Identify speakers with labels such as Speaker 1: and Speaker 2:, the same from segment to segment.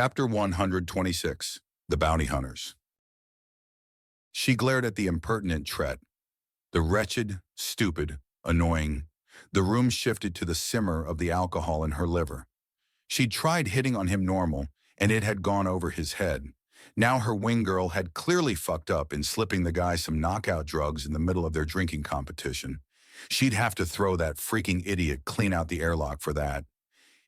Speaker 1: Chapter 126, The Bounty Hunters. She glared at the impertinent Tret. The wretched, stupid, annoying. The room shifted to the simmer of the alcohol in her liver. She'd tried hitting on him normal, and it had gone over his head. Now her wing girl had clearly fucked up in slipping the guy some knockout drugs in the middle of their drinking competition. She'd have to throw that freaking idiot clean out the airlock for that.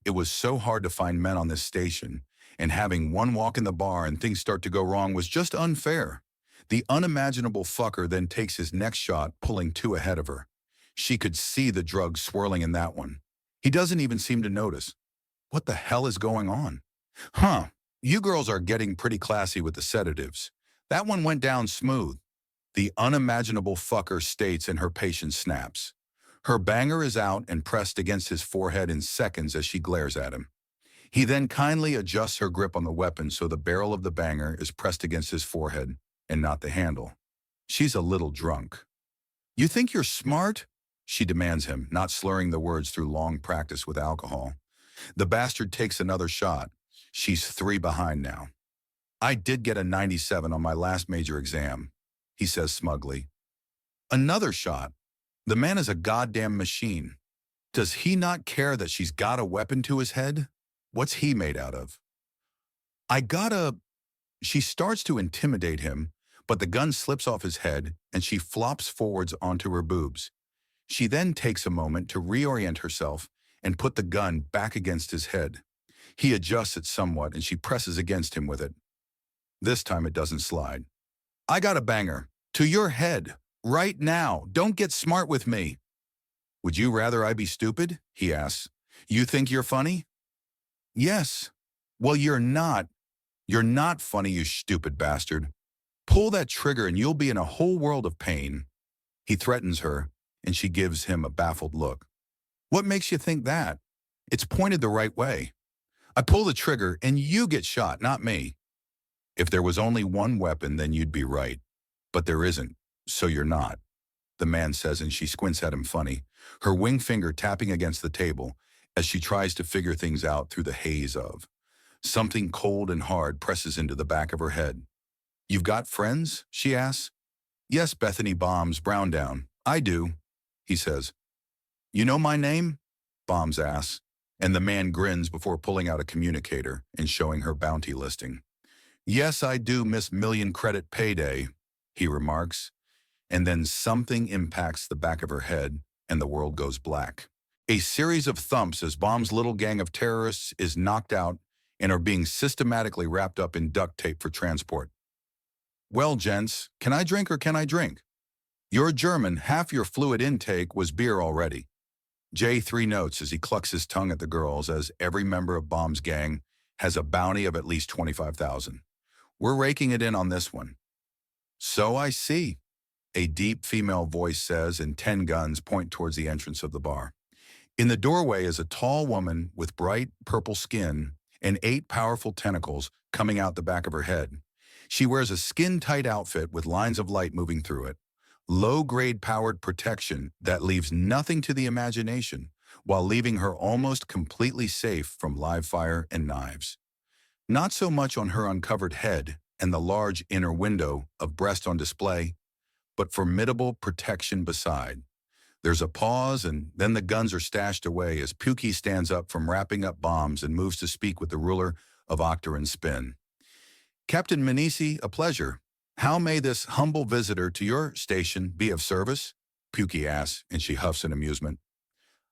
Speaker 1: It was so hard to find men on this station, and having one walk in the bar and things start to go wrong was just unfair. The unimaginable fucker then takes his next shot, pulling two ahead of her. She could see the drugs swirling in that one. He doesn't even seem to notice. What the hell is going on? Huh, you girls are getting pretty classy with the sedatives. That one went down smooth. The unimaginable fucker states, and her patience snaps. Her banger is out and pressed against his forehead in seconds as she glares at him. He then kindly adjusts her grip on the weapon so the barrel of the banger is pressed against his forehead and not the handle. She's a little drunk. "You think you're smart?" she demands him, not slurring the words through long practice with alcohol. The bastard takes another shot. She's 3 behind now. "I did get a 97 on my last major exam," he says smugly. Another shot. The man is a goddamn machine. Does he not care that she's got a weapon to his head? What's he made out of? She starts to intimidate him, but the gun slips off his head and she flops forwards onto her boobs. She then takes a moment to reorient herself and put the gun back against his head. He adjusts it somewhat and she presses against him with it. This time it doesn't slide. "I got a banger. To your head. Right now. Don't get smart with me." "Would you rather I be stupid?" he asks. "You think you're funny?" "Yes." "Well, you're not. You're not funny, you stupid bastard. Pull that trigger and you'll be in a whole world of pain." He threatens her, and she gives him a baffled look. "What makes you think that? It's pointed the right way. I pull the trigger and you get shot, not me." "If there was only one weapon, then you'd be right. But there isn't, so you're not," the man says, and she squints at him funny, her wing finger tapping against the table as she tries to figure things out through the haze of. Something cold and hard presses into the back of her head. "You've got friends?" she asks. "Yes, Bethany Bombs, Browndown. I do," he says. "You know my name?" Bombs asks, and the man grins before pulling out a communicator and showing her bounty listing. "Yes, I do, Miss Million Credit Payday," he remarks, and then something impacts the back of her head and the world goes black. A series of thumps as Bomb's little gang of terrorists is knocked out and are being systematically wrapped up in duct tape for transport. "Well, gents, can I drink or can I drink?" "You're German, half your fluid intake was beer already." J3 notes as he clucks his tongue at the girls, as every member of Bomb's gang has a bounty of at least 25,000. "We're raking it in on this one." "So I see," a deep female voice says, and 10 guns point towards the entrance of the bar. In the doorway is a tall woman with bright purple skin and 8 powerful tentacles coming out the back of her head. She wears a skin-tight outfit with lines of light moving through it. Low-grade powered protection that leaves nothing to the imagination, while leaving her almost completely safe from live fire and knives. Not so much on her uncovered head and the large inner window of breast on display, but formidable protection beside. There's a pause, and then the guns are stashed away as Pukey stands up from wrapping up Bombs and moves to speak with the ruler of Octaran Spin. "Captain Manisi, a pleasure. How may this humble visitor to your station be of service?" Pukey asks, and she huffs in amusement.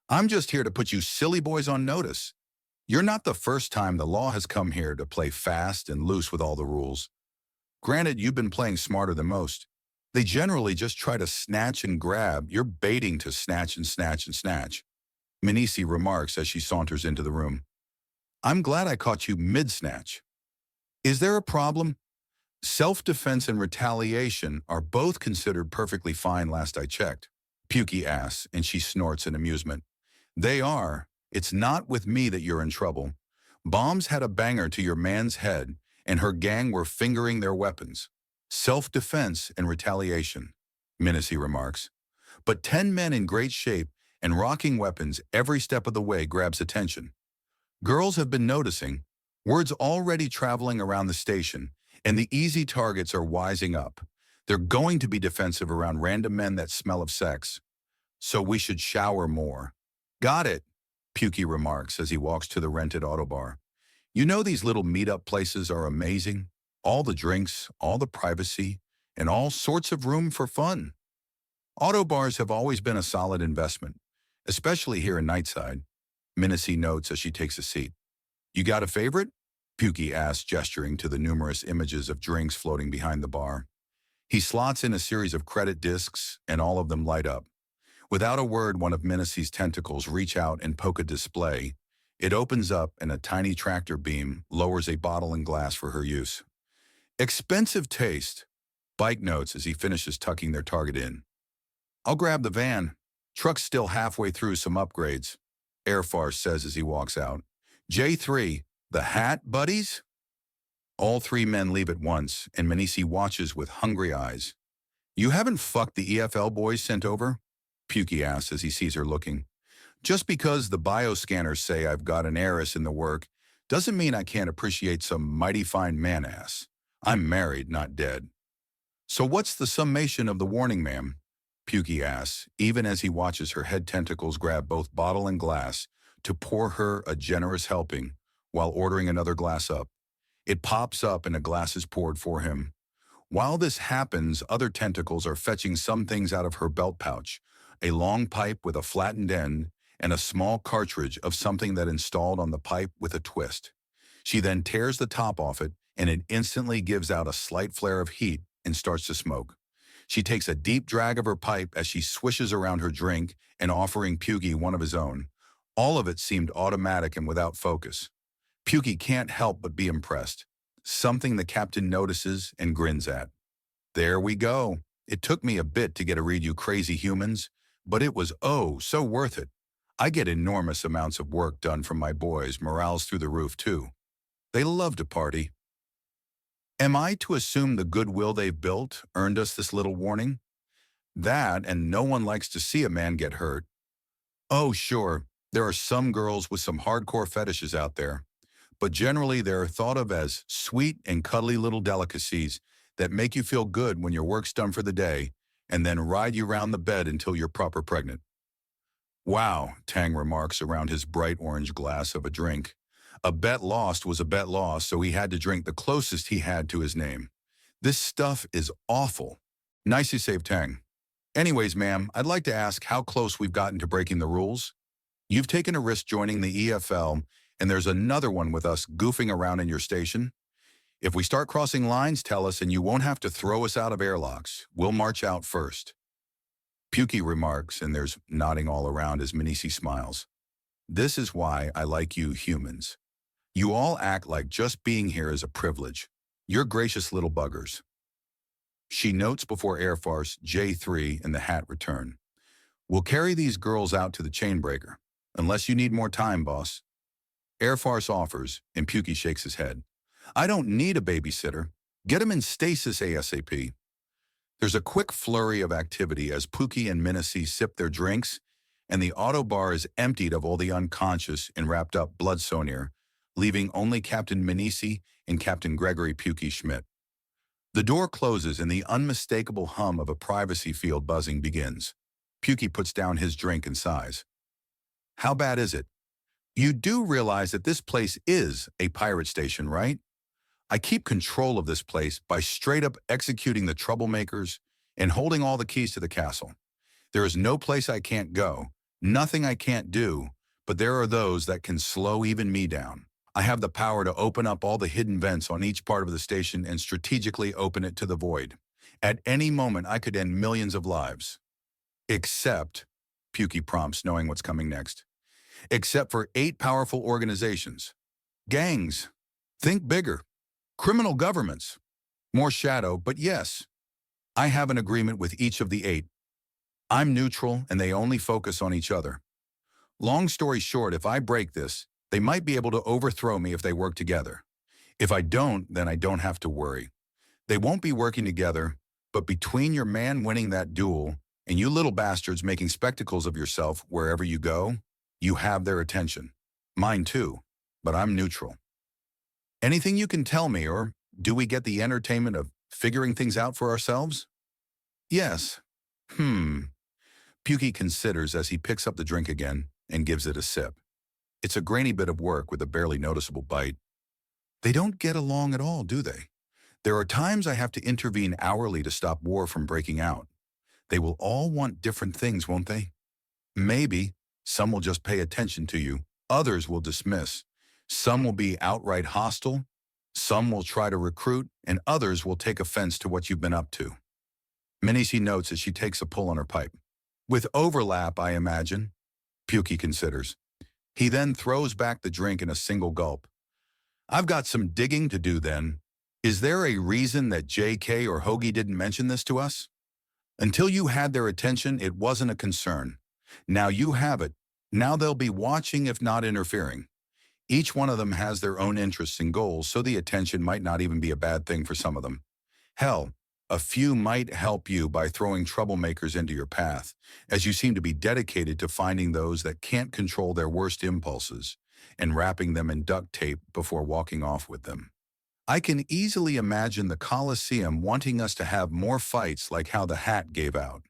Speaker 1: "I'm just here to put you silly boys on notice. You're not the first time the law has come here to play fast and loose with all the rules. Granted, you've been playing smarter than most. They generally just try to snatch and grab. You're baiting to snatch and snatch and snatch," Manisi remarks as she saunters into the room. "I'm glad I caught you mid-snatch. Is there a problem?" "Self-defense and retaliation are both considered perfectly fine last I checked," Pukey asks, and she snorts in amusement. "They are. It's not with me that you're in trouble. Bombs had a banger to your man's head, and her gang were fingering their weapons. Self-defense and retaliation," Manisi remarks. "But 10 men in great shape and rocking weapons every step of the way grabs attention. Girls have been noticing. Word's already traveling around the station, and the easy targets are wising up. They're going to be defensive around random men that smell of sex. So we should shower more. Got it, Pukey remarks as he walks to the rented auto bar. You know these little meet-up places are amazing? All the drinks, all the privacy, and all sorts of room for fun. Auto bars have always been a solid investment, especially here in Nightside, Minnesy notes as she takes a seat. You got a favorite? Pukey asks, gesturing to the numerous images of drinks floating behind the bar. He slots in a series of credit discs, and all of them light up. Without a word, one of Minnesy's tentacles reach out and poke a display. It opens up, and a tiny tractor beam lowers a bottle and glass for her use. Expensive taste, Bike notes as he finishes tucking their target in. I'll grab the van. Truck's still halfway through some upgrades, Airfarce says as he walks out. J3, the hat, buddies? All three men leave at once, and Minnesy watches with hungry eyes. You haven't fucked the EFL boys sent over? Pukey asks as he sees her looking. Just because the bioscanners say I've got an heiress in the work doesn't mean I can't appreciate some mighty fine man-ass. I'm married, not dead. So what's the summation of the warning, ma'am? Pukey asks, even as he watches her head tentacles grab both bottle and glass to pour her a generous helping while ordering another glass up. It pops up and a glass is poured for him. While this happens, other tentacles are fetching some things out of her belt pouch, a long pipe with a flattened end and a small cartridge of something that installed on the pipe with a twist. She then tears the top off it, and it instantly gives out a slight flare of heat and starts to smoke. She takes a deep drag of her pipe as she swishes around her drink and offering Pukey one of his own. All of it seemed automatic and without focus. Pukey can't help but be impressed, something the captain notices and grins at. There we go. It took me a bit to get a read, you crazy humans, but it was oh so worth it. I get enormous amounts of work done from my boys, morale's through the roof too. They love to party. Am I to assume the goodwill they've built earned us this little warning? That, and no one likes to see a man get hurt. Oh, sure, there are some girls with some hardcore fetishes out there, but generally they're thought of as sweet and cuddly little delicacies that make you feel good when your work's done for the day and then ride you round the bed until you're proper pregnant. Wow, Tang remarks around his bright orange glass of a drink. A bet lost was a bet lost, so he had to drink the closest he had to his name. This stuff is awful. Nicely saved, Tang. Anyways, ma'am, I'd like to ask how close we've gotten to breaking the rules. You've taken a risk joining the EFL, and there's another one with us goofing around in your station. If we start crossing lines, tell us, and you won't have to throw us out of airlocks. We'll march out first. Pukey remarks, and there's nodding all around as Minnesy smiles. This is why I like you humans. You all act like just being here is a privilege. You're gracious little buggers. She notes before Airfarce, J3, and the hat return. We'll carry these girls out to the chainbreaker, unless you need more time, boss. Airfarce offers, and Pukey shakes his head. I don't need a babysitter. Get him in stasis ASAP. There's a quick flurry of activity as Pukey and Minnesy sip their drinks, and the auto bar is emptied of all the unconscious and wrapped up blood-soneer, leaving only Captain Minnesy and Captain Gregory Pukey Schmidt. The door closes and the unmistakable hum of a privacy field buzzing begins. Pukey puts down his drink and sighs. How bad is it? You do realize that this place is a pirate station, right? I keep control of this place by straight up executing the troublemakers and holding all the keys to the castle. There is no place I can't go, nothing I can't do, but there are those that can slow even me down. I have the power to open up all the hidden vents on each part of the station and strategically open it to the void. At any moment, I could end millions of lives. Except, Pukey prompts, knowing what's coming next, except for 8 powerful organizations. Gangs. Think bigger. Criminal governments. More shadow, but yes. I have an agreement with each of the 8. I'm neutral, and they only focus on each other. Long story short, if I break this, they might be able to overthrow me if they work together. If I don't, then I don't have to worry. They won't be working together, but between your man winning that duel and you little bastards making spectacles of yourself wherever you go, you have their attention. Mine too, but I'm neutral. Anything you can tell me, or do we get the entertainment of figuring things out for ourselves? Yes. Pukey considers as he picks up the drink again and gives it a sip. It's a grainy bit of work with a barely noticeable bite. They don't get along at all, do they? There are times I have to intervene hourly to stop war from breaking out. They will all want different things, won't they? Maybe. Some will just pay attention to you. Others will dismiss. Some will be outright hostile. Some will try to recruit, and others will take offense to what you've been up to. Minnie notes as she takes a pull on her pipe. With overlap, I imagine. Pukey considers. He then throws back the drink in a single gulp. I've got some digging to do then. Is there a reason that JK or Hoagie didn't mention this to us? Until you had their attention, it wasn't a concern. Now you have it. Now they'll be watching if not interfering. Each one of them has their own interests and goals, so the attention might not even be a bad thing for some of them. Hell, a few might help you by throwing troublemakers into your path, as you seem to be dedicated to finding those that can't control their worst impulses and wrapping them in duct tape before walking off with them. I can easily imagine the Colosseum wanting us to have more fights like how the hat gave out.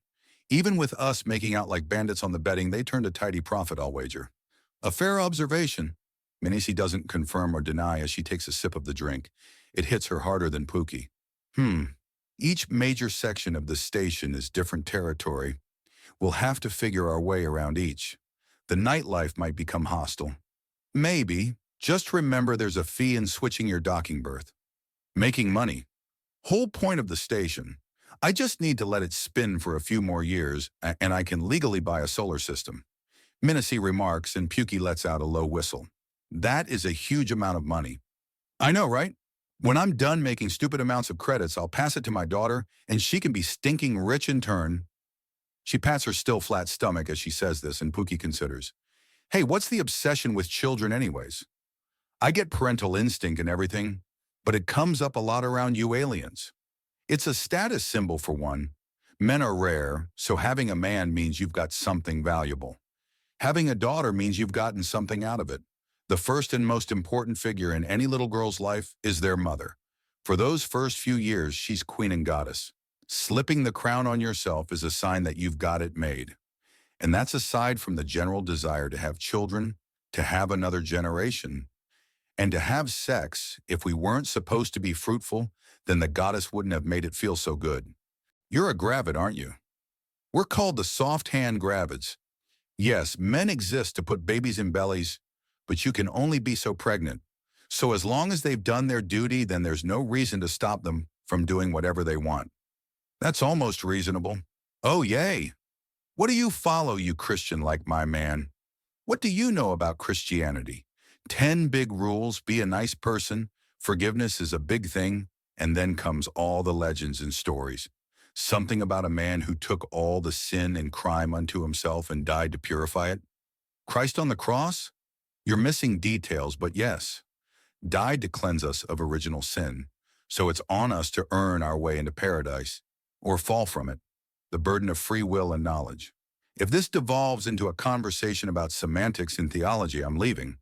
Speaker 1: Even with us making out like bandits on the betting, they turned a tidy profit, I'll wager. A fair observation. Minnie doesn't confirm or deny as she takes a sip of the drink. It hits her harder than Pukey. Each major section of the station is different territory. We'll have to figure our way around each. The nightlife might become hostile. Maybe. Just remember there's a fee in switching your docking berth. Making money. Whole point of the station. I just need to let it spin for a few more years, and I can legally buy a solar system. Minnie remarks, and Pukey lets out a low whistle. That is a huge amount of money. I know, right? When I'm done making stupid amounts of credits, I'll pass it to my daughter, and she can be stinking rich in turn. She pats her still flat stomach as she says this, and Pukey considers. Hey, what's the obsession with children anyways? I get parental instinct and everything, but it comes up a lot around you aliens. It's a status symbol for one. Men are rare, so having a man means you've got something valuable. Having a daughter means you've gotten something out of it. The first and most important figure in any little girl's life is their mother. For those first few years, she's queen and goddess. Slipping the crown on yourself is a sign that you've got it made. And that's aside from the general desire to have children, to have another generation, and to have sex. If we weren't supposed to be fruitful, then the goddess wouldn't have made it feel so good. You're a gravid, aren't you? We're called the soft-hand gravids. Yes, men exist to put babies in bellies, but you can only be so pregnant. So as long as they've done their duty, then there's no reason to stop them from doing whatever they want. That's almost reasonable. Oh, yay! What do you follow, you Christian like my man? What do you know about Christianity? 10 big rules, be a nice person, forgiveness is a big thing, and then comes all the legends and stories. Something about a man who took all the sin and crime unto himself and died to purify it. Christ on the cross? You're missing details, but yes, died to cleanse us of original sin. So it's on us to earn our way into paradise, or fall from it, the burden of free will and knowledge. If this devolves into a conversation about semantics and theology, I'm leaving.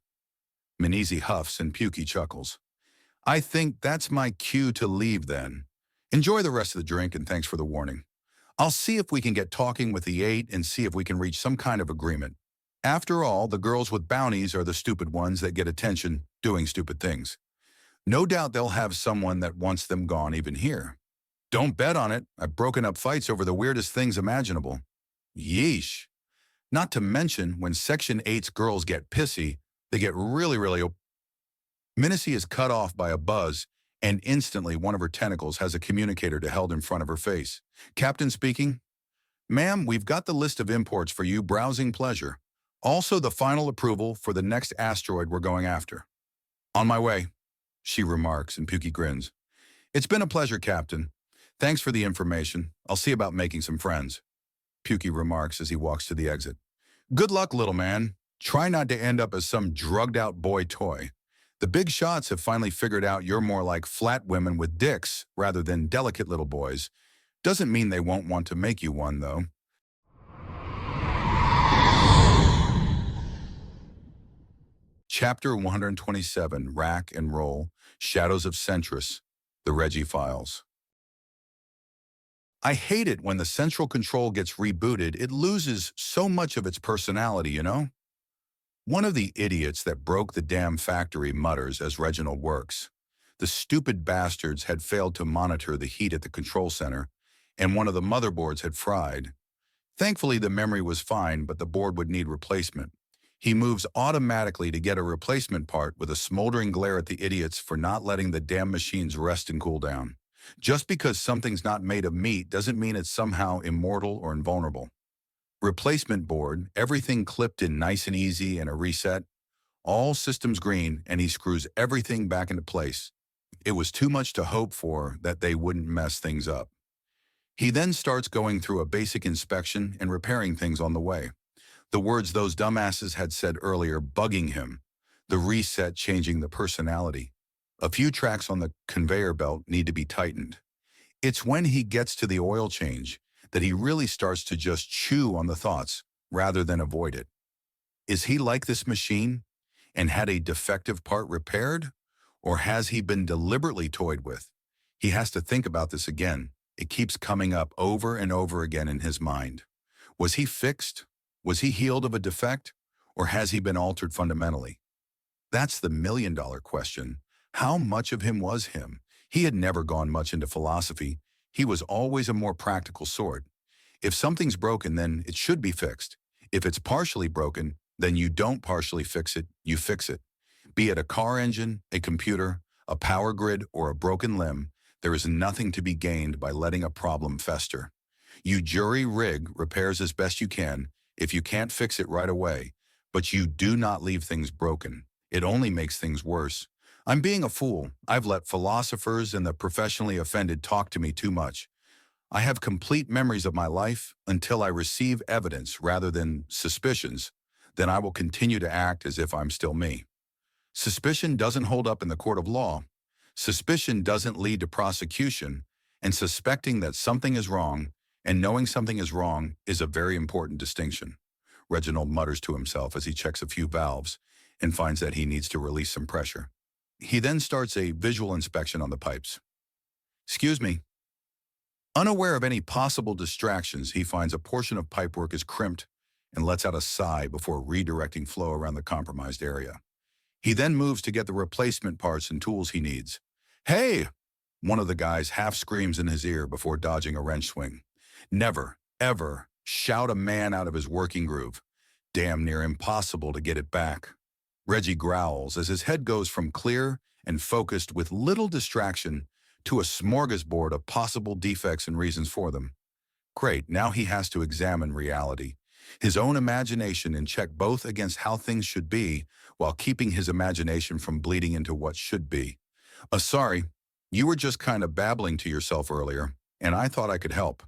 Speaker 1: Minnie huffs and Pukey chuckles. I think that's my cue to leave then. Enjoy the rest of the drink and thanks for the warning. I'll see if we can get talking with the 8 and see if we can reach some kind of agreement. After all, the girls with bounties are the stupid ones that get attention doing stupid things. No doubt they'll have someone that wants them gone even here. Don't bet on it. I've broken up fights over the weirdest things imaginable. Yeesh. Not to mention, when Section 8's girls get pissy, they get really Minnie is cut off by a buzz, and instantly one of her tentacles has a communicator held in front of her face. Captain speaking. Ma'am, we've got the list of imports for you, browsing pleasure. Also the final approval for the next asteroid we're going after. On my way, she remarks, and Pukey grins. It's been a pleasure, Captain. Thanks for the information. I'll see about making some friends. Pukey remarks as he walks to the exit. Good luck, little man. Try not to end up as some drugged-out boy toy. The big shots have finally figured out you're more like flat women with dicks rather than delicate little boys. Doesn't mean they won't want to make you one, though. Chapter 127, Rack and Roll, Shadows of Centris, the Reggie Files. I hate it when the central control gets rebooted. It loses so much of its personality, you know? One of the idiots that broke the damn factory mutters as Reginald works. The stupid bastards had failed to monitor the heat at the control center, and one of the motherboards had fried. Thankfully, the memory was fine, but the board would need replacement. He moves automatically to get a replacement part with a smoldering glare at the idiots for not letting the damn machines rest and cool down. Just because something's not made of meat doesn't mean it's somehow immortal or invulnerable. Replacement board, everything clipped in nice and easy and a reset. All systems green, and he screws everything back into place. It was too much to hope for that they wouldn't mess things up. He then starts going through a basic inspection and repairing things on the way. The words those dumbasses had said earlier bugging him, the reset changing the personality. A few tracks on the conveyor belt need to be tightened. It's when he gets to the oil change that he really starts to just chew on the thoughts rather than avoid it. Is he like this machine and had a defective part repaired? Or has he been deliberately toyed with? He has to think about this again. It keeps coming up over and over again in his mind. Was he fixed? Was he healed of a defect? Or has he been altered fundamentally? That's the million-dollar question. How much of him was him? He had never gone much into philosophy. He was always a more practical sort. If something's broken, then it should be fixed. If it's partially broken, then you don't partially fix it, you fix it. Be it a car engine, a computer, a power grid, or a broken limb, there is nothing to be gained by letting a problem fester. You jury-rig repairs as best you can if you can't fix it right away, but you do not leave things broken. It only makes things worse. I'm being a fool. I've let philosophers and the professionally offended talk to me too much. I have complete memories of my life until I receive evidence rather than suspicions. Then I will continue to act as if I'm still me. Suspicion doesn't hold up in the court of law. Suspicion doesn't lead to prosecution, and suspecting that something is wrong and knowing something is wrong is a very important distinction. Reginald mutters to himself as he checks a few valves and finds that he needs to release some pressure. He then starts a visual inspection on the pipes. Excuse me. Unaware of any possible distractions, he finds a portion of pipework is crimped and lets out a sigh before redirecting flow around the compromised area. He then moves to get the replacement parts and tools he needs. Hey! One of the guys half screams in his ear before dodging a wrench swing. Never, ever shout a man out of his working groove. Damn near impossible to get it back. Reggie growls as his head goes from clear and focused with little distraction to a smorgasbord of possible defects and reasons for them. Great, now he has to examine reality. His own imagination and check both against how things should be while keeping his imagination from bleeding into what should be. Sorry, you were just kind of babbling to yourself earlier, and I thought I could help,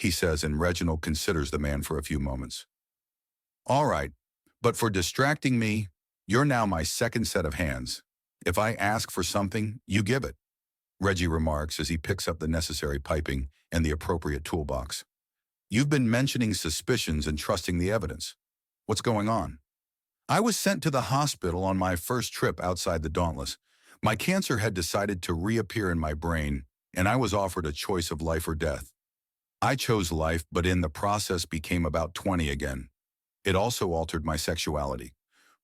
Speaker 1: he says, and Reginald considers the man for a few moments. All right, but for distracting me, you're now my second set of hands. If I ask for something, you give it, Reggie remarks as he picks up the necessary piping and the appropriate toolbox. You've been mentioning suspicions and trusting the evidence. What's going on? I was sent to the hospital on my first trip outside the Dauntless. My cancer had decided to reappear in my brain, and I was offered a choice of life or death. I chose life, but in the process became about 20 again. It also altered my sexuality,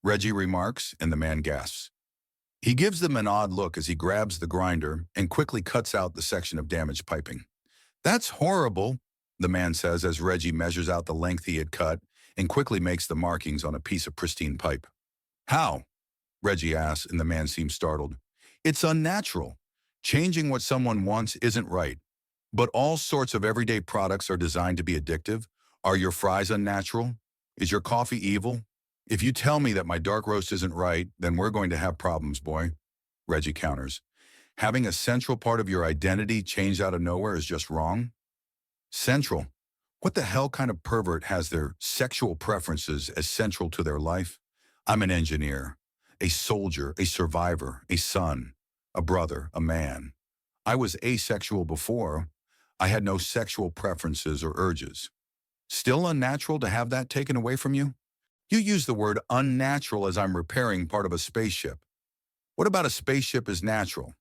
Speaker 1: Reggie remarks, and the man gasps. He gives them an odd look as he grabs the grinder and quickly cuts out the section of damaged piping. That's horrible, the man says as Reggie measures out the length he had cut and quickly makes the markings on a piece of pristine pipe. How? Reggie asks, and the man seems startled. It's unnatural. Changing what someone wants isn't right. But all sorts of everyday products are designed to be addictive. Are your fries unnatural? Is your coffee evil? If you tell me that my dark roast isn't right, then we're going to have problems, boy, Reggie counters. Having a central part of your identity changed out of nowhere is just wrong. Central? What the hell kind of pervert has their sexual preferences as central to their life? I'm an engineer, a soldier, a survivor, a son, a brother, a man. I was asexual before. I had no sexual preferences or urges. Still unnatural to have that taken away from you? You use the word unnatural as I'm repairing part of a spaceship. What about a spaceship is natural?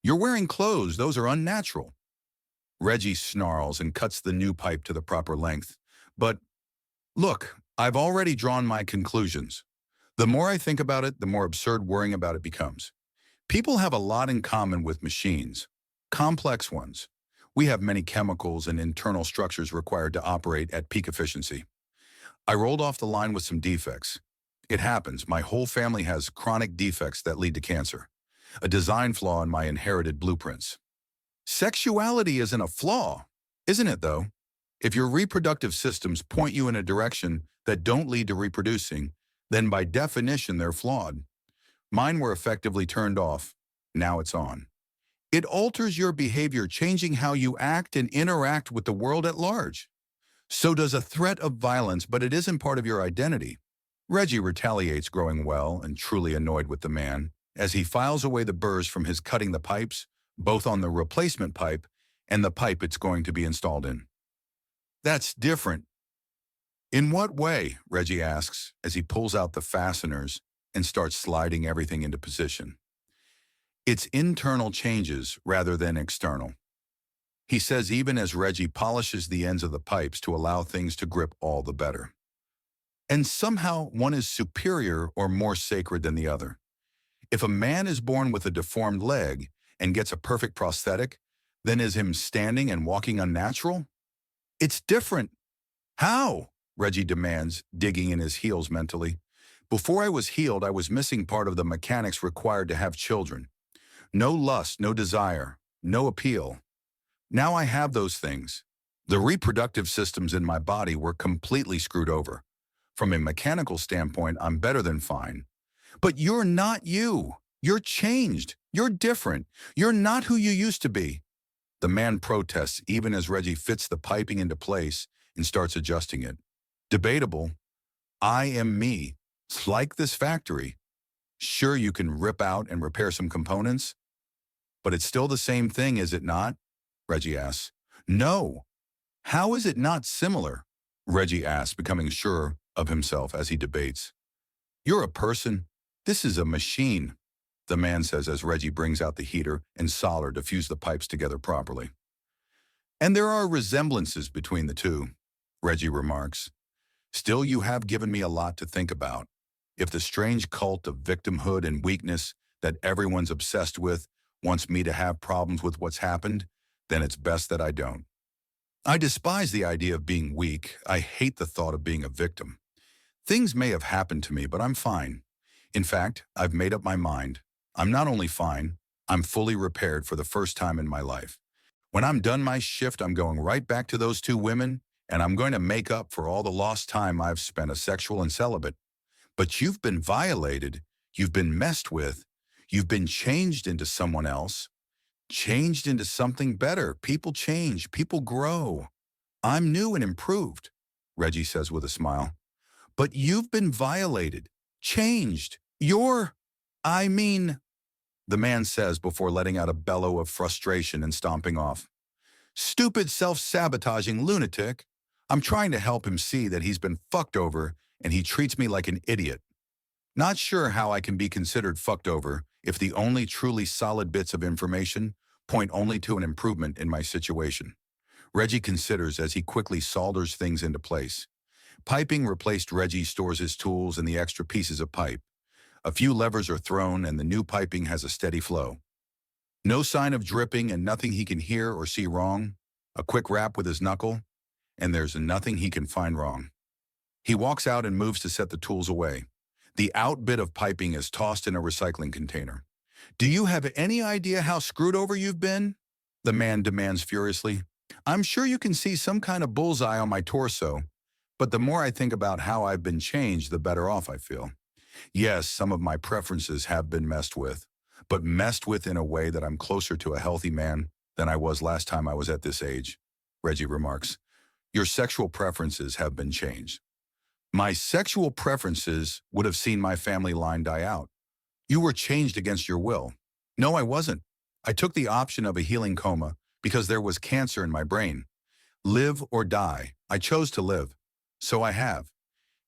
Speaker 1: You're wearing clothes, those are unnatural. Reggie snarls and cuts the new pipe to the proper length. But look, I've already drawn my conclusions. The more I think about it, the more absurd worrying about it becomes. People have a lot in common with machines, complex ones. We have many chemicals and internal structures required to operate at peak efficiency. I rolled off the line with some defects. It happens, my whole family has chronic defects that lead to cancer. A design flaw in my inherited blueprints. Sexuality isn't a flaw, isn't it though? If your reproductive systems point you in a direction that don't lead to reproducing, then by definition they're flawed. Mine were effectively turned off. Now it's on. It alters your behavior, changing how you act and interact with the world at large. So does a threat of violence, but it isn't part of your identity. Reggie retaliates, growing well and truly annoyed with the man, as he files away the burrs from his cutting the pipes, both on the replacement pipe and the pipe it's going to be installed in. That's different. In what way? Reggie asks as he pulls out the fasteners and starts sliding everything into position. It's internal changes rather than external. He says even as Reggie polishes the ends of the pipes to allow things to grip all the better. And somehow one is superior or more sacred than the other. If a man is born with a deformed leg and gets a perfect prosthetic, then is him standing and walking unnatural? It's different. How? Reggie demands, digging in his heels mentally. Before I was healed, I was missing part of the mechanics required to have children. No lust, no desire, no appeal. Now I have those things. The reproductive systems in my body were completely screwed over. From a mechanical standpoint, I'm better than fine. But you're not you. You're changed. You're different. You're not who you used to be. The man protests even as Reggie fits the piping into place and starts adjusting it. Debatable. I am me. It's like this factory. Sure, you can rip out and repair some components, but it's still the same thing, is it not? Reggie asks. No. How is it not similar? Reggie asks, becoming sure of himself as he debates. You're a person. This is a machine, the man says as Reggie brings out the heater and solder to fuse the pipes together properly. And there are resemblances between the two, Reggie remarks. Still, you have given me a lot to think about. If the strange cult of victimhood and weakness that everyone's obsessed with wants me to have problems with what's happened, then it's best that I don't. I despise the idea of being weak. I hate the thought of being a victim. Things may have happened to me, but I'm fine. In fact, I've made up my mind. I'm not only fine, I'm fully repaired for the first time in my life. When I'm done my shift, I'm going right back to those two women, and I'm going to make up for all the lost time I've spent asexual and celibate. But you've been violated, you've been messed with, you've been changed into someone else, changed into something better. People change, people grow. I'm new and improved, Reggie says with a smile. But you've been violated, changed. The man says before letting out a bellow of frustration and stomping off. Stupid, self-sabotaging lunatic. I'm trying to help him see that he's been fucked over and he treats me like an idiot. Not sure how I can be considered fucked over if the only truly solid bits of information point only to an improvement in my situation. Reggie considers as he quickly solders things into place. Piping replaced. Reggie stores his tools and the extra pieces of pipe. A few levers are thrown and the new piping has a steady flow. No sign of dripping and nothing he can hear or see wrong. A quick rap with his knuckle, and there's nothing he can find wrong. He walks out and moves to set the tools away. The out bit of piping is tossed in a recycling container. Do you have any idea how screwed over you've been? The man demands furiously. I'm sure you can see some kind of bullseye on my torso, but the more I think about how I've been changed, the better off I feel. Yes, some of my preferences have been messed with, but messed with in a way that I'm closer to a healthy man than I was last time I was at this age, Reggie remarks. Your sexual preferences have been changed. My sexual preferences would have seen my family line die out. You were changed against your will. No, I wasn't. I took the option of a healing coma because there was cancer in my brain. Live or die. I chose to live. So I have.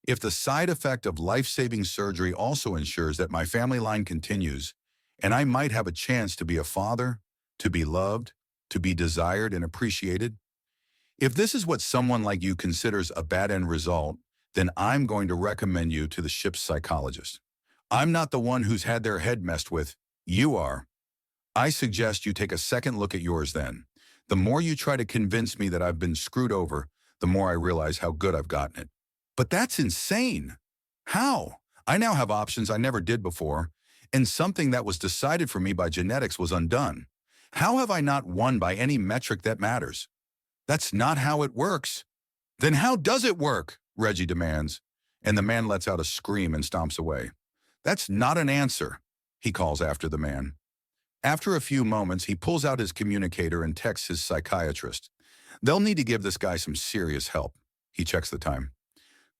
Speaker 1: If the side effect of life-saving surgery also ensures that my family line continues, and I might have a chance to be a father, to be loved, to be desired and appreciated, if this is what someone like you considers a bad end result, then I'm going to recommend you to the ship's psychologist. I'm not the one who's had their head messed with. You are. I suggest you take a second look at yours then. The more you try to convince me that I've been screwed over, the more I realize how good I've gotten it. But that's insane. How? I now have options I never did before, and something that was decided for me by genetics was undone. How have I not won by any metric that matters? That's not how it works. Then how does it work? Reggie demands, and the man lets out a scream and stomps away. That's not an answer, he calls after the man. After a few moments, he pulls out his communicator and texts his psychiatrist. They'll need to give this guy some serious help. He checks the time.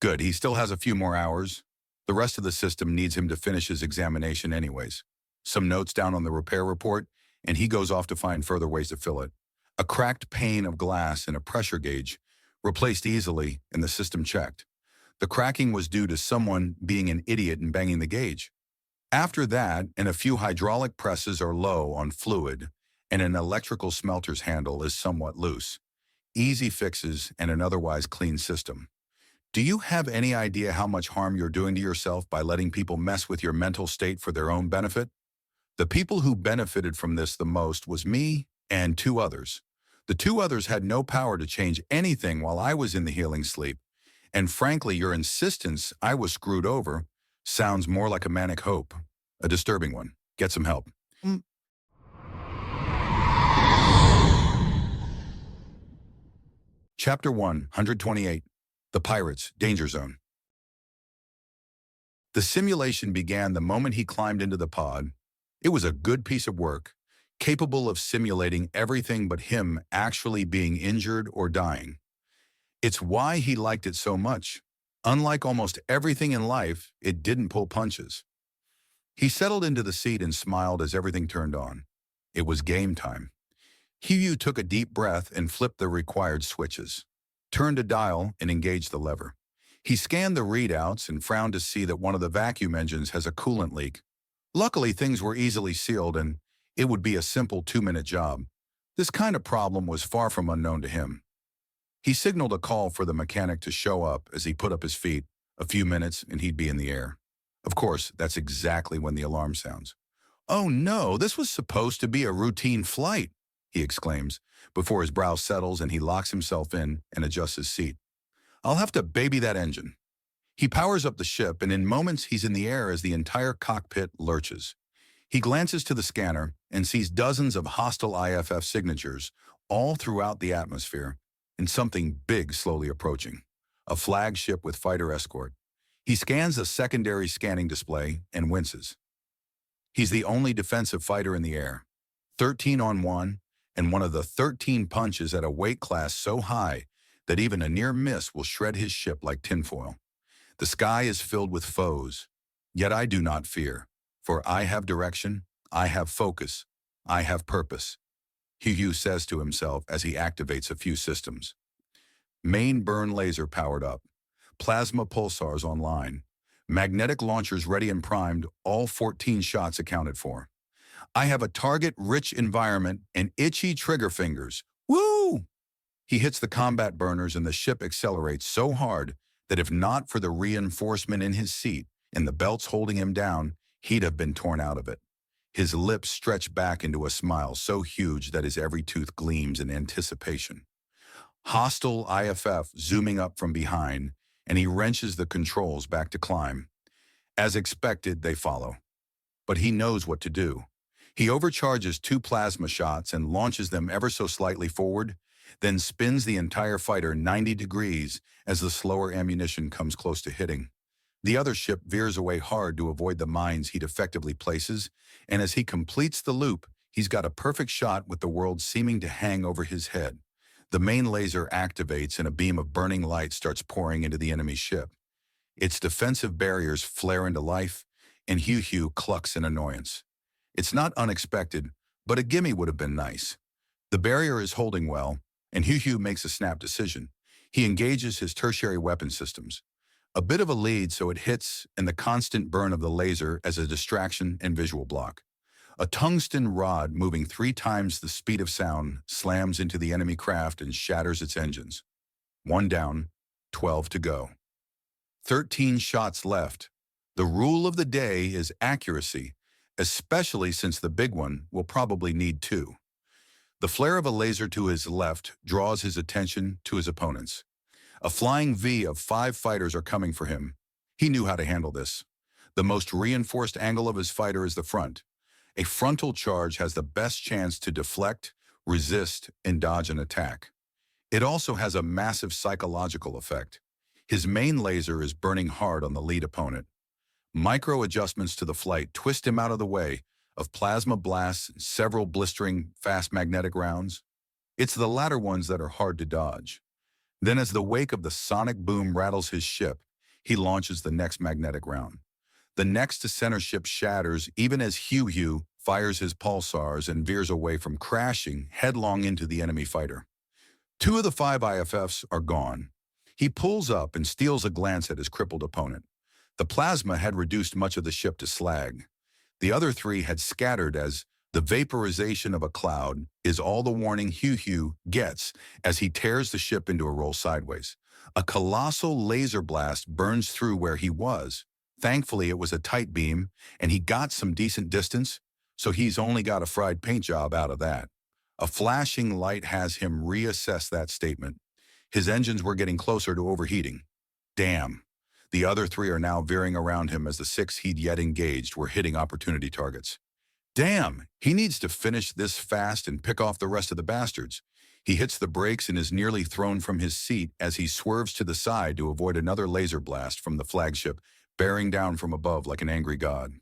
Speaker 1: Good, he still has a few more hours. The rest of the system needs him to finish his examination anyways. Some notes down on the repair report, and he goes off to find further ways to fill it. A cracked pane of glass and a pressure gauge, replaced easily and the system checked. The cracking was due to someone being an idiot and banging the gauge. After that, and a few hydraulic presses are low on fluid, and an electrical smelter's handle is somewhat loose. Easy fixes and an otherwise clean system. Do you have any idea how much harm you're doing to yourself by letting people mess with your mental state for their own benefit? The people who benefited from this the most was me and two others. The two others had no power to change anything while I was in the healing sleep, and frankly, your insistence I was screwed over sounds more like a manic hope, a disturbing one. Get some help. Chapter 128, The Pirates, Danger Zone. The simulation began the moment he climbed into the pod. It was a good piece of work, capable of simulating everything but him actually being injured or dying. It's why he liked it so much. Unlike almost everything in life, it didn't pull punches. He settled into the seat and smiled as everything turned on. It was game time. Hugh took a deep breath and flipped the required switches, turned a dial and engaged the lever. He scanned the readouts and frowned to see that one of the vacuum engines has a coolant leak. Luckily, things were easily sealed and it would be a simple 2-minute job. This kind of problem was far from unknown to him. He signaled a call for the mechanic to show up as he put up his feet. A few minutes and he'd be in the air. Of course, that's exactly when the alarm sounds. Oh no, this was supposed to be a routine flight, he exclaims, before his brow settles and he locks himself in and adjusts his seat. I'll have to baby that engine. He powers up the ship, and in moments he's in the air as the entire cockpit lurches. He glances to the scanner and sees dozens of hostile IFF signatures all throughout the atmosphere, and something big slowly approaching. A flagship with fighter escort. He scans a secondary scanning display and winces. He's the only defensive fighter in the air. 13 on 1, and one of the 13 punches at a weight class so high that even a near miss will shred his ship like tinfoil. The sky is filled with foes, yet I do not fear, for I have direction, I have focus, I have purpose, Hugh says to himself as he activates a few systems. Main burn laser powered up, plasma pulsars online, magnetic launchers ready and primed, all 14 shots accounted for. I have a target-rich environment and itchy trigger fingers. Woo! He hits the combat burners and the ship accelerates so hard that if not for the reinforcement in his seat and the belts holding him down, he'd have been torn out of it. His lips stretch back into a smile so huge that his every tooth gleams in anticipation. Hostile IFF zooming up from behind, and he wrenches the controls back to climb. As expected, they follow. But he knows what to do. He overcharges 2 plasma shots and launches them ever so slightly forward, then spins the entire fighter 90 degrees as the slower ammunition comes close to hitting. The other ship veers away hard to avoid the mines he'd effectively places, and as he completes the loop, he's got a perfect shot with the world seeming to hang over his head. The main laser activates and a beam of burning light starts pouring into the enemy ship. Its defensive barriers flare into life, and Hugh clucks in annoyance. It's not unexpected, but a gimme would have been nice. The barrier is holding well, and Hugh makes a snap decision. He engages his tertiary weapon systems. A bit of a lead so it hits, and the constant burn of the laser as a distraction and visual block. A tungsten rod moving 3 times the speed of sound slams into the enemy craft and shatters its engines. 1 down, 12 to go. 13 shots left. The rule of the day is accuracy, especially since the big one will probably need 2. The flare of a laser to his left draws his attention to his opponents. A flying V of 5 fighters are coming for him. He knew how to handle this. The most reinforced angle of his fighter is the front. A frontal charge has the best chance to deflect, resist, and dodge an attack. It also has a massive psychological effect. His main laser is burning hard on the lead opponent. Micro adjustments to the flight twist him out of the way of plasma blasts and several blistering fast magnetic rounds. It's the latter ones that are hard to dodge. Then as the wake of the sonic boom rattles his ship, he launches the next magnetic round. The next to center ship shatters even as Hugh fires his pulsars and veers away from crashing headlong into the enemy fighter. 2 of the 5 IFFs are gone. He pulls up and steals a glance at his crippled opponent. The plasma had reduced much of the ship to slag. The other 3 had scattered as the vaporization of a cloud is all the warning Hugh gets as he tears the ship into a roll sideways. A colossal laser blast burns through where he was. Thankfully, it was a tight beam, and he got some decent distance, so he's only got a fried paint job out of that. A flashing light has him reassess that statement. His engines were getting closer to overheating. Damn. The other 3 are now veering around him as the 6 he'd yet engaged were hitting opportunity targets. Damn, he needs to finish this fast and pick off the rest of the bastards. He hits the brakes and is nearly thrown from his seat as he swerves to the side to avoid another laser blast from the flagship, bearing down from above like an angry god.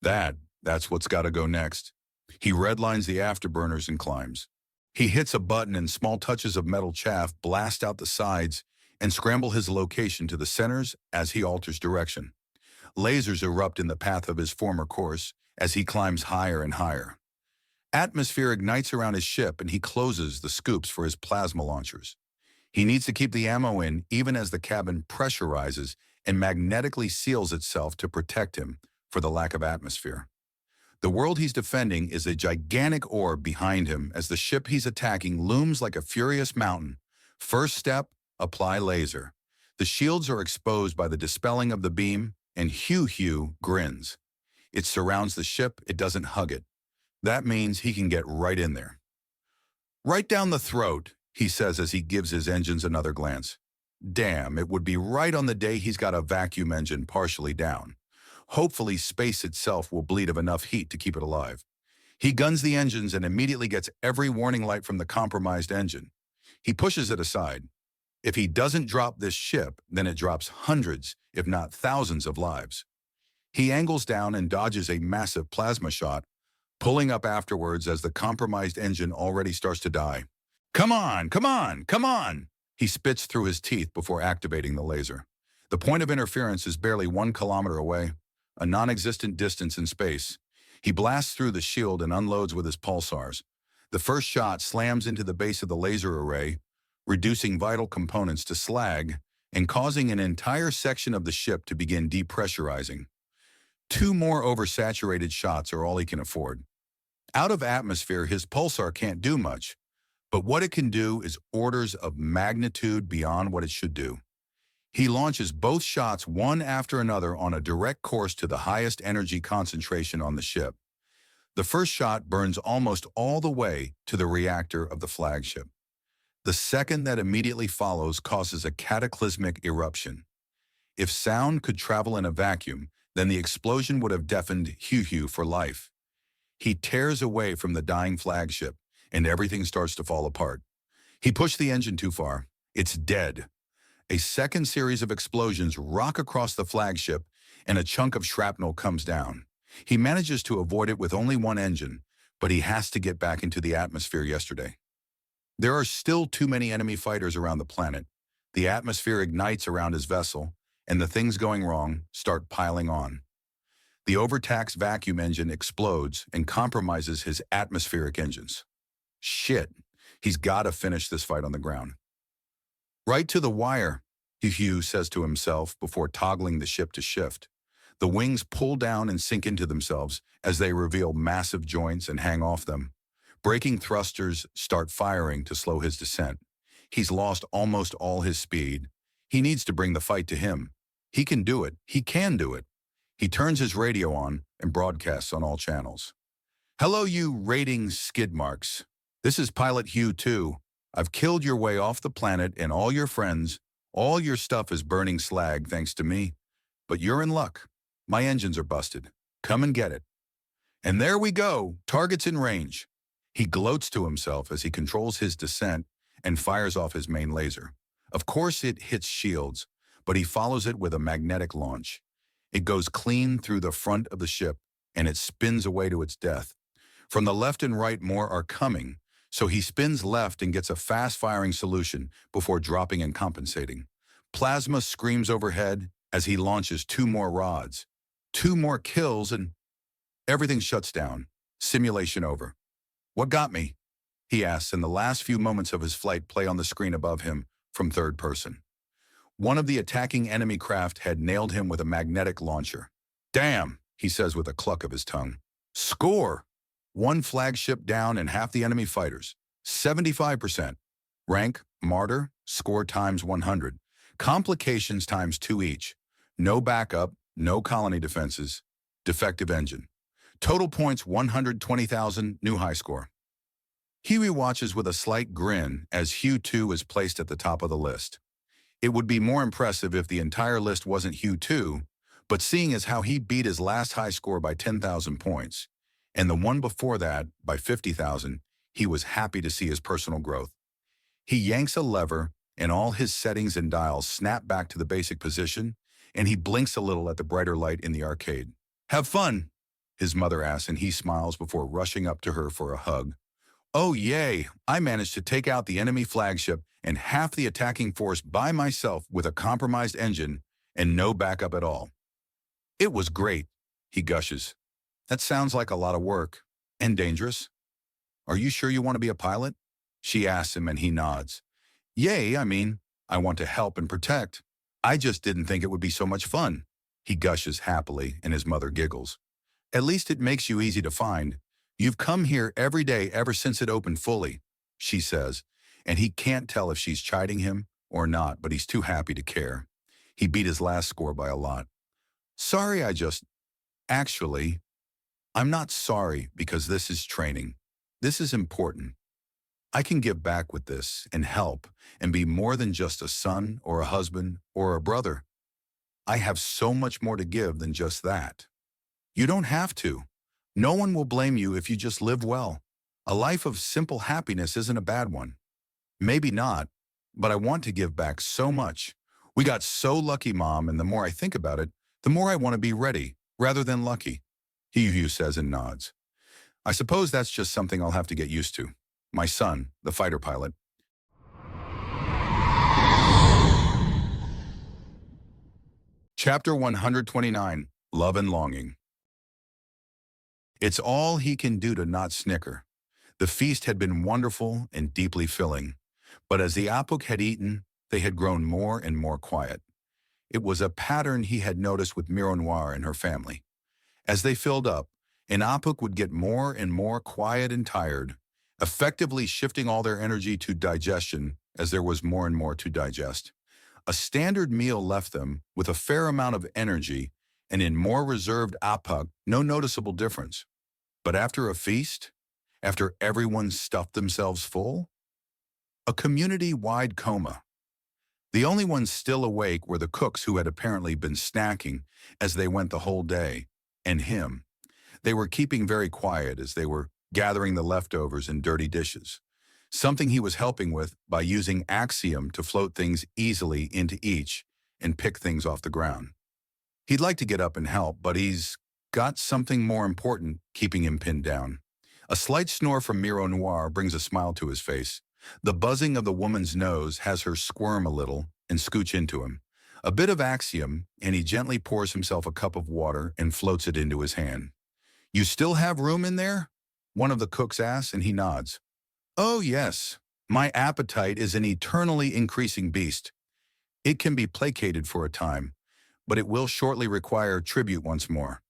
Speaker 1: That's what's got to go next. He redlines the afterburners and climbs. He hits a button and small touches of metal chaff blast out the sides and scramble his location to the centers as he alters direction. Lasers erupt in the path of his former course as he climbs higher and higher. Atmosphere ignites around his ship and he closes the scoops for his plasma launchers. He needs to keep the ammo in even as the cabin pressurizes and magnetically seals itself to protect him for the lack of atmosphere. The world he's defending is a gigantic orb behind him as the ship he's attacking looms like a furious mountain. First step, apply laser. The shields are exposed by the dispelling of the beam, and Hugh grins. It surrounds the ship, it doesn't hug it. That means he can get right in there. Right down the throat, he says as he gives his engines another glance. Damn, it would be right on the day he's got a vacuum engine partially down. Hopefully space itself will bleed of enough heat to keep it alive. He guns the engines and immediately gets every warning light from the compromised engine. He pushes it aside. If he doesn't drop this ship, then it drops hundreds, if not thousands of lives. He angles down and dodges a massive plasma shot, pulling up afterwards as the compromised engine already starts to die. Come on, come on, come on! He spits through his teeth before activating the laser. The point of interference is barely 1 kilometer away, a non-existent distance in space. He blasts through the shield and unloads with his pulsars. The first shot slams into the base of the laser array, reducing vital components to slag and causing an entire section of the ship to begin depressurizing. 2 more oversaturated shots are all he can afford. Out of atmosphere, his pulsar can't do much, but what it can do is orders of magnitude beyond what it should do. He launches both shots one after another on a direct course to the highest energy concentration on the ship. The first shot burns almost all the way to the reactor of the flagship. The second that immediately follows causes a cataclysmic eruption. If sound could travel in a vacuum, then the explosion would have deafened Hugh for life. He tears away from the dying flagship, and everything starts to fall apart. He pushed the engine too far. It's dead. A second series of explosions rock across the flagship, and a chunk of shrapnel comes down. He manages to avoid it with only 1 engine, but he has to get back into the atmosphere yesterday. There are still too many enemy fighters around the planet. The atmosphere ignites around his vessel, and the things going wrong start piling on. The overtaxed vacuum engine explodes and compromises his atmospheric engines. Shit, he's got to finish this fight on the ground. Right to the wire, Hugh says to himself before toggling the ship to shift. The wings pull down and sink into themselves as they reveal massive joints and hang off them. Braking thrusters start firing to slow his descent. He's lost almost all his speed. He needs to bring the fight to him. He can do it. He can do it. He turns his radio on and broadcasts on all channels. Hello, you rating skid marks. This is Pilot Hugh 2. I've killed your way off the planet and all your friends. All your stuff is burning slag thanks to me. But you're in luck. My engines are busted. Come and get it. And there we go. Target's in range. He gloats to himself as he controls his descent and fires off his main laser. Of course it hits shields, but he follows it with a magnetic launch. It goes clean through the front of the ship, and it spins away to its death. From the left and right more are coming, so he spins left and gets a fast-firing solution before dropping and compensating. Plasma screams overhead as he launches 2 more rods. 2 more kills and everything shuts down. Simulation over. What got me? He asks, and the last few moments of his flight play on the screen above him from third person. One of the attacking enemy craft had nailed him with a magnetic launcher. Damn, he says with a cluck of his tongue. Score! 1 flagship down and half the enemy fighters. 75%. Rank, martyr, score times 100. Complications times 2 each. No backup, no colony defenses. Defective engine. Total points 120,000, new high score. Huey watches with a slight grin as Hugh 2 is placed at the top of the list. It would be more impressive if the entire list wasn't Hugh 2, but seeing as how he beat his last high score by 10,000 points, and the one before that by 50,000, he was happy to see his personal growth. He yanks a lever, and all his settings and dials snap back to the basic position, and he blinks a little at the brighter light in the arcade. Have fun, his mother asks, and he smiles before rushing up to her for a hug. Oh yay, I managed to take out the enemy flagship and half the attacking force by myself with a compromised engine and no backup at all. It was great, he gushes. That sounds like a lot of work. And dangerous. Are you sure you want to be a pilot? She asks him and he nods. Yay, I want to help and protect. I just didn't think it would be so much fun. He gushes happily and his mother giggles. At least it makes you easy to find. You've come here every day ever since it opened fully, she says, and he can't tell if she's chiding him or not, but he's too happy to care. He beat his last score by a lot. Sorry, Actually, I'm not sorry because this is training. This is important. I can give back with this and help and be more than just a son or a husband or a brother. I have so much more to give than just that. You don't have to. No one will blame you if you just live well. A life of simple happiness isn't a bad one. Maybe not, but I want to give back so much. We got so lucky, Mom, and the more I think about it, the more I want to be ready, rather than lucky. Hugh says and nods. I suppose that's just something I'll have to get used to. My son, the fighter pilot. Chapter 129, Love and Longing. It's all he can do to not snicker. The feast had been wonderful and deeply filling, but as the Apuk had eaten, they had grown more and more quiet. It was a pattern he had noticed with Mironoir and her family. As they filled up, an Apuk would get more and more quiet and tired, effectively shifting all their energy to digestion as there was more and more to digest. A standard meal left them with a fair amount of energy, and in more reserved Apuk, no noticeable difference. But after a feast, after everyone stuffed themselves full, a community-wide coma. The only ones still awake were the cooks who had apparently been snacking as they went the whole day, and him. They were keeping very quiet as they were gathering the leftovers in dirty dishes, something he was helping with by using Axiom to float things easily into each and pick things off the ground. He'd like to get up and help, but he's got something more important keeping him pinned down. A slight snore from Mironoir brings a smile to his face. The buzzing of the woman's nose has her squirm a little and scooch into him. A bit of Axiom, and he gently pours himself a cup of water and floats it into his hand. You still have room in there? One of the cooks asks, and he nods. Oh, yes. My appetite is an eternally increasing beast. It can be placated for a time, but it will shortly require tribute once more.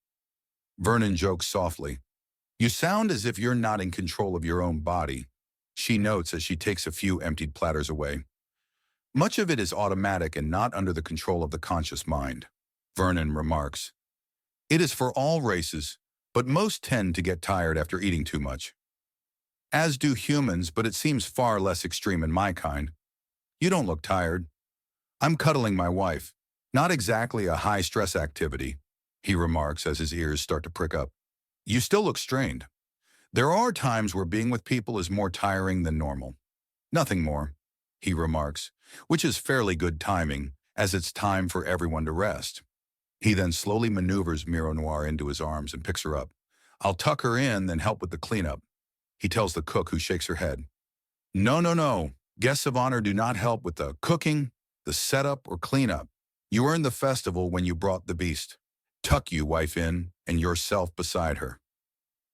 Speaker 1: Vernon jokes softly. You sound as if you're not in control of your own body, she notes as she takes a few emptied platters away. Much of it is automatic and not under the control of the conscious mind, Vernon remarks. It is for all races, but most tend to get tired after eating too much. As do humans, but it seems far less extreme in my kind. You don't look tired. I'm cuddling my wife. Not exactly a high-stress activity, he remarks as his ears start to prick up. You still look strained. There are times where being with people is more tiring than normal. Nothing more, he remarks, which is fairly good timing, as it's time for everyone to rest. He then slowly maneuvers Miro Noir into his arms and picks her up. I'll tuck her in, then help with the cleanup, he tells the cook, who shakes her head. No, no, no. Guests of honor do not help with the cooking, the setup, or cleanup. You earned the festival when you brought the beast. Tuck you, wife, in, and yourself beside her.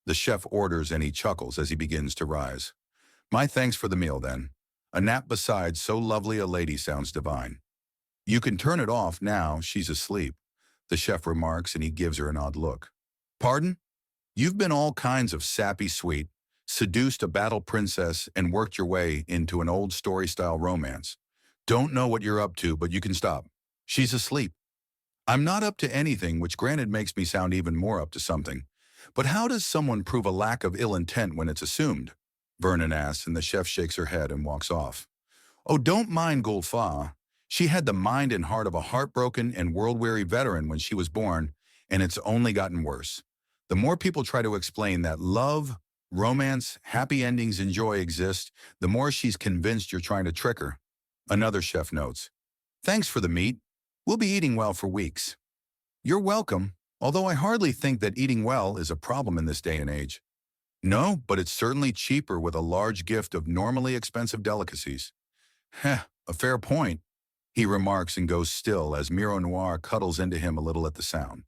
Speaker 1: The chef orders, and he chuckles as he begins to rise. My thanks for the meal, then. A nap beside so lovely a lady sounds divine. You can turn it off now, she's asleep, the chef remarks, and he gives her an odd look. Pardon? You've been all kinds of sappy sweet, seduced a battle princess, and worked your way into an old story-style romance. Don't know what you're up to, but you can stop. She's asleep. I'm not up to anything, which granted makes me sound even more up to something. But how does someone prove a lack of ill intent when it's assumed? Vernon asks, and the chef shakes her head and walks off. Oh, don't mind Gulfa. She had the mind and heart of a heartbroken and world-weary veteran when she was born, and it's only gotten worse. The more people try to explain that love, romance, happy endings, and joy exist, the more she's convinced you're trying to trick her. Another chef notes. Thanks for the meat. We'll be eating well for weeks. You're welcome, although I hardly think that eating well is a problem in this day and age. No, but it's certainly cheaper with a large gift of normally expensive delicacies. Heh, a fair point, he remarks and goes still as Miro Noir cuddles into him a little at the sound.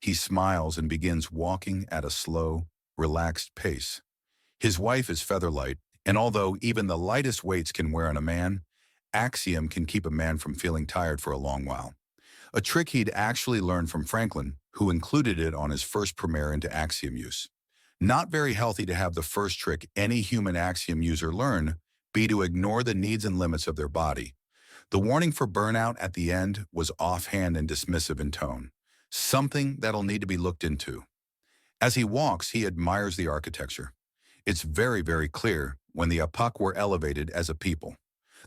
Speaker 1: He smiles and begins walking at a slow, relaxed pace. His wife is featherlight, and although even the lightest weights can wear on a man, Axiom can keep a man from feeling tired for a long while. A trick he'd actually learned from Franklin, who included it on his first premiere into Axiom use. Not very healthy to have the first trick any human Axiom user learn be to ignore the needs and limits of their body. The warning for burnout at the end was offhand and dismissive in tone, something that'll need to be looked into. As he walks, he admires the architecture. It's very, very clear when the Apuk were elevated as a people.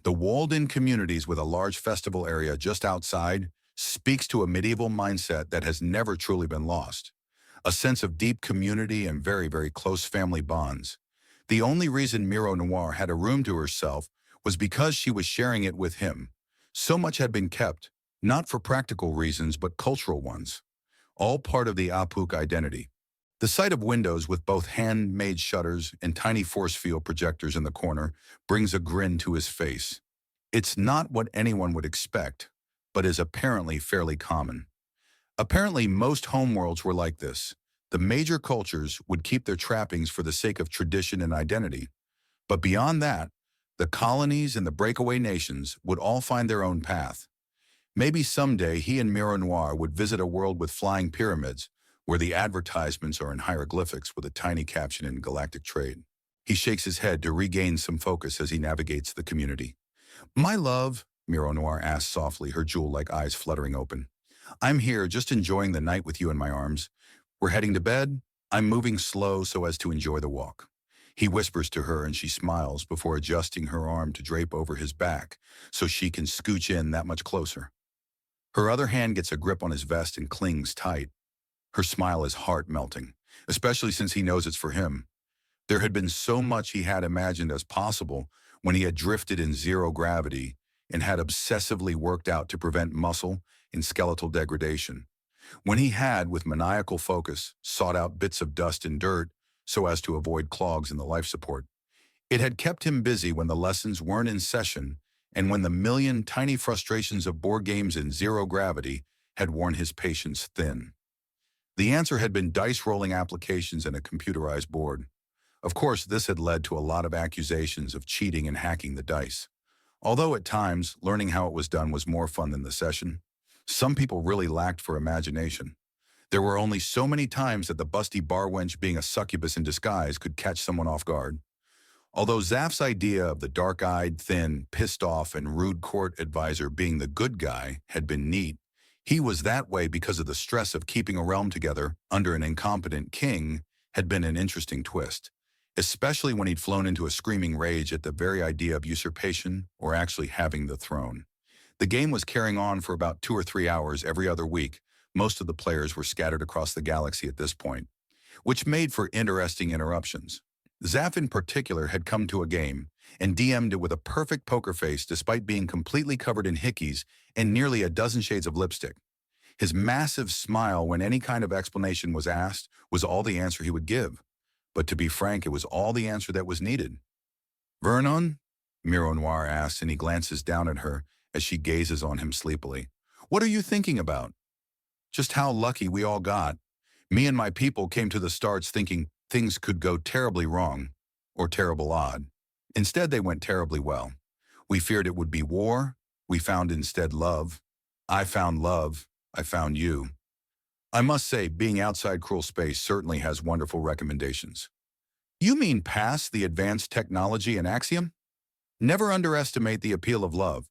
Speaker 1: The walled-in communities with a large festival area just outside speaks to a medieval mindset that has never truly been lost. A sense of deep community and very, very close family bonds. The only reason Miro Noir had a room to herself was because she was sharing it with him. So much had been kept, not for practical reasons but cultural ones. All part of the Apuk identity. The sight of windows with both handmade shutters and tiny force field projectors in the corner brings a grin to his face. It's not what anyone would expect, but is apparently fairly common. Apparently most homeworlds were like this. The major cultures would keep their trappings for the sake of tradition and identity. But beyond that, the colonies and the breakaway nations would all find their own path. Maybe someday he and Miro Noir would visit a world with flying pyramids, where the advertisements are in hieroglyphics with a tiny caption in galactic trade. He shakes his head to regain some focus as he navigates the community. My love, Miro Noir asks softly, her jewel-like eyes fluttering open. I'm here just enjoying the night with you in my arms. We're heading to bed. I'm moving slow so as to enjoy the walk. He whispers to her and she smiles before adjusting her arm to drape over his back so she can scooch in that much closer. Her other hand gets a grip on his vest and clings tight. Her smile is heart-melting, especially since he knows it's for him. There had been so much he had imagined as possible when he had drifted in zero gravity and had obsessively worked out to prevent muscle and skeletal degradation. When he had, with maniacal focus, sought out bits of dust and dirt so as to avoid clogs in the life support. It had kept him busy when the lessons weren't in session and when the million tiny frustrations of board games in zero gravity had worn his patience thin. The answer had been dice-rolling applications and a computerized board. Of course, this had led to a lot of accusations of cheating and hacking the dice. Although at times, learning how it was done was more fun than the session, some people really lacked for imagination. There were only so many times that the busty bar wench being a succubus in disguise could catch someone off guard. Although Zaph's idea of the dark-eyed, thin, pissed-off, and rude court advisor being the good guy had been neat, he was that way because of the stress of keeping a realm together under an incompetent king had been an interesting twist, especially when he'd flown into a screaming rage at the very idea of usurpation or actually having the throne. The game was carrying on for about 2 or 3 hours every other week. Most of the players were scattered across the galaxy at this point, which made for interesting interruptions. Zaph in particular had come to a game and DM'd it with a perfect poker face despite being completely covered in hickeys and nearly a dozen shades of lipstick. His massive smile when any kind of explanation was asked was all the answer he would give. But to be frank, it was all the answer that was needed. "Vernon?" Miro Noir asks, and he glances down at her as she gazes on him sleepily. "What are you thinking about?" "Just how lucky we all got. Me and my people came to the starts thinking things could go terribly wrong, or terrible odd. Instead, they went terribly well. We feared it would be war. We found instead love. I found love. I found you. I must say, being outside cruel space certainly has wonderful recommendations." "You mean past the advanced technology and Axiom?" "Never underestimate the appeal of love.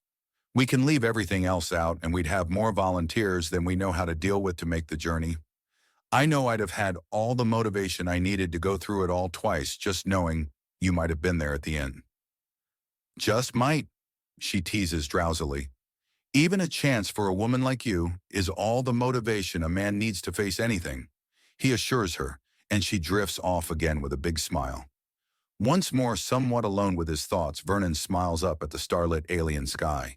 Speaker 1: We can leave everything else out and we'd have more volunteers than we know how to deal with to make the journey. I know I'd have had all the motivation I needed to go through it all twice just knowing you might have been there at the end." "Just might," she teases drowsily. "Even a chance for a woman like you is all the motivation a man needs to face anything," he assures her, and she drifts off again with a big smile. Once more somewhat alone with his thoughts, Vernon smiles up at the starlit alien sky.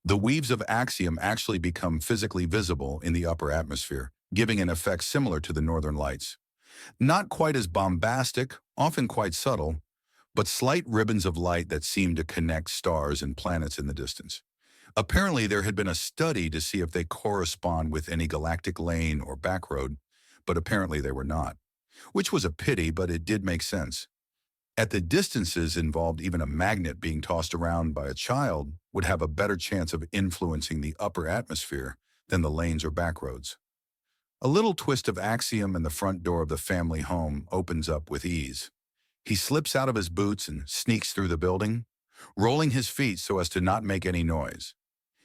Speaker 1: The weaves of Axiom actually become physically visible in the upper atmosphere, giving an effect similar to the northern lights. Not quite as bombastic, often quite subtle, but slight ribbons of light that seem to connect stars and planets in the distance. Apparently there had been a study to see if they correspond with any galactic lane or backroad, but apparently they were not. Which was a pity, but it did make sense. At the distances involved, even a magnet being tossed around by a child would have a better chance of influencing the upper atmosphere than the lanes or backroads. A little twist of Axiom and the front door of the family home opens up with ease. He slips out of his boots and sneaks through the building, rolling his feet so as to not make any noise.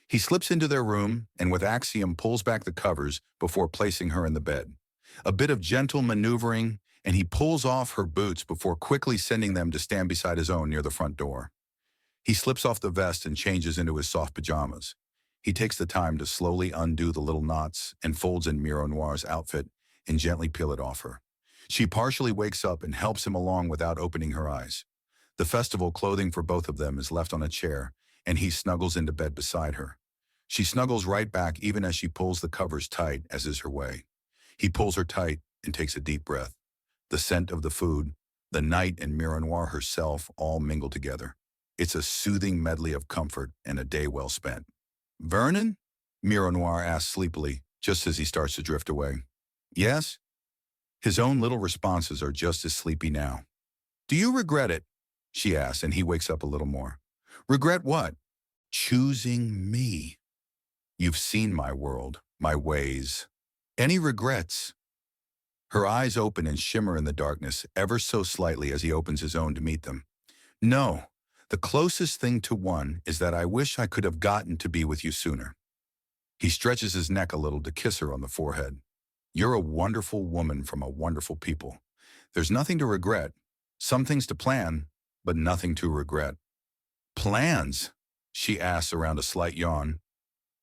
Speaker 1: He slips into their room and with Axiom pulls back the covers before placing her in the bed. A bit of gentle maneuvering, and he pulls off her boots before quickly sending them to stand beside his own near the front door. He slips off the vest and changes into his soft pajamas. He takes the time to slowly undo the little knots and folds in Miro Noir's outfit and gently peel it off her. She partially wakes up and helps him along without opening her eyes. The festival clothing for both of them is left on a chair, and he snuggles into bed beside her. She snuggles right back even as she pulls the covers tight, as is her way. He pulls her tight and takes a deep breath. The scent of the food, the night, and Miro Noir herself all mingle together. It's a soothing medley of comfort and a day well spent. "Vernon?" Miro Noir asks sleepily, just as he starts to drift away. "Yes?" His own little responses are just as sleepy now. "Do you regret it?" she asks, and he wakes up a little more. "Regret what?" "Choosing me. You've seen my world, my ways. Any regrets?" Her eyes open and shimmer in the darkness ever so slightly as he opens his own to meet them. "No. The closest thing to one is that I wish I could have gotten to be with you sooner." He stretches his neck a little to kiss her on the forehead. "You're a wonderful woman from a wonderful people. There's nothing to regret. Some things to plan, but nothing to regret." "Plans?" she asks around a slight yawn.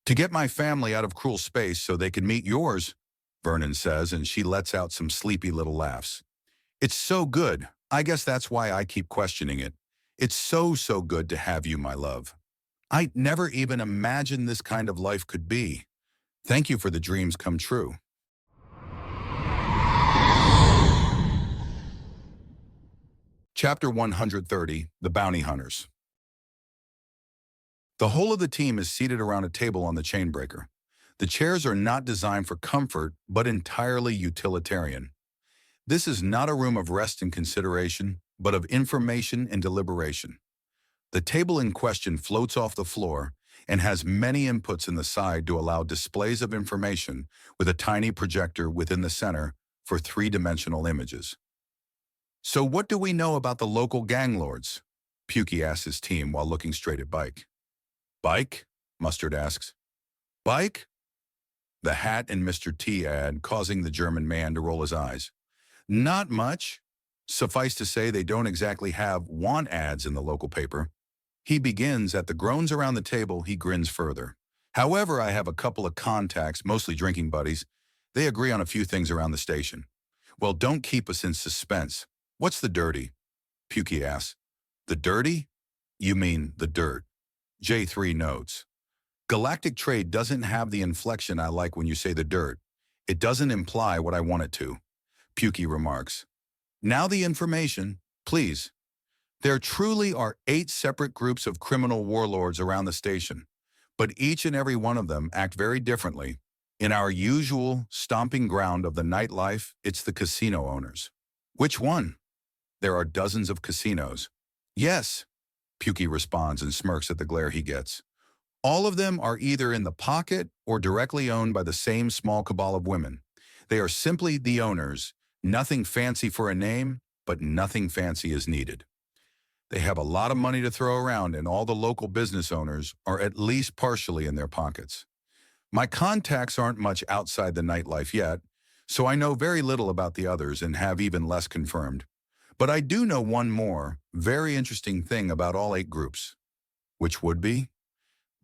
Speaker 1: "To get my family out of cruel space so they can meet yours," Vernon says, and she lets out some sleepy little laughs. "It's so good. I guess that's why I keep questioning it. It's so good to have you, my love. I never even imagined this kind of life could be. Thank you for the dreams come true." Chapter 130, The Bounty Hunters. The whole of the team is seated around a table on the chainbreaker. The chairs are not designed for comfort, but entirely utilitarian. This is not a room of rest and consideration, but of information and deliberation. The table in question floats off the floor and has many inputs in the side to allow displays of information with a tiny projector within the center for three-dimensional images. So what do we know about the local gang lords? Pukey asks his team while looking straight at Bike. Bike? Mustard asks. Bike? The hat and Mr. T add, causing the German man to roll his eyes. Not much. Suffice to say, they don't exactly have want ads in the local paper. He begins. At the groans around the table, he grins further. However, I have a couple of contacts, mostly drinking buddies. They agree on a few things around the station. Well, don't keep us in suspense. What's the dirty? Pukey asks. The dirty? You mean the dirt. J3 notes. Galactic trade doesn't have the inflection I like when you say the dirt. It doesn't imply what I want it to. Pukey remarks. Now the information, please. There truly are 8 separate groups of criminal warlords around the station, but each and every one of them act very differently. In our usual stomping ground of the nightlife, it's the casino owners. Which one? There are dozens of casinos. Yes, Pukey responds and smirks at the glare he gets. All of them are either in the pocket or directly owned by the same small cabal of women. They are simply the owners. Nothing fancy for a name, but nothing fancy is needed. They have a lot of money to throw around, and all the local business owners are at least partially in their pockets. My contacts aren't much outside the nightlife yet, so I know very little about the others and have even less confirmed. But I do know one more, very interesting thing about all 8 groups. Which would be?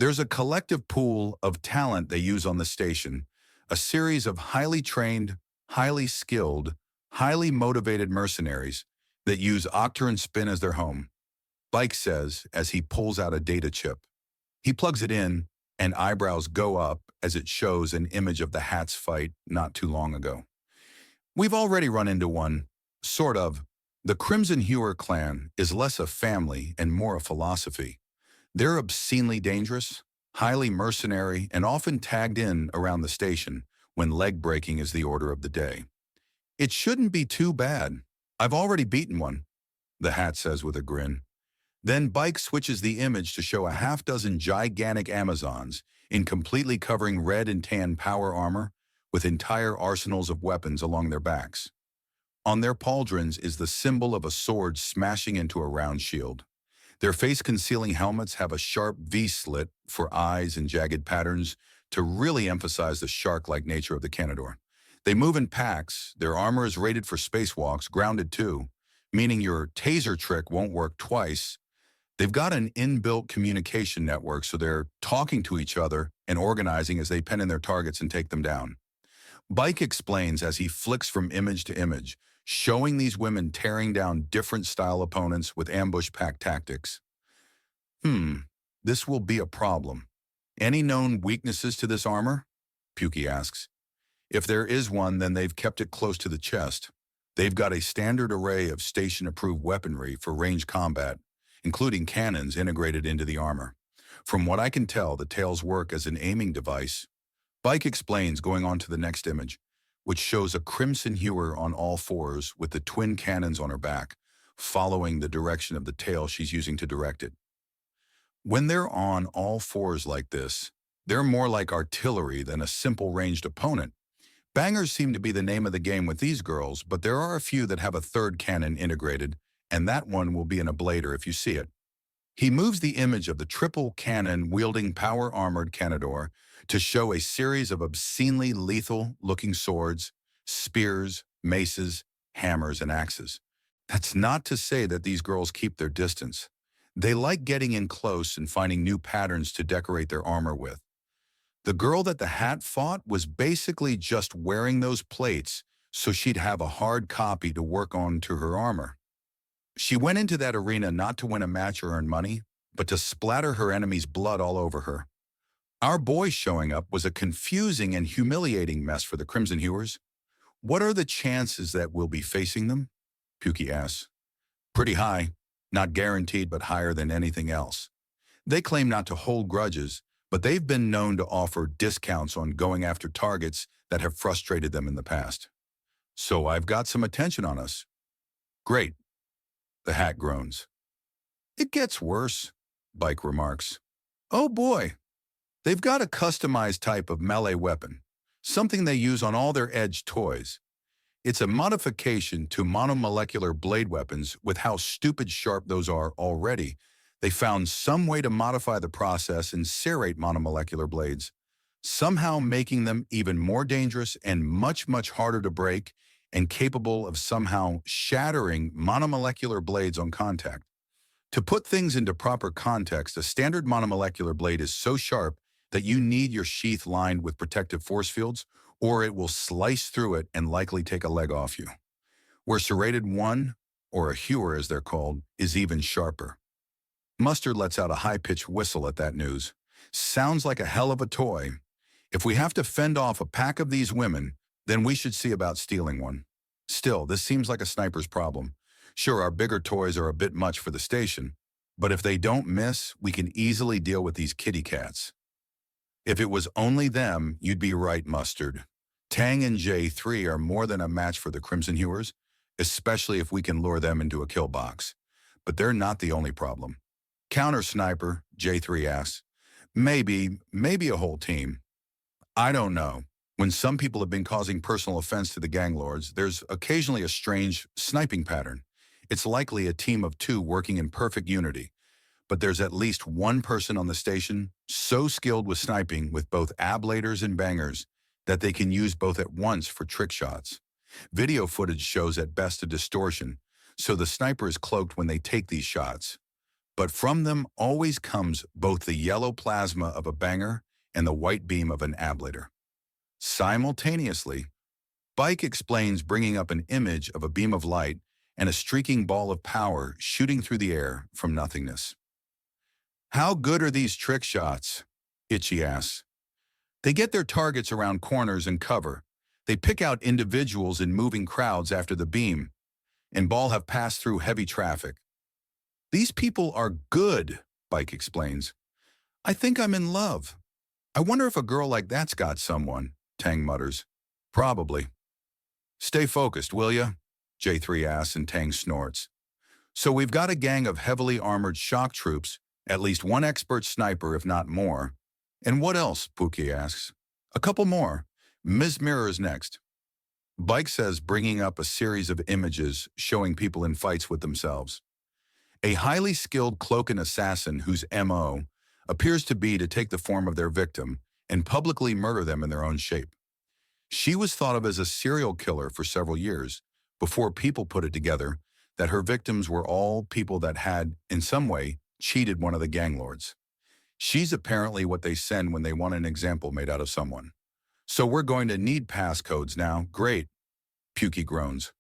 Speaker 1: There's a collective pool of talent they use on the station, a series of highly trained, highly skilled, highly motivated mercenaries that use Octar and Spin as their home. Bike says as he pulls out a data chip. He plugs it in, and eyebrows go up as it shows an image of the Hats fight not too long ago. We've already run into one, sort of. The Crimson Hewer clan is less a family and more a philosophy. They're obscenely dangerous, highly mercenary, and often tagged in around the station when leg breaking is the order of the day. It shouldn't be too bad. I've already beaten one, the Hat says with a grin. Then Bike switches the image to show a half-dozen gigantic Amazons in completely covering red and tan power armor with entire arsenals of weapons along their backs. On their pauldrons is the symbol of a sword smashing into a round shield. Their face-concealing helmets have a sharp V-slit for eyes and jagged patterns to really emphasize the shark-like nature of the Canador. They move in packs. Their armor is rated for spacewalks, grounded too, meaning your taser trick won't work twice. They've got an inbuilt communication network, so they're talking to each other and organizing as they pen in their targets and take them down. Bike explains as he flicks from image to image, showing these women tearing down different style opponents with ambush pack tactics. This will be a problem. Any known weaknesses to this armor? Pukey asks. If there is one, then they've kept it close to the chest. They've got a standard array of station-approved weaponry for range combat, including cannons integrated into the armor. From what I can tell, the tails work as an aiming device. Bike explains, going on to the next image, which shows a Crimson Hewer on all fours with the twin cannons on her back, following the direction of the tail she's using to direct it. When they're on all fours like this, they're more like artillery than a simple ranged opponent. Bangers seem to be the name of the game with these girls, but there are a few that have a third cannon integrated, and that one will be an ablator if you see it. He moves the image of the triple cannon-wielding power-armored Canador to show a series of obscenely lethal-looking swords, spears, maces, hammers, and axes. That's not to say that these girls keep their distance. They like getting in close and finding new patterns to decorate their armor with. The girl that the Hat fought was basically just wearing those plates so she'd have a hard copy to work on to her armor. She went into that arena not to win a match or earn money, but to splatter her enemy's blood all over her. Our boy showing up was a confusing and humiliating mess for the Crimson Hewers. What are the chances that we'll be facing them? Pukey asks. Pretty high. Not guaranteed, but higher than anything else. They claim not to hold grudges, but they've been known to offer discounts on going after targets that have frustrated them in the past. So I've got some attention on us. Great. The Hat groans. It gets worse. Bike remarks. Oh boy, they've got a customized type of melee weapon, something they use on all their edged toys. It's a modification to monomolecular blade weapons. With how stupid sharp those are already, they found some way to modify the process and serrate monomolecular blades, somehow making them even more dangerous and much, much harder to break and capable of somehow shattering monomolecular blades on contact. To put things into proper context, a standard monomolecular blade is so sharp that you need your sheath lined with protective force fields, or it will slice through it and likely take a leg off you. Where serrated one, or a hewer as they're called, is even sharper. Mustard lets out a high-pitched whistle at that news. Sounds like a hell of a toy. If we have to fend off a pack of these women, then we should see about stealing one. Still, this seems like a sniper's problem. Sure, our bigger toys are a bit much for the station, but if they don't miss, we can easily deal with these kitty cats. If it was only them, you'd be right, Mustard. Tang and J3 are more than a match for the Crimson Hewers, especially if we can lure them into a kill box. But they're not the only problem. Counter sniper, J3 asks. Maybe a whole team. I don't know. When some people have been causing personal offense to the gang lords, there's occasionally a strange sniping pattern. It's likely a team of two working in perfect unity. But there's at least one person on the station so skilled with sniping with both ablators and bangers that they can use both at once for trick shots. Video footage shows at best a distortion, so the sniper is cloaked when they take these shots. But from them always comes both the yellow plasma of a banger and the white beam of an ablator. Simultaneously, Bike explains, bringing up an image of a beam of light and a streaking ball of power shooting through the air from nothingness. How good are these trick shots? Itchy asks. They get their targets around corners and cover. They pick out individuals in moving crowds after the beam, and ball have passed through heavy traffic. These people are good, Bike explains. I think I'm in love. I wonder if a girl like that's got someone, Tang mutters. Probably. Stay focused, will ya? J3 asks, and Tang snorts. So we've got a gang of heavily armored shock troops, at least one expert sniper if not more. And what else, Pookie asks. A couple more. Ms. Mirror is next. Bike says, bringing up a series of images showing people in fights with themselves. A highly skilled cloaking assassin whose MO appears to be to take the form of their victim and publicly murder them in their own shape. She was thought of as a serial killer for several years before people put it together that her victims were all people that had, in some way, cheated one of the gang lords. She's apparently what they send when they want an example made out of someone. So we're going to need passcodes now. Great, Pukey groans.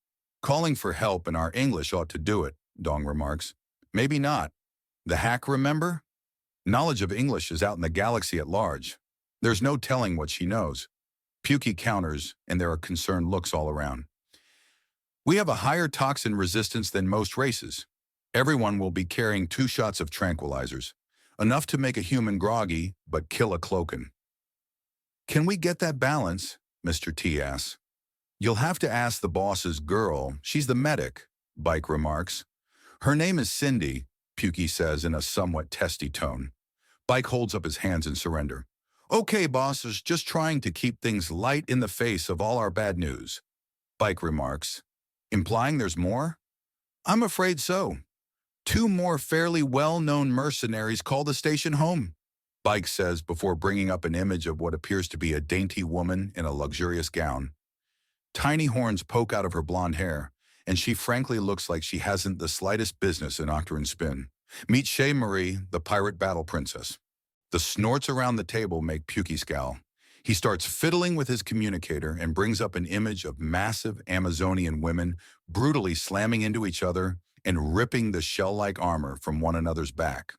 Speaker 1: Calling for help in our English ought to do it, Dong remarks. Maybe not. The hack, remember? Knowledge of English is out in the galaxy at large. There's no telling what she knows. Pukey counters, and there are concerned looks all around. We have a higher toxin resistance than most races. Everyone will be carrying 2 shots of tranquilizers, enough to make a human groggy, but kill a cloaken. Can we get that balance? Mr. T asks. You'll have to ask the boss's girl. She's the medic, Bike remarks. Her name is Cindy, Pukey says in a somewhat testy tone. Bike holds up his hands in surrender. Okay, bosses, just trying to keep things light in the face of all our bad news, Bike remarks. Implying there's more? I'm afraid so. 2 more fairly well-known mercenaries call the station home, Bike says before bringing up an image of what appears to be a dainty woman in a luxurious gown. Tiny horns poke out of her blonde hair, and she frankly looks like she hasn't the slightest business in Octarine Spin. Meet Shea Marie, the pirate battle princess. The snorts around the table make Pukey scowl. He starts fiddling with his communicator and brings up an image of massive Amazonian women brutally slamming into each other and ripping the shell-like armor from one another's back.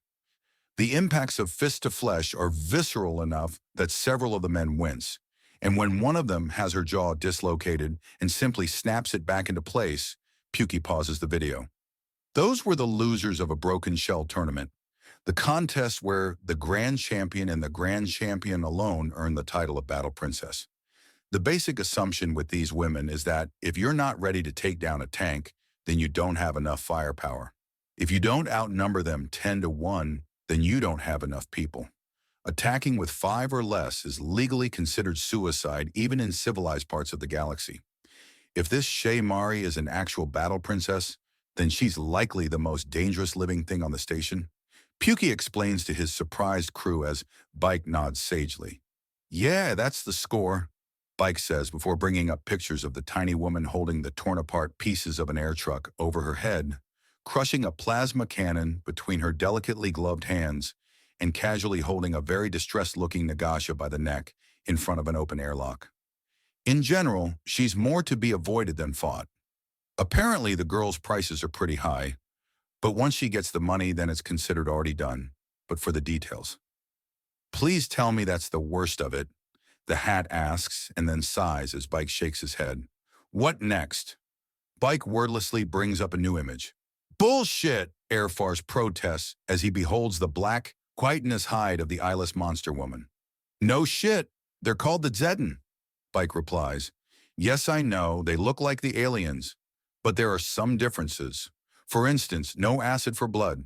Speaker 1: The impacts of fist to flesh are visceral enough that several of the men wince, and when one of them has her jaw dislocated and simply snaps it back into place, Pukey pauses the video. Those were the losers of a broken shell tournament, the contest where the Grand Champion and the Grand Champion alone earn the title of Battle Princess. The basic assumption with these women is that if you're not ready to take down a tank, then you don't have enough firepower. If you don't outnumber them 10 to 1, then you don't have enough people. Attacking with 5 or less is legally considered suicide even in civilized parts of the galaxy. If this Shaymari is an actual battle princess, then she's likely the most dangerous living thing on the station. Pukey explains to his surprised crew as Bike nods sagely. Yeah, that's the score, Bike says before bringing up pictures of the tiny woman holding the torn-apart pieces of an air truck over her head, crushing a plasma cannon between her delicately gloved hands, and casually holding a very distressed-looking Nagasha by the neck in front of an open airlock. In general, she's more to be avoided than fought. Apparently, the girl's prices are pretty high, but once she gets the money, then it's considered already done. But for the details. Please tell me that's the worst of it, the Hat asks and then sighs as Bike shakes his head. What next? Bike wordlessly brings up a new image. Bullshit, Airfars protests as he beholds the black, chitinous hide of the eyeless monster woman. No shit, they're called the Zedin, Bike replies. Yes, I know, they look like the aliens, but there are some differences. For instance, no acid for blood.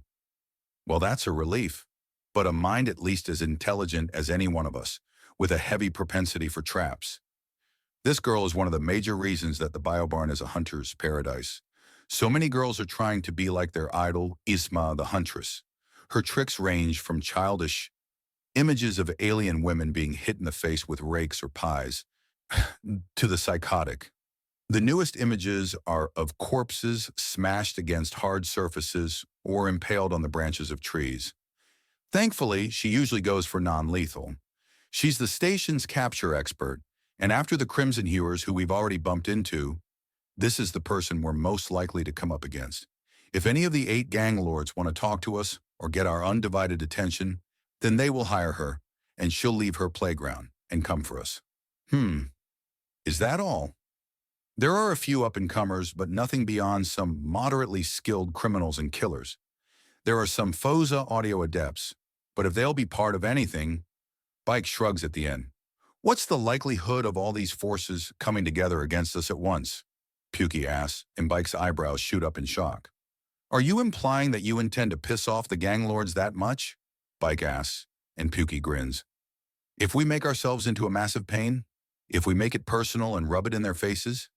Speaker 1: Well, that's a relief, but a mind at least as intelligent as any one of us, with a heavy propensity for traps. This girl is one of the major reasons that the Biobarn is a hunter's paradise. So many girls are trying to be like their idol, Isma the Huntress. Her tricks range from childish images of alien women being hit in the face with rakes or pies, to the psychotic. The newest images are of corpses smashed against hard surfaces or impaled on the branches of trees. Thankfully, she usually goes for non-lethal. She's the station's capture expert, and after the Crimson Hewers who we've already bumped into, this is the person we're most likely to come up against. If any of the 8 gang lords want to talk to us or get our undivided attention, then they will hire her, and she'll leave her playground and come for us. Is that all? There are a few up-and-comers, but nothing beyond some moderately skilled criminals and killers. There are some FOSA audio adepts, but if they'll be part of anything, Bike shrugs at the end. What's the likelihood of all these forces coming together against us at once? Pukey asks, and Bike's eyebrows shoot up in shock. Are you implying that you intend to piss off the gang lords that much? Bike asks, and Pukey grins. If we make ourselves into a massive pain, if we make it personal and rub it in their faces,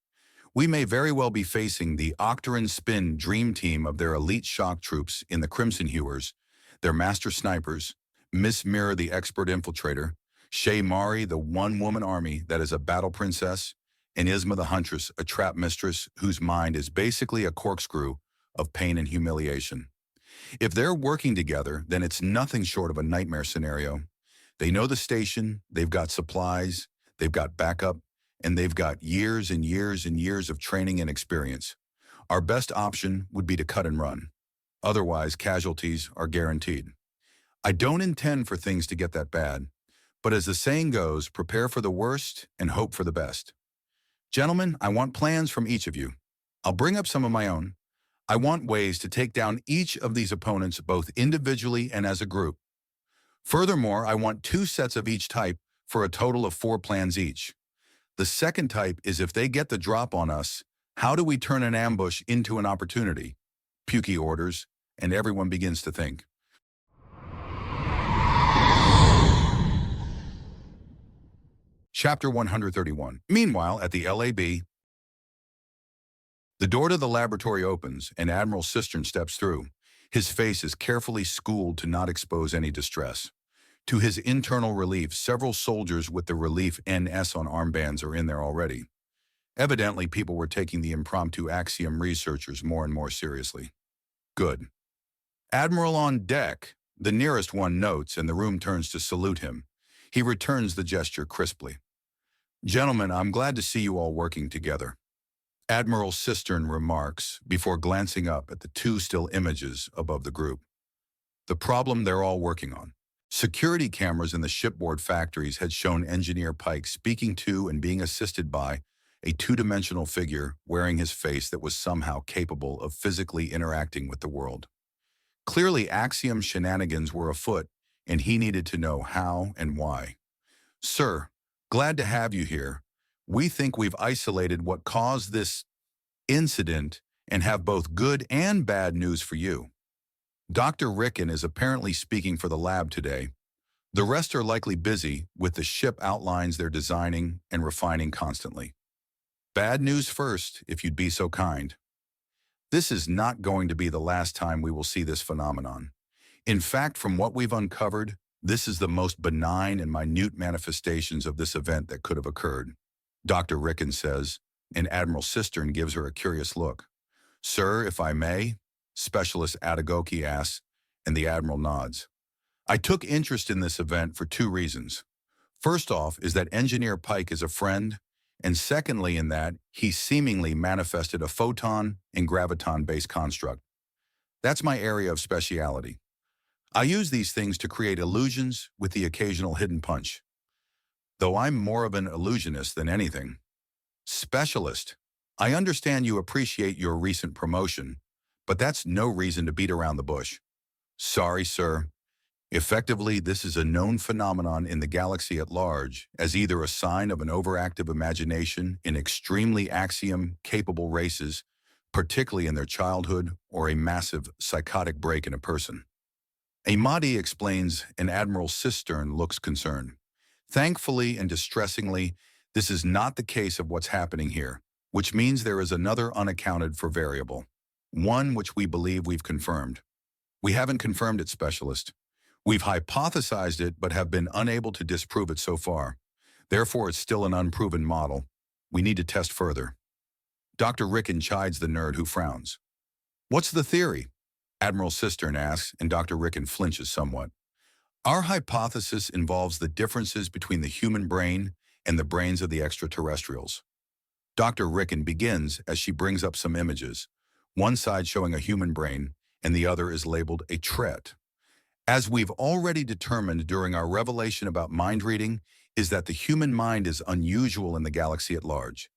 Speaker 1: we may very well be facing the Octaron Spin dream team of their elite shock troops in the Crimson Hewers, their master snipers, Miss Mirror the expert infiltrator, Shaymari the one-woman army that is a battle princess, and Isma the Huntress, a trap mistress whose mind is basically a corkscrew of pain and humiliation. If they're working together, then it's nothing short of a nightmare scenario. They know the station, they've got supplies, they've got backup, and they've got years and years and years of training and experience. Our best option would be to cut and run. Otherwise, casualties are guaranteed. I don't intend for things to get that bad, but as the saying goes, prepare for the worst and hope for the best. Gentlemen, I want plans from each of you. I'll bring up some of my own. I want ways to take down each of these opponents both individually and as a group. Furthermore, I want 2 sets of each type for a total of 4 plans each. The second type is if they get the drop on us, how do we turn an ambush into an opportunity? Pukey orders, and everyone begins to think. Chapter 131. Meanwhile, at the LAB, the door to the laboratory opens, and Admiral Cistern steps through. His face is carefully schooled to not expose any distress. To his internal relief, several soldiers with the relief NS on armbands are in there already. Evidently, people were taking the impromptu Axiom researchers more and more seriously. Good. Admiral on deck, the nearest one notes, and the room turns to salute him. He returns the gesture crisply. Gentlemen, I'm glad to see you all working together. Admiral Cistern remarks before glancing up at the 2 still images above the group. The problem they're all working on. Security cameras in the shipboard factories had shown Engineer Pike speaking to and being assisted by a 2-dimensional figure wearing his face that was somehow capable of physically interacting with the world. Clearly, Axiom shenanigans were afoot, and he needed to know how and why. Sir, glad to have you here. We think we've isolated what caused this incident and have both good and bad news for you. Dr. Ricken is apparently speaking for the lab today. The rest are likely busy with the ship outlines they're designing and refining constantly. Bad news first, if you'd be so kind. This is not going to be the last time we will see this phenomenon. In fact, from what we've uncovered, this is the most benign and minute manifestations of this event that could have occurred. Dr. Ricken says, and Admiral Cistern gives her a curious look. Sir, if I may, Specialist Adagoki asks, and the Admiral nods. I took interest in this event for two reasons. First off is that Engineer Pike is a friend, and secondly in that he seemingly manifested a photon and graviton-based construct. That's my area of speciality. I use these things to create illusions with the occasional hidden punch. Though I'm more of an illusionist than anything. Specialist, I understand you appreciate your recent promotion, but that's no reason to beat around the bush. Sorry, sir. Effectively, this is a known phenomenon in the galaxy at large as either a sign of an overactive imagination in extremely axiom-capable races, particularly in their childhood, or a massive psychotic break in a person. Amadi explains, and Admiral Cistern looks concerned. Thankfully and distressingly, this is not the case of what's happening here, which means there is another unaccounted for variable, one which we believe we've confirmed. We haven't confirmed it, Specialist. We've hypothesized it but have been unable to disprove it so far. Therefore, it's still an unproven model. We need to test further. Dr. Ricken chides the nerd who frowns. What's the theory? Admiral Cistern asks, and Dr. Ricken flinches somewhat. Our hypothesis involves the differences between the human brain and the brains of the extraterrestrials. Dr. Ricken begins as she brings up some images, one side showing a human brain and the other is labeled a tret. As we've already determined during our revelation about mind reading, is that the human mind is unusual in the galaxy at large.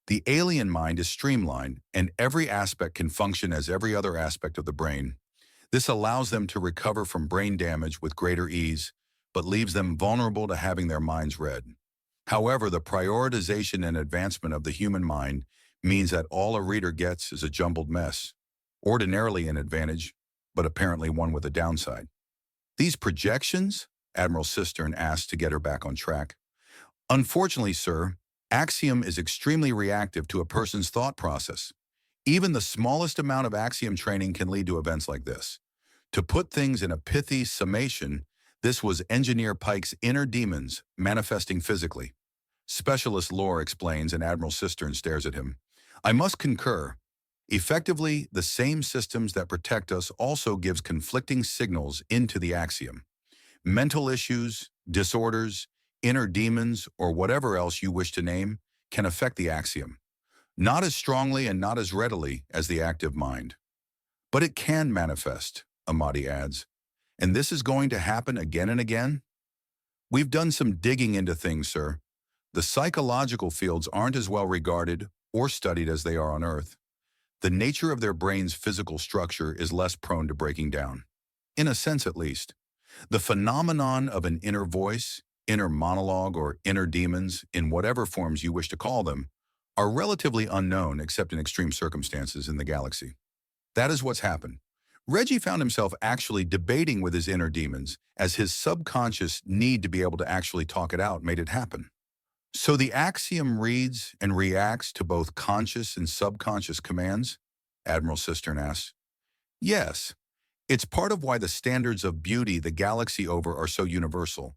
Speaker 1: The alien mind is streamlined, and every aspect can function as every other aspect of the brain. This allows them to recover from brain damage with greater ease, but leaves them vulnerable to having their minds read. However, the prioritization and advancement of the human mind means that all a reader gets is a jumbled mess, ordinarily an advantage, but apparently one with a downside. These projections? Admiral Cistern asks to get her back on track. Unfortunately, sir, Axiom is extremely reactive to a person's thought process. Even the smallest amount of Axiom training can lead to events like this. To put things in a pithy summation, this was Engineer Pike's inner demons manifesting physically. Specialist Lore explains, and Admiral Cistern stares at him. I must concur. Effectively, the same systems that protect us also gives conflicting signals into the Axiom. Mental issues, disorders, inner demons, or whatever else you wish to name, can affect the Axiom. Not as strongly and not as readily as the active mind. But it can manifest, Amadi adds. And this is going to happen again and again? We've done some digging into things, sir. The psychological fields aren't as well regarded or studied as they are on Earth. The nature of their brain's physical structure is less prone to breaking down. In a sense, at least. The phenomenon of an inner voice, inner monologue, or inner demons, in whatever forms you wish to call them, are relatively unknown except in extreme circumstances in the galaxy. That is what's happened. Reggie found himself actually debating with his inner demons as his subconscious need to be able to actually talk it out made it happen. So the Axiom reads and reacts to both conscious and subconscious commands? Admiral Cistern asks. Yes. It's part of why the standards of beauty the galaxy over are so universal.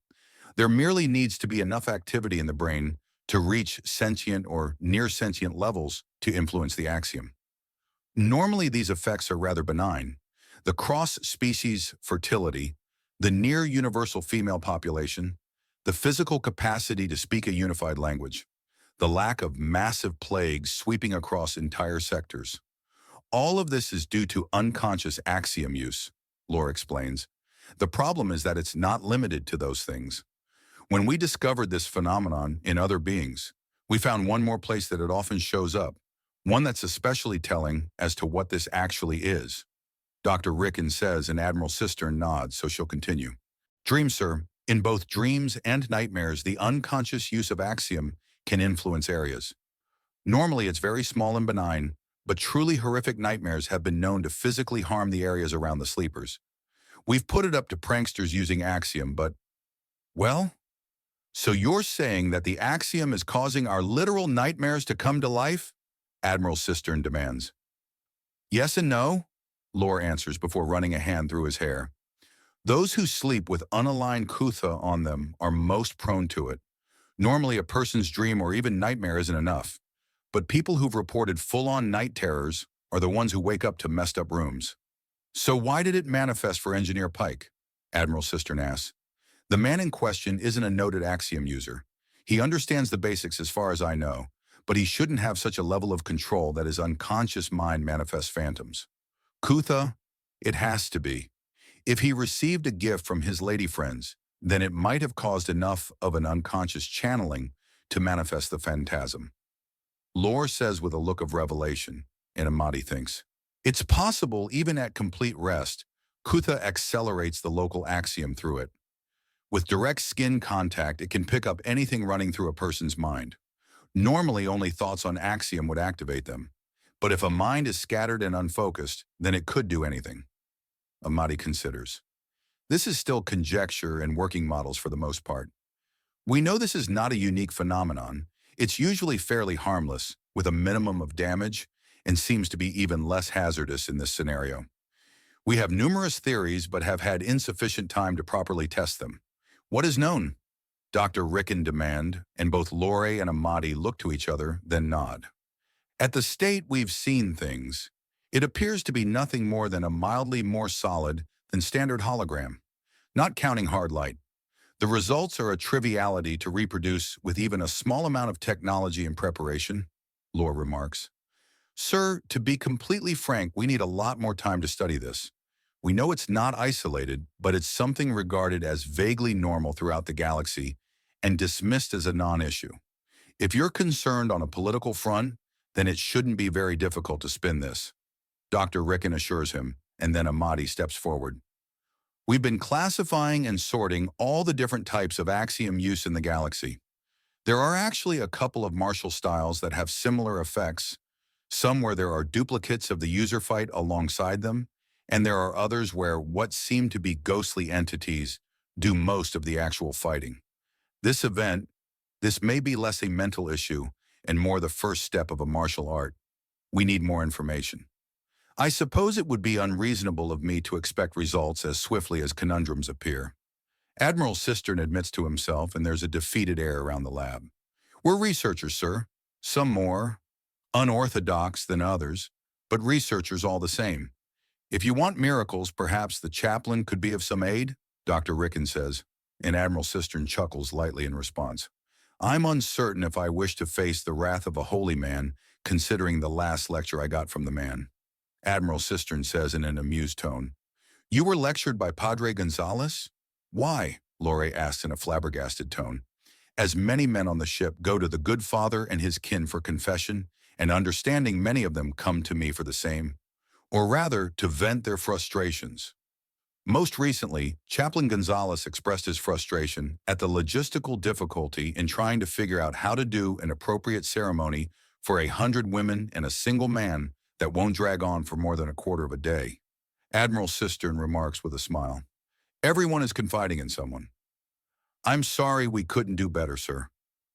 Speaker 1: There merely needs to be enough activity in the brain to reach sentient or near-sentient levels to influence the Axiom. Normally, these effects are rather benign. The cross-species fertility, the near-universal female population, the physical capacity to speak a unified language, the lack of massive plagues sweeping across entire sectors. All of this is due to unconscious Axiom use, Lore explains. The problem is that it's not limited to those things. When we discovered this phenomenon in other beings, we found one more place that it often shows up, one that's especially telling as to what this actually is. Dr. Ricken says, and Admiral Cistern nods, so she'll continue. Dreams, sir. In both dreams and nightmares, the unconscious use of Axiom can influence areas. Normally, it's very small and benign, but truly horrific nightmares have been known to physically harm the areas around the sleepers, We've put it up to pranksters using Axiom, but, well, so you're saying that the Axiom is causing our literal nightmares to come to life? Admiral Cistern demands. Yes and no, Lore answers before running a hand through his hair. Those who sleep with unaligned Kutha on them are most prone to it. Normally, a person's dream or even nightmare isn't enough. But people who've reported full-on night terrors are the ones who wake up to messed up rooms. So why did it manifest for Engineer Pike? Admiral Cistern asks. The man in question isn't a noted Axiom user. He understands the basics as far as I know, but he shouldn't have such a level of control that his unconscious mind manifests phantoms. Kutha, it has to be. If he received a gift from his lady friends, then it might have caused enough of an unconscious channeling to manifest the phantasm. Lore says with a look of revelation, and Amadi thinks, it's possible even at complete rest, Kutha accelerates the local Axiom through it. With direct skin contact, it can pick up anything running through a person's mind. Normally, only thoughts on Axiom would activate them. But if a mind is scattered and unfocused, then it could do anything. Amadi considers. This is still conjecture and working models for the most part. We know this is not a unique phenomenon. It's usually fairly harmless, with a minimum of damage, and seems to be even less hazardous in this scenario. We have numerous theories, but have had insufficient time to properly test them. What is known? Dr. Rickon demand, and both Lore and Amadi look to each other, then nod. At the state we've seen things, it appears to be nothing more than a mildly more solid than standard hologram, not counting hard light. The results are a triviality to reproduce with even a small amount of technology and preparation, Lore remarks. Sir, to be completely frank, we need a lot more time to study this. We know it's not isolated, but it's something regarded as vaguely normal throughout the galaxy and dismissed as a non-issue. If you're concerned on a political front, then it shouldn't be very difficult to spin this. Dr. Rickon assures him, and then Amadi steps forward. We've been classifying and sorting all the different types of Axiom use in the galaxy. There are actually a couple of martial styles that have similar effects, some where there are duplicates of the user fight alongside them, and there are others where what seem to be ghostly entities do most of the actual fighting. This may be less a mental issue and more the first step of a martial art. We need more information. I suppose it would be unreasonable of me to expect results as swiftly as conundrums appear. Admiral Cistern admits to himself, and there's a defeated air around the lab. We're researchers, sir. Some more unorthodox than others, but researchers all the same. If you want miracles, perhaps the chaplain could be of some aid, Dr. Rickon says, and Admiral Cistern chuckles lightly in response. I'm uncertain if I wish to face the wrath of a holy man, considering the last lecture I got from the man. Admiral Cistern says in an amused tone. You were lectured by Padre Gonzalez? Why? Lore asked in a flabbergasted tone. As many men on the ship go to the good father and his kin for confession, and understanding many of them come to me for the same, or rather to vent their frustrations. Most recently, Chaplain Gonzalez expressed his frustration at the logistical difficulty in trying to figure out how to do an appropriate ceremony for 100 women and a single man that won't drag on for more than a quarter of a day. Admiral Cistern remarks with a smile. Everyone is confiding in someone. I'm sorry we couldn't do better, sir,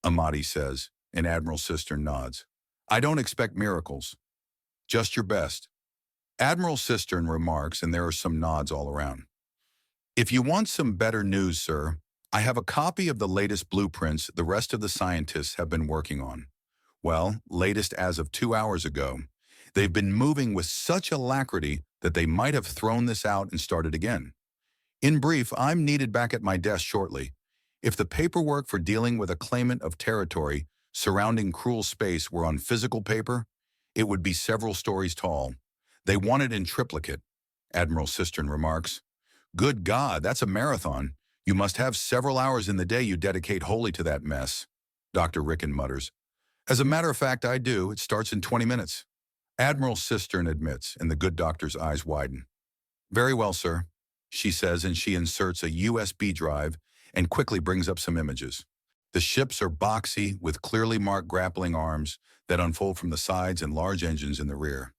Speaker 1: Amadi says, and Admiral Cistern nods. I don't expect miracles. Just your best. Admiral Cistern remarks, and there are some nods all around. If you want some better news, sir, I have a copy of the latest blueprints the rest of the scientists have been working on. Well, latest as of 2 hours ago. They've been moving with such alacrity that they might have thrown this out and started again. In brief, I'm needed back at my desk shortly. If the paperwork for dealing with a claimant of territory surrounding cruel space were on physical paper, it would be several stories tall. They want it in triplicate, Admiral Cistern remarks. Good God, that's a marathon. You must have several hours in the day you dedicate wholly to that mess, Dr. Rickon mutters. As a matter of fact, I do. It starts in 20 minutes. Admiral Cistern admits, and the good doctor's eyes widen. Very well, sir, she says, and she inserts a USB drive and quickly brings up some images. The ships are boxy, with clearly marked grappling arms that unfold from the sides and large engines in the rear.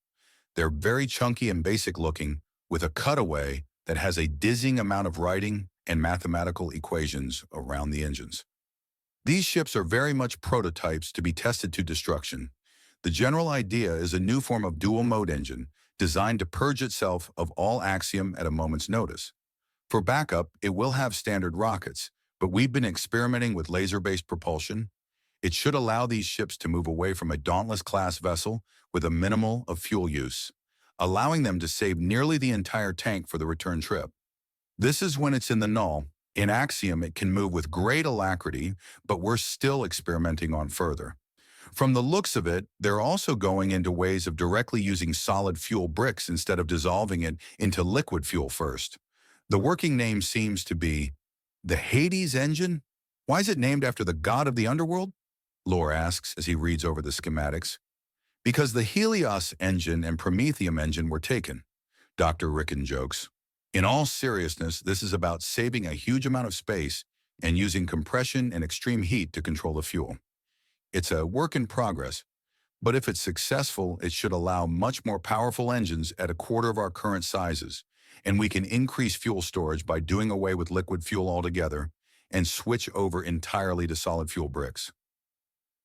Speaker 1: They're very chunky and basic looking, with a cutaway that has a dizzying amount of writing and mathematical equations around the engines. These ships are very much prototypes to be tested to destruction. The general idea is a new form of dual-mode engine designed to purge itself of all axiom at a moment's notice. For backup, it will have standard rockets, but we've been experimenting with laser-based propulsion. It should allow these ships to move away from a Dauntless-class vessel with a minimal of fuel use, allowing them to save nearly the entire tank for the return trip. This is when it's in the null. In axiom, it can move with great alacrity, but we're still experimenting on further. From the looks of it, they're also going into ways of directly using solid fuel bricks instead of dissolving it into liquid fuel first. The working name seems to be the Hades engine? Why is it named after the god of the underworld? Lore asks as he reads over the schematics. Because the Helios engine and Prometheum engine were taken, Dr. Rickon jokes. In all seriousness, this is about saving a huge amount of space and using compression and extreme heat to control the fuel. It's a work in progress, but if it's successful, it should allow much more powerful engines at a quarter of our current sizes, and we can increase fuel storage by doing away with liquid fuel altogether and switch over entirely to solid fuel bricks.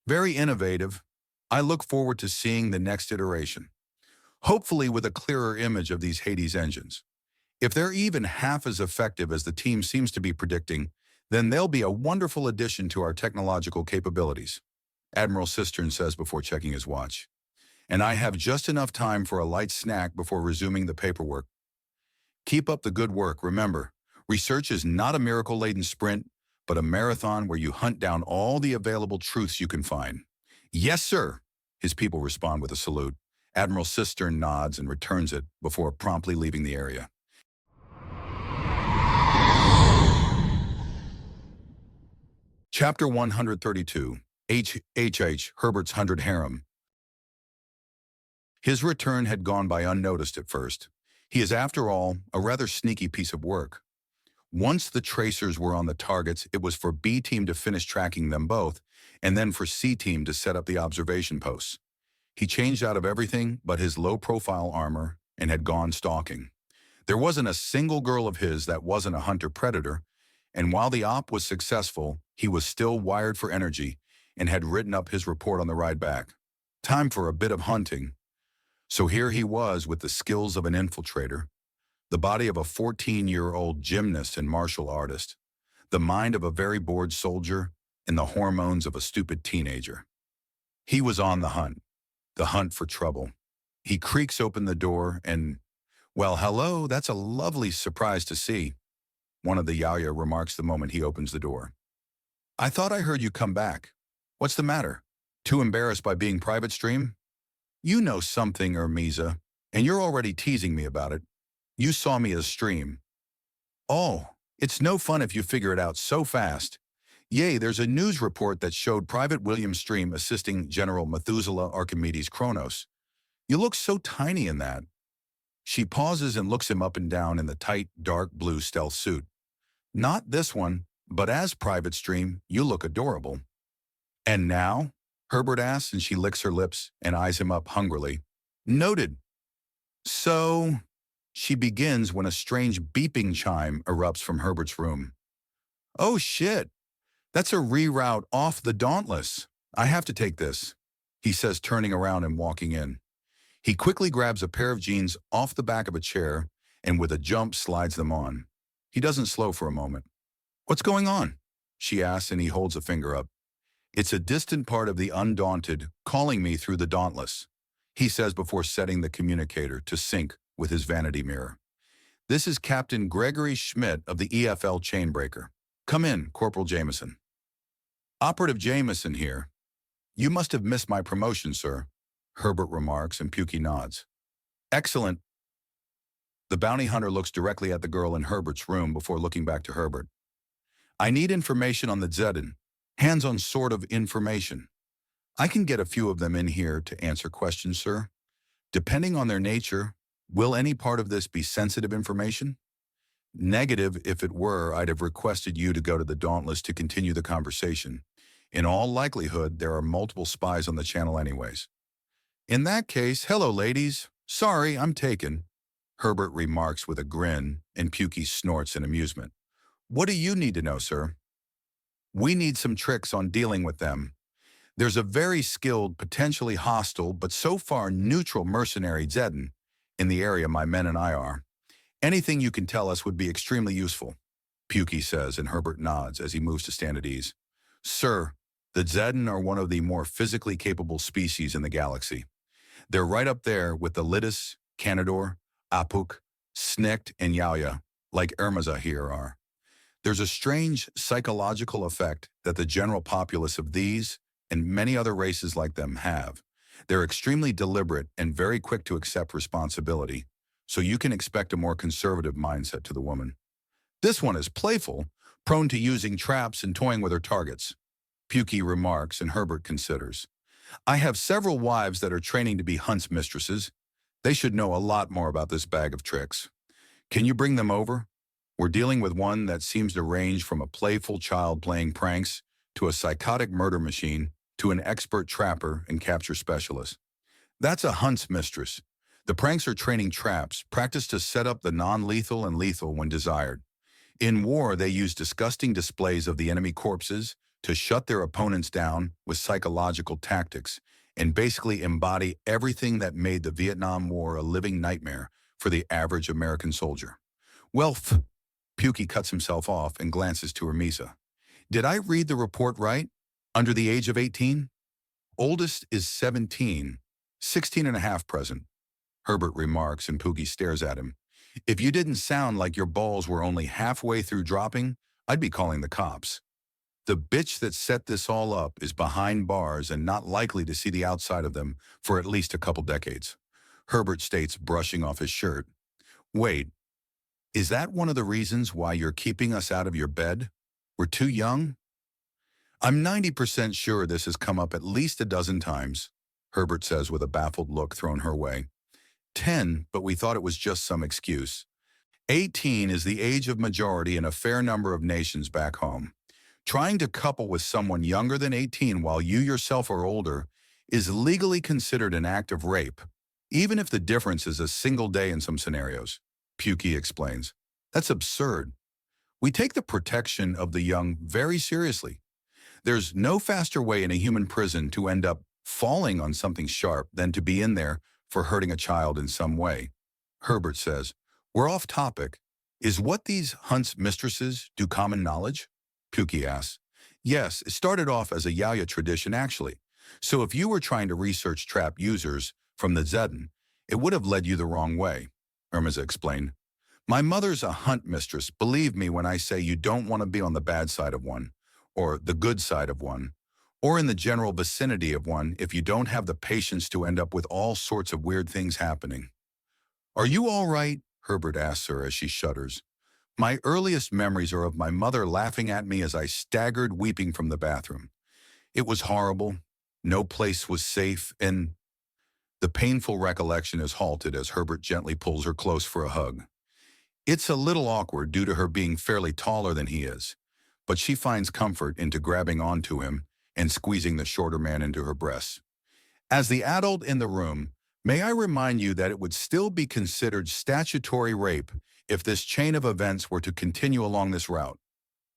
Speaker 1: Very innovative. I look forward to seeing the next iteration, hopefully with a clearer image of these Hades engines. If they're even half as effective as the team seems to be predicting, then they'll be a wonderful addition to our technological capabilities, Admiral Cistern says before checking his watch. And I have just enough time for a light snack before resuming the paperwork. Keep up the good work. Remember, research is not a miracle-laden sprint, but a marathon where you hunt down all the available truths you can find. Yes, sir, his people respond with a salute. Admiral Cistern nods and returns it before promptly leaving the area. Chapter 132, H.H. Herbert's 100 Harem. His return had gone by unnoticed at first. He is, after all, a rather sneaky piece of work. Once the tracers were on the targets, it was for B Team to finish tracking them both, and then for C Team to set up the observation posts. He changed out of everything but his low-profile armor and had gone stalking. There wasn't a single girl of his that wasn't a hunter-predator, and while the op was successful, he was still wired for energy and had written up his report on the ride back. Time for a bit of hunting. So here he was with the skills of an infiltrator, the body of a 14-year-old gymnast and martial artist, the mind of a very bored soldier, and the hormones of a stupid teenager. He was on the hunt for trouble. He creaks open the door and, well, hello, that's a lovely surprise to see, one of the Yaya remarks the moment he opens the door. I thought I heard you come back. What's the matter? Too embarrassed by being private stream? You know something, Ermiza, and you're already teasing me about it. You saw me as stream. Oh, it's no fun if you figure it out so fast. Yay, there's a news report that showed Private William Stream assisting General Methuselah Archimedes Kronos. You look so tiny in that. She pauses and looks him up and down in the tight, dark blue stealth suit. Not this one, but as Private Stream, you look adorable. And now? Herbert asks, and she licks her lips and eyes him up hungrily. Noted. So, she begins when a strange beeping chime erupts from Herbert's room. Oh shit, that's a reroute off the Dauntless. I have to take this, he says, turning around and walking in. He quickly grabs a pair of jeans off the back of a chair and with a jump slides them on. He doesn't slow for a moment. What's going on? She asks, and he holds a finger up. It's a distant part of the Undaunted calling me through the Dauntless, he says before setting the communicator to sync with his vanity mirror. This is Captain Gregory Schmidt of the EFL Chainbreaker. Come in, Corporal Jameson. Operative Jameson here. You must have missed my promotion, sir, Herbert remarks, and Pukey nods. Excellent. The bounty hunter looks directly at the girl in Herbert's room before looking back to Herbert. I need information on the Zedin. Hands-on sort of information. I can get a few of them in here to answer questions, sir. Depending on their nature, will any part of this be sensitive information? Negative. If it were, I'd have requested you to go to the Dauntless to continue the conversation. In all likelihood, there are multiple spies on the channel anyways. In that case, hello ladies. Sorry, I'm taken. Herbert remarks with a grin, and Pukey snorts in amusement. What do you need to know, sir? We need some tricks on dealing with them. There's a very skilled, potentially hostile, but so far neutral mercenary Zedin in the area my men and I are. Anything you can tell us would be extremely useful, Pukey says, and Herbert nods as he moves to stand at ease. Sir, the Zedin are one of the more physically capable species in the galaxy. They're right up there with the Lidus, Canador, Apuk, Snikt, and Yaya, like Ermaza here are. There's a strange psychological effect that the general populace of these and many other races like them have. They're extremely deliberate and very quick to accept responsibility, so you can expect a more conservative mindset to the woman. This one is playful, prone to using traps and toying with her targets, Pukey remarks, and Herbert considers. I have several wives that are training to be hunts mistresses. They should know a lot more about this bag of tricks. Can you bring them over? We're dealing with one that seems to range from a playful child playing pranks to a psychotic murder machine to an expert trapper and capture specialist. That's a hunts mistress. The pranks are training traps, practiced to set up the non-lethal and lethal when desired. In war, they use disgusting displays of the enemy corpses to shut their opponents down with psychological tactics and basically embody everything that made the Vietnam War a living nightmare for the average American soldier. Well, Pukey cuts himself off and glances to Hermisa. Did I read the report right? Under the age of 18? Oldest is 17, 16 and a half present, Herbert remarks, and Pukey stares at him. If you didn't sound like your balls were only halfway through dropping, I'd be calling the cops. The bitch that set this all up is behind bars and not likely to see the outside of them for at least a couple decades, Herbert states, brushing off his shirt. Wait, is that one of the reasons why you're keeping us out of your bed? We're too young? I'm 90% sure this has come up at least a dozen times, Herbert says with a baffled look thrown her way. 10, but we thought it was just some excuse. 18 is the age of majority in a fair number of nations back home. Trying to couple with someone younger than 18 while you yourself are older is legally considered an act of rape, even if the difference is a single day in some scenarios, Pukey explains. That's absurd. We take the protection of the young very seriously. There's no faster way in a human prison to end up falling on something sharp than to be in there for hurting a child in some way. Herbert says, we're off topic. Is what these hunts mistresses do common knowledge? Pukey asks. Yes, it started off as a Yaya tradition actually. So if you were trying to research trap users from the Zedin, it would have led you the wrong way, Hermisa explained. My mother's a hunt mistress. Believe me when I say you don't want to be on the bad side of one, or the good side of one, or in the general vicinity of one if you don't have the patience to end up with all sorts of weird things happening. Are you all right? Herbert asks her as she shudders. My earliest memories are of my mother laughing at me as I staggered weeping from the bathroom. It was horrible. No place was safe, and the painful recollection is halted as Herbert gently pulls her close for a hug. It's a little awkward due to her being fairly taller than he is, but she finds comfort into grabbing onto him and squeezing the shorter man into her breasts. As the adult in the room, may I remind you that it would still be considered statutory rape if this chain of events were to continue along this route,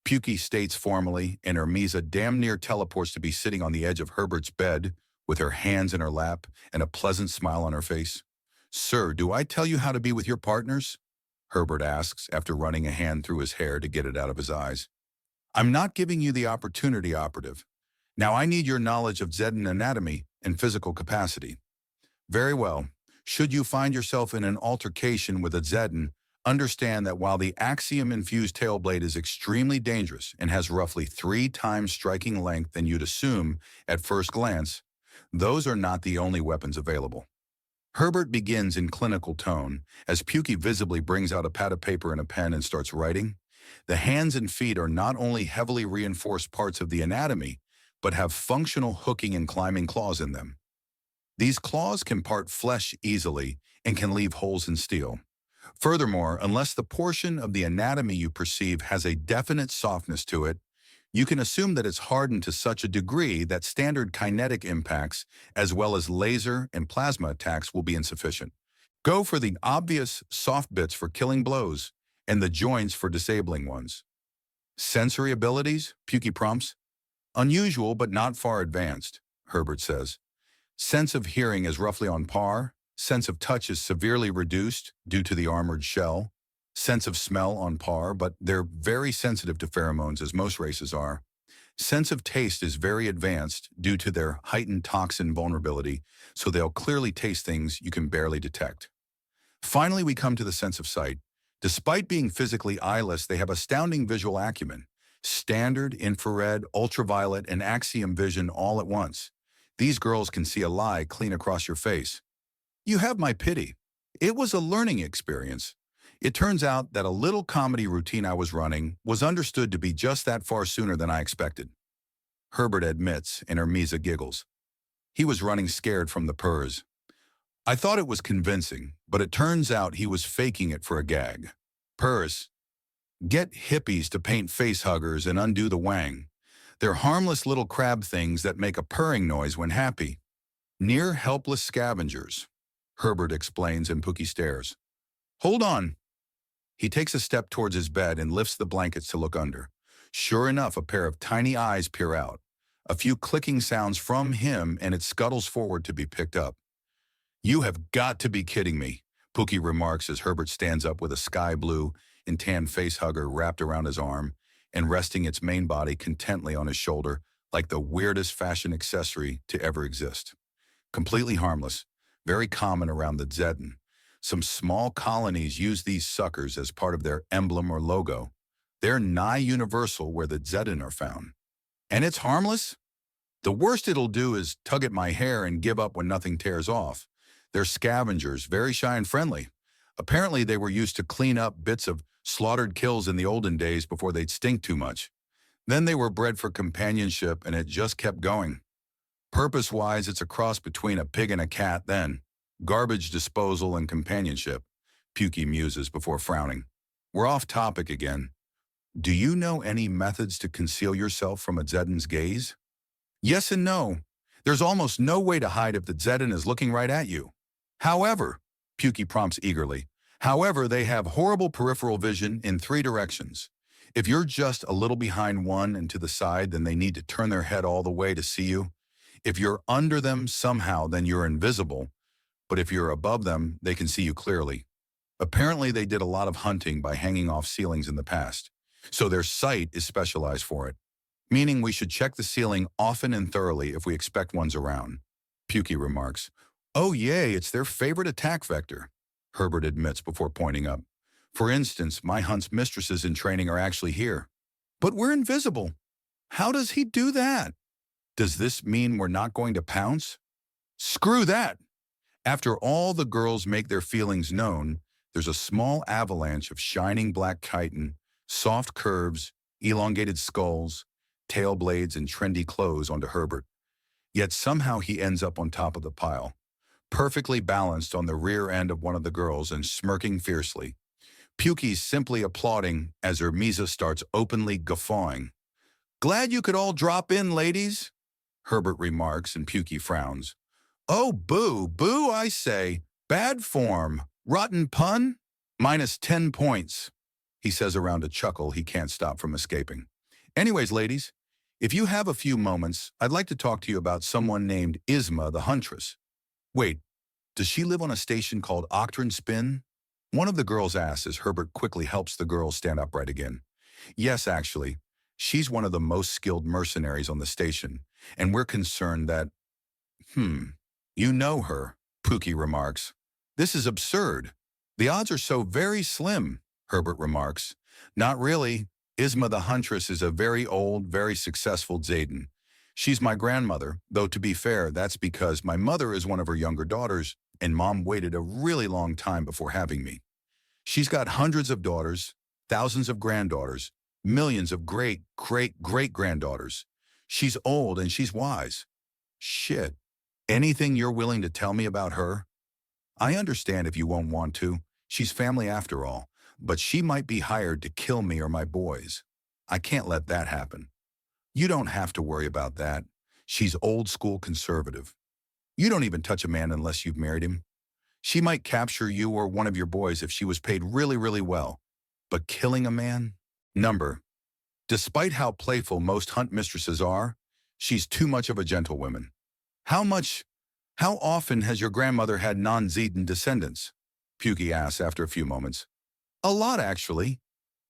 Speaker 1: Pukey states formally, and Hermisa damn near teleports to be sitting on the edge of Herbert's bed with her hands in her lap and a pleasant smile on her face. Sir, do I tell you how to be with your partners? Herbert asks after running a hand through his hair to get it out of his eyes. I'm not giving you the opportunity, operative. Now I need your knowledge of Zedin anatomy and physical capacity. Very well. Should you find yourself in an altercation with a Zedin, understand that while the axiom-infused tailblade is extremely dangerous and has roughly 3 times striking length than you'd assume at first glance, those are not the only weapons available. Herbert begins in clinical tone as Pukey visibly brings out a pad of paper and a pen and starts writing. The hands and feet are not only heavily reinforced parts of the anatomy, but have functional hooking and climbing claws in them. These claws can part flesh easily and can leave holes in steel. Furthermore, unless the portion of the anatomy you perceive has a definite softness to it, you can assume that it's hardened to such a degree that standard kinetic impacts, as well as laser and plasma attacks, will be insufficient. Go for the obvious soft bits for killing blows and the joints for disabling ones. Sensory abilities, Pukey prompts. Unusual but not far advanced, Herbert says. Sense of hearing is roughly on par. Sense of touch is severely reduced due to the armored shell. Sense of smell on par, but they're very sensitive to pheromones as most races are. Sense of taste is very advanced due to their heightened toxin vulnerability, so they'll clearly taste things you can barely detect. Finally, we come to the sense of sight. Despite being physically eyeless, they have astounding visual acumen. Standard, infrared, ultraviolet, and axiom vision all at once. These girls can see a lie clean across your face. You have my pity. It was a learning experience. It turns out that a little comedy routine I was running was understood to be just that far sooner than I expected. Herbert admits, and Hermisa giggles. He was running scared from the purrs. I thought it was convincing, but it turns out he was faking it for a gag. Purrs. Get hippies to paint face huggers and undo the wang. They're harmless little crab things that make a purring noise when happy. Near helpless scavengers, Herbert explains, and Pookie stares. Hold on. He takes a step towards his bed and lifts the blankets to look under. Sure enough, a pair of tiny eyes peer out. A few clicking sounds from him, and it scuttles forward to be picked up. You have got to be kidding me, Pookie remarks as Herbert stands up with a sky blue and tan face hugger wrapped around his arm and resting its main body contently on his shoulder like the weirdest fashion accessory to ever exist. Completely harmless, very common around the Zedin. Some small colonies use these suckers as part of their emblem or logo. They're nigh universal where the Zedin are found. And it's harmless? The worst it'll do is tug at my hair and give up when nothing tears off. They're scavengers, very shy and friendly. Apparently they were used to clean up bits of slaughtered kills in the olden days before they'd stink too much. Then they were bred for companionship, and it just kept going. Purpose-wise, it's a cross between a pig and a cat then. Garbage disposal and companionship, Pukey muses before frowning. We're off topic again. Do you know any methods to conceal yourself from a Zedin's gaze? Yes and no. There's almost no way to hide if the Zedin is looking right at you. However, Pukey prompts eagerly, however, they have horrible peripheral vision in 3 directions. If you're just a little behind one and to the side, then they need to turn their head all the way to see you. If you're under them somehow, then you're invisible. But if you're above them, they can see you clearly. Apparently, they did a lot of hunting by hanging off ceilings in the past, so their sight is specialized for it, meaning we should check the ceiling often and thoroughly if we expect ones around. Pukey remarks, oh yay, it's their favorite attack vector, Herbert admits before pointing up. For instance, my hunt's mistresses in training are actually here. But we're invisible. How does he do that? Does this mean we're not going to pounce? Screw that! After all the girls make their feelings known, there's a small avalanche of shining black chitin, soft curves, elongated skulls, tail blades, and trendy clothes onto Herbert. Yet somehow he ends up on top of the pile, perfectly balanced on the rear end of one of the girls and smirking fiercely. Pukey's simply applauding as Hermisa starts openly guffawing. Glad you could all drop in, ladies, Herbert remarks, and Pukey frowns. Oh, boo, boo, I say. Bad form. Rotten pun? Minus 10 points, he says around a chuckle he can't stop from escaping. Anyways, ladies, if you have a few moments, I'd like to talk to you about someone named Isma the Huntress. Wait, does she live on a station called Octron Spin? One of the girls asks as Herbert quickly helps the girl stand upright again. Yes, actually. She's one of the most skilled mercenaries on the station, and we're concerned that… You know her, Pukey remarks. This is absurd. The odds are so very slim, Herbert remarks. Not really. Isma the Huntress is a very old, very successful Zedin. She's my grandmother, though to be fair, that's because my mother is one of her younger daughters, and Mom waited a really long time before having me. She's got hundreds of daughters, thousands of granddaughters, millions of great-great-great-granddaughters. She's old and she's wise. Shit. Anything you're willing to tell me about her? I understand if you won't want to. She's family after all, but she might be hired to kill me or my boys. I can't let that happen. You don't have to worry about that. She's old school conservative. You don't even touch a man unless you've married him. She might capture you or one of your boys if she was paid really, really well. But killing a man? Number. Despite how playful most hunt mistresses are, she's too much of a gentlewoman. How often has your grandmother had non-Zedin descendants? Pukey asks after a few moments. A lot, actually.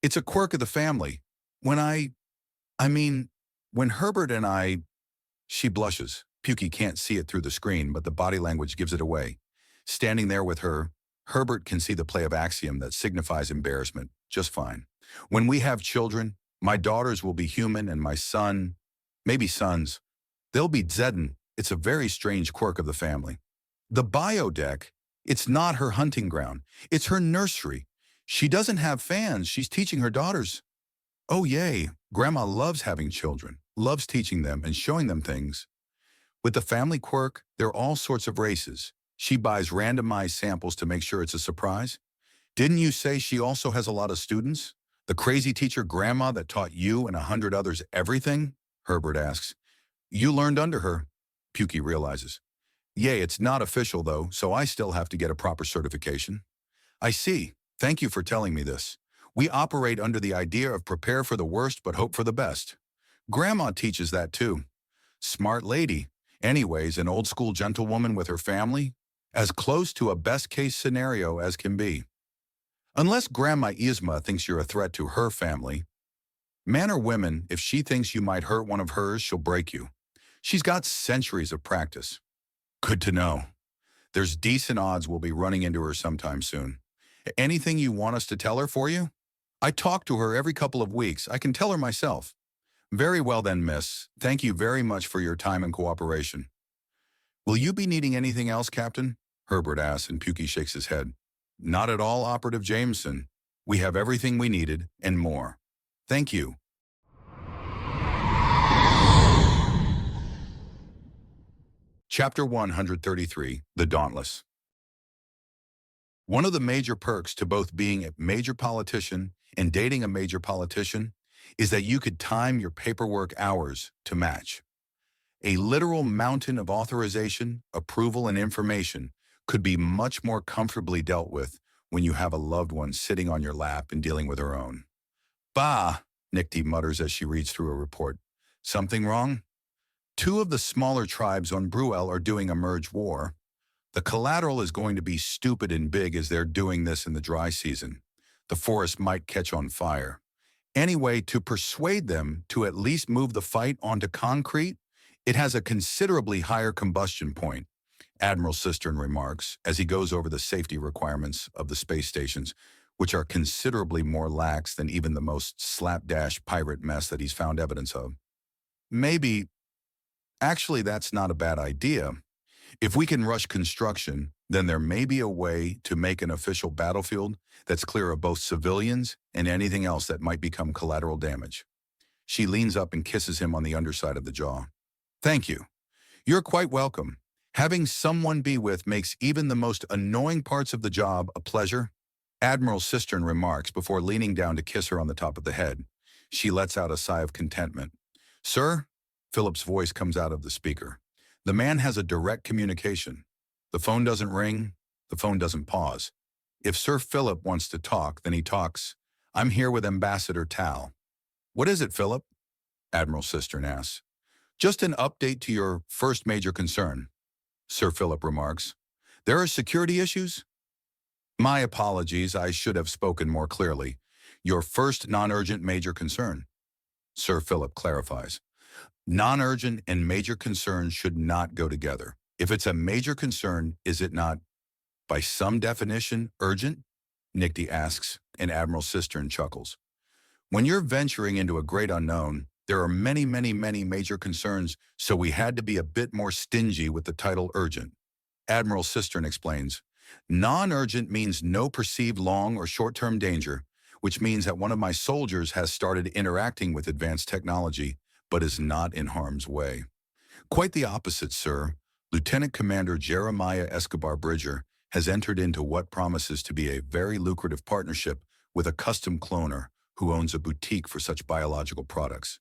Speaker 1: It's a quirk of the family. I mean, when Herbert and I... She blushes. Pukey can't see it through the screen, but the body language gives it away. Standing there with her, Herbert can see the play of axiom that signifies embarrassment just fine. When we have children, my daughters will be human and my son, maybe sons, they'll be Zedin. It's a very strange quirk of the family. The biodeck, it's not her hunting ground. It's her nursery. She doesn't have fans. She's teaching her daughters. Oh, yay. Grandma loves having children, loves teaching them and showing them things. With the family quirk, there are all sorts of races. She buys randomized samples to make sure it's a surprise. Didn't you say she also has a lot of students? The crazy teacher grandma that taught you and 100 others everything? Herbert asks. You learned under her, Pukey realizes. Yay, it's not official though, so I still have to get a proper certification. I see. Thank you for telling me this. We operate under the idea of prepare for the worst but hope for the best. Grandma teaches that too. Smart lady. Anyways, an old-school gentlewoman with her family, as close to a best-case scenario as can be. Unless Grandma Yzma thinks you're a threat to her family. Man or woman, if she thinks you might hurt one of hers, she'll break you. She's got centuries of practice. Good to know. There's decent odds we'll be running into her sometime soon. Anything you want us to tell her for you? I talk to her every couple of weeks. I can tell her myself. Very well then, miss. Thank you very much for your time and cooperation. Will you be needing anything else, Captain? Herbert asks, and Pukey shakes his head. Not at all, Operative Jameson. We have everything we needed, and more. Thank you. Chapter 133, The Dauntless. One of the major perks to both being a major politician and dating a major politician is that you could time your paperwork hours to match. A literal mountain of authorization, approval, and information could be much more comfortably dealt with when you have a loved one sitting on your lap and dealing with her own. Bah, Nikti mutters as she reads through a report. Something wrong? 2 of the smaller tribes on Bruel are doing a merge war. The collateral is going to be stupid and big as they're doing this in the dry season. The forest might catch on fire. Anyway, to persuade them to at least move the fight onto concrete, it has a considerably higher combustion point, Admiral Cistern remarks as he goes over the safety requirements of the space stations, which are considerably more lax than even the most slapdash pirate mess that he's found evidence of. Actually, that's not a bad idea. If we can rush construction, then there may be a way to make an official battlefield that's clear of both civilians and anything else that might become collateral damage. She leans up and kisses him on the underside of the jaw. Thank you. You're quite welcome. Having someone be with makes even the most annoying parts of the job a pleasure. Admiral Cistern remarks before leaning down to kiss her on the top of the head. She lets out a sigh of contentment. Sir? Philip's voice comes out of the speaker. The man has a direct communication. The phone doesn't ring. The phone doesn't pause. If Sir Philip wants to talk, then he talks. I'm here with Ambassador Tal. What is it, Philip? Admiral Cistern asks. Just an update to your first major concern, Sir Philip remarks. There are security issues? My apologies, I should have spoken more clearly. Your first non-urgent major concern, Sir Philip clarifies. Non-urgent and major concerns should not go together. If it's a major concern, is it not, by some definition, urgent? Nikti asks, and Admiral Cistern chuckles. When you're venturing into a great unknown, there are many, many, many major concerns, so we had to be a bit more stingy with the title urgent. Admiral Cistern explains, non-urgent means no perceived long or short-term danger, which means that one of my soldiers has started interacting with advanced technology, but is not in harm's way. Quite the opposite, sir. Lieutenant Commander Jeremiah Escobar Bridger has entered into what promises to be a very lucrative partnership with a custom cloner who owns a boutique for such biological products.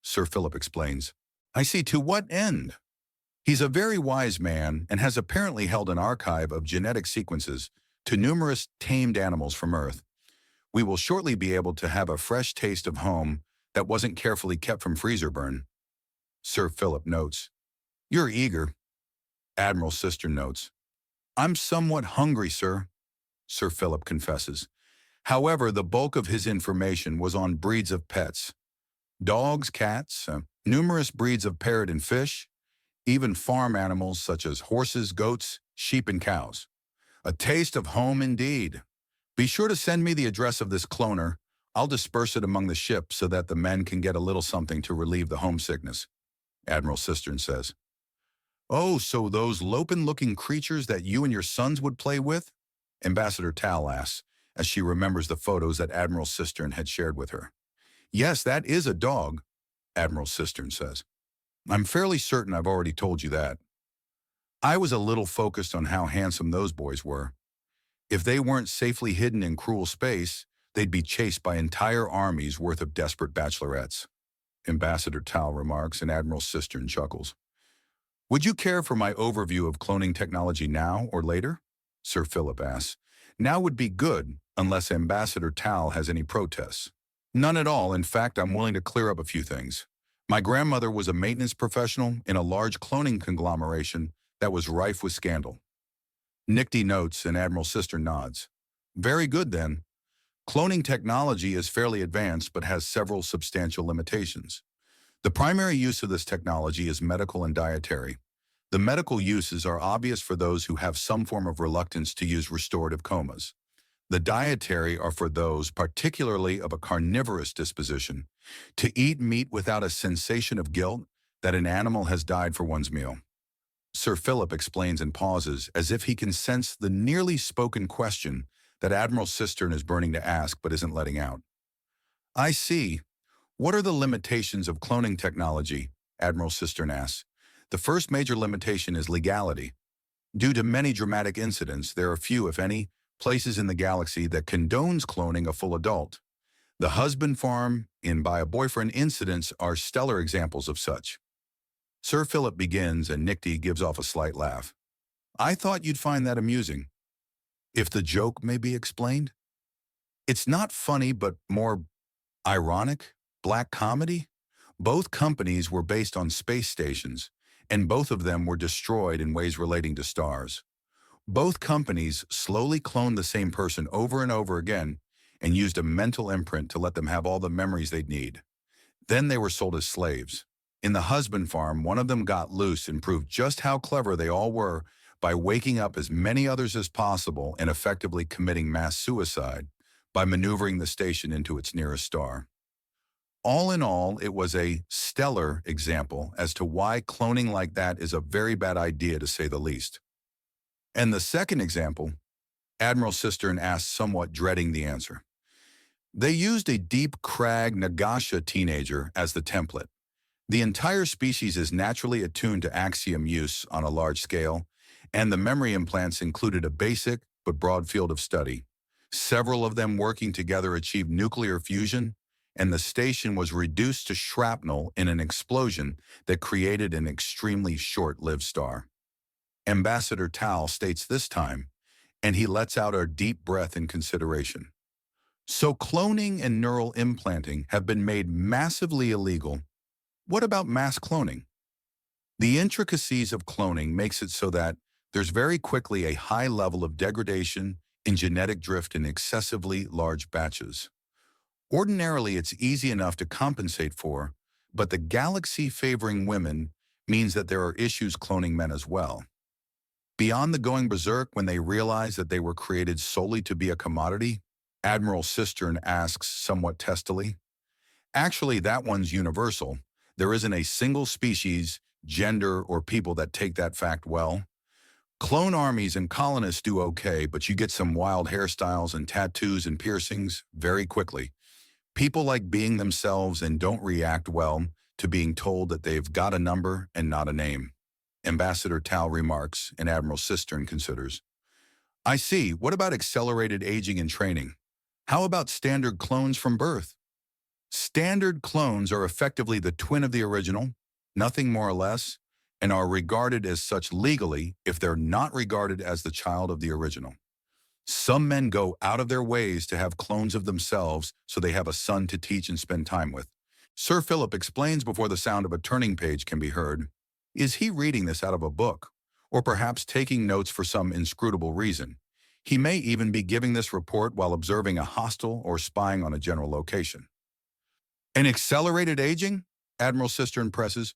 Speaker 1: Sir Philip explains, I see. To what end? He's a very wise man and has apparently held an archive of genetic sequences to numerous tamed animals from Earth. We will shortly be able to have a fresh taste of home that wasn't carefully kept from freezer burn. Sir Philip notes. You're eager. Admiral Cistern notes. I'm somewhat hungry, sir, Sir Philip confesses. However, the bulk of his information was on breeds of pets. Dogs, cats, numerous breeds of parrot and fish, even farm animals such as horses, goats, sheep, and cows. A taste of home indeed. Be sure to send me the address of this cloner. I'll disperse it among the ship so that the men can get a little something to relieve the homesickness, Admiral Cistern says. Oh, so those lopin-looking creatures that you and your sons would play with? Ambassador Tal asks, as she remembers the photos that Admiral Cistern had shared with her. Yes, that is a dog, Admiral Cistern says. I'm fairly certain I've already told you that. I was a little focused on how handsome those boys were. If they weren't safely hidden in cruel space, they'd be chased by entire armies worth of desperate bachelorettes, Ambassador Tal remarks, and Admiral Cistern chuckles. Would you care for my overview of cloning technology now or later? Sir Philip asks. Now would be good, unless Ambassador Tal has any protests. None at all. In fact, I'm willing to clear up a few things. My grandmother was a maintenance professional in a large cloning conglomeration that was rife with scandal. Nifty notes and Admiral Cistern nods. Very good then. Cloning technology is fairly advanced but has several substantial limitations. The primary use of this technology is medical and dietary. The medical uses are obvious for those who have some form of reluctance to use restorative comas. The dietary are for those, particularly of a carnivorous disposition, to eat meat without a sensation of guilt that an animal has died for one's meal. Sir Philip explains and pauses as if he can sense the nearly spoken question that Admiral Cistern is burning to ask but isn't letting out. I see. What are the limitations of cloning technology? Admiral Cistern asks. The first major limitation is legality. Due to many dramatic incidents, there are few, if any, places in the galaxy that condones cloning a full adult. The husband farm and by a boyfriend incidents are stellar examples of such. Sir Philip begins and Nifty gives off a slight laugh. I thought you'd find that amusing. If the joke may be explained? It's not funny but more ironic, black comedy. Both companies were based on space stations, and both of them were destroyed in ways relating to stars. Both companies slowly cloned the same person over and over again and used a mental imprint to let them have all the memories they'd need. Then they were sold as slaves. In the husband farm, one of them got loose and proved just how clever they all were by waking up as many others as possible and effectively committing mass suicide by maneuvering the station into its nearest star. All in all, it was a stellar example as to why cloning like that is a very bad idea, to say the least. And the second example, Admiral Cistern asked, somewhat dreading the answer. They used a deep crag Nagasha teenager as the template. The entire species is naturally attuned to axiom use on a large scale, and the memory implants included a basic but broad field of study. Several of them working together achieved nuclear fusion, and the station was reduced to shrapnel in an explosion that created an extremely short-lived star. Ambassador Tal states this time, and he lets out a deep breath in consideration. So cloning and neural implanting have been made massively illegal. What about mass cloning? The intricacies of cloning makes it so that there's very quickly a high level of degradation in genetic drift in excessively large batches. Ordinarily, it's easy enough to compensate for, but the galaxy favoring women means that there are issues cloning men as well. Beyond the going berserk when they realize that they were created solely to be a commodity, Admiral Cistern asks somewhat testily. Actually, that one's universal. There isn't a single species, gender, or people that take that fact well. Clone armies and colonists do okay, but you get some wild hairstyles and tattoos and piercings very quickly. People like being themselves and don't react well to being told that they've got a number and not a name. Ambassador Tal remarks, and Admiral Cistern considers. I see. What about accelerated aging and training? How about standard clones from birth? Standard clones are effectively the twin of the original, nothing more or less, and are regarded as such legally if they're not regarded as the child of the original. Some men go out of their ways to have clones of themselves so they have a son to teach and spend time with. Sir Philip explains before the sound of a turning page can be heard. Is he reading this out of a book, or perhaps taking notes for some inscrutable reason? He may even be giving this report while observing a hostile or spying on a general location. An accelerated aging? Admiral Cistern presses.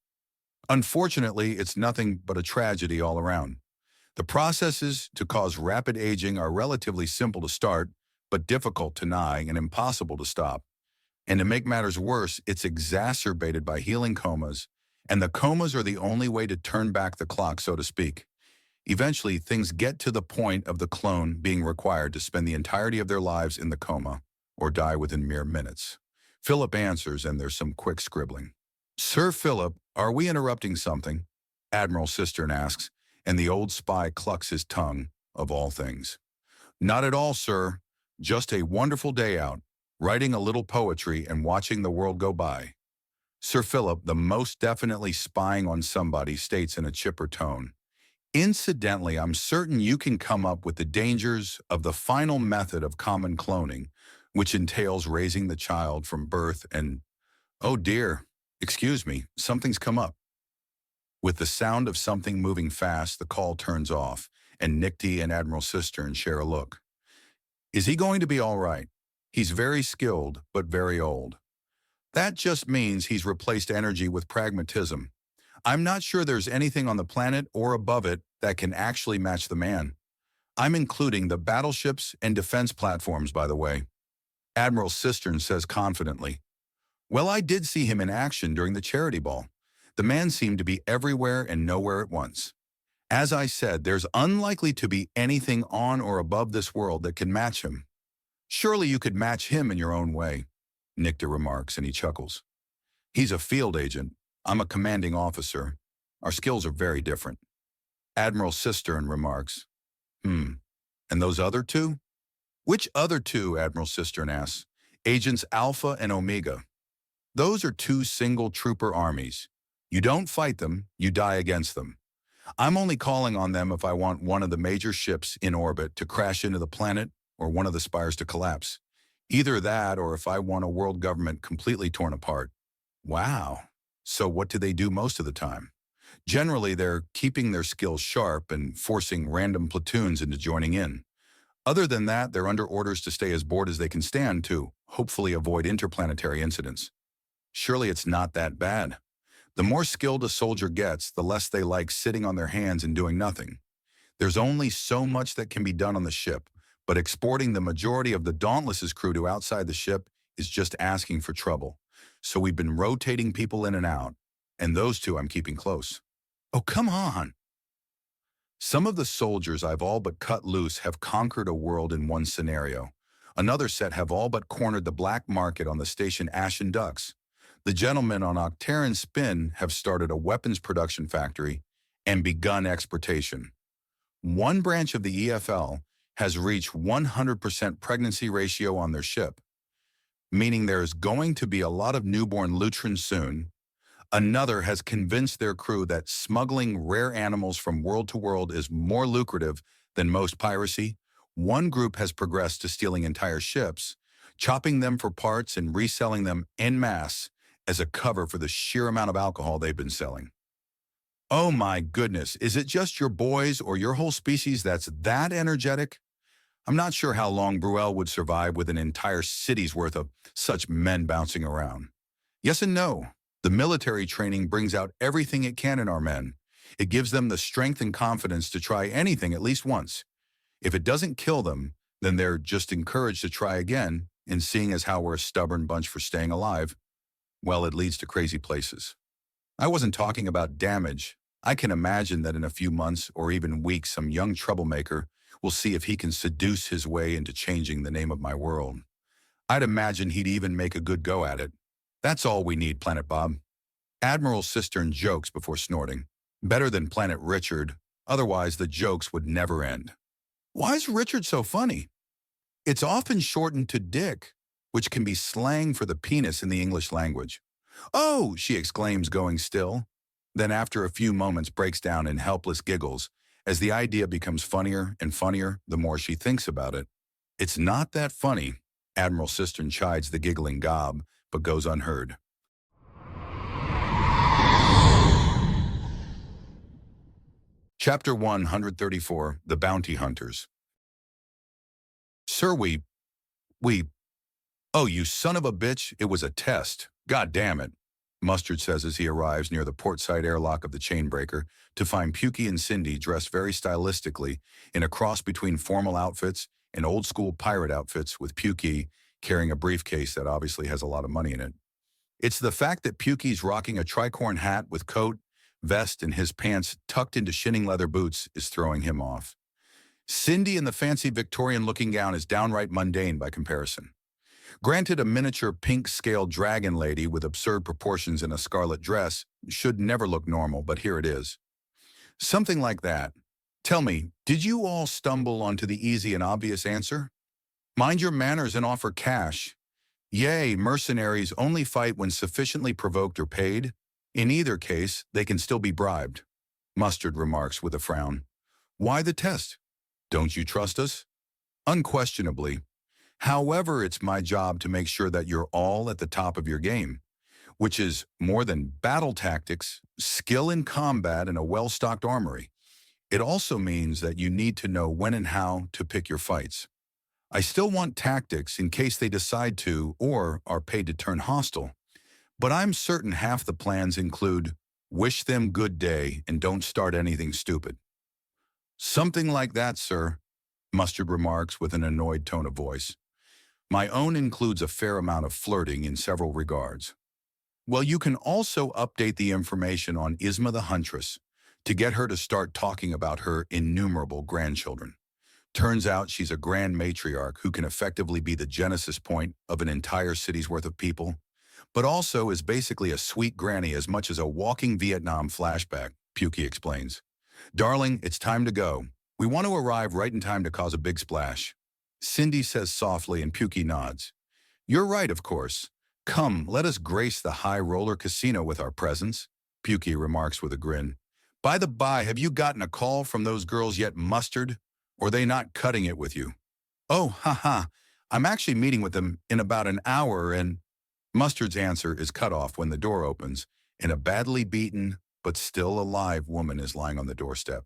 Speaker 1: Unfortunately, it's nothing but a tragedy all around. The processes to cause rapid aging are relatively simple to start, but difficult to nigh and impossible to stop. And to make matters worse, it's exacerbated by healing comas, and the comas are the only way to turn back the clock, so to speak. Eventually, things get to the point of the clone being required to spend the entirety of their lives in the coma or die within mere minutes. Philip answers, and there's some quick scribbling. Sir Philip, are we interrupting something? Admiral Cistern asks, and the old spy clucks his tongue, of all things. Not at all, sir. Just a wonderful day out, writing a little poetry and watching the world go by. Sir Philip, the most definitely spying on somebody, states in a chipper tone. Incidentally, I'm certain you can come up with the dangers of the final method of common cloning, which entails raising the child from birth and, oh dear, excuse me, something's come up. With the sound of something moving fast, the call turns off, and Nickty and Admiral Cistern share a look. Is he going to be all right? He's very skilled, but very old. That just means he's replaced energy with pragmatism. I'm not sure there's anything on the planet or above it that can actually match the man. I'm including the battleships and defense platforms, by the way. Admiral Cistern says confidently. Well, I did see him in action during the charity ball. The man seemed to be everywhere and nowhere at once. As I said, there's unlikely to be anything on or above this world that can match him. Surely you could match him in your own way, Nickty remarks, and he chuckles. He's a field agent. I'm a commanding officer. Our skills are very different. Admiral Cistern remarks. And those other two? Which other two, Admiral Cistern asks. Agents Alpha and Omega. Those are two single trooper armies. You don't fight them, you die against them. I'm only calling on them if I want one of the major ships in orbit to crash into the planet or one of the spires to collapse. Either that or if I want a world government completely torn apart. Wow. So what do they do most of the time? Generally, they're keeping their skills sharp and forcing random platoons into joining in. Other than that, they're under orders to stay as bored as they can stand to hopefully avoid interplanetary incidents. Surely it's not that bad. The more skilled a soldier gets, the less they like sitting on their hands and doing nothing. There's only so much that can be done on the ship, but exporting the majority of the Dauntless's crew to outside the ship is just asking for trouble. So we've been rotating people in and out, and those two I'm keeping close. Oh, come on! Some of the soldiers I've all but cut loose have conquered a world in one scenario. Another set have all but cornered the black market on the station Ashen Ducks. The gentlemen on Octaran Spin have started a weapons production factory and begun exportation. One branch of the EFL has reached 100% pregnancy ratio on their ship, meaning there is going to be a lot of newborn Lutrans soon. Another has convinced their crew that smuggling rare animals from world to world is more lucrative than most piracy. One group has progressed to stealing entire ships, chopping them for parts and reselling them en masse as a cover for the sheer amount of alcohol they've been selling. Oh my goodness, is it just your boys or your whole species that's that energetic? I'm not sure how long Bruel would survive with an entire city's worth of such men bouncing around. Yes and no. The military training brings out everything it can in our men. It gives them the strength and confidence to try anything at least once. If it doesn't kill them, then they're just encouraged to try again, and seeing as how we're a stubborn bunch for staying alive, well, it leads to crazy places. I wasn't talking about damage. I can imagine that in a few months or even weeks, some young troublemaker will see if he can seduce his way into changing the name of my world. I'd imagine he'd even make a good go at it. That's all we need, Planet Bob. Admiral Cistern jokes before snorting. Better than Planet Richard, otherwise the jokes would never end. Why is Richard so funny? It's often shortened to Dick, which can be slang for the penis in the English language. Oh, she exclaims, going still. then after a few moments breaks down in helpless giggles as the idea becomes funnier and funnier the more she thinks about it. It's not that funny, Admiral Cistern chides the giggling gob, but goes unheard. Chapter 134, The Bounty Hunters. Sir, oh, you son of a bitch, it was a test. God damn it, Mustard says as he arrives near the portside airlock of the Chainbreaker to find Pukey and Cindy dressed very stylistically in a cross between formal outfits and old-school pirate outfits, with Pukey carrying a briefcase that obviously has a lot of money in it. It's the fact that Pukey's rocking a tricorn hat with coat, vest, and his pants tucked into shinning leather boots is throwing him off. Cindy in the fancy Victorian-looking gown is downright mundane by comparison. Granted, a miniature pink-scaled dragon lady with absurd proportions in a scarlet dress should never look normal, but here it is. Something like that. Tell me, did you all stumble onto the easy and obvious answer? Mind your manners and offer cash. Yea, mercenaries only fight when sufficiently provoked or paid. In either case, they can still be bribed. Mustard remarks with a frown. Why the test? Don't you trust us? Unquestionably. However, it's my job to make sure that you're all at the top of your game, which is more than battle tactics, skill in combat, and a well-stocked armory. It also means that you need to know when and how to pick your fights. I still want tactics in case they decide to or are paid to turn hostile, but I'm certain half the plans include wish them good day and don't start anything stupid. Something like that, sir, Mustard remarks with an annoyed tone of voice. My own includes a fair amount of flirting in several regards. Well, you can also update the information on Isma the Huntress to get her to start talking about her innumerable grandchildren. Turns out she's a grand matriarch who can effectively be the genesis point of an entire city's worth of people, but also is basically a sweet granny as much as a walking Vietnam flashback, Pukey explains. Darling, it's time to go. We want to arrive right in time to cause a big splash. Cindy says softly and Pukey nods. You're right, of course. Come, let us grace the High Roller Casino with our presence, Pukey remarks with a grin. By the by, have you gotten a call from those girls yet, Mustard? Or are they not cutting it with you? Oh, haha, I'm actually meeting with them in about an hour and… Mustard's answer is cut off when the door opens and a badly beaten but still alive woman is lying on the doorstep.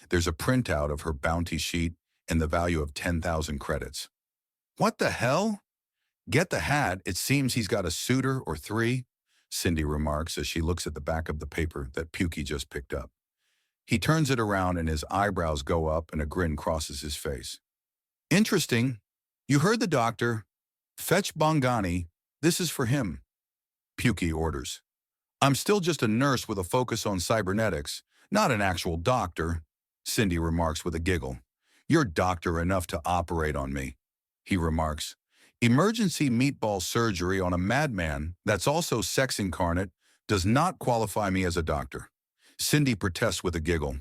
Speaker 1: There's a printout of her bounty sheet and the value of 10,000 credits. What the hell? Get the hat, it seems he's got a suitor or three, Cindy remarks as she looks at the back of the paper that Pukey just picked up. He turns it around and his eyebrows go up and a grin crosses his face. Interesting. You heard the doctor. Fetch Bongani. This is for him. Pukey orders. I'm still just a nurse with a focus on cybernetics, not an actual doctor, Cindy remarks with a giggle. You're doctor enough to operate on me, he remarks. Emergency meatball surgery on a madman that's also sex incarnate does not qualify me as a doctor. Cindy protests with a giggle.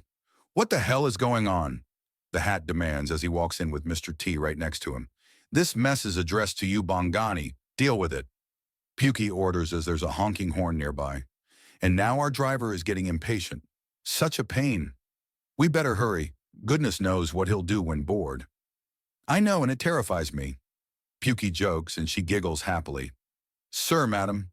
Speaker 1: What the hell is going on? The hat demands as he walks in with Mr. T right next to him. This mess is addressed to you, Bongani. Deal with it. Pukey orders as there's a honking horn nearby. And now our driver is getting impatient. Such a pain. We better hurry. Goodness knows what he'll do when bored. I know, and it terrifies me. Pukey jokes and she giggles happily. Sir, madam.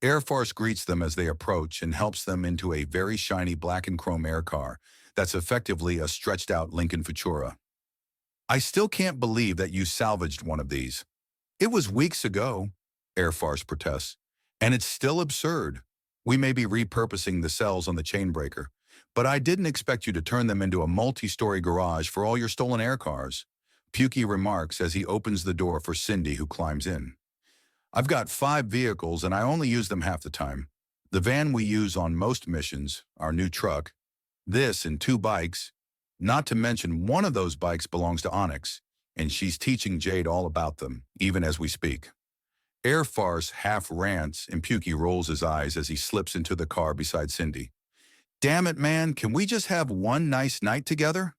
Speaker 1: Air Force greets them as they approach and helps them into a very shiny black and chrome air car that's effectively a stretched-out Lincoln Futura. I still can't believe that you salvaged one of these. It was weeks ago, Air Force protests, and it's still absurd. We may be repurposing the cells on the Chainbreaker, but I didn't expect you to turn them into a multi-story garage for all your stolen air cars, Pukey remarks as he opens the door for Cindy, who climbs in. I've got 5 vehicles and I only use them half the time. The van we use on most missions, our new truck, this and 2 bikes, not to mention one of those bikes belongs to Onyx, and she's teaching Jade all about them, even as we speak. Air Farce half rants and Pukey rolls his eyes as he slips into the car beside Cindy. Damn it, man, can we just have one nice night together?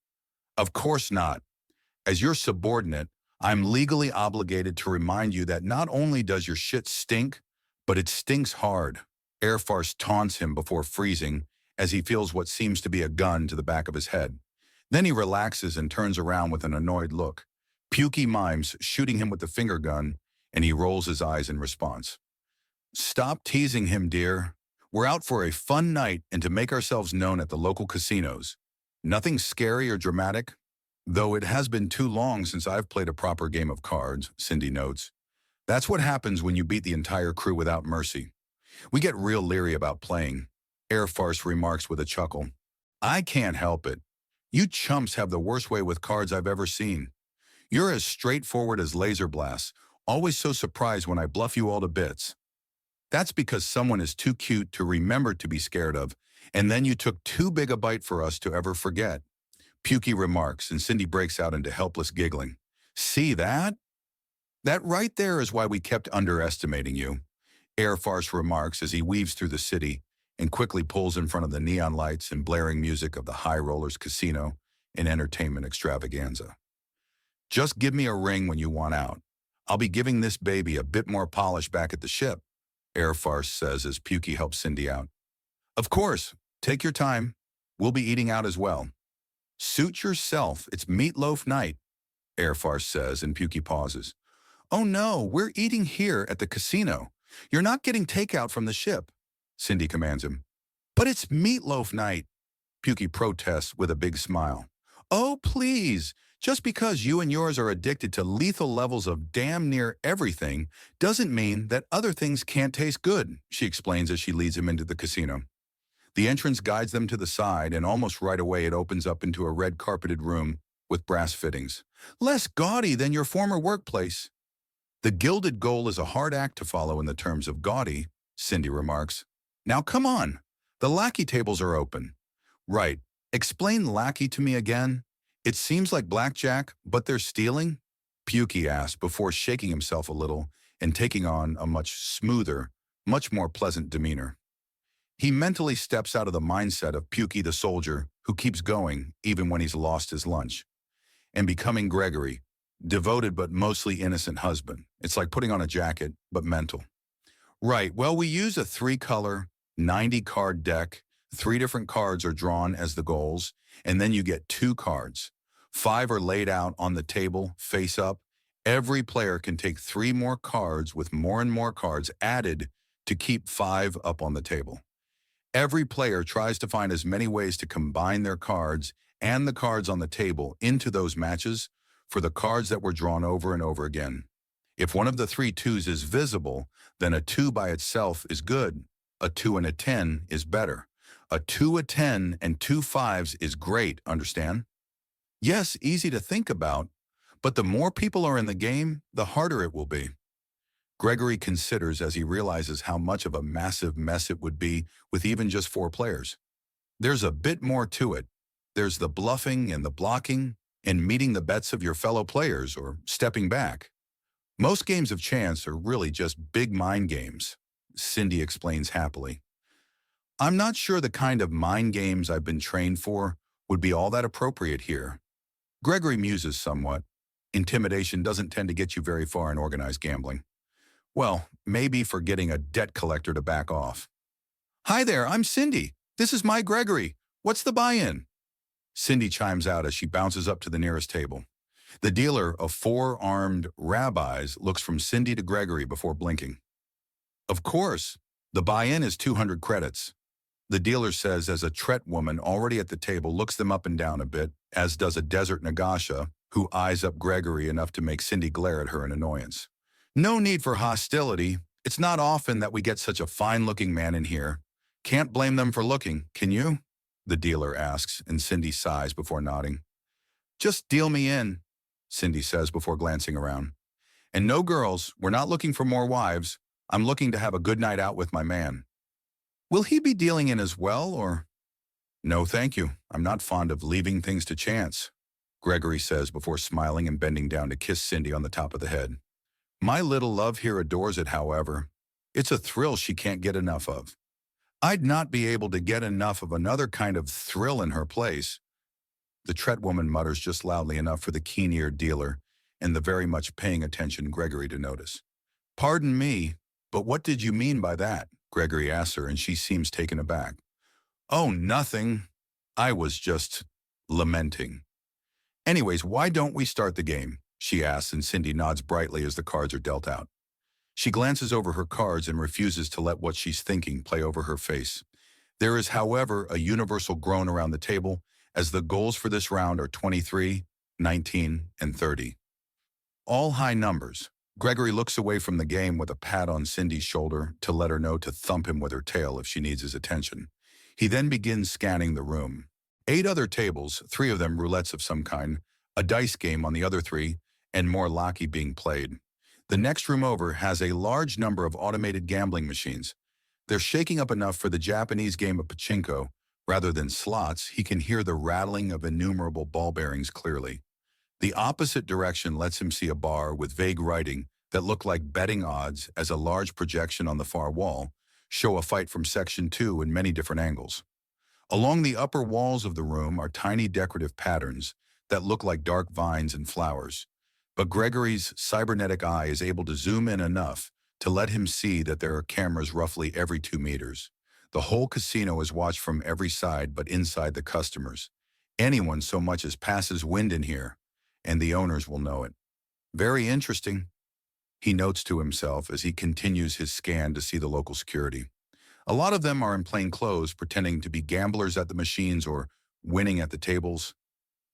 Speaker 1: Of course not. As your subordinate, I'm legally obligated to remind you that not only does your shit stink, but it stinks hard. Air Farce taunts him before freezing as he feels what seems to be a gun to the back of his head. Then he relaxes and turns around with an annoyed look. Pukey mimes shooting him with the finger gun, and he rolls his eyes in response. Stop teasing him, dear. We're out for a fun night and to make ourselves known at the local casinos. Nothing scary or dramatic, though it has been too long since I've played a proper game of cards, Cindy notes. That's what happens when you beat the entire crew without mercy. We get real leery about playing, Airfarce remarks with a chuckle. I can't help it. You chumps have the worst way with cards I've ever seen. You're as straightforward as laser blasts, always so surprised when I bluff you all to bits. That's because someone is too cute to remember to be scared of, and then you took too big a bite for us to ever forget. Pukey remarks, and Cindy breaks out into helpless giggling. See that? That right there is why we kept underestimating you, Airfarce remarks as he weaves through the city and quickly pulls in front of the neon lights and blaring music of the High Rollers Casino and Entertainment Extravaganza. Just give me a ring when you want out. I'll be giving this baby a bit more polish back at the ship, Airfarce says as Pukey helps Cindy out. Of course, take your time. We'll be eating out as well. Suit yourself, it's meatloaf night, Airfarce says, and Pukey pauses. Oh no, we're eating here at the casino. You're not getting takeout from the ship, Cindy commands him. But it's meatloaf night, Pukey protests with a big smile. Oh, please, just because you and yours are addicted to lethal levels of damn near everything doesn't mean that other things can't taste good, she explains as she leads him into the casino. The entrance guides them to the side, and almost right away it opens up into a red-carpeted room with brass fittings. Less gaudy than your former workplace. The gilded goal is a hard act to follow in the terms of gaudy, Cindy remarks. Now come on, the lackey tables are open. Right, explain lackey to me again. It seems like blackjack, but they're stealing? Pukey asked before shaking himself a little and taking on a much smoother, much more pleasant demeanor. He mentally steps out of the mindset of Pukey the soldier who keeps going even when he's lost his lunch, and becoming Gregory, devoted but mostly innocent husband. It's like putting on a jacket, but mental. Right, well, we use a 3-color, 90-card deck. 3 different cards are drawn as the goals, and then you get 2 cards. 5 are laid out on the table, face up. Every player can take 3 more cards with more and more cards added to keep 5 up on the table. Every player tries to find as many ways to combine their cards and the cards on the table into those matches for the cards that were drawn over and over again. If one of the 3 2s is visible, then a 2 by itself is good. A 2 and a 10 is better. A 2, a 10, and 2 5s is great, understand? Yes, easy to think about, but the more people are in the game, the harder it will be. Gregory considers as he realizes how much of a massive mess it would be with even just 4 players. There's a bit more to it. There's the bluffing and the blocking and meeting the bets of your fellow players or stepping back. Most games of chance are really just big mind games, Cindy explains happily. I'm not sure the kind of mind games I've been trained for would be all that appropriate here. Gregory muses somewhat. Intimidation doesn't tend to get you very far in organized gambling. Well, maybe for getting a debt collector to back off. Hi there, I'm Cindy. This is my Gregory. What's the buy-in? Cindy chimes out as she bounces up to the nearest table. The dealer of 4 armed rabbis looks from Cindy to Gregory before blinking. Of course, the buy-in is 200 credits. The dealer says as a Tret woman already at the table looks them up and down a bit, as does a desert Nagasha, who eyes up Gregory enough to make Cindy glare at her in annoyance. No need for hostility. It's not often that we get such a fine-looking man in here. Can't blame them for looking, can you? The dealer asks, and Cindy sighs before nodding. Just deal me in, Cindy says before glancing around. And no girls, we're not looking for more wives. I'm looking to have a good night out with my man. Will he be dealing in as well, or? No, thank you. I'm not fond of leaving things to chance, Gregory says before smiling and bending down to kiss Cindy on the top of the head. My little love here adores it, however. It's a thrill she can't get enough of. I'd not be able to get enough of another kind of thrill in her place. The Tret woman mutters just loudly enough for the keen-eared dealer and the very much paying attention Gregory to notice. Pardon me, but what did you mean by that? Gregory asks her, and she seems taken aback. Oh, nothing. I was just lamenting. Anyways, why don't we start the game? She asks, and Cindy nods brightly as the cards are dealt out. She glances over her cards and refuses to let what she's thinking play over her face. There is, however, a universal groan around the table, as the goals for this round are 23, 19, and 30. All high numbers. Gregory looks away from the game with a pat on Cindy's shoulder to let her know to thump him with her tail if she needs his attention. He then begins scanning the room. 8 other tables, 3 of them roulettes of some kind, a dice game on the other 3, and more lackey being played. The next room over has a large number of automated gambling machines. They're shaking up enough for the Japanese game of pachinko. Rather than slots, he can hear the rattling of innumerable ball bearings clearly. The opposite direction lets him see a bar with vague writing that look like betting odds, as a large projection on the far wall show a fight from Section 2 in many different angles. Along the upper walls of the room are tiny decorative patterns that look like dark vines and flowers, but Gregory's cybernetic eye is able to zoom in enough to let him see that there are cameras roughly every 2 meters. The whole casino is watched from every side but inside the customers. Anyone so much as passes wind in here, and the owners will know it. Very interesting, he notes to himself as he continues his scan to see the local security. A lot of them are in plain clothes, pretending to be gamblers at the machines or winning at the tables.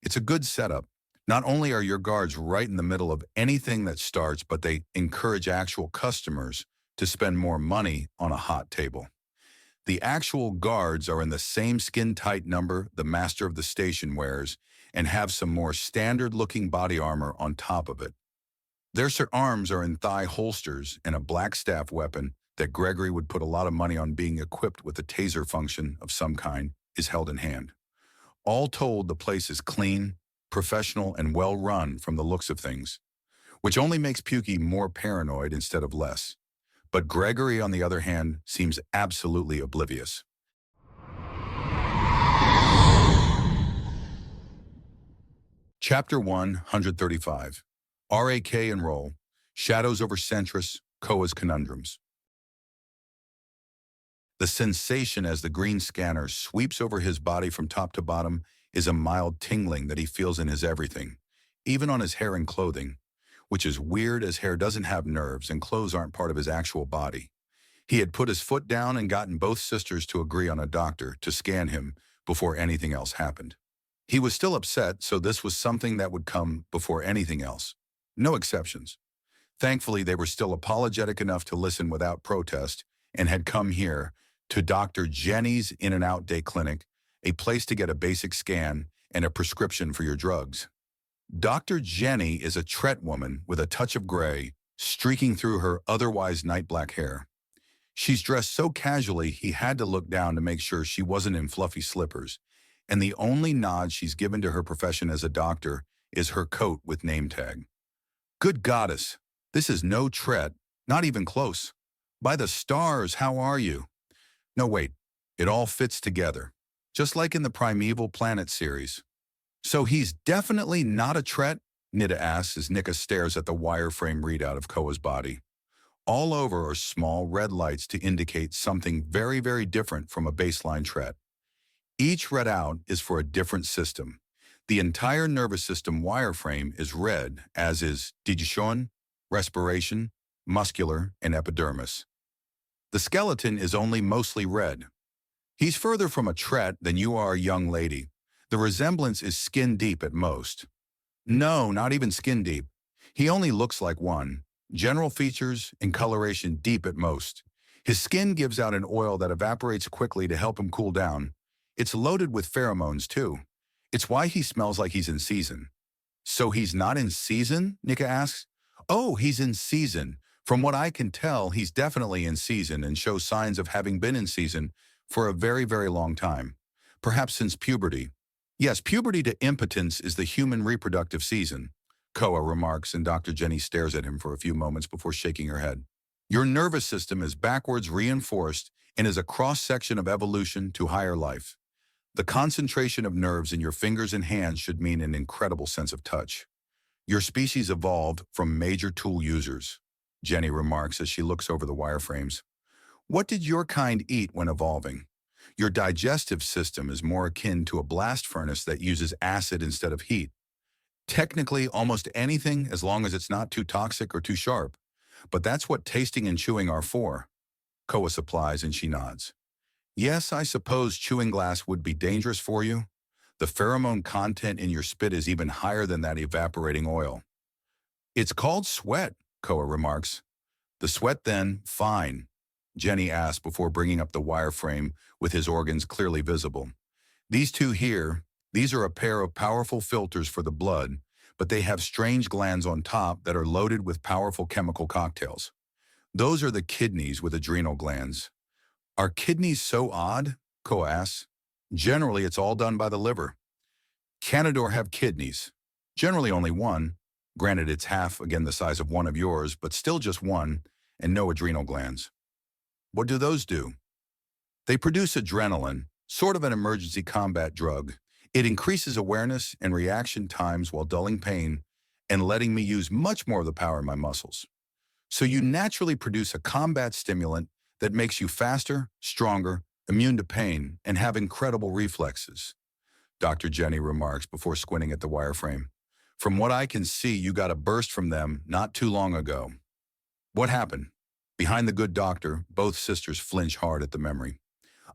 Speaker 1: It's a good setup. Not only are your guards right in the middle of anything that starts, but they encourage actual customers to spend more money on a hot table. The actual guards are in the same skin-tight number the master of the station wears and have some more standard-looking body armor on top of it. Their arms are in thigh holsters, and a black staff weapon that Gregory would put a lot of money on being equipped with a taser function of some kind is held in hand. All told, the place is clean, professional, and well-run from the looks of things, which only makes Pukey more paranoid instead of less. But Gregory, on the other hand, seems absolutely oblivious. Chapter 135. RAK Enroll. Shadows over Centris, Koa's Conundrums. The sensation as the green scanner sweeps over his body from top to bottom is a mild tingling that he feels in his everything, even on his hair and clothing, which is weird as hair doesn't have nerves and clothes aren't part of his actual body. He had put his foot down and gotten both sisters to agree on a doctor to scan him before anything else happened. He was still upset, so this was something that would come before anything else. No exceptions. Thankfully, they were still apologetic enough to listen without protest and had come here to Dr. Jenny's in-and-out day clinic, a place to get a basic scan and a prescription for your drugs. Dr. Jenny is a Tret woman with a touch of gray streaking through her otherwise night black hair. She's dressed so casually he had to look down to make sure she wasn't in fluffy slippers, and the only nod she's given to her profession as a doctor is her coat with name tag. Good goddess, this is no Tret, not even close. By the stars, how are you? No, wait, it all fits together, just like in the Primeval Planet series. So he's definitely not a Tret? Nita asks as Nika stares at the wireframe readout of Koa's body. All over are small red lights to indicate something very, very different from a baseline Tret. Each readout is for a different system. The entire nervous system wireframe is red, as is digestion, respiration, muscular, and epidermis. The skeleton is only mostly red. He's further from a Tret than you are, young lady. The resemblance is skin deep at most. No, not even skin deep. He only looks like one. General features and coloration deep at most. His skin gives out an oil that evaporates quickly to help him cool down. It's loaded with pheromones, too. It's why he smells like he's in season. So he's not in season? Nika asks. Oh, he's in season. From what I can tell, he's definitely in season and shows signs of having been in season for a very, very long time. Perhaps since puberty. Yes, puberty to impotence is the human reproductive season, Koa remarks, and Dr. Jenny stares at him for a few moments before shaking her head. Your nervous system is backwards reinforced and is a cross-section of evolution to higher life. The concentration of nerves in your fingers and hands should mean an incredible sense of touch. Your species evolved from major tool users, Jenny remarks as she looks over the wireframes. What did your kind eat when evolving? Your digestive system is more akin to a blast furnace that uses acid instead of heat. Technically, almost anything as long as it's not too toxic or too sharp. But that's what tasting and chewing are for. Koa supplies and she nods. Yes, I suppose chewing glass would be dangerous for you. The pheromone content in your spit is even higher than that evaporating oil. It's called sweat, Koa remarks. The sweat then, fine, Jenny asked before bringing up the wireframe with his organs clearly visible. These two here, these are a pair of powerful filters for the blood, but they have strange glands on top that are loaded with powerful chemical cocktails. Those are the kidneys with adrenal glands. Are kidneys so odd? Koa asks. Generally, it's all done by the liver. Canador have kidneys. Generally only one. Granted, it's half, again the size of one of yours, but still just one, and no adrenal glands. What do those do? They produce adrenaline, sort of an emergency combat drug. It increases awareness and reaction times while dulling pain and letting me use much more of the power in my muscles. So you naturally produce a combat stimulant that makes you faster, stronger, immune to pain, and have incredible reflexes, Dr. Jenny remarks before squinting at the wireframe. From what I can see, you got a burst from them not too long ago. What happened? Behind the good doctor, both sisters flinch hard at the memory.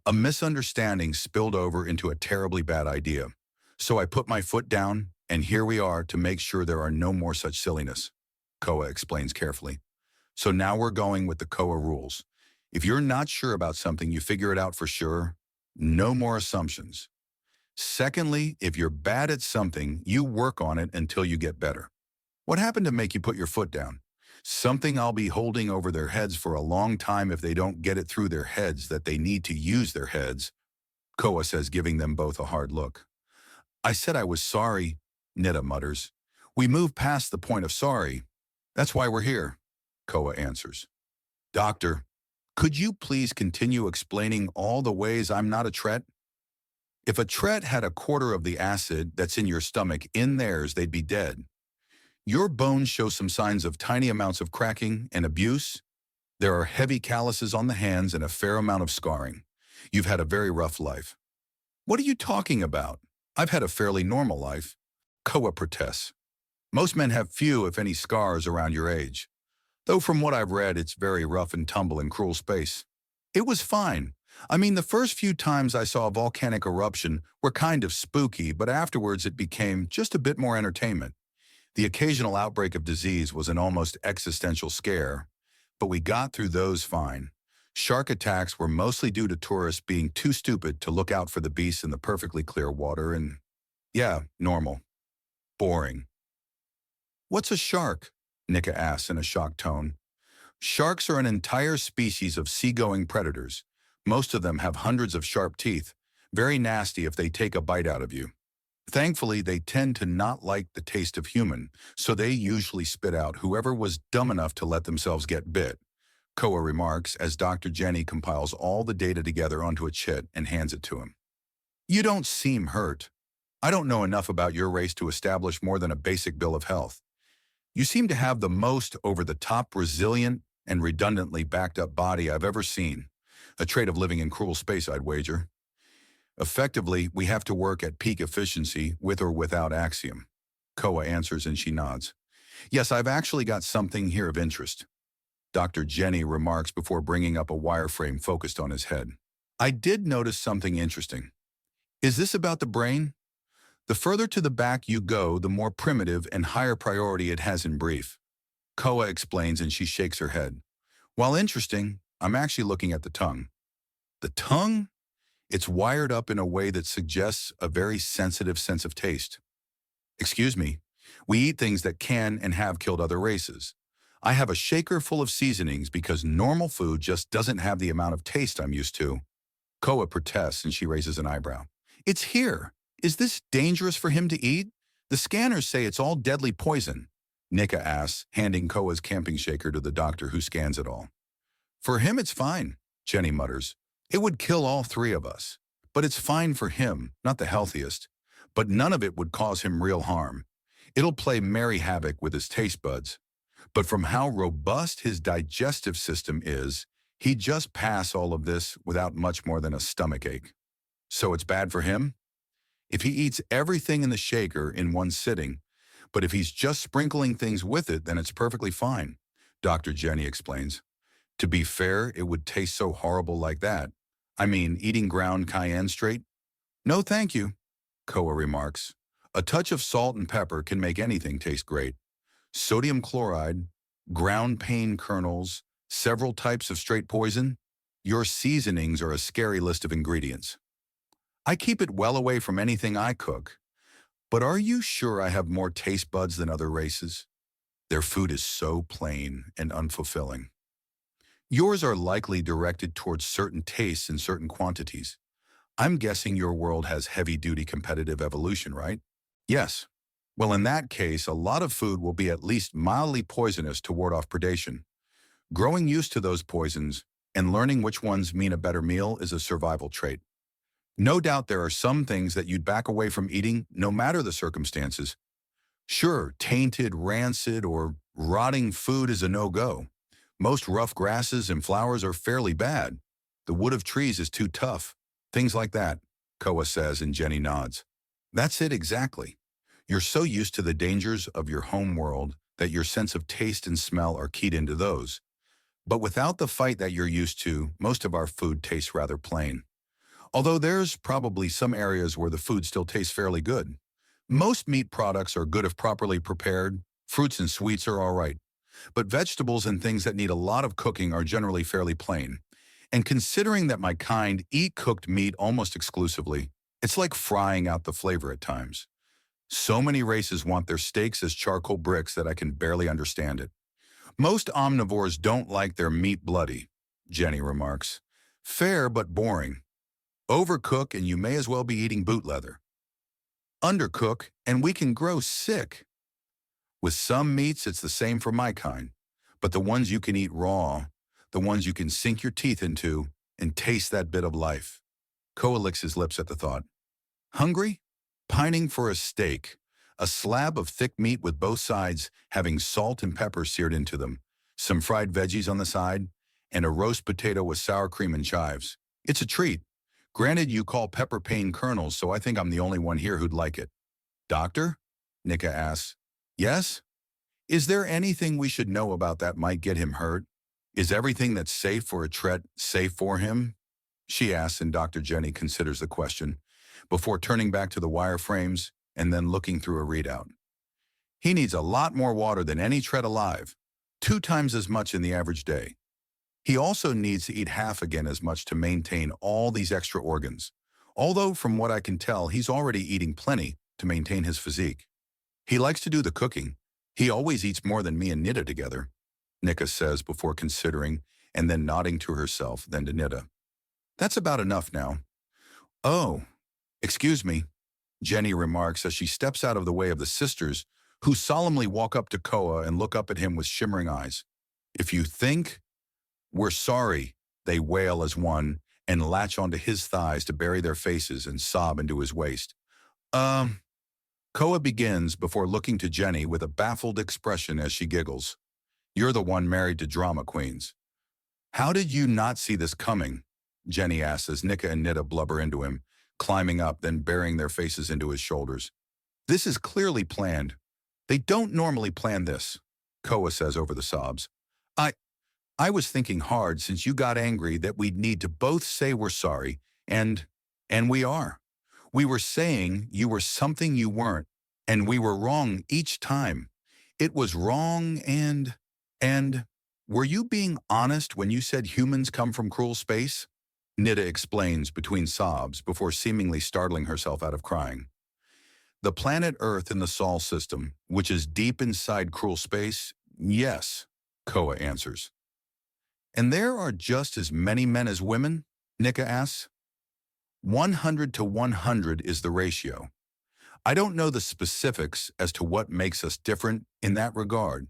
Speaker 1: A misunderstanding spilled over into a terribly bad idea. So I put my foot down, and here we are to make sure there are no more such silliness, Koa explains carefully. So now we're going with the Koa rules. If you're not sure about something, you figure it out for sure. No more assumptions. Secondly, if you're bad at something, you work on it until you get better. What happened to make you put your foot down? Something I'll be holding over their heads for a long time if they don't get it through their heads that they need to use their heads, Koa says, giving them both a hard look. I said I was sorry, Nita mutters. We moved past the point of sorry. That's why we're here, Koa answers. Doctor, could you please continue explaining all the ways I'm not a Tret? If a Tret had a quarter of the acid that's in your stomach in theirs, they'd be dead. Your bones show some signs of tiny amounts of cracking and abuse. There are heavy calluses on the hands and a fair amount of scarring. You've had a very rough life. What are you talking about? I've had a fairly normal life, Koa protests. Most men have few, if any, scars around your age. Though from what I've read, it's very rough and tumble in cruel space. It was fine. I mean, the first few times I saw a volcanic eruption were kind of spooky, but afterwards it became just a bit more entertainment. The occasional outbreak of disease was an almost existential scare, but we got through those fine. Shark attacks were mostly due to tourists being too stupid to look out for the beasts in the perfectly clear water and, yeah, normal. Boring. What's a shark? Nika asks in a shocked tone. Sharks are an entire species of seagoing predators. Most of them have hundreds of sharp teeth, very nasty if they take a bite out of you. Thankfully, they tend to not like the taste of human, so they usually spit out whoever was dumb enough to let themselves get bit, Koa remarks as Dr. Jenny compiles all the data together onto a chit and hands it to him. You don't seem hurt. I don't know enough about your race to establish more than a basic bill of health. You seem to have the most over-the-top resilient and redundantly backed-up body I've ever seen. A trait of living in cruel space, I'd wager. Effectively, we have to work at peak efficiency with or without Axiom. Koa answers and she nods. Yes, I've actually got something here of interest. Dr. Jenny remarks before bringing up a wireframe focused on his head. I did notice something interesting. Is this about the brain? The further to the back you go, the more primitive and higher priority it has in brief. Koa explains and she shakes her head. While interesting, I'm actually looking at the tongue. The tongue? It's wired up in a way that suggests a very sensitive sense of taste. Excuse me, we eat things that can and have killed other races. I have a shaker full of seasonings because normal food just doesn't have the amount of taste I'm used to. Koa protests and she raises an eyebrow. It's here. Is this dangerous for him to eat? The scanners say it's all deadly poison, Nika asks, handing Koa's camping shaker to the doctor who scans it all. For him it's fine, Jenny mutters. It would kill all three of us. But it's fine for him, not the healthiest. But none of it would cause him real harm. It'll play merry havoc with his taste buds. But from how robust his digestive system is, He'd just pass all of this without much more than a stomachache. So it's bad for him? If he eats everything in the shaker in one sitting, but if he's just sprinkling things with it, then it's perfectly fine, Dr. Jenny explains. To be fair, it would taste so horrible like that. I mean, eating ground cayenne straight? No, thank you, Koa remarks. A touch of salt and pepper can make anything taste great. Sodium chloride, ground pain kernels, several types of straight poison. Your seasonings are a scary list of ingredients. I keep it well away from anything I cook. But are you sure I have more taste buds than other races? Their food is so plain and unfulfilling. Yours are likely directed towards certain tastes in certain quantities. I'm guessing your world has heavy-duty competitive evolution, right? Yes. Well, in that case, a lot of food will be at least mildly poisonous to ward off predation. Growing used to those poisons and learning which ones mean a better meal is a survival trait. No doubt there are some things that you'd back away from eating no matter the circumstances. Sure, tainted, rancid, or rotting food is a no-go. Most rough grasses and flowers are fairly bad. The wood of trees is too tough. Things like that, Koa says, and Jenny nods. That's it exactly. You're so used to the dangers of your home world that your sense of taste and smell are keyed into those. But without the fight that you're used to, most of our food tastes rather plain. Although there's probably some areas where the food still tastes fairly good. Most meat products are good if properly prepared. Fruits and sweets are all right. But vegetables and things that need a lot of cooking are generally fairly plain. And considering that my kind eat cooked meat almost exclusively, it's like frying out the flavor at times. So many races want their steaks as charcoal bricks that I can barely understand it. Most omnivores don't like their meat bloody, Jenny remarks. Fair but boring. Overcook and you may as well be eating boot leather. Undercook and we can grow sick. With some meats, it's the same for my kind, but the ones you can eat raw, the ones you can sink your teeth into and taste that bit of life. Koa licks his lips at the thought. Hungry? Pining for a steak, a slab of thick meat with both sides having salt and pepper seared into them, some fried veggies on the side, and a roast potato with sour cream and chives. It's a treat. Granted, you call pepper pain kernels, so I think I'm the only one here who'd like it. Doctor? Nika asks. Yes? Is there anything we should know about that might get him hurt? Is everything that's safe for a Tret safe for him? She asks, and Dr. Jenny considers the question, before turning back to the wireframes and then looking through a readout. He needs a lot more water than any Tret alive, 2 times as much in the average day. He also needs to eat half again as much to maintain all these extra organs, although from what I can tell, he's already eating plenty to maintain his physique. He likes to do the cooking. He always eats more than me and Nita together, Nika says before considering and then nodding to herself, then to Nita. That's about enough now. Oh, excuse me, Jenny remarks as she steps out of the way of the sisters, who solemnly walk up to Koa and look up at him with shimmering eyes. If you think... We're sorry, they wail as one and latch onto his thighs to bury their faces and sob into his waist. Koa begins before looking to Jenny with a baffled expression as she giggles. You're the one married to drama queens. How did you not see this coming? Jenny asks as Nika and Nita blubber into him, climbing up, then burying their faces into his shoulders. This is clearly planned. They don't normally plan this, Koa says over the sobs. I was thinking hard since you got angry that we'd need to both say we're sorry, and we are. We were saying you were something you weren't, and we were wrong each time. It was wrong and were you being honest when you said humans come from cruel space? Nita explains between sobs before seemingly startling herself out of crying. The planet Earth in the Sol system, which is deep inside cruel space, yes, Koa answers. And there are just as many men as women? Nika asks. 100 to 100 is the ratio. I don't know the specifics as to what makes us different in that regard,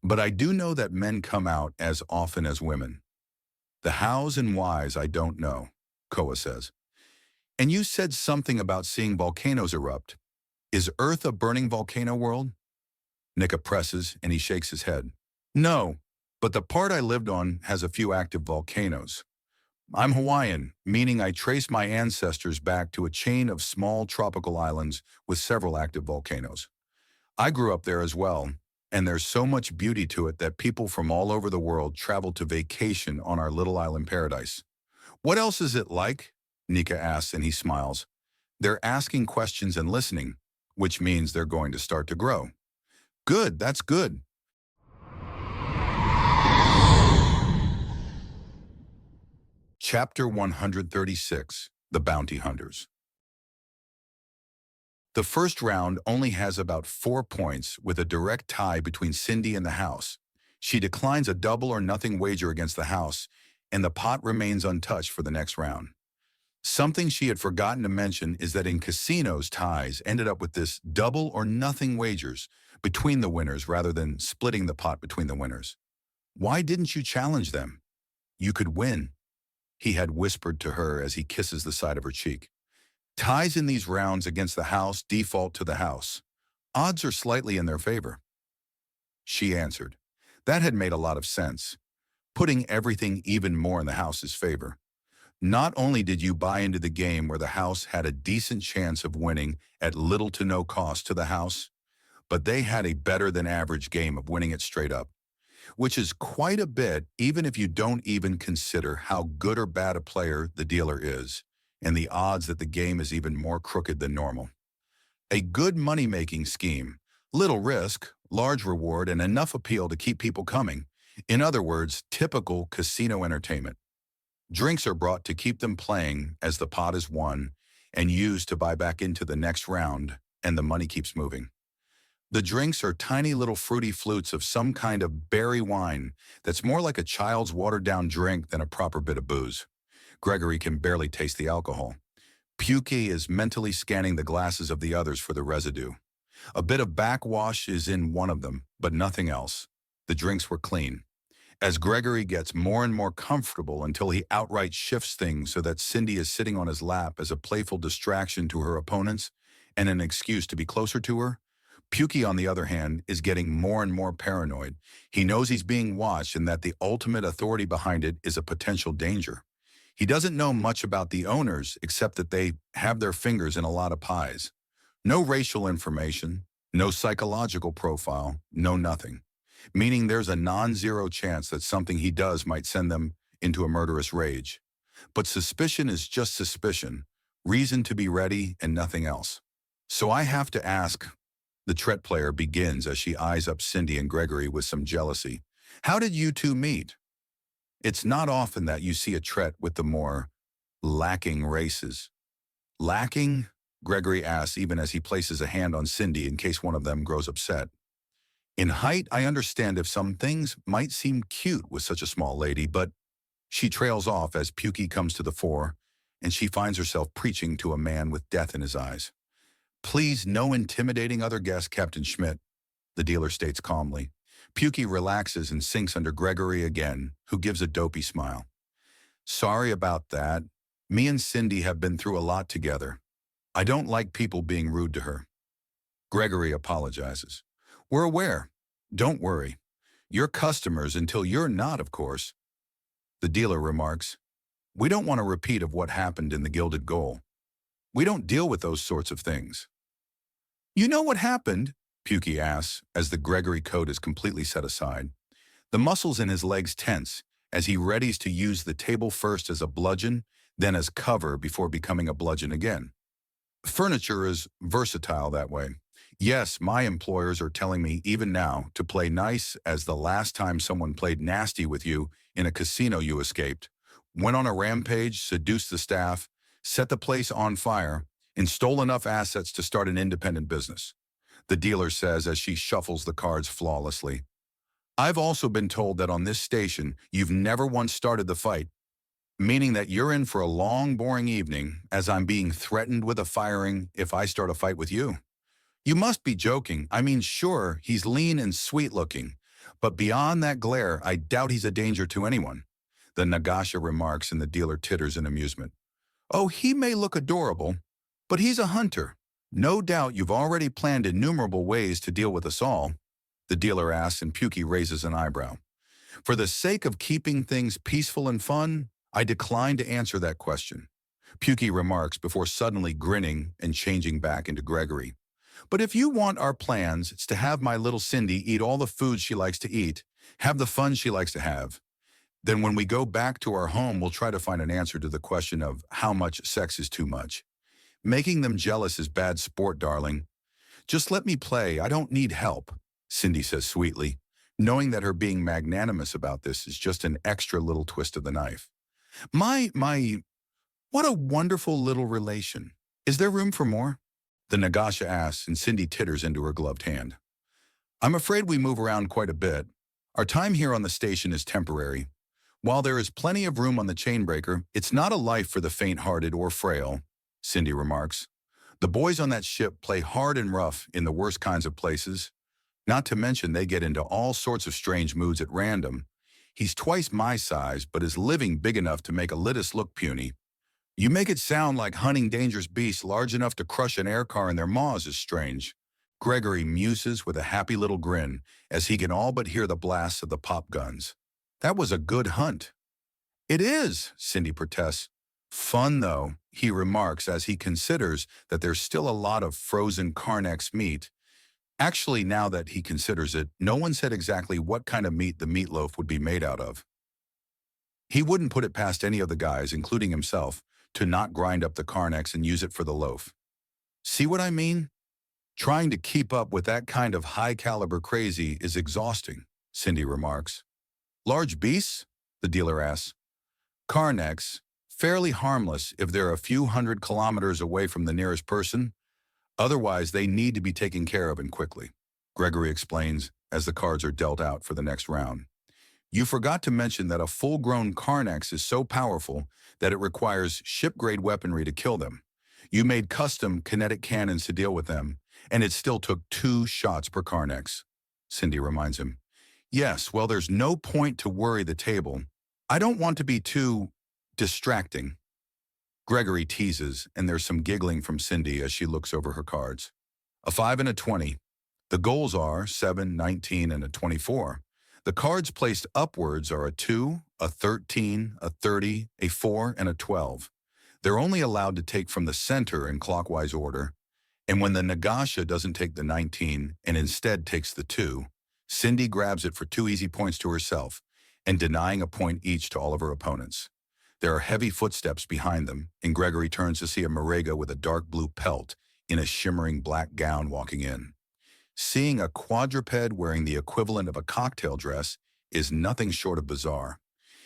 Speaker 1: but I do know that men come out as often as women. The hows and whys I don't know, Koa says. And you said something about seeing volcanoes erupt. Is Earth a burning volcano world? Nika presses and he shakes his head. No, But the part I lived on has a few active volcanoes. I'm Hawaiian, meaning I trace my ancestors back to a chain of small tropical islands with several active volcanoes. I grew up there as well, and there's so much beauty to it that people from all over the world travel to vacation on our little island paradise. What else is it like? Nika asks, and he smiles. They're asking questions and listening, which means they're going to start to grow. Good, that's good. Chapter 136, The Bounty Hunters. The first round only has about 4 points with a direct tie between Cindy and the house. She declines a double or nothing wager against the house, and the pot remains untouched for the next round. Something she had forgotten to mention is that in casinos, ties ended up with this double or nothing wagers between the winners rather than splitting the pot between the winners. Why didn't you challenge them? You could win, he had whispered to her as he kisses the side of her cheek. Ties in these rounds against the house default to the house. Odds are slightly in their favor. She answered. That had made a lot of sense, putting everything even more in the house's favor. Not only did you buy into the game where the house had a decent chance of winning at little to no cost to the house, but they had a better than average game of winning it straight up, which is quite a bit even if you don't even consider how good or bad a player the dealer is, and the odds that the game is even more crooked than normal. A good money-making scheme, little risk, large reward, and enough appeal to keep people coming. In other words, typical casino entertainment. Drinks are brought to keep them playing as the pot is won and used to buy back into the next round, and the money keeps moving. The drinks are tiny little fruity flutes of some kind of berry wine that's more like a child's watered-down drink than a proper bit of booze. Gregory can barely taste the alcohol. Pukey is mentally scanning the glasses of the others for the residue. A bit of backwash is in one of them, but nothing else. The drinks were clean. As Gregory gets more and more comfortable until he outright shifts things so that Cindy is sitting on his lap as a playful distraction to her opponents and an excuse to be closer to her, Pukey, on the other hand, is getting more and more paranoid. He knows he's being watched and that the ultimate authority behind it is a potential danger. He doesn't know much about the owners except that they have their fingers in a lot of pies. No racial information, no psychological profile, no nothing. Meaning there's a non-zero chance that something he does might send them into a murderous rage. But suspicion is just suspicion, reason to be ready and nothing else. So I have to ask, the Tret player begins as she eyes up Cindy and Gregory with some jealousy. How did you two meet? It's not often that you see a Tret with the more lacking races. Lacking? Gregory asks even as he places a hand on Cindy in case one of them grows upset. In height, I understand if some things might seem cute with such a small lady, but she trails off as Pukey comes to the fore, and she finds herself preaching to a man with death in his eyes. Please, no intimidating other guests, Captain Schmidt, the dealer states calmly. Pukey relaxes and sinks under Gregory again, who gives a dopey smile. Sorry about that. Me and Cindy have been through a lot together. I don't like people being rude to her. Gregory apologizes. We're aware. Don't worry. You're customers until you're not, of course. The dealer remarks, we don't want a repeat of what happened in the Gilded Goal. We don't deal with those sorts of things. You know what happened? Pukey asks as the Gregory coat is completely set aside. The muscles in his legs tense as he readies to use the table first as a bludgeon, then as cover before becoming a bludgeon again. Furniture is versatile that way. Yes, my employers are telling me even now to play nice as the last time someone played nasty with you in a casino you escaped, went on a rampage, seduced the staff, set the place on fire, and stole enough assets to start an independent business. The dealer says as she shuffles the cards flawlessly. I've also been told that on this station you've never once started the fight, meaning that you're in for a long, boring evening as I'm being threatened with a firing if I start a fight with you. You must be joking. I mean, sure, he's lean and sweet-looking, but beyond that glare, I doubt he's a danger to anyone. The Nagasha remarks and the dealer titters in amusement. Oh, he may look adorable, but he's a hunter. No doubt you've already planned innumerable ways to deal with us all, the dealer asks and Pukey raises an eyebrow. For the sake of keeping things peaceful and fun, I decline to answer that question. Pukey remarks before suddenly grinning and changing back into Gregory. But if you want our plans, it's to have my little Cindy eat all the food she likes to eat, have the fun she likes to have. Then when we go back to our home, we'll try to find an answer to the question of how much sex is too much. Making them jealous is bad sport, darling. Just let me play, I don't need help, Cindy says sweetly, knowing that her being magnanimous about this is just an extra little twist of the knife. What a wonderful little relation. Is there room for more? The Nagasha asks, and Cindy titters into her gloved hand. I'm afraid we move around quite a bit. Our time here on the station is temporary. While there is plenty of room on the chainbreaker, it's not a life for the faint-hearted or frail, Cindy remarks. The boys on that ship play hard and rough in the worst kinds of places. Not to mention they get into all sorts of strange moods at random. He's twice my size, but is living big enough to make Elitis look puny. You make it sound like hunting dangerous beasts large enough to crush an air car in their maws is strange. Gregory muses with a happy little grin as he can all but hear the blasts of the pop guns. That was a good hunt. It is, Cindy protests. Fun, though, he remarks as he considers that there's still a lot of frozen Carnex meat. Actually, now that he considers it, no one said exactly what kind of meat the meatloaf would be made out of. He wouldn't put it past any of the guys, including himself, to not grind up the Carnex and use it for the loaf. See what I mean? Trying to keep up with that kind of high-caliber crazy is exhausting, Cindy remarks. Large beasts? The dealer asks. Carnex, fairly harmless if they're a few 100 kilometers away from the nearest person. Otherwise, they need to be taken care of and quickly, Gregory explains as the cards are dealt out for the next round. You forgot to mention that a full-grown Carnex is so powerful that it requires ship-grade weaponry to kill them. You made custom kinetic cannons to deal with them, and it still took 2 shots per Carnex, Cindy reminds him. Yes, well, there's no point to worry the table. I don't want to be too distracting. Gregory teases, and there's some giggling from Cindy as she looks over her cards. A 5 and a 20. The goals are 7, 19, and a 24. The cards placed upwards are a 2, a 13, a 30, a 4, and a 12. They're only allowed to take from the center in clockwise order, and when the Nagasha doesn't take the 19 and instead takes the 2, Cindy grabs it for 2 easy points to herself and denying a point each to all of her opponents. There are heavy footsteps behind them, and Gregory turns to see a Morega with a dark blue pelt in a shimmering black gown walking in. Seeing a quadruped wearing the equivalent of a cocktail dress is nothing short of bizarre.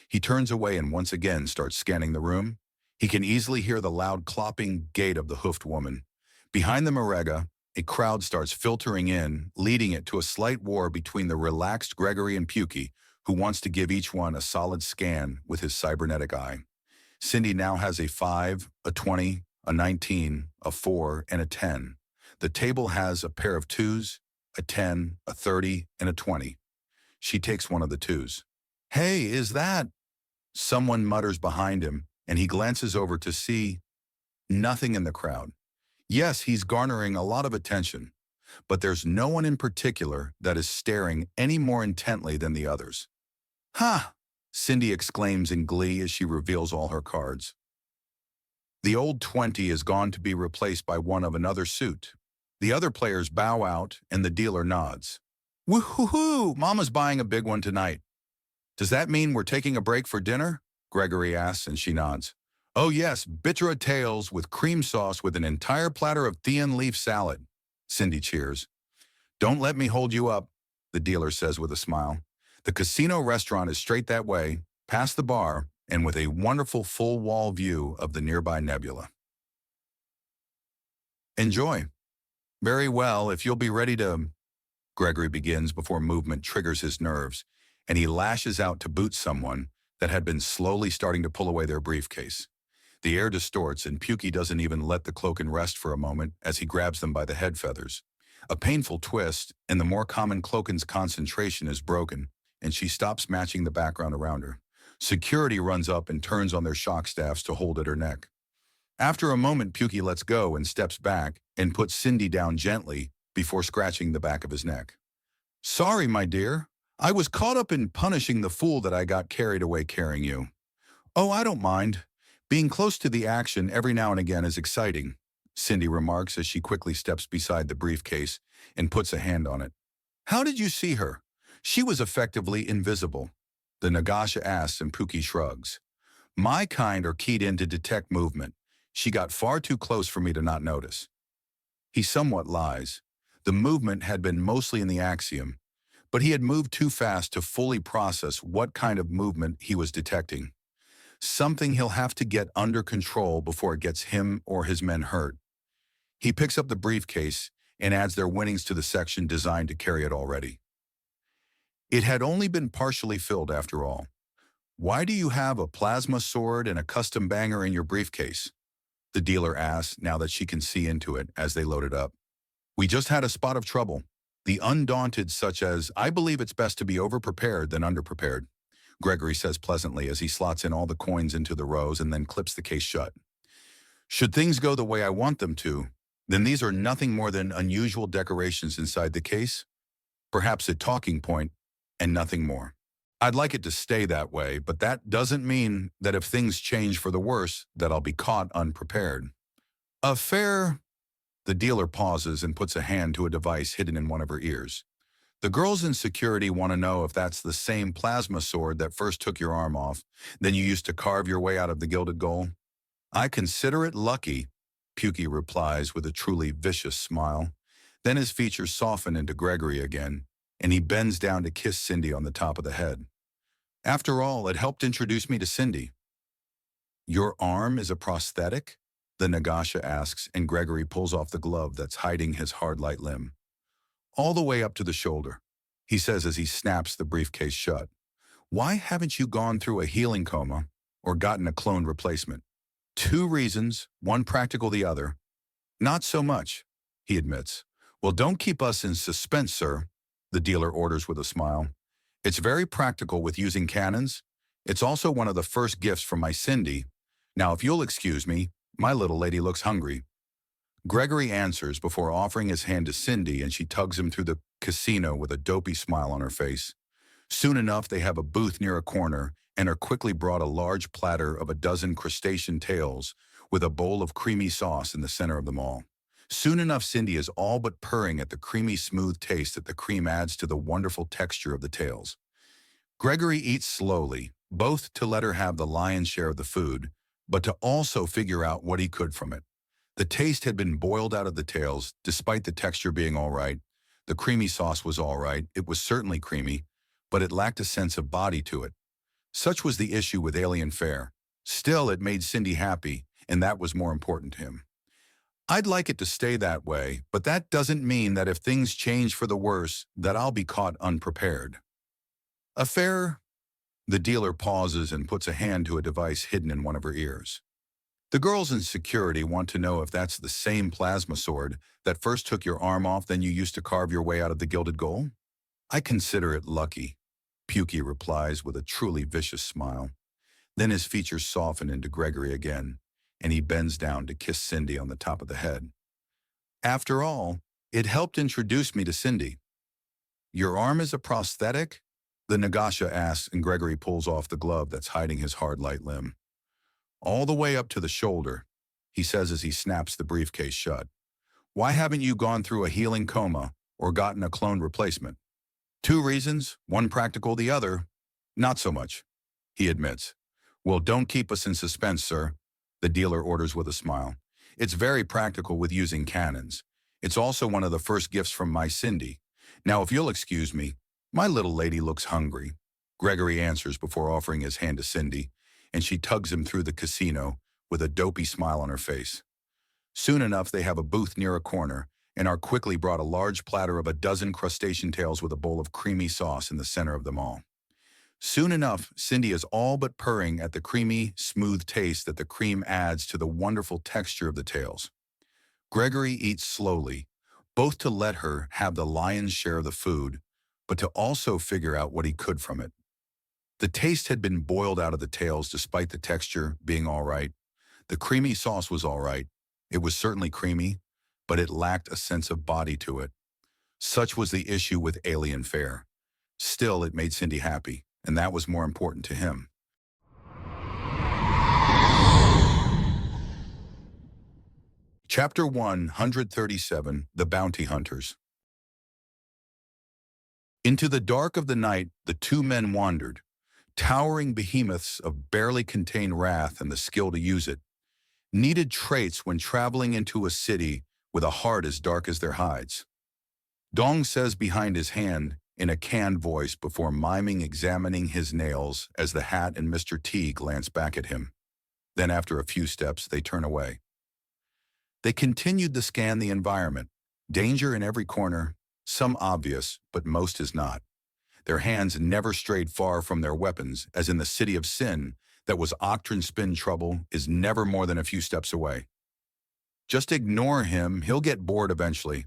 Speaker 1: He turns away and once again starts scanning the room. He can easily hear the loud clopping gait of the hoofed woman. Behind the Morega, a crowd starts filtering in, leading it to a slight war between the relaxed Gregory and Pukey, who wants to give each one a solid scan with his cybernetic eye. Cindy now has a 5, a 20, a 19, a 4, and a 10. The table has a pair of 2s, a 10, a 30, and a 20. She takes one of the 2s. Hey, is that? Someone mutters behind him, and he glances over to see nothing in the crowd. Yes, he's garnering a lot of attention, but there's no one in particular that is staring any more intently than the others. Ha! Cindy exclaims in glee as she reveals all her cards. The old 20 is gone to be replaced by one of another suit. The other players bow out, and the dealer nods. Woo-hoo-hoo! Mama's buying a big one tonight. Does that mean we're taking a break for dinner? Gregory asks, and she nods. Oh yes, bitra tails with cream sauce with an entire platter of Thean leaf salad. Cindy cheers. Don't let me hold you up, the dealer says with a smile. The casino restaurant is straight that way, past the bar, and with a wonderful full-wall view of the nearby nebula. Enjoy. Very well, if you'll be ready to... Gregory begins before movement triggers his nerves, and he lashes out to boot someone that had been slowly starting to pull away their briefcase. The air distorts, and Pukey doesn't even let the cloak and rest for a moment as he grabs them by the head feathers. A painful twist, and the more common Cloaken's concentration is broken, and she stops matching the background around her. Security runs up and turns on their shock staffs to hold at her neck. After a moment, Pukey lets go and steps back and puts Cindy down gently before scratching the back of his neck. Sorry, my dear. I was caught up in punishing the fool that I got carried away carrying you. Oh, I don't mind. Being close to the action every now and again is exciting, Cindy remarks as she quickly steps beside the briefcase and puts a hand on it. How did you see her? She was effectively invisible, the Nagasha asks and Pookie shrugs. My kind are keyed in to detect movement. She got far too close for me to not notice. He somewhat lies. The movement had been mostly in the axiom, but he had moved too fast to fully process what kind of movement he was detecting. Something he'll have to get under control before it gets him or his men hurt. He picks up the briefcase and adds their winnings to the section designed to carry it already. It had only been partially filled after all. Why do you have a plasma sword and a custom banger in your briefcase? The dealer asks now that she can see into it as they load it up. We just had a spot of trouble. The undaunted such as, I believe it's best to be overprepared than underprepared, Gregory says pleasantly as he slots in all the coins into the rows and then clips the case shut. Should things go the way I want them to, then these are nothing more than unusual decorations inside the case, perhaps a talking point, and nothing more. I'd like it to stay that way, but that doesn't mean that if things change for the worse, that I'll be caught unprepared. A fair... The dealer pauses and puts a hand to a device hidden in one of her ears. The girls in security want to know if that's the same plasma sword that first took your arm off, then you used to carve your way out of the gilded goal. I consider it lucky, Pukey replies with a truly vicious smile. Then his features soften into Gregory again, and he bends down to kiss Cindy on the top of the head. After all, it helped introduce me to Cindy. Your arm is a prosthetic? The Nagasha asks, and Gregory pulls off the glove that's hiding his hard light limb. All the way up to the shoulder, he says as he snaps the briefcase shut. Why haven't you gone through a healing coma or gotten a clone replacement? 2 reasons, one practical, the other. Not so much, he admits. Well, don't keep us in suspense, sir, the dealer orders with a smile. It's very practical with using cannons. It's also one of the first gifts from my Cindy. Now, if you'll excuse me, my little lady looks hungry. Gregory answers before offering his hand to Cindy, and she tugs him through the casino with a dopey smile on her face. Soon enough, they have a booth near a corner and are quickly brought a large platter of a dozen crustacean tails with a bowl of creamy sauce in the center of them all. Soon enough, Cindy is all but purring at the creamy, smooth taste that the cream adds to the wonderful texture of the tails. Gregory eats slowly, both to let her have the lion's share of the food, but to also figure out what he could from it. The taste had been boiled out of the tails, despite the texture being all right. The creamy sauce was all right, it was certainly creamy, but it lacked a sense of body to it. Such was the issue with alien fare. Still, it made Cindy happy, and that was more important to him. I'd like it to stay that way, but that doesn't mean that if things change for the worse, that I'll be caught unprepared. A fare? The dealer pauses and puts a hand to a device hidden in one of her ears. The girls in security want to know if that's the same plasma sword that first took your arm off, then you used to carve your way out of the gilded goal? I consider it lucky, Pukey replies with a truly vicious smile. Then his features soften into Gregory again, and he bends down to kiss Cindy on the top of the head. After all, it helped introduce me to Cindy. Your arm is a prosthetic? The Nagasha asks, and Gregory pulls off the glove that's hiding his hard light limb. All the way up to the shoulder, he says as he snaps the briefcase shut. Why haven't you gone through a healing coma or gotten a clone replacement? 2 reasons, one practical, the other. Not so much, he admits. Well, don't keep us in suspense, sir, the dealer orders with a smile. It's very practical with using cannons. It's also one of the first gifts from my Cindy. Now, if you'll excuse me, my little lady looks hungry, Gregory answers before offering his hand to Cindy, and she tugs him through the casino with a dopey smile on her face. Soon enough, they have a booth near a corner and are quickly brought a large platter of a dozen crustacean tails with a bowl of creamy sauce in the center of them all. Soon enough, Cindy is all but purring at the creamy, smooth taste that the cream adds to the wonderful texture of the tails. Gregory eats slowly, both to let her have the lion's share of the food, but to also figure out what he could from it. The taste had been boiled out of the tails despite the texture being all right. The creamy sauce was all right. It was certainly creamy, but it lacked a sense of body to it. Such was the issue with alien fare. Still, it made Cindy happy, and that was more important to him. Chapter 137, The Bounty Hunters. Into the dark of the night, the two men wandered, towering behemoths of barely contained wrath and the skill to use it, needed traits when traveling into a city with a heart as dark as their hides. Dong says behind his hand, in a canned voice before miming examining his nails as the Hat and Mr. T glance back at him. Then after a few steps, they turn away. They continued to scan the environment, danger in every corner, some obvious, but most is not. Their hands never strayed far from their weapons, as in the city of sin, that was Octron Spin trouble is never more than a few steps away. Just ignore him, he'll get bored eventually,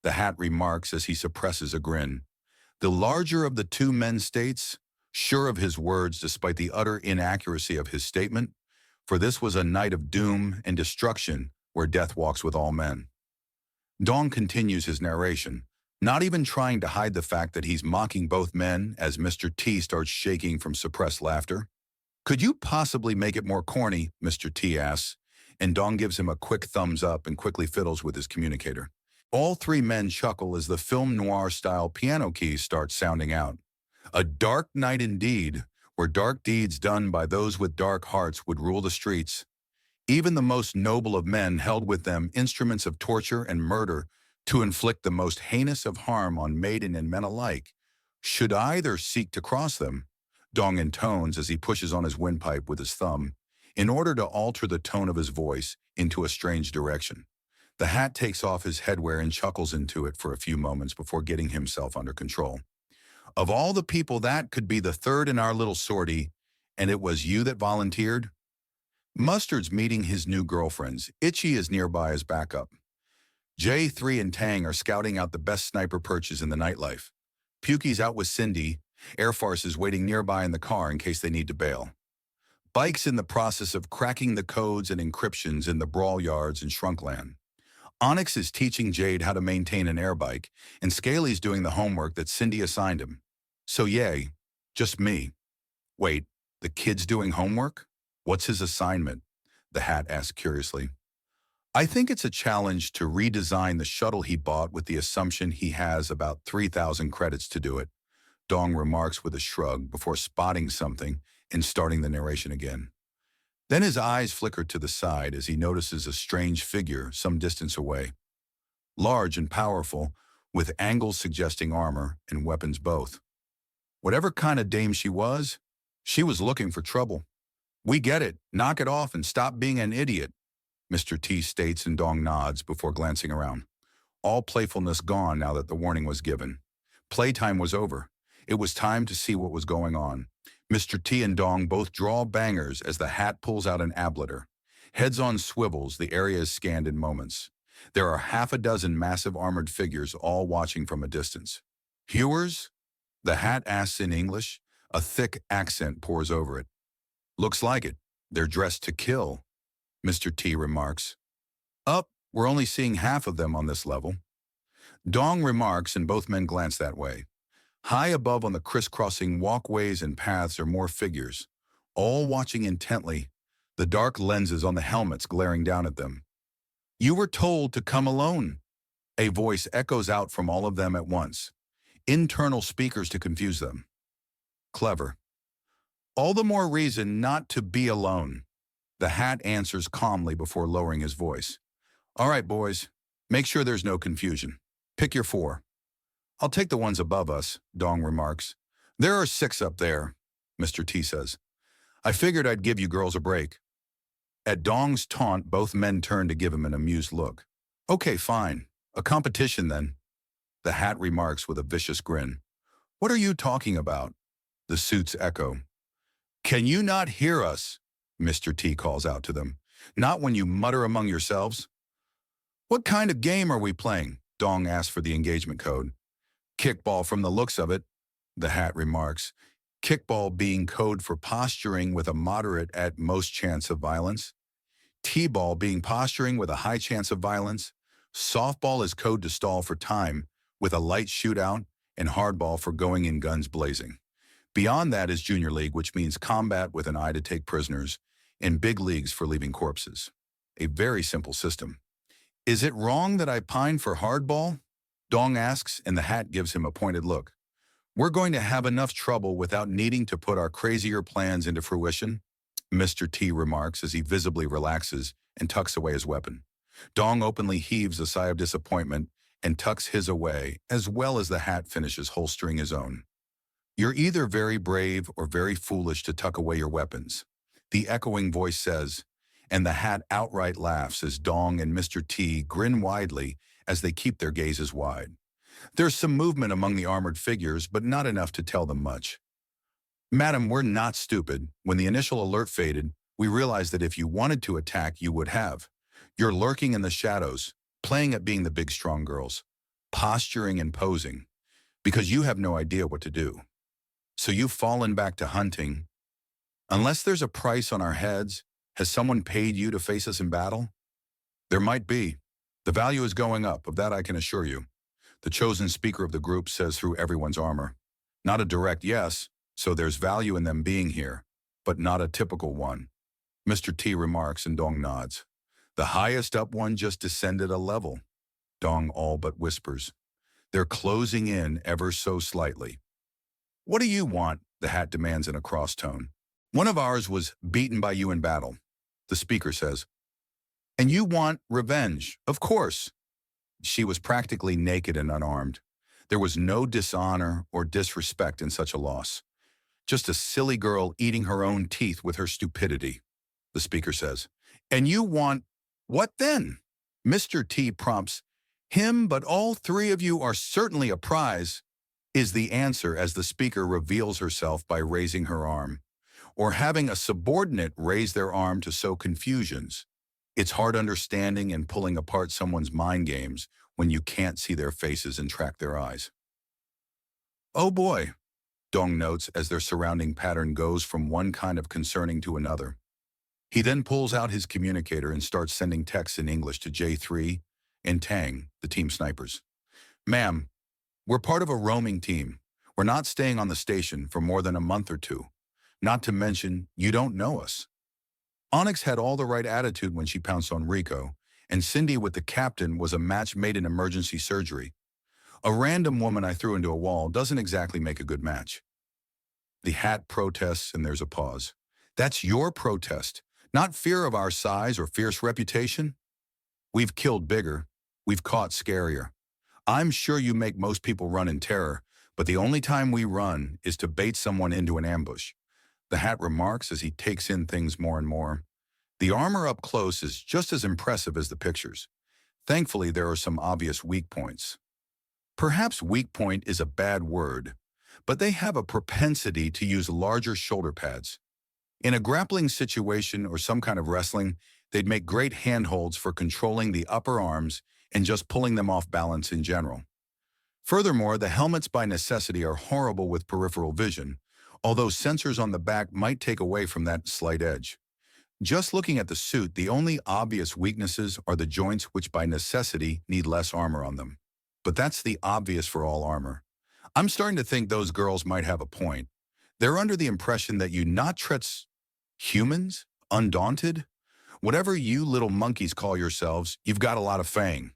Speaker 1: the Hat remarks as he suppresses a grin. The larger of the two men states, sure of his words despite the utter inaccuracy of his statement, for this was a night of doom and destruction where death walks with all men. Dong continues his narration, not even trying to hide the fact that he's mocking both men as Mr. T starts shaking from suppressed laughter. Could you possibly make it more corny, Mr. T asks, and Dong gives him a quick thumbs up and quickly fiddles with his communicator. All three men chuckle as the film noir-style piano keys start sounding out. A dark night indeed, where dark deeds done by those with dark hearts would rule the streets. Even the most noble of men held with them instruments of torture and murder to inflict the most heinous of harm on maiden and men alike. Should either seek to cross them, Dong intones as he pushes on his windpipe with his thumb, in order to alter the tone of his voice into a strange direction. The Hat takes off his headwear and chuckles into it for a few moments before getting himself under control. Of all the people, that could be the third in our little sortie, and it was you that volunteered? Mustard's meeting his new girlfriends. Itchy is nearby as backup. J3 and Tang are scouting out the best sniper perches in the nightlife. Pukey's out with Cindy. Air Farce is waiting nearby in the car in case they need to bail. Bike's in the process of cracking the codes and encryptions in the brawl yards in Shrunkland. Onyx is teaching Jade how to maintain an air bike, and Scaly's doing the homework that Cindy assigned him. So yay, just me. Wait, the kid's doing homework? What's his assignment? The Hat asked curiously. I think it's a challenge to redesign the shuttle he bought with the assumption he has about 3,000 credits to do it, Dong remarks with a shrug before spotting something and starting the narration again. Then his eyes flicker to the side as he notices a strange figure some distance away. Large and powerful, with angles suggesting armor and weapons both. Whatever kind of dame she was looking for trouble. We get it. Knock it off and stop being an idiot, Mr. T states, and Dong nods before glancing around. All playfulness gone now that the warning was given. Playtime was over. It was time to see what was going on. Mr. T and Dong both draw bangers as the Hat pulls out an ablator. Heads on swivels, the area is scanned in moments. There are half a dozen massive armored figures all watching from a distance. Hewers? The Hat asks in English. A thick accent pours over it. Looks like it. They're dressed to kill, Mr. T remarks. We're only seeing half of them on this level. Dong remarks, and both men glance that way. High above on the crisscrossing walkways and paths are more figures, all watching intently, the dark lenses on the helmets glaring down at them. You were told to come alone. A voice echoes out from all of them at once. Internal speakers to confuse them. Clever. All the more reason not to be alone. The Hat answers calmly before lowering his voice. All right, boys, make sure there's no confusion. Pick your 4. I'll take the ones above us, Dong remarks. There are 6 up there, Mr. T says. I figured I'd give you girls a break. At Dong's taunt, both men turn to give him an amused look. Okay, fine. A competition then, the Hat remarks with a vicious grin. What are you talking about? The suits echo. Can you not hear us? Mr. T calls out to them. Not when you mutter among yourselves. What kind of game are we playing? Dong asks for the engagement code. Kickball from the looks of it, the Hat remarks. Kickball being code for posturing with a moderate at most chance of violence. T-ball being posturing with a high chance of violence. Softball is code to stall for time with a light shootout. and hardball for going in guns blazing. Beyond that is junior league, which means combat with an eye to take prisoners, and big leagues for leaving corpses. A very simple system. Is it wrong that I pine for hardball? Dong asks, and the hat gives him a pointed look. We're going to have enough trouble without needing to put our crazier plans into fruition, Mr. T remarks as he visibly relaxes and tucks away his weapon. Dong openly heaves a sigh of disappointment and tucks his away, as well as the hat finishes holstering his own. You're either very brave or very foolish to tuck away your weapons, the echoing voice says, and the hat outright laughs as Dong and Mr. T grin widely as they keep their gazes wide. There's some movement among the armored figures, but not enough to tell them much. Madam, we're not stupid. When the initial alert faded, we realized that if you wanted to attack, you would have. You're lurking in the shadows, playing at being the big strong girls, posturing and posing, because you have no idea what to do. So you've fallen back to hunting. Unless there's a price on our heads, has someone paid you to face us in battle? There might be. The value is going up, of that I can assure you. The chosen speaker of the group says through everyone's armor. Not a direct yes, so there's value in them being here, but not a typical one. Mr. T remarks and Dong nods. The highest up one just descended a level. Dong all but whispers. They're closing in ever so slightly. What do you want? The hat demands in a cross tone. One of ours was beaten by you in battle, the speaker says. And you want revenge, of course. She was practically naked and unarmed. There was no dishonor or disrespect in such a loss. Just a silly girl eating her own teeth with her stupidity, the speaker says. And you want what then? Mr. T prompts, him, but all three of you are certainly a prize, is the answer as the speaker reveals herself by raising her arm, or having a subordinate raise their arm to sow confusions. It's hard understanding and pulling apart someone's mind games when you can't see their faces and track their eyes. Oh boy, Dong notes as their surrounding pattern goes from one kind of concerning to another. He then pulls out his communicator and starts sending texts in English to J3 and Tang, the team snipers. Ma'am, we're part of a roaming team. We're not staying on the station for more than a month or two. Not to mention, you don't know us. Onyx had all the right attitude when she pounced on Rico, and Cindy with the captain was a match made in emergency surgery. A random woman I threw into a wall doesn't exactly make a good match. The hat protests and there's a pause. That's your protest, not fear of our size or fierce reputation. We've killed bigger. We've caught scarier. I'm sure you make most people run in terror, but the only time we run is to bait someone into an ambush. The hat remarks as he takes in things more and more. The armor up close is just as impressive as the pictures. Thankfully, there are some obvious weak points. Perhaps weak point is a bad word, but they have a propensity to use larger shoulder pads. In a grappling situation or some kind of wrestling, they'd make great handholds for controlling the upper arms and just pulling them off balance in general. Furthermore, the helmets by necessity are horrible with peripheral vision, although sensors on the back might take away from that slight edge. Just looking at the suit, the only obvious weaknesses are the joints which by necessity need less armor on them. But that's the obvious for all armor. I'm starting to think those girls might have a point. They're under the impression that you not treats humans, undaunted? Whatever you little monkeys call yourselves, you've got a lot of fang.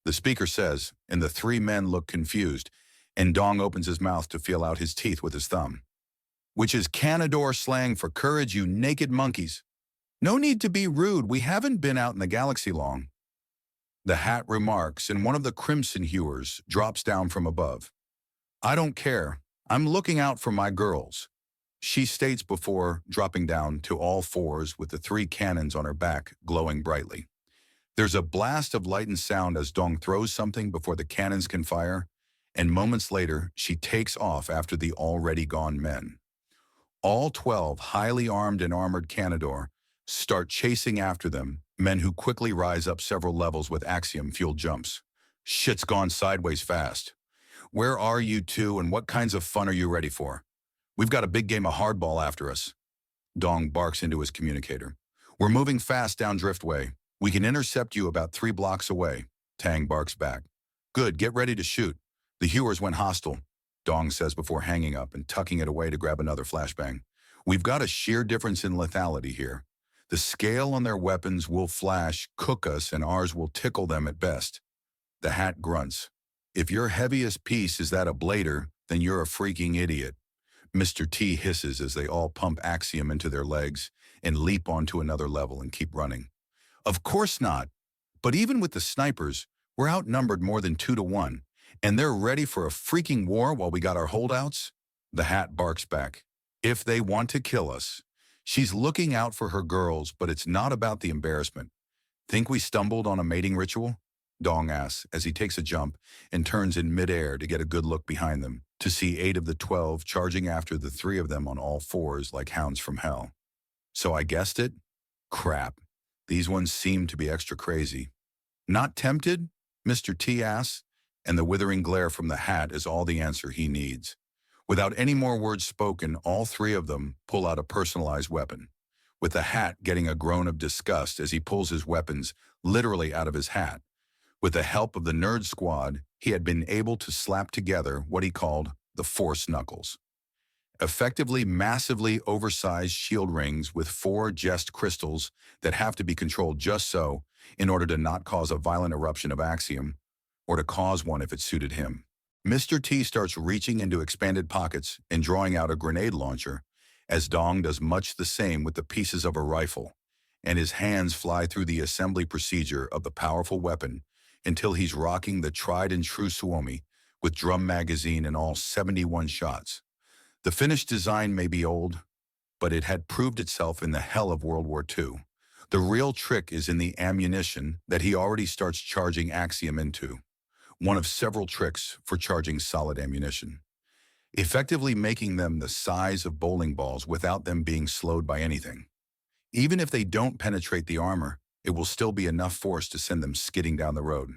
Speaker 1: The speaker says, and the three men look confused, and Dong opens his mouth to feel out his teeth with his thumb. Which is Canador slang for courage, you naked monkeys. No need to be rude, we haven't been out in the galaxy long. The hat remarks, and one of the crimson hewers drops down from above. I don't care, I'm looking out for my girls, she states before dropping down to all fours with the three cannons on her back glowing brightly. There's a blast of light and sound as Dong throws something before the cannons can fire, and moments later, she takes off after the already gone men. All 12 highly armed and armored Canador start chasing after them, men who quickly rise up several levels with axiom-fueled jumps. Shit's gone sideways fast. Where are you two and what kinds of fun are you ready for? We've got a big game of hardball after us. Dong barks into his communicator. We're moving fast down Driftway. We can intercept you about 3 blocks away. Tang barks back. Good, get ready to shoot. The hewers went hostile, Dong says before hanging up and tucking it away to grab another flashbang. We've got a sheer difference in lethality here. The scale on their weapons will flash, cook us, and ours will tickle them at best. The hat grunts. If your heaviest piece is that ablator, then you're a freaking idiot. Mr. T hisses as they all pump Axiom into their legs and leap onto another level and keep running. Of course not. But even with the snipers, we're outnumbered more than 2-1, and they're ready for a freaking war while we got our holdouts? The hat barks back. If they want to kill us. She's looking out for her girls, but it's not about the embarrassment. Think we stumbled on a mating ritual? Dong asks as he takes a jump and turns in midair to get a good look behind them, to see 8 of the 12 charging after the 3 of them on all fours like hounds from hell. So I guessed it? Crap. These ones seem to be extra crazy. Not tempted? Mr. T asks, and the withering glare from the hat is all the answer he needs. Without any more words spoken, all 3 of them pull out a personalized weapon, with the hat getting a groan of disgust as he pulls his weapons literally out of his hat. With the help of the nerd squad, he had been able to slap together what he called the Force Knuckles. Effectively massively oversized shield rings with 4 jest crystals that have to be controlled just so in order to not cause a violent eruption of Axiom, or to cause one if it suited him. Mr. T starts reaching into expanded pockets and drawing out a grenade launcher, as Dong does much the same with the pieces of a rifle, and his hands fly through the assembly procedure of the powerful weapon until he's rocking the tried-and-true Suomi with drum magazine and all 71 shots. The finished design may be old, but it had proved itself in the hell of World War II. The real trick is in the ammunition that he already starts charging Axiom into, one of several tricks for charging solid ammunition, effectively making them the size of bowling balls without them being slowed by anything. Even if they don't penetrate the armor, it will still be enough force to send them skidding down the road.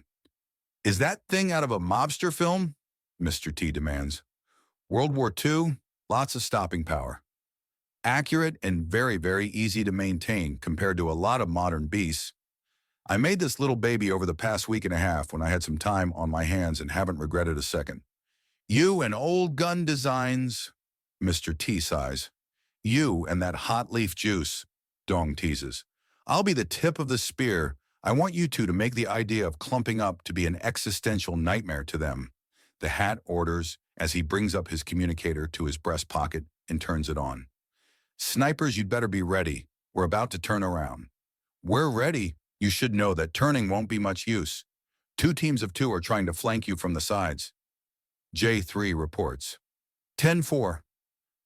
Speaker 1: Is that thing out of a mobster film? Mr. T demands. World War II, lots of stopping power. Accurate and very, very easy to maintain compared to a lot of modern beasts. I made this little baby over the past week and a half when I had some time on my hands and haven't regretted a second. You and old gun designs, Mr. T sighs. You and that hot leaf juice, Dong teases. I'll be the tip of the spear. I want you two to make the idea of clumping up to be an existential nightmare to them. The hat orders as he brings up his communicator to his breast pocket and turns it on. Snipers, you'd better be ready. We're about to turn around. We're ready. You should know that turning won't be much use. 2 teams of 2 are trying to flank you from the sides. J3 reports. 10-4.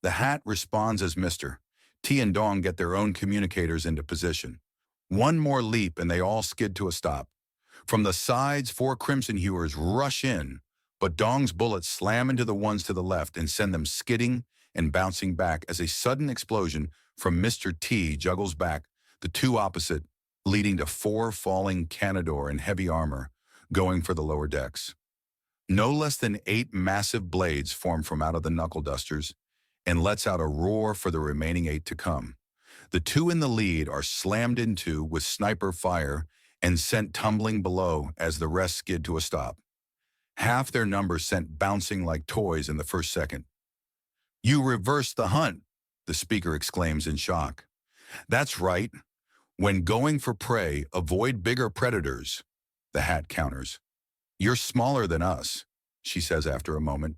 Speaker 1: The hat responds as Mr. T and Dong get their own communicators into position. One more leap and they all skid to a stop. From the sides, 4 Crimson Hewers rush in, but Dong's bullets slam into the ones to the left and send them skidding and bouncing back as a sudden explosion from Mr. T juggles back the 2 opposite, leading to 4 falling Canador in heavy armor, going for the lower decks. No less than 8 massive blades form from out of the knuckle dusters and lets out a roar for the remaining 8 to come. The 2 in the lead are slammed into with sniper fire and sent tumbling below as the rest skid to a stop. Half their numbers sent bouncing like toys in the first second. You reversed the hunt, the speaker exclaims in shock. That's right. When going for prey, avoid bigger predators, the hat counters. You're smaller than us, she says after a moment.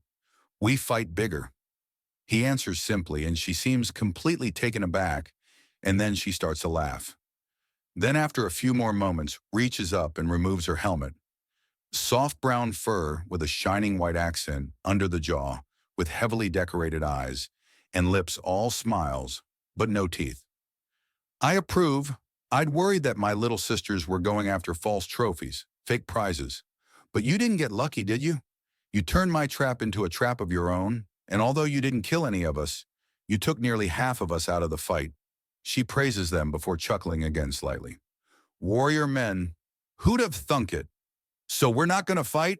Speaker 1: We fight bigger. He answers simply, and she seems completely taken aback, and then she starts to laugh. Then after a few more moments, reaches up and removes her helmet. Soft brown fur with a shining white accent under the jaw, with heavily decorated eyes, and lips all smiles, but no teeth. I approve. I'd worried that my little sisters were going after false trophies, fake prizes. But you didn't get lucky, did you? You turned my trap into a trap of your own, and although you didn't kill any of us, you took nearly half of us out of the fight. She praises them before chuckling again slightly. Warrior men, who'd have thunk it? So we're not going to fight?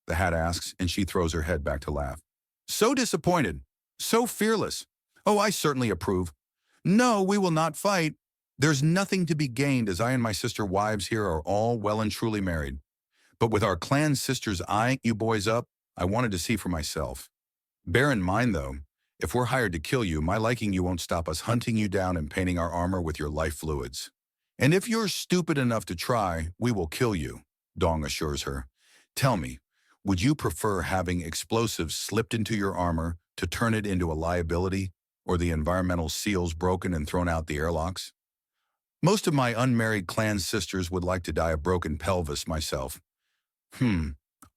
Speaker 1: The hat asks, and she throws her head back to laugh. So disappointed. So fearless. Oh, I certainly approve. No, we will not fight. There's nothing to be gained as I and my sister wives here are all well and truly married. But with our clan sisters eyeing you boys up, I wanted to see for myself. Bear in mind, though, if we're hired to kill you, my liking you won't stop us hunting you down and painting our armor with your life fluids. And if you're stupid enough to try, we will kill you, Dong assures her. Tell me, would you prefer having explosives slipped into your armor to turn it into a liability, or the environmental seals broken and thrown out the airlocks? Most of my unmarried clan sisters would like to die a broken pelvis myself.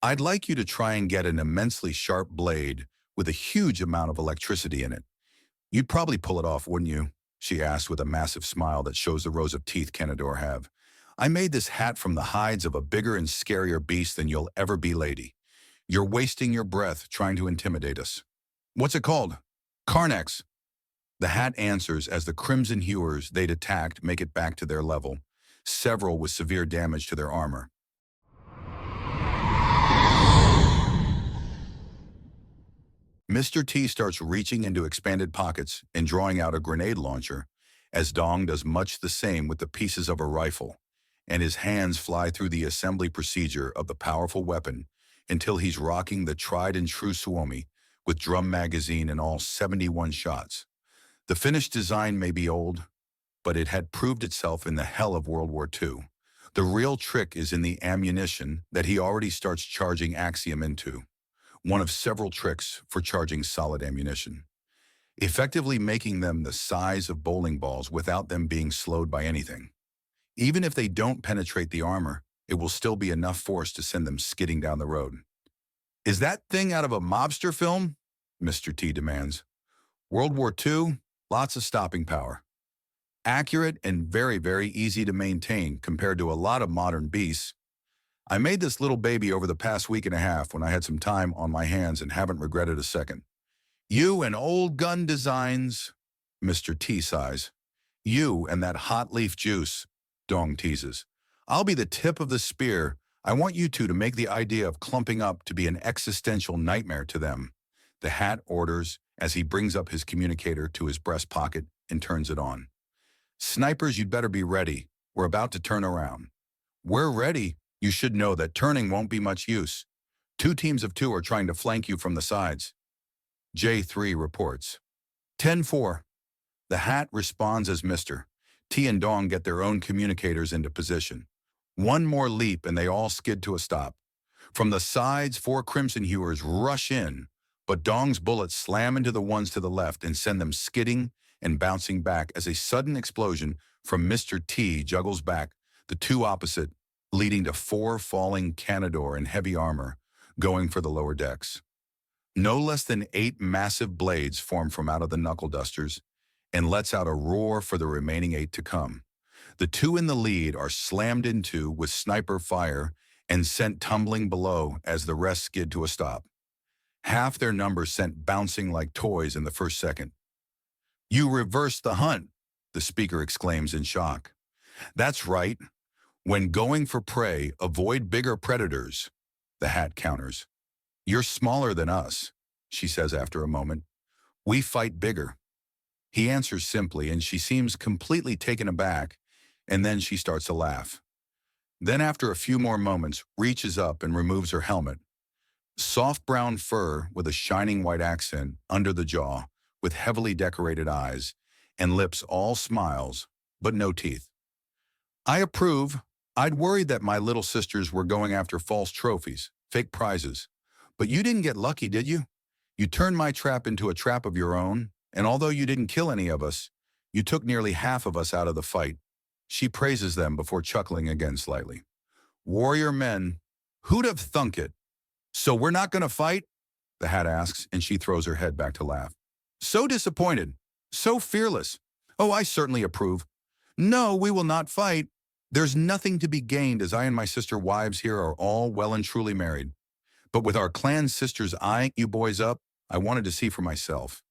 Speaker 1: I'd like you to try and get an immensely sharp blade with a huge amount of electricity in it. You'd probably pull it off, wouldn't you? She asked with a massive smile that shows the rows of teeth can adore have. I made this hat from the hides of a bigger and scarier beast than you'll ever be, lady. You're wasting your breath trying to intimidate us. What's it called? Carnex. The hat answers as the crimson hewers they'd attacked make it back to their level, several with severe damage to their armor. Mr. T starts reaching into expanded pockets and drawing out a grenade launcher, as Dong does much the same with the pieces of a rifle, and his hands fly through the assembly procedure of the powerful weapon until he's rocking the tried-and-true Suomi with drum magazine and all 71 shots. The finished design may be old, but it had proved itself in the hell of World War II. The real trick is in the ammunition that he already starts charging Axiom into, one of several tricks for charging solid ammunition, effectively making them the size of bowling balls without them being slowed by anything. Even if they don't penetrate the armor, it will still be enough force to send them skidding down the road. Is that thing out of a mobster film? Mr. T demands. World War II, lots of stopping power. Accurate and very, very easy to maintain compared to a lot of modern beasts. I made this little baby over the past week and a half when I had some time on my hands and haven't regretted a second. You and old gun designs, Mr. T sighs. You and that hot leaf juice, Dong teases. I'll be the tip of the spear. I want you two to make the idea of clumping up to be an existential nightmare to them, the hat orders as he brings up his communicator to his breast pocket and turns it on. Snipers, you'd better be ready. We're about to turn around. We're ready. You should know that turning won't be much use. 2 teams of 2 are trying to flank you from the sides. J3 reports. 10-4. The hat responds as Mr. T and Dong get their own communicators into position. One more leap and they all skid to a stop. From the sides, 4 crimson hewers rush in, but Dong's bullets slam into the ones to the left and send them skidding and bouncing back as a sudden explosion from Mr. T juggles back the 2 opposite, leading to 4 falling Canador in heavy armor, going for the lower decks. No less than 8 massive blades form from out of the knuckle dusters and lets out a roar for the remaining 8 to come. The 2 in the lead are slammed into with sniper fire and sent tumbling below as the rest skid to a stop. Half their number sent bouncing like toys in the first second. You reversed the hunt, the speaker exclaims in shock. That's right. When going for prey, avoid bigger predators, the hat counters. You're smaller than us, she says after a moment. We fight bigger. He answers simply, and she seems completely taken aback, and then she starts to laugh. Then after a few more moments, reaches up and removes her helmet. Soft brown fur with a shining white accent under the jaw, with heavily decorated eyes, and lips all smiles, but no teeth. I approve. I'd worried that my little sisters were going after false trophies, fake prizes. But you didn't get lucky, did you? You turned my trap into a trap of your own, and although you didn't kill any of us, you took nearly half of us out of the fight. She praises them before chuckling again slightly. Warrior men, who'd have thunk it? So we're not going to fight? The hat asks, and she throws her head back to laugh. So disappointed. So fearless. Oh, I certainly approve. No, we will not fight. There's nothing to be gained as I and my sister wives here are all well and truly married. But with our clan sisters eyeing you boys up, I wanted to see for myself.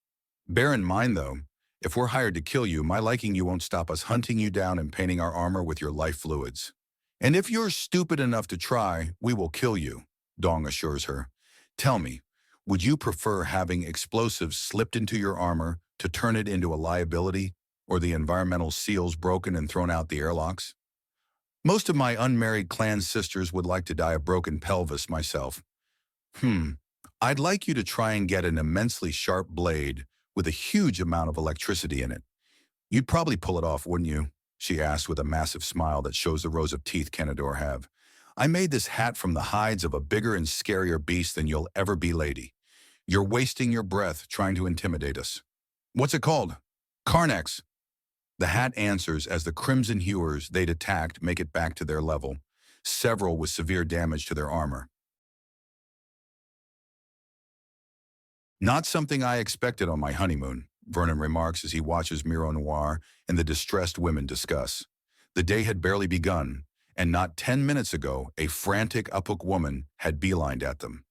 Speaker 1: Bear in mind, though, if we're hired to kill you, my liking you won't stop us hunting you down and painting our armor with your life fluids. And if you're stupid enough to try, we will kill you, Dong assures her. Tell me, would you prefer having explosives slipped into your armor to turn it into a liability, or the environmental seals broken and thrown out the airlocks? Most of my unmarried clan sisters would like to die a broken pelvis myself. I'd like you to try and get an immensely sharp blade with a huge amount of electricity in it. You'd probably pull it off, wouldn't you? She asked with a massive smile that shows the rows of teeth Canador have. I made this hat from the hides of a bigger and scarier beast than you'll ever be, lady. You're wasting your breath trying to intimidate us. What's it called? Carnex. The hat answers as the Crimson Hewers they'd attacked make it back to their level, several with severe damage to their armor. Not something I expected on my honeymoon, Vernon remarks as he watches Miro Noir and the distressed women discuss. The day had barely begun, and not 10 minutes ago, a frantic Uphook woman had beelined at them.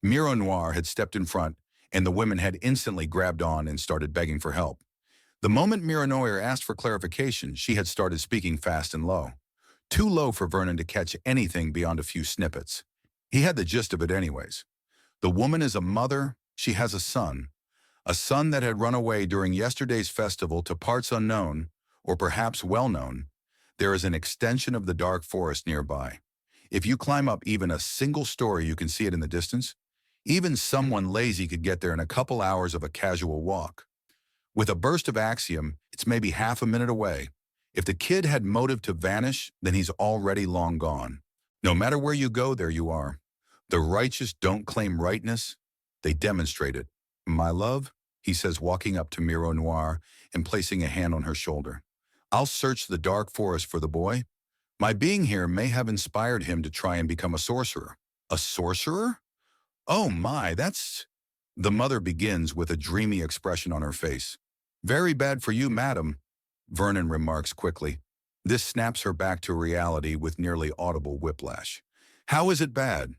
Speaker 1: Miro Noir had stepped in front, and the women had instantly grabbed on and started begging for help. The moment Miro Noir asked for clarification, she had started speaking fast and low. Too low for Vernon to catch anything beyond a few snippets. He had the gist of it anyways. The woman is a mother. She has a son that had run away during yesterday's festival to parts unknown, or perhaps well-known. There is an extension of the dark forest nearby. If you climb up even a single story, you can see it in the distance. Even someone lazy could get there in a couple hours of a casual walk. With a burst of axiom, it's maybe half a minute away. If the kid had motive to vanish, then he's already long gone. No matter where you go, there you are. The righteous don't claim rightness. They demonstrate it. My love, he says, walking up to Miro Noir and placing a hand on her shoulder. I'll search the dark forest for the boy. My being here may have inspired him to try and become a sorcerer. A sorcerer? Oh my, that's... The mother begins with a dreamy expression on her face. Very bad for you, madam, Vernon remarks quickly. This snaps her back to reality with nearly audible whiplash. How is it bad?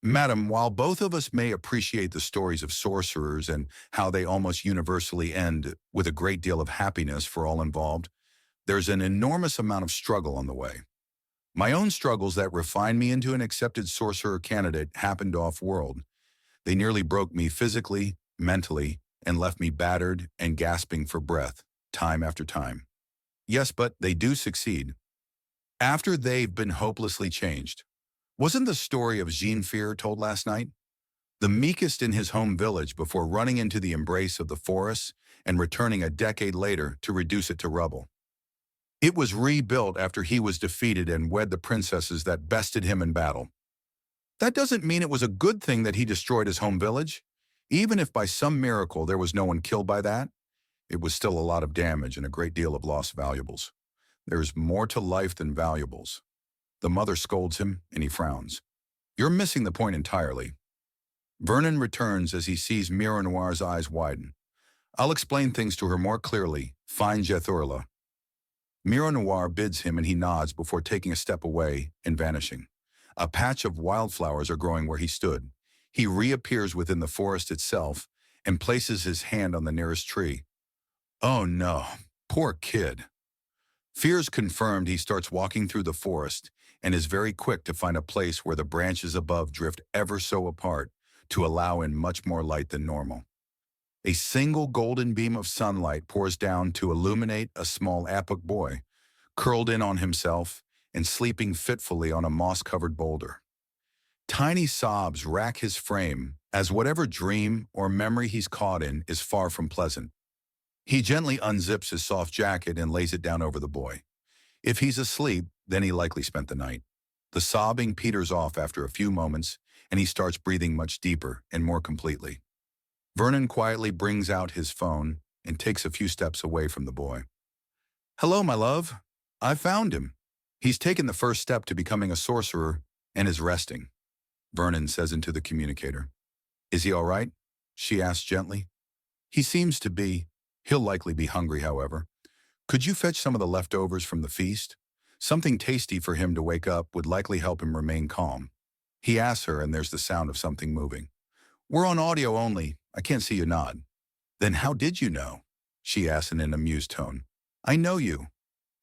Speaker 1: Madam, while both of us may appreciate the stories of sorcerers and how they almost universally end with a great deal of happiness for all involved, there's an enormous amount of struggle on the way. My own struggles that refined me into an accepted sorcerer candidate happened off-world. They nearly broke me physically, mentally, and left me battered and gasping for breath, time after time. Yes, but they do succeed. After they've been hopelessly changed. Wasn't the story of Jean-Fear told last night? The meekest in his home village before running into the embrace of the forests and returning a decade later to reduce it to rubble. It was rebuilt after he was defeated and wed the princesses that bested him in battle. That doesn't mean it was a good thing that he destroyed his home village. Even if by some miracle there was no one killed by that, it was still a lot of damage and a great deal of lost valuables. There's more to life than valuables. The mother scolds him, and he frowns. You're missing the point entirely. Vernon returns as he sees Miro Noir's eyes widen. I'll explain things to her more clearly. Fine Jethurla. Miro Noir bids him and he nods before taking a step away and vanishing. A patch of wildflowers are growing where he stood. He reappears within the forest itself and places his hand on the nearest tree. Oh no, poor kid. Fears confirmed, he starts walking through the forest and is very quick to find a place where the branches above drift ever so apart to allow in much more light than normal. A single golden beam of sunlight pours down to illuminate a small Apuk boy, curled in on himself and sleeping fitfully on a moss-covered boulder. Tiny sobs rack his frame as whatever dream or memory he's caught in is far from pleasant. He gently unzips his soft jacket and lays it down over the boy. If he's asleep, then he likely spent the night. The sobbing peters off after a few moments, and he starts breathing much deeper and more completely. Vernon quietly brings out his phone and takes a few steps away from the boy. Hello, my love. I found him. He's taken the first step to becoming a sorcerer and is resting, Vernon says into the communicator. Is he all right? She asks gently. He seems to be. He'll likely be hungry, however. Could you fetch some of the leftovers from the feast? Something tasty for him to wake up would likely help him remain calm. He asks her, and there's the sound of something moving. We're on audio only. I can't see you nod. Then how did you know? She asks in an amused tone. I know you.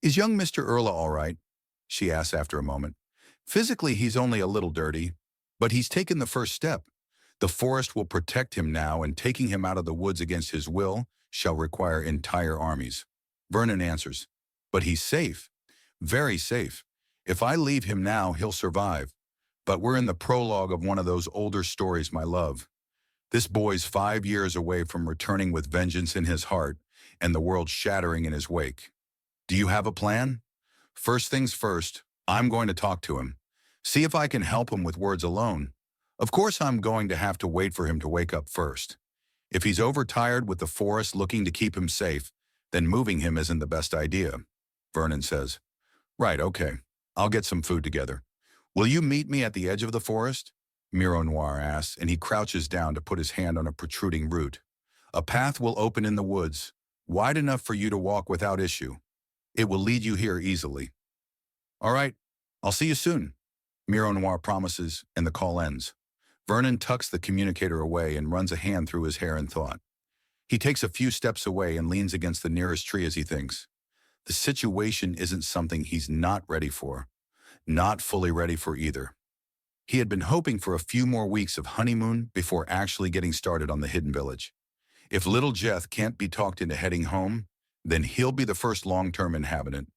Speaker 1: Is young Mr. Erla all right? She asks after a moment. Physically, he's only a little dirty, but he's taken the first step. The forest will protect him now, and taking him out of the woods against his will shall require entire armies. Vernon answers. But he's safe. Very safe. If I leave him now, he'll survive. But we're in the prologue of one of those older stories, my love. This boy's 5 years away from returning with vengeance in his heart and the world shattering in his wake. Do you have a plan? First things first, I'm going to talk to him. See if I can help him with words alone. Of course, I'm going to have to wait for him to wake up first. If he's overtired with the forest looking to keep him safe, then moving him isn't the best idea. Vernon says, Right, okay. I'll get some food together. Will you meet me at the edge of the forest? Miro Noir asks, and he crouches down to put his hand on a protruding root. A path will open in the woods, wide enough for you to walk without issue. It will lead you here easily. All right, I'll see you soon, Miro Noir promises, and the call ends. Vernon tucks the communicator away and runs a hand through his hair in thought. He takes a few steps away and leans against the nearest tree as he thinks. The situation isn't something he's not ready for. Not fully ready for either. He had been hoping for a few more weeks of honeymoon before actually getting started on the hidden village. If little Jeth can't be talked into heading home, then he'll be the first long-term inhabitant,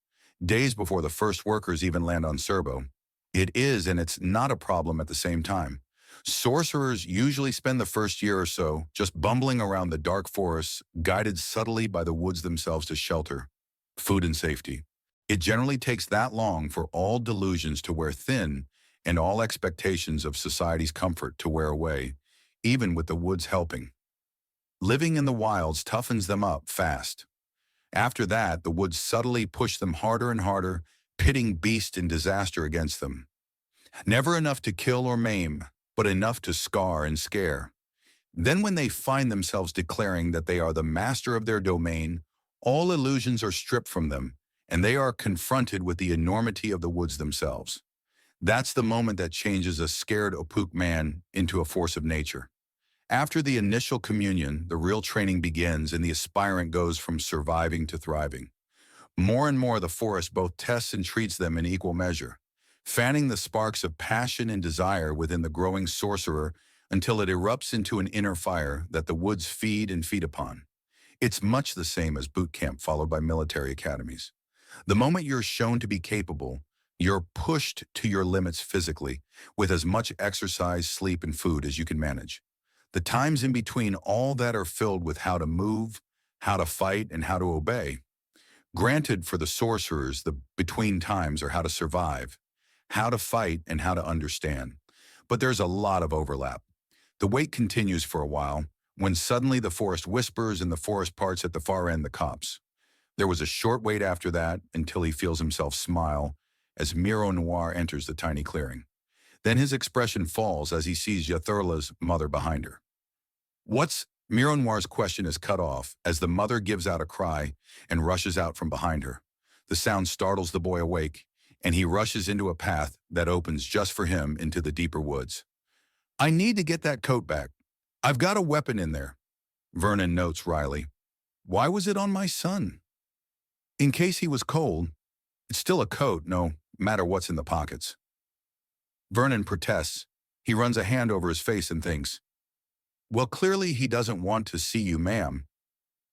Speaker 1: days before the first workers even land on Serbo. It is, and it's not a problem at the same time. Sorcerers usually spend the first year or so just bumbling around the dark forests, guided subtly by the woods themselves to shelter, food and safety. It generally takes that long for all delusions to wear thin and all expectations of society's comfort to wear away, even with the woods helping. Living in the wilds toughens them up fast. After that, the woods subtly push them harder and harder, pitting beast and disaster against them. Never enough to kill or maim, but enough to scar and scare. Then when they find themselves declaring that they are the master of their domain, all illusions are stripped from them, and they are confronted with the enormity of the woods themselves. That's the moment that changes a scared Opuk man into a force of nature. After the initial communion, the real training begins and the aspirant goes from surviving to thriving. More and more the forest both tests and treats them in equal measure, fanning the sparks of passion and desire within the growing sorcerer until it erupts into an inner fire that the woods feed and feed upon. It's much the same as boot camp followed by military academies. The moment you're shown to be capable, you're pushed to your limits physically, with as much exercise, sleep, and food as you can manage. The times in between all that are filled with how to move, how to fight, and how to obey. Granted, for the sorcerers, the between times are how to survive, how to fight, and how to understand. But there's a lot of overlap. The wait continues for a while, when suddenly the forest whispers and the forest parts at the far end the copse. There was a short wait after that until he feels himself smile as Miro Noir enters the tiny clearing. Then his expression falls as he sees Yathurla's mother behind her. What's Miro Noir's question is cut off as the mother gives out a cry and rushes out from behind her. The sound startles the boy awake, and he rushes into a path that opens just for him into the deeper woods. I need to get that coat back. I've got a weapon in there, Vernon notes wryly. Why was it on my son? In case he was cold. It's still a coat, no matter what's in the pockets. Vernon protests. He runs a hand over his face and thinks, well, clearly he doesn't want to see you, ma'am.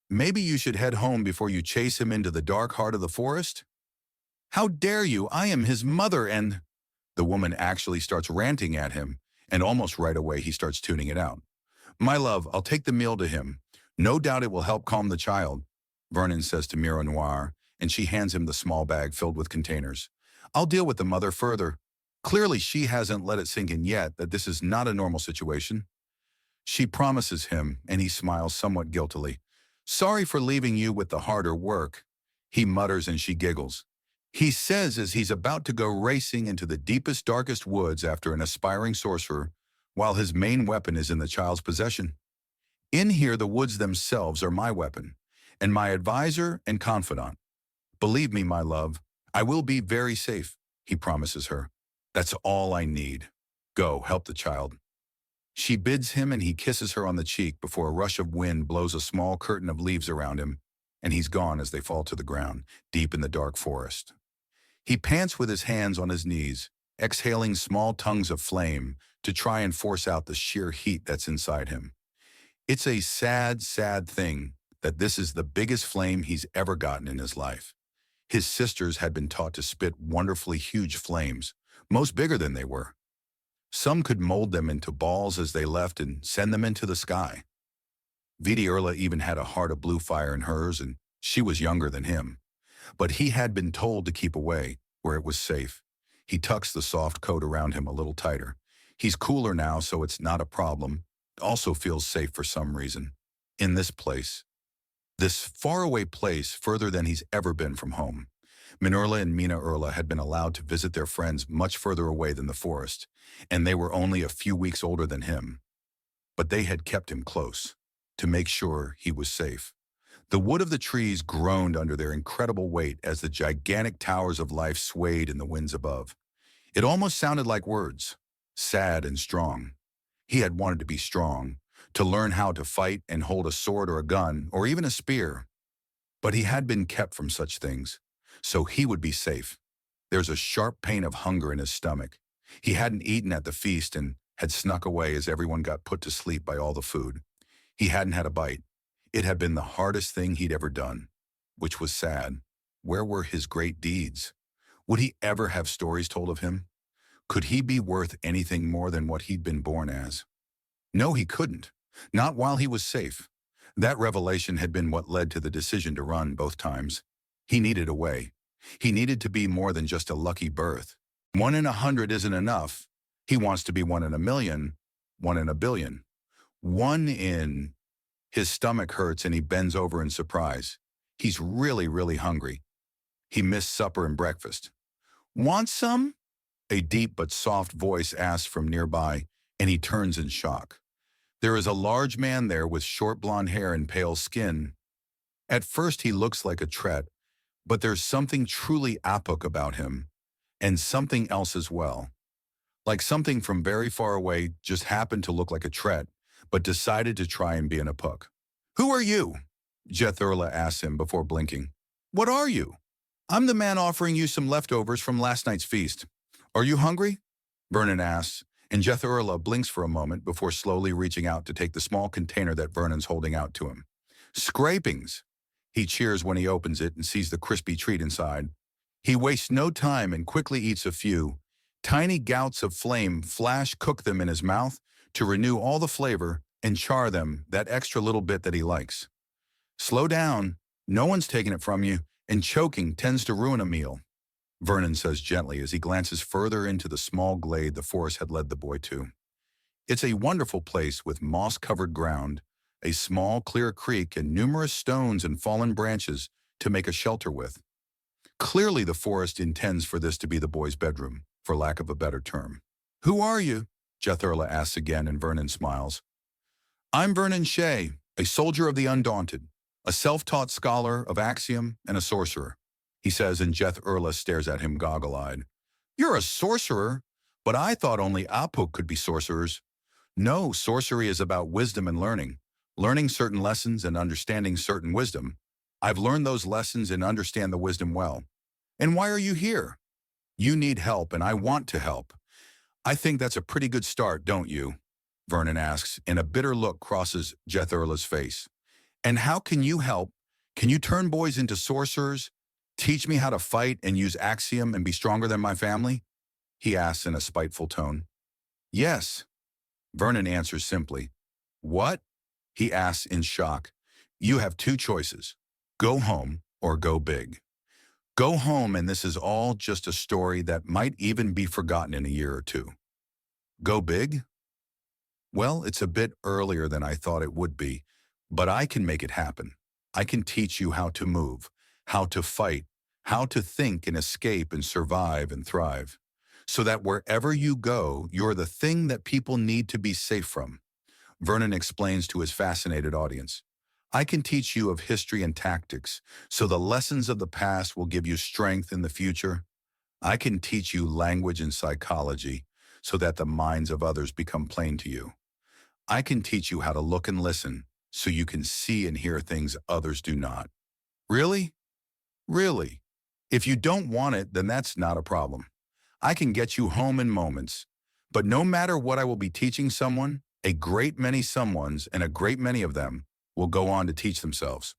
Speaker 1: Maybe you should head home before you chase him into the dark heart of the forest? How dare you? I am his mother and... The woman actually starts ranting at him, and almost right away he starts tuning it out. My love, I'll take the meal to him. No doubt it will help calm the child, Vernon says to Miro Noir, and she hands him the small bag filled with containers. I'll deal with the mother further. Clearly she hasn't let it sink in yet that this is not a normal situation. She promises him, and he smiles somewhat guiltily. Sorry for leaving you with the harder work, he mutters, and she giggles. He says as he's about to go racing into the deepest, darkest woods after an aspiring sorcerer, while his main weapon is in the child's possession. In here, the woods themselves are my weapon, and my advisor and confidant. Believe me, my love, I will be very safe, he promises her. That's all I need. Go, help the child. She bids him, and he kisses her on the cheek before a rush of wind blows a small curtain of leaves around him, and he's gone as they fall to the ground, deep in the dark forest. He pants with his hands on his knees, exhaling small tongues of flame to try and force out the sheer heat that's inside him. It's a sad, sad thing that this is the biggest flame he's ever gotten in his life. His sisters had been taught to spit wonderfully huge flames, most bigger than they were. Some could mold them into balls as they left and send them into the sky. Erla even had a heart of blue fire in hers, and she was younger than him. But he had been told to keep away, where it was safe. He tucks the soft coat around him a little tighter. He's cooler now, so it's not a problem. It also feels safe for some reason. In this place. This faraway place further than he's ever been from home. Minerla and Mina Erla had been allowed to visit their friends much further away than the forest, and they were only a few weeks older than him. But they had kept him close, to make sure he was safe. The wood of the trees groaned under their incredible weight as the gigantic towers of life swayed in the winds above. It almost sounded like words, sad and strong. He had wanted to be strong, to learn how to fight and hold a sword or a gun, or even a spear. But he had been kept from such things, so he would be safe. There's a sharp pain of hunger in his stomach. He hadn't eaten at the feast and had snuck away as everyone got put to sleep by all the food. He hadn't had a bite. It had been the hardest thing he'd ever done, which was sad. Where were his great deeds? Would he ever have stories told of him? Could he be worth anything more than what he'd been born as? No, he couldn't. Not while he was safe. That revelation had been what led to the decision to run both times. He needed a way. He needed to be more than just a lucky birth. 1 in 100 isn't enough. He wants to be 1 in a million, 1 in a billion. 1 in... His stomach hurts and he bends over in surprise. He's really, really hungry. He missed supper and breakfast. Want some? A deep but soft voice asks from nearby, and he turns in shock. There is a large man there with short blonde hair and pale skin. At first he looks like a Tret, but there's something truly Apuk about him, and something else as well. Like something from very far away just happened to look like a Tret, but decided to try and be an Apuk. Who are you? Erla asks him before blinking. What are you? I'm the man offering you some leftovers from last night's feast. Are you hungry? Vernon asks, and Erla blinks for a moment before slowly reaching out to take the small container that Vernon's holding out to him. Scrapings! He cheers when he opens it and sees the crispy treat inside. He wastes no time and quickly eats a few. Tiny gouts of flame cook them in his mouth to renew all the flavor and char them that extra little bit that he likes. Slow down, no one's taking it from you, and choking tends to ruin a meal, Vernon says gently as he glances further into the small glade the forest had led the boy to. It's a wonderful place with moss-covered ground, a small clear creek, and numerous stones and fallen branches to make a shelter with. Clearly the forest intends for this to be the boy's bedroom, for lack of a better term. Who are you? Erla asks again, and Vernon smiles. I'm Vernon Shea, a soldier of the Undaunted, a self-taught scholar of axiom and a sorcerer, he says, and Erla stares at him goggle-eyed. You're a sorcerer? But I thought only Apuk could be sorcerers. No, sorcery is about wisdom and learning certain lessons and understanding certain wisdom. I've learned those lessons and understand the wisdom well. And why are you here? You need help, and I want to help. I think that's a pretty good start, don't you? Vernon asks, and a bitter look crosses Erla's face. And how can you help? Can you turn boys into sorcerers? Teach me how to fight and use axiom and be stronger than my family? He asks in a spiteful tone. Yes. Vernon answers simply. What? He asks in shock. You have 2 choices. Go home or go big. Go home, and this is all just a story that might even be forgotten in a year or 2. Go big? Well, it's a bit earlier than I thought it would be, but I can make it happen. I can teach you how to move, how to fight, how to think and escape and survive and thrive, so that wherever you go, you're the thing that people need to be safe from. Vernon explains to his fascinated audience. I can teach you of history and tactics, so the lessons of the past will give you strength in the future. I can teach you language and psychology, so that the minds of others become plain to you. I can teach you how to look and listen, so you can see and hear things others do not. Really? Really? If you don't want it, then that's not a problem. I can get you home in moments. But no matter what I will be teaching someone, a great many someones, and a great many of them, will go on to teach themselves.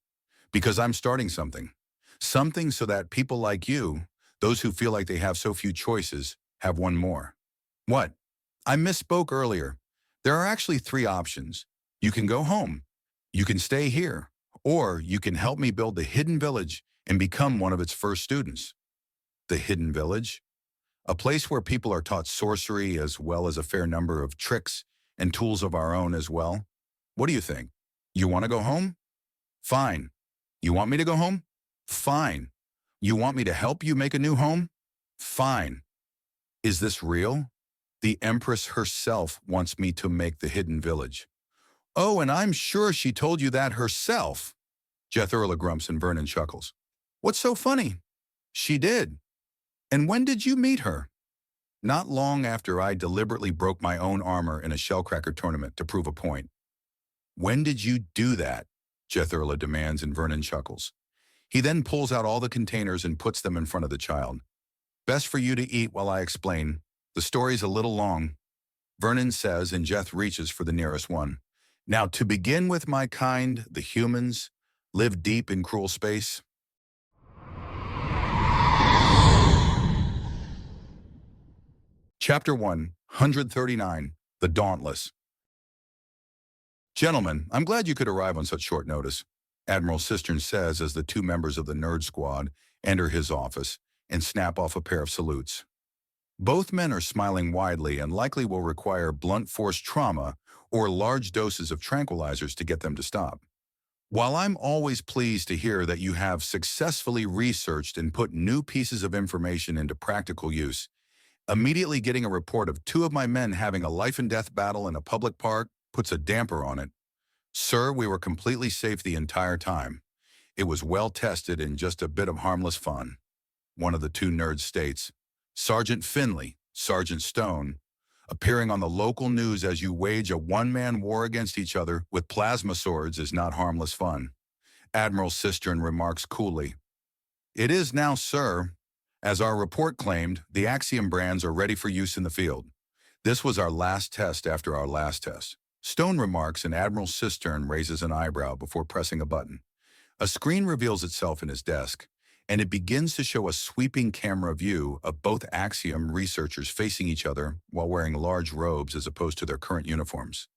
Speaker 1: Because I'm starting something. Something so that people like you, those who feel like they have so few choices, have one more. What? I misspoke earlier. There are actually three options. You can go home, you can stay here, or you can help me build the hidden village and become one of its first students. The hidden village? A place where people are taught sorcery as well as a fair number of tricks and tools of our own as well. What do you think? You want to go home? Fine. You want me to go home? Fine. You want me to help you make a new home? Fine. Is this real? The Empress herself wants me to make the hidden village. Oh, and I'm sure she told you that herself. Jethurla grumps and Vernon chuckles. What's so funny? She did. And when did you meet her? Not long after I deliberately broke my own armor in a shellcracker tournament to prove a point. When did you do that? Jethurla demands and Vernon chuckles. He then pulls out all the containers and puts them in front of the child. Best for you to eat while I explain. The story's a little long. Vernon says, and Jeth reaches for the nearest one. Now, to begin with, my kind, the humans, live deep in cruel space. Chapter 139, The Dauntless. Gentlemen, I'm glad you could arrive on such short notice, Admiral Cistern says as the two members of the Nerd Squad enter his office and snap off a pair of salutes. Both men are smiling widely and likely will require blunt force trauma or large doses of tranquilizers to get them to stop. While I'm always pleased to hear that you have successfully researched and put new pieces of information into practical use, immediately getting a report of two of my men having a life-and-death battle in a public park puts a damper on it. Sir, we were completely safe the entire time. It was well tested and just a bit of harmless fun. One of the two nerds states. Sergeant Finley, Sergeant Stone, appearing on the local news as you wage a one-man war against each other with plasma swords is not harmless fun. Admiral Cistern remarks coolly. It is now, sir. As our report claimed, the Axiom brands are ready for use in the field. This was our last test after our last test. Stone remarks and Admiral Cistern raises an eyebrow before pressing a button. A screen reveals itself in his desk, and it begins to show a sweeping camera view of both Axiom researchers facing each other while wearing large robes as opposed to their current uniforms.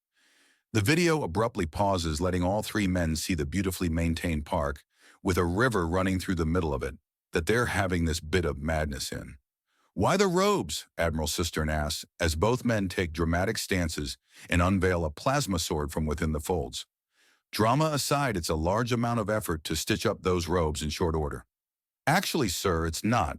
Speaker 1: The video abruptly pauses, letting all three men see the beautifully maintained park, with a river running through the middle of it, that they're having this bit of madness in. Why the robes? Admiral Cistern asks, as both men take dramatic stances and unveil a plasma sword from within the folds. Drama aside, it's a large amount of effort to stitch up those robes in short order. Actually, sir, it's not.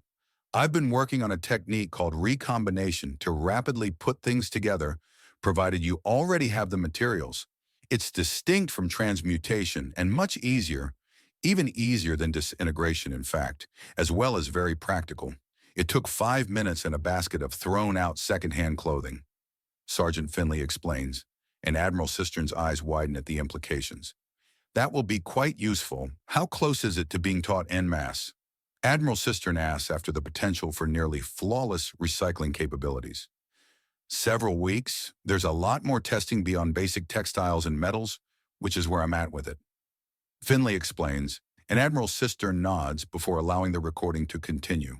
Speaker 1: I've been working on a technique called recombination to rapidly put things together, provided you already have the materials. It's distinct from transmutation and much easier, even easier than disintegration, in fact, as well as very practical. It took 5 minutes and a basket of thrown-out second-hand clothing. Sergeant Finley explains, and Admiral Cistern's eyes widen at the implications. That will be quite useful. How close is it to being taught en masse? Admiral Cistern asks after the potential for nearly flawless recycling capabilities. Several weeks. There's a lot more testing beyond basic textiles and metals, which is where I'm at with it. Finley explains, and Admiral Cistern nods before allowing the recording to continue.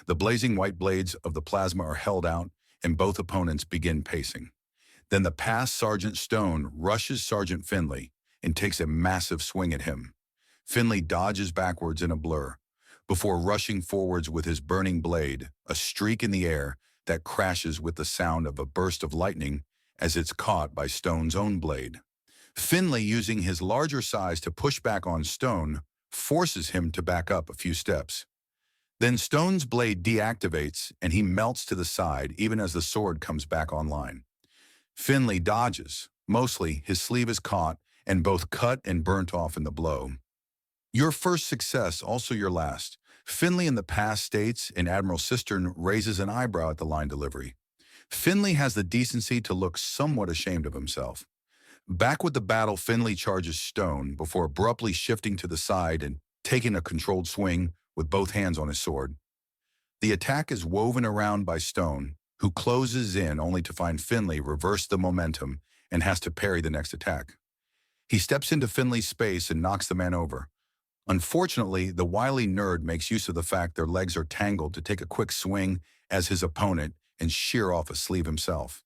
Speaker 1: The blazing white blades of the plasma are held out, and both opponents begin pacing. Then the past Sergeant Stone rushes Sergeant Finley and takes a massive swing at him. Finley dodges backwards in a blur, before rushing forwards with his burning blade, a streak in the air that crashes with the sound of a burst of lightning as it's caught by Stone's own blade. Finley, using his larger size to push back on Stone, forces him to back up a few steps. Then Stone's blade deactivates and he melts to the side even as the sword comes back online. Finley dodges. Mostly, his sleeve is caught and both cut and burnt off in the blow. Your first success, also your last. Finley in the past states, and Admiral Cistern raises an eyebrow at the line delivery. Finley has the decency to look somewhat ashamed of himself. Back with the battle, Finley charges Stone before abruptly shifting to the side and taking a controlled swing with both hands on his sword. The attack is woven around by Stone, who closes in only to find Finley reverse the momentum and has to parry the next attack. He steps into Finley's space and knocks the man over. Unfortunately, the wily nerd makes use of the fact their legs are tangled to take a quick swing as his opponent and shear off a sleeve himself.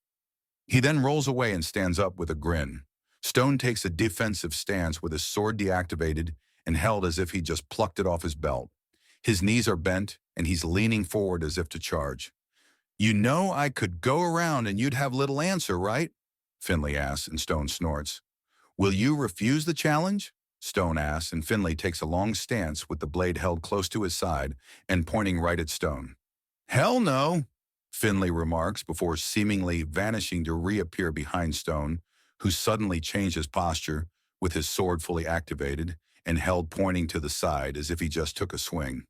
Speaker 1: He then rolls away and stands up with a grin. Stone takes a defensive stance with his sword deactivated and held as if he just plucked it off his belt. His knees are bent, and he's leaning forward as if to charge. "You know I could go around and you'd have little answer, right?" Finley asks, and Stone snorts. "Will you refuse the challenge?" Stone asks, and Finley takes a long stance with the blade held close to his side and pointing right at Stone. "Hell no," Finley remarks before seemingly vanishing to reappear behind Stone, who suddenly changed his posture with his sword fully activated and held pointing to the side as if he just took a swing.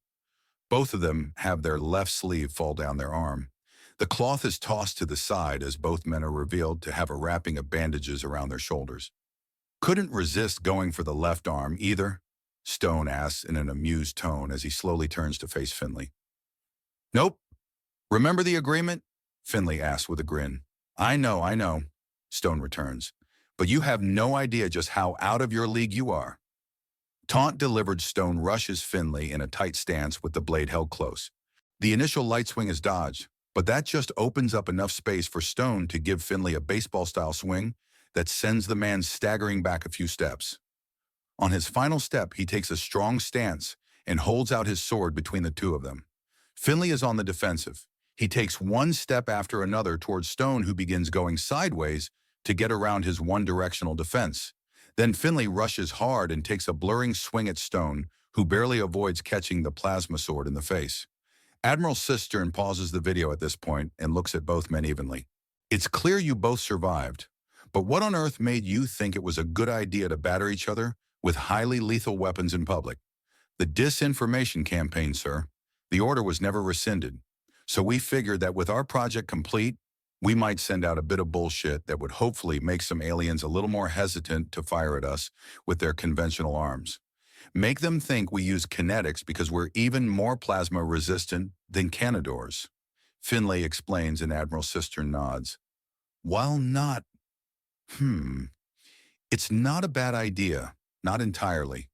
Speaker 1: Both of them have their left sleeve fall down their arm. The cloth is tossed to the side as both men are revealed to have a wrapping of bandages around their shoulders. "Couldn't resist going for the left arm either?" Stone asks in an amused tone as he slowly turns to face Finley. "Nope. Remember the agreement?" Finley asks with a grin. I know," Stone returns. "But you have no idea just how out of your league you are." Taunt-delivered Stone rushes Finley in a tight stance with the blade held close. The initial light swing is dodged, but that just opens up enough space for Stone to give Finley a baseball-style swing that sends the man staggering back a few steps. On his final step, he takes a strong stance and holds out his sword between the two of them. Finley is on the defensive. He takes one step after another towards Stone, who begins going sideways to get around his one-directional defense. Then Finley rushes hard and takes a blurring swing at Stone, who barely avoids catching the plasma sword in the face. Admiral Cistern pauses the video at this point and looks at both men evenly. "It's clear you both survived, but what on earth made you think it was a good idea to batter each other with highly lethal weapons in public?" "The disinformation campaign, sir. The order was never rescinded. So we figured that with our project complete, we might send out a bit of bullshit that would hopefully make some aliens a little more hesitant to fire at us with their conventional arms. Make them think we use kinetics because we're even more plasma-resistant than Canadors." Finley explains, and Admiral Cistern nods. "While not... It's not a bad idea, not entirely.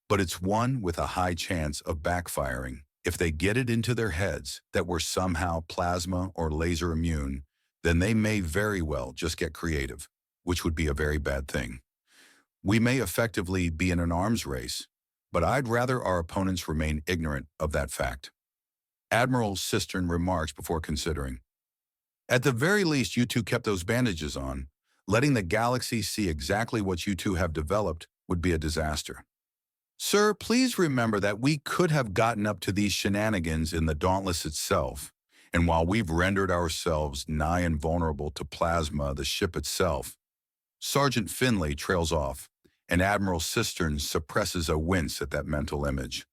Speaker 1: But it's one with a high chance of backfiring. If they get it into their heads that we're somehow plasma or laser immune, then they may very well just get creative, which would be a very bad thing. We may effectively be in an arms race, but I'd rather our opponents remain ignorant of that fact." Admiral Cistern remarks before considering. "At the very least, you two kept those bandages on. Letting the galaxy see exactly what you two have developed would be a disaster. Sir, please remember that we could have gotten up to these shenanigans in the Dauntless itself, and while we've rendered ourselves nigh invulnerable to plasma, the ship itself..." Sergeant Finley trails off, and Admiral Cistern suppresses a wince at that mental image.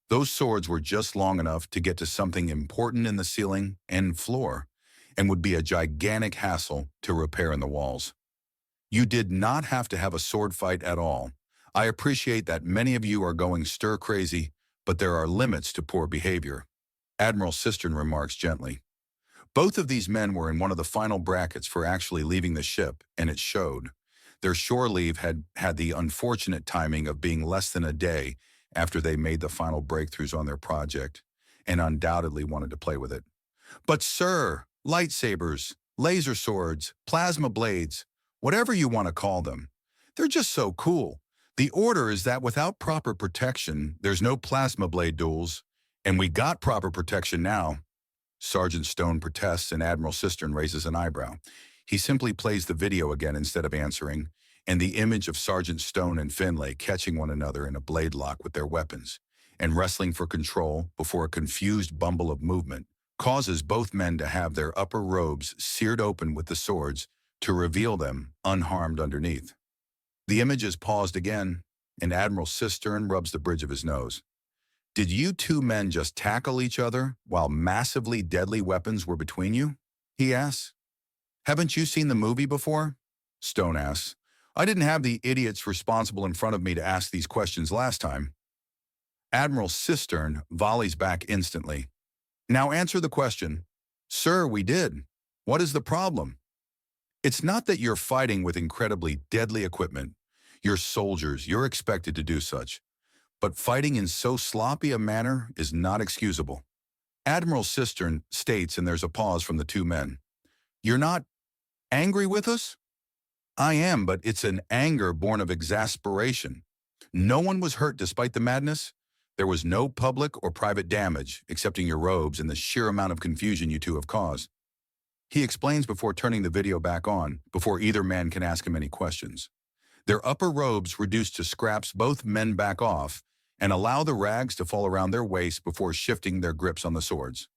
Speaker 1: Those swords were just long enough to get to something important in the ceiling and floor, and would be a gigantic hassle to repair in the walls. You did not have to have a sword fight at all. I appreciate that many of you are going stir-crazy, but there are limits to poor behavior. Admiral Cistern remarks gently. Both of these men were in one of the final brackets for actually leaving the ship, and it showed. Their shore leave had the unfortunate timing of being less than a day after they made the final breakthroughs on their project, and undoubtedly wanted to play with it. "But sir, lightsabers, laser swords, plasma blades, whatever you want to call them, they're just so cool. The order is that without proper protection, there's no plasma blade duels, and we got proper protection now." Sergeant Stone protests, and Admiral Cistern raises an eyebrow. He simply plays the video again instead of answering, and the image of Sergeant Stone and Finley catching one another in a blade lock with their weapons and wrestling for control before a confused bumble of movement causes both men to have their upper robes seared open with the swords to reveal them unharmed underneath. The image is paused again, and Admiral Cistern rubs the bridge of his nose. "Did you two men just tackle each other while massively deadly weapons were between you?" he asks. "Haven't you seen the movie before?" Stone asks. "I didn't have the idiots responsible in front of me to ask these questions last time." Admiral Cistern volleys back instantly. "Now answer the question." "Sir, we did. What is the problem?" "It's not that you're fighting with incredibly deadly equipment. You're soldiers, you're expected to do such. But fighting in so sloppy a manner is not excusable." Admiral Cistern states, and there's a pause from the two men. "You're not Angry with us? I am, but it's an anger born of exasperation. No one was hurt despite the madness. There was no public or private damage, excepting your robes and the sheer amount of confusion you two have caused. He explains before turning the video back on, before either man can ask him any questions. Their upper robes reduced to scraps, both men back off and allow the rags to fall around their waist before shifting their grips on the swords.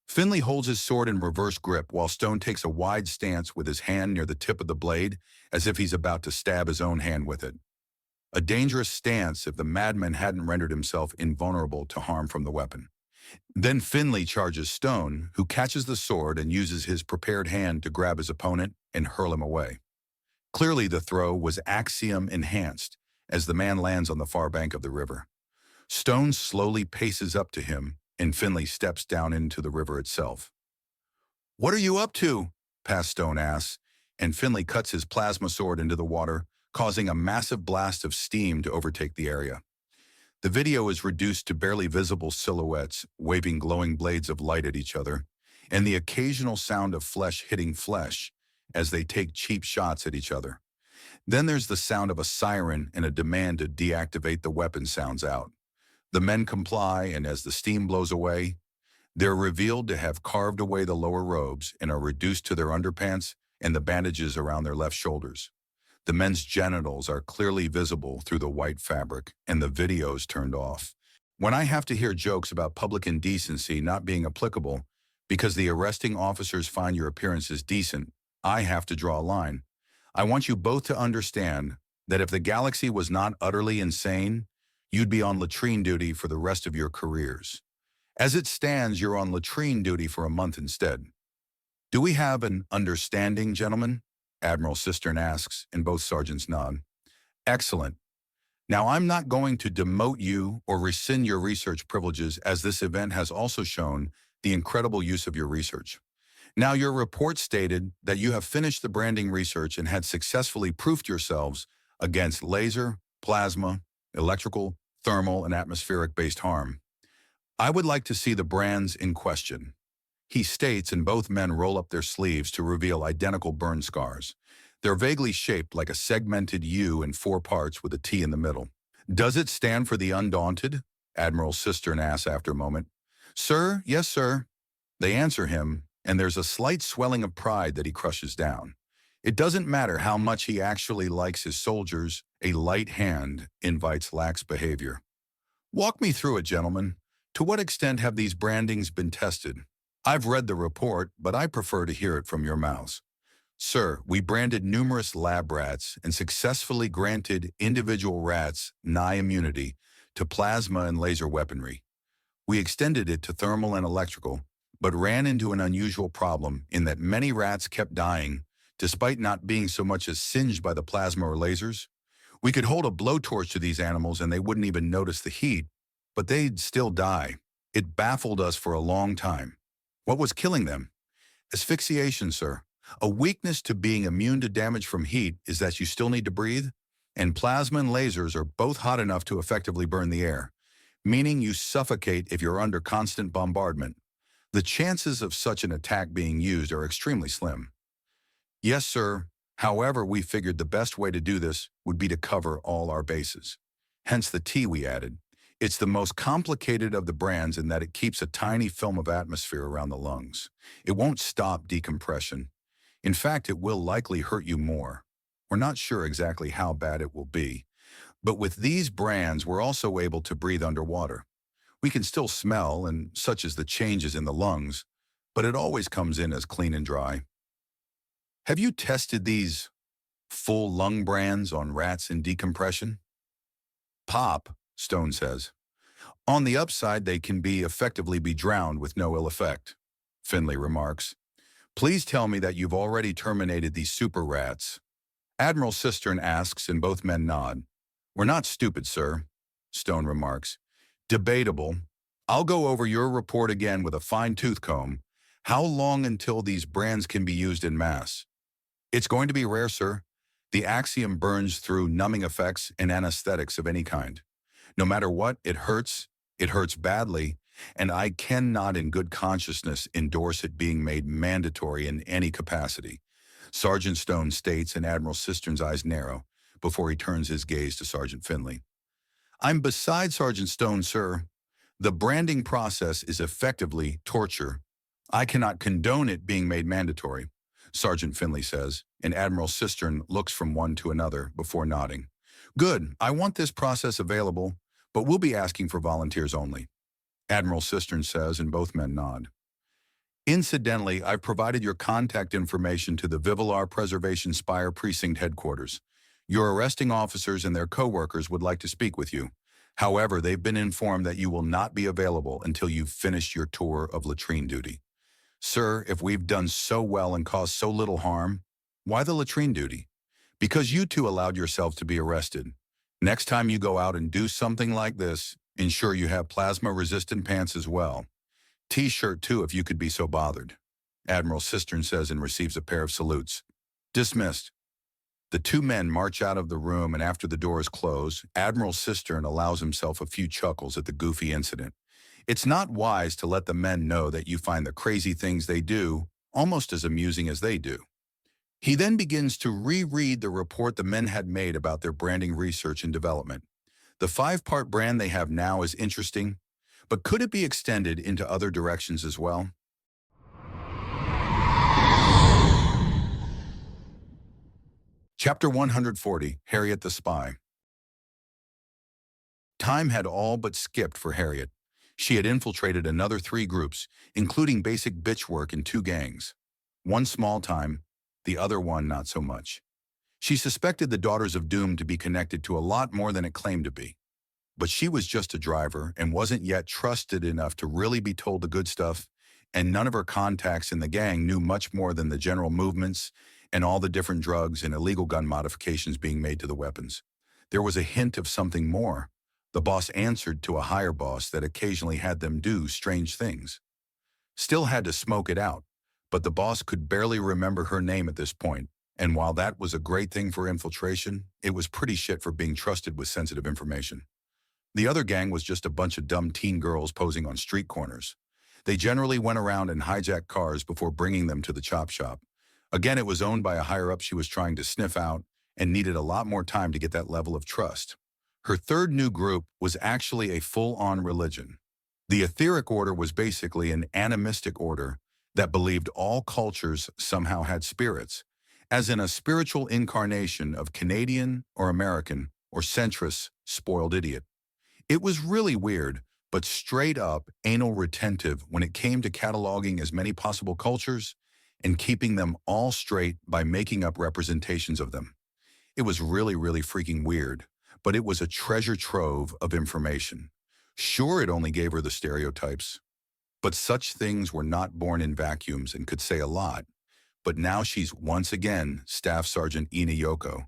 Speaker 1: Finley holds his sword in reverse grip while Stone takes a wide stance with his hand near the tip of the blade as if he's about to stab his own hand with it. A dangerous stance if the madman hadn't rendered himself invulnerable to harm from the weapon. Then Finley charges Stone, who catches the sword and uses his prepared hand to grab his opponent and hurl him away. Clearly the throw was axiom enhanced as the man lands on the far bank of the river. Stone slowly paces up to him and Finley steps down into the river itself. "What are you up to?" Past Stone asks, and Finley cuts his plasma sword into the water, causing a massive blast of steam to overtake the area. The video is reduced to barely visible silhouettes, waving glowing blades of light at each other, and the occasional sound of flesh hitting flesh as they take cheap shots at each other. Then there's the sound of a siren and a demand to deactivate the weapon sounds out. The men comply, and as the steam blows away, they're revealed to have carved away the lower robes and are reduced to their underpants and the bandages around their left shoulders. The men's genitals are clearly visible through the white fabric, and the video's turned off. When I have to hear jokes about public indecency not being applicable because the arresting officers find your appearances decent, I have to draw a line. I want you both to understand that if the galaxy was not utterly insane, you'd be on latrine duty for the rest of your careers. As it stands, you're on latrine duty for a month instead. Do we have an understanding, gentlemen? Admiral Cistern asks, and both sergeants nod. Excellent. Now, I'm not going to demote you or rescind your research privileges, as this event has also shown the incredible use of your research. Now, your report stated that you have finished the branding research and had successfully proofed yourselves against laser, plasma, electrical, thermal, and atmospheric-based harm. I would like to see the brands in question. He states, and both men roll up their sleeves to reveal identical burn scars. They're vaguely shaped like a segmented U in 4 parts with a T in the middle. Does it stand for the Undaunted? Admiral Cistern asks after a moment. Sir, yes, sir. They answer him, and there's a slight swelling of pride that he crushes down. It doesn't matter how much he actually likes his soldiers, a light hand invites lax behavior. Walk me through it, gentlemen. To what extent have these brandings been tested? I've read the report, but I prefer to hear it from your mouths. Sir, we branded numerous lab rats and successfully granted individual rats nigh immunity to plasma and laser weaponry. We extended it to thermal and electrical, but ran into an unusual problem in that many rats kept dying despite not being so much as singed by the plasma or lasers. We could hold a blowtorch to these animals and they wouldn't even notice the heat, but they'd still die. It baffled us for a long time. What was killing them? Asphyxiation, sir. A weakness to being immune to damage from heat is that you still need to breathe, and plasma and lasers are both hot enough to effectively burn the air, meaning you suffocate if you're under constant bombardment. The chances of such an attack being used are extremely slim. Yes, sir. However, we figured the best way to do this would be to cover all our bases. Hence the T we added. It's the most complicated of the brands in that it keeps a tiny film of atmosphere around the lungs. It won't stop decompression. In fact, it will likely hurt you more. We're not sure exactly how bad it will be. But with these brands, we're also able to breathe underwater. We can still smell, and such as the changes in the lungs, but it always comes in as clean and dry. Have you tested these full lung brands on rats in decompression? Pop, Stone says. On the upside, they can effectively be drowned with no ill effect, Finley remarks. Please tell me that you've already terminated these super rats. Admiral Cistern asks, and both men nod. We're not stupid, sir, Stone remarks. Debatable. I'll go over your report again with a fine-tooth comb. How long until these brands can be used in mass? It's going to be rare, sir. The axiom burns through numbing effects and anesthetics of any kind. No matter what, it hurts badly, and I cannot in good consciousness endorse it being made mandatory in any capacity. Sergeant Stone states, and Admiral Cistern's eyes narrow before he turns his gaze to Sergeant Finley. I'm beside Sergeant Stone, sir. The branding process is effectively torture. I cannot condone it being made mandatory, Sergeant Finley says, and Admiral Cistern looks from one to another before nodding. Good, I want this process available, but we'll be asking for volunteers only, Admiral Cistern says, and both men nod. Incidentally, I've provided your contact information to the Vivilar Preservation Spire Precinct Headquarters. Your arresting officers and their co-workers would like to speak with you. However, they've been informed that you will not be available until you've finished your tour of latrine duty. Sir, if we've done so well and caused so little harm, why the latrine duty? Because you two allowed yourself to be arrested. Next time you go out and do something like this, ensure you have plasma-resistant pants as well. T-shirt too, if you could be so bothered, Admiral Cistern says and receives a pair of salutes. Dismissed. The two men march out of the room, and after the doors close, Admiral Cistern allows himself a few chuckles at the goofy incident. It's not wise to let the men know that you find the crazy things they do almost as amusing as they do. He then begins to reread the report the men had made about their branding research and development. The 5-part brand they have now is interesting, but could it be extended into other directions as well? Chapter 140, Harriet the Spy. Time had all but skipped for Harriet. She had infiltrated another 3 groups, including basic bitch work in 2 gangs. One small time, the other one not so much. She suspected the Daughters of Doom to be connected to a lot more than it claimed to be. But she was just a driver and wasn't yet trusted enough to really be told the good stuff, and none of her contacts in the gang knew much more than the general movements and all the different drugs and illegal gun modifications being made to the weapons. There was a hint of something more. The boss answered to a higher boss that occasionally had them do strange things. Still had to smoke it out, but the boss could barely remember her name at this point, and while that was a great thing for infiltration, it was pretty shit for being trusted with sensitive information. The other gang was just a bunch of dumb teen girls posing on street corners. They generally went around and hijacked cars before bringing them to the chop shop. Again, it was owned by a higher-up she was trying to sniff out and needed a lot more time to get that level of trust. Her third new group was actually a full-on religion. The Etheric Order was basically an animistic order that believed all cultures somehow had spirits, as in a spiritual incarnation of Canadian or American or centrist spoiled idiot. It was really weird, but straight up anal retentive when it came to cataloging as many possible cultures and keeping them all straight by making up representations of them. It was really, really freaking weird, but it was a treasure trove of information. Sure, it only gave her the stereotypes, but such things were not born in vacuums and could say a lot. But now she's once again Staff Sergeant Ina Yoko,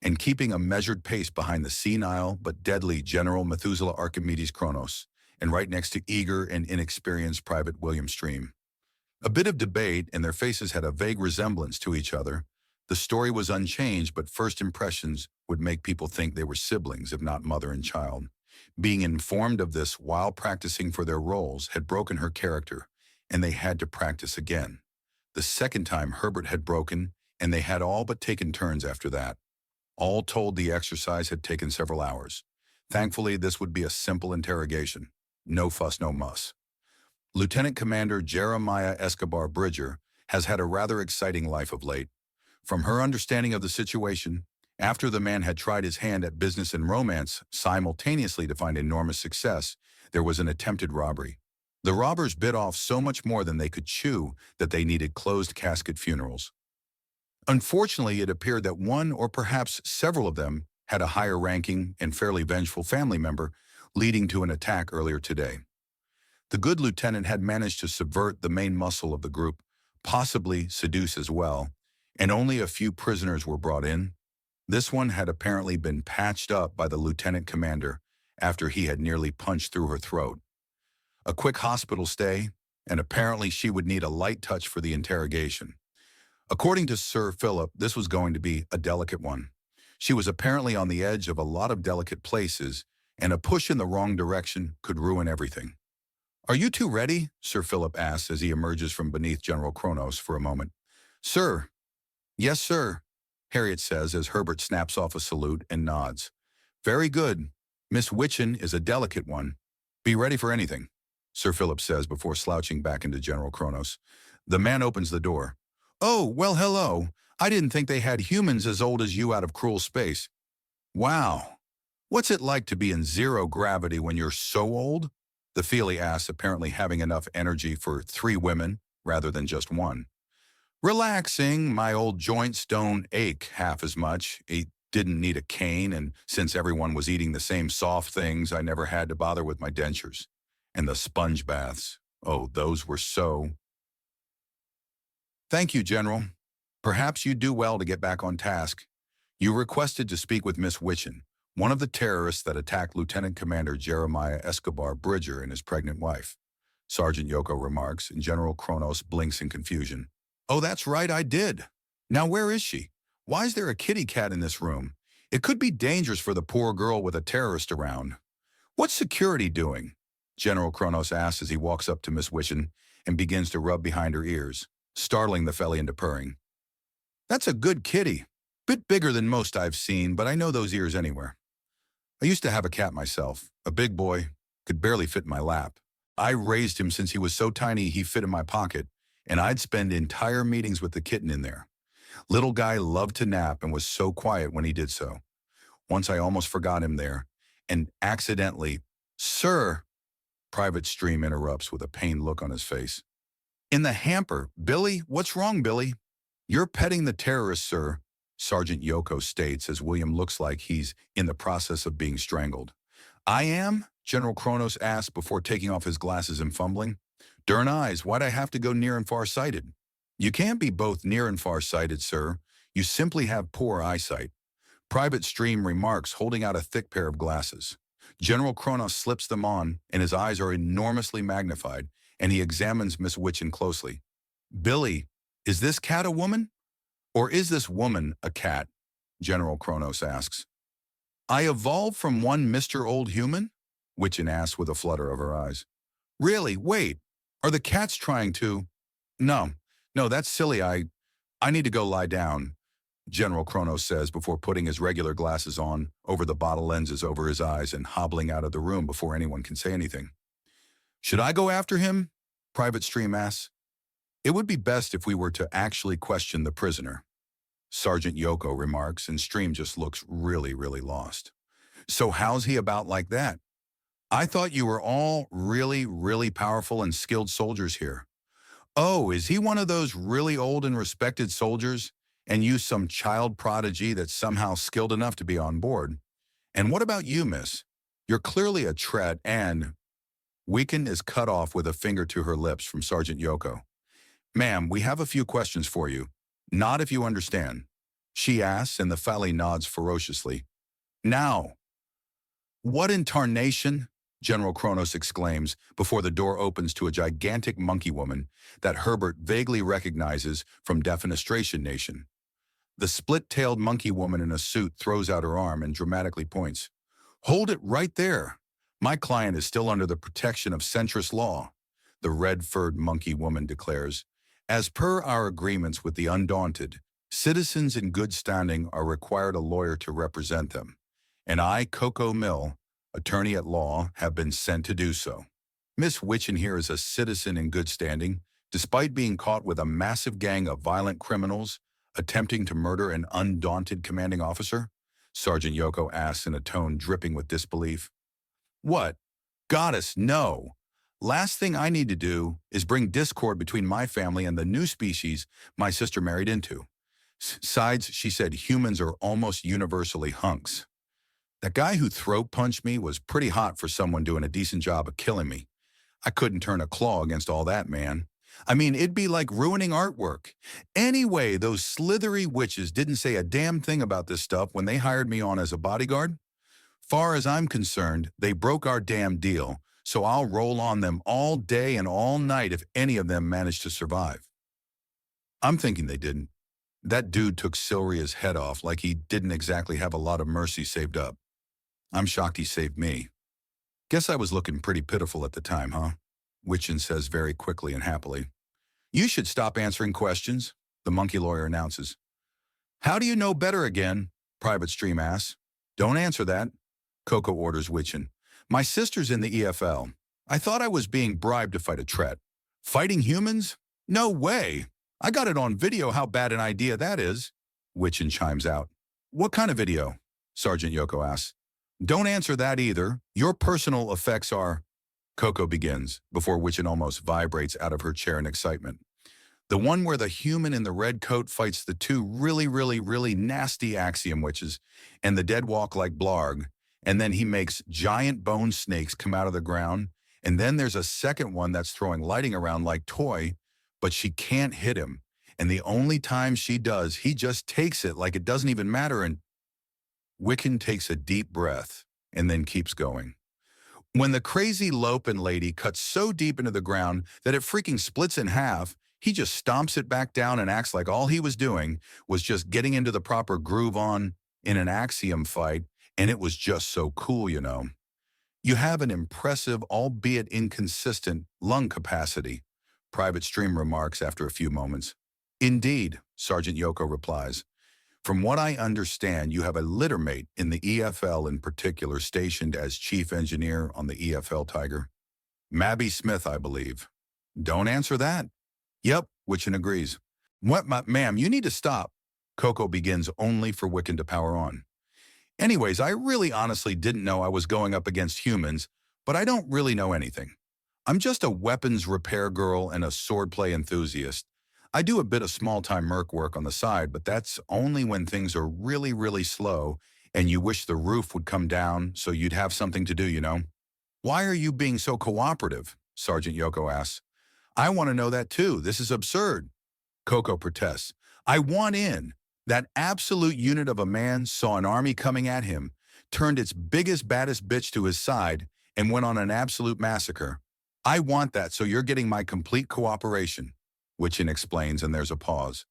Speaker 1: and keeping a measured pace behind the senile but deadly General Methuselah Archimedes Kronos, and right next to eager and inexperienced Private William Stream. A bit of debate, and their faces had a vague resemblance to each other. The story was unchanged, but first impressions would make people think they were siblings, if not mother and child. Being informed of this while practicing for their roles had broken her character, and they had to practice again. The second time Herbert had broken, and they had all but taken turns after that. All told, the exercise had taken several hours. Thankfully, this would be a simple interrogation. No fuss, no muss. Lieutenant Commander Jeremiah Escobar Bridger has had a rather exciting life of late. From her understanding of the situation, after the man had tried his hand at business and romance simultaneously to find enormous success, there was an attempted robbery. The robbers bit off so much more than they could chew that they needed closed casket funerals. Unfortunately, it appeared that one or perhaps several of them had a higher ranking and fairly vengeful family member, leading to an attack earlier today. The good lieutenant had managed to subvert the main muscle of the group, possibly seduce as well, and only a few prisoners were brought in. This one had apparently been patched up by the lieutenant commander after he had nearly punched through her throat. A quick hospital stay, and apparently she would need a light touch for the interrogation. According to Sir Philip, this was going to be a delicate one. She was apparently on the edge of a lot of delicate places, and a push in the wrong direction could ruin everything. "Are you two ready?" Sir Philip asks as he emerges from beneath General Kronos for a moment. "Sir." Yes, sir, Harriet says as Herbert snaps off a salute and nods. Very good. Miss Witchen is a delicate one. Be ready for anything, Sir Philip says before slouching back into General Kronos. The man opens the door. Oh, well, hello. I didn't think they had humans as old as you out of cruel space. Wow. What's it like to be in zero gravity when you're so old? The Feely asks, apparently having enough energy for 3 women rather than just one. Relaxing, my old joints don't ache half as much. He didn't need a cane, and since everyone was eating the same soft things, I never had to bother with my dentures. And the sponge baths. Oh, those were so... Thank you, General. Perhaps you'd do well to get back on task. You requested to speak with Miss Witchen, one of the terrorists that attacked Lieutenant Commander Jeremiah Escobar Bridger and his pregnant wife. Sergeant Yoko remarks, and General Kronos blinks in confusion. Oh, that's right, I did. Now where is she? Why is there a kitty cat in this room? It could be dangerous for the poor girl with a terrorist around. What's security doing? General Kronos asks as he walks up to Miss Witchen and begins to rub behind her ears, startling the Feli into purring. That's a good kitty. Bit bigger than most I've seen, but I know those ears anywhere. I used to have a cat myself, a big boy, could barely fit in my lap. I raised him since he was so tiny he fit in my pocket, and I'd spend entire meetings with the kitten in there. Little guy loved to nap and was so quiet when he did so. Once I almost forgot him there, and accidentally, Sir, Private Stream interrupts with a pained look on his face. In the hamper. Billy, what's wrong, Billy? You're petting the terrorist, sir, Sergeant Yoko states as William looks like he's in the process of being strangled. I am? General Kronos asks before taking off his glasses and fumbling. Darn eyes, why'd I have to go near and far-sighted? You can't be both near and far-sighted, sir. You simply have poor eyesight. Private Stream remarks, holding out a thick pair of glasses. General Kronos slips them on, and his eyes are enormously magnified, and he examines Miss Witchen closely. Billy, is this cat a woman? Or is this woman a cat? General Kronos asks. I evolved from one Mr. Old Human? Witchen asks with a flutter of her eyes. Really? Wait. Are the cats trying to... No, that's silly. I need to go lie down, General Kronos says before putting his regular glasses on, over the bottle lenses over his eyes and hobbling out of the room before anyone can say anything. Should I go after him? Private Stream asks. It would be best if we were to actually question the prisoner, Sergeant Yoko remarks, and Stream just looks really, really lost. So how's he about like that? I thought you were all really, really powerful and skilled soldiers here. Oh, is he one of those really old and respected soldiers, and you some child prodigy that's somehow skilled enough to be on board? And what about you, miss? You're clearly a tret and... Weaken is cut off with a finger to her lips from Sergeant Yoko. Ma'am, we have a few questions for you. Not if you understand. She asks, and the Fali nods ferociously. Now. What in tarnation? General Kronos exclaims before the door opens to a gigantic monkey woman that Herbert vaguely recognizes from Defenestration Nation. The split-tailed monkey woman in a suit throws out her arm and dramatically points. Hold it right there. My client is still under the protection of centrist law, the red-furred monkey woman declares. As per our agreements with the Undaunted, citizens in good standing are required a lawyer to represent them, and I, Coco Mill, attorney at law, have been sent to do so. Miss Witchen here is a citizen in good standing, despite being caught with a massive gang of violent criminals attempting to murder an undaunted commanding officer? Sergeant Yoko asks in a tone dripping with disbelief. What? Goddess, no. Last thing I need to do is bring discord between my family and the new species my sister married into. Besides, she said humans are almost universally hunks. That guy who throat punched me was pretty hot for someone doing a decent job of killing me. I couldn't turn a claw against all that, man. I mean, it'd be like ruining artwork. Anyway, those slithery witches didn't say a damn thing about this stuff when they hired me on as a bodyguard. Far as I'm concerned, they broke our damn deal, so I'll roll on them all day and all night if any of them manage to survive. I'm thinking they didn't. That dude took Silria's head off like he didn't exactly have a lot of mercy saved up. I'm shocked he saved me. Guess I was looking pretty pitiful at the time, huh? Witchen says very quickly and happily. You should stop answering questions, the monkey lawyer announces. How do you know better again? Private Stream asks. Don't answer that, Coco orders Witchin. My sister's in the EFL. I thought I was being bribed to fight a Tret. Fighting humans? No way. I got it on video how bad an idea that is, Witchin chimes out. What kind of video? Sergeant Yoko asks. Don't answer that either. Your personal effects are... Coco begins, before Witchin almost vibrates out of her chair in excitement. The one where the human in the red coat fights the two really nasty axiom witches, and the dead walk like Blarg, and then he makes giant bone snakes come out of the ground, and then there's a second one that's throwing lighting around like toy, but she can't hit him, and the only time she does, he just takes it like it doesn't even matter, and... Wiccan takes a deep breath, and then keeps going. When the crazy Lopen lady cuts so deep into the ground that it freaking splits in half, he just stomps it back down and acts like all he was doing was just getting into the proper groove on in an axiom fight, and it was just so cool, you know. You have an impressive, albeit inconsistent, lung capacity, Private Stream remarks after a few moments. Indeed, Sergeant Yoko replies. From what I understand, you have a littermate in the EFL in particular stationed as chief engineer on the EFL Tiger. Mabby Smith, I believe. Don't answer that. Yep, Witchin agrees. What, ma'am, you need to stop. Coco begins only for Wiccan to power on. Anyways, I really honestly didn't know I was going up against humans, but I don't really know anything. I'm just a weapons repair girl and a swordplay enthusiast. I do a bit of small-time merc work on the side, but that's only when things are really slow and you wish the roof would come down so you'd have something to do, you know. Why are you being so cooperative? Sergeant Yoko asks. I want to know that too. This is absurd. Coco protests. I want in. That absolute unit of a man saw an army coming at him, turned its biggest, baddest bitch to his side, and went on an absolute massacre. I want that, so you're getting my complete cooperation. Witchin explains, and there's a pause.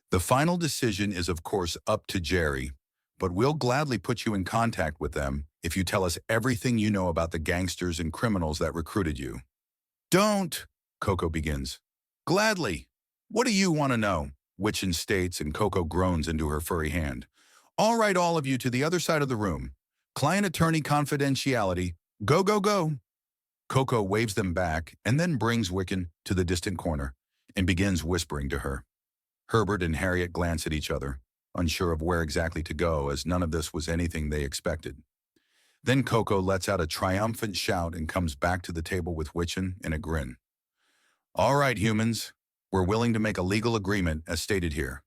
Speaker 1: The final decision is of course up to Jerry, but we'll gladly put you in contact with them if you tell us everything you know about the gangsters and criminals that recruited you. Don't, Coco begins. Gladly. What do you want to know? Witchin states, and Coco groans into her furry hand. All right, all of you to the other side of the room. Client-attorney confidentiality. Go, go, go. Coco waves them back and then brings Wiccan to the distant corner and begins whispering to her. Herbert and Harriet glance at each other, unsure of where exactly to go, as none of this was anything they expected. Then Coco lets out a triumphant shout and comes back to the table with Witchin and a grin. All right, humans, we're willing to make a legal agreement as stated here.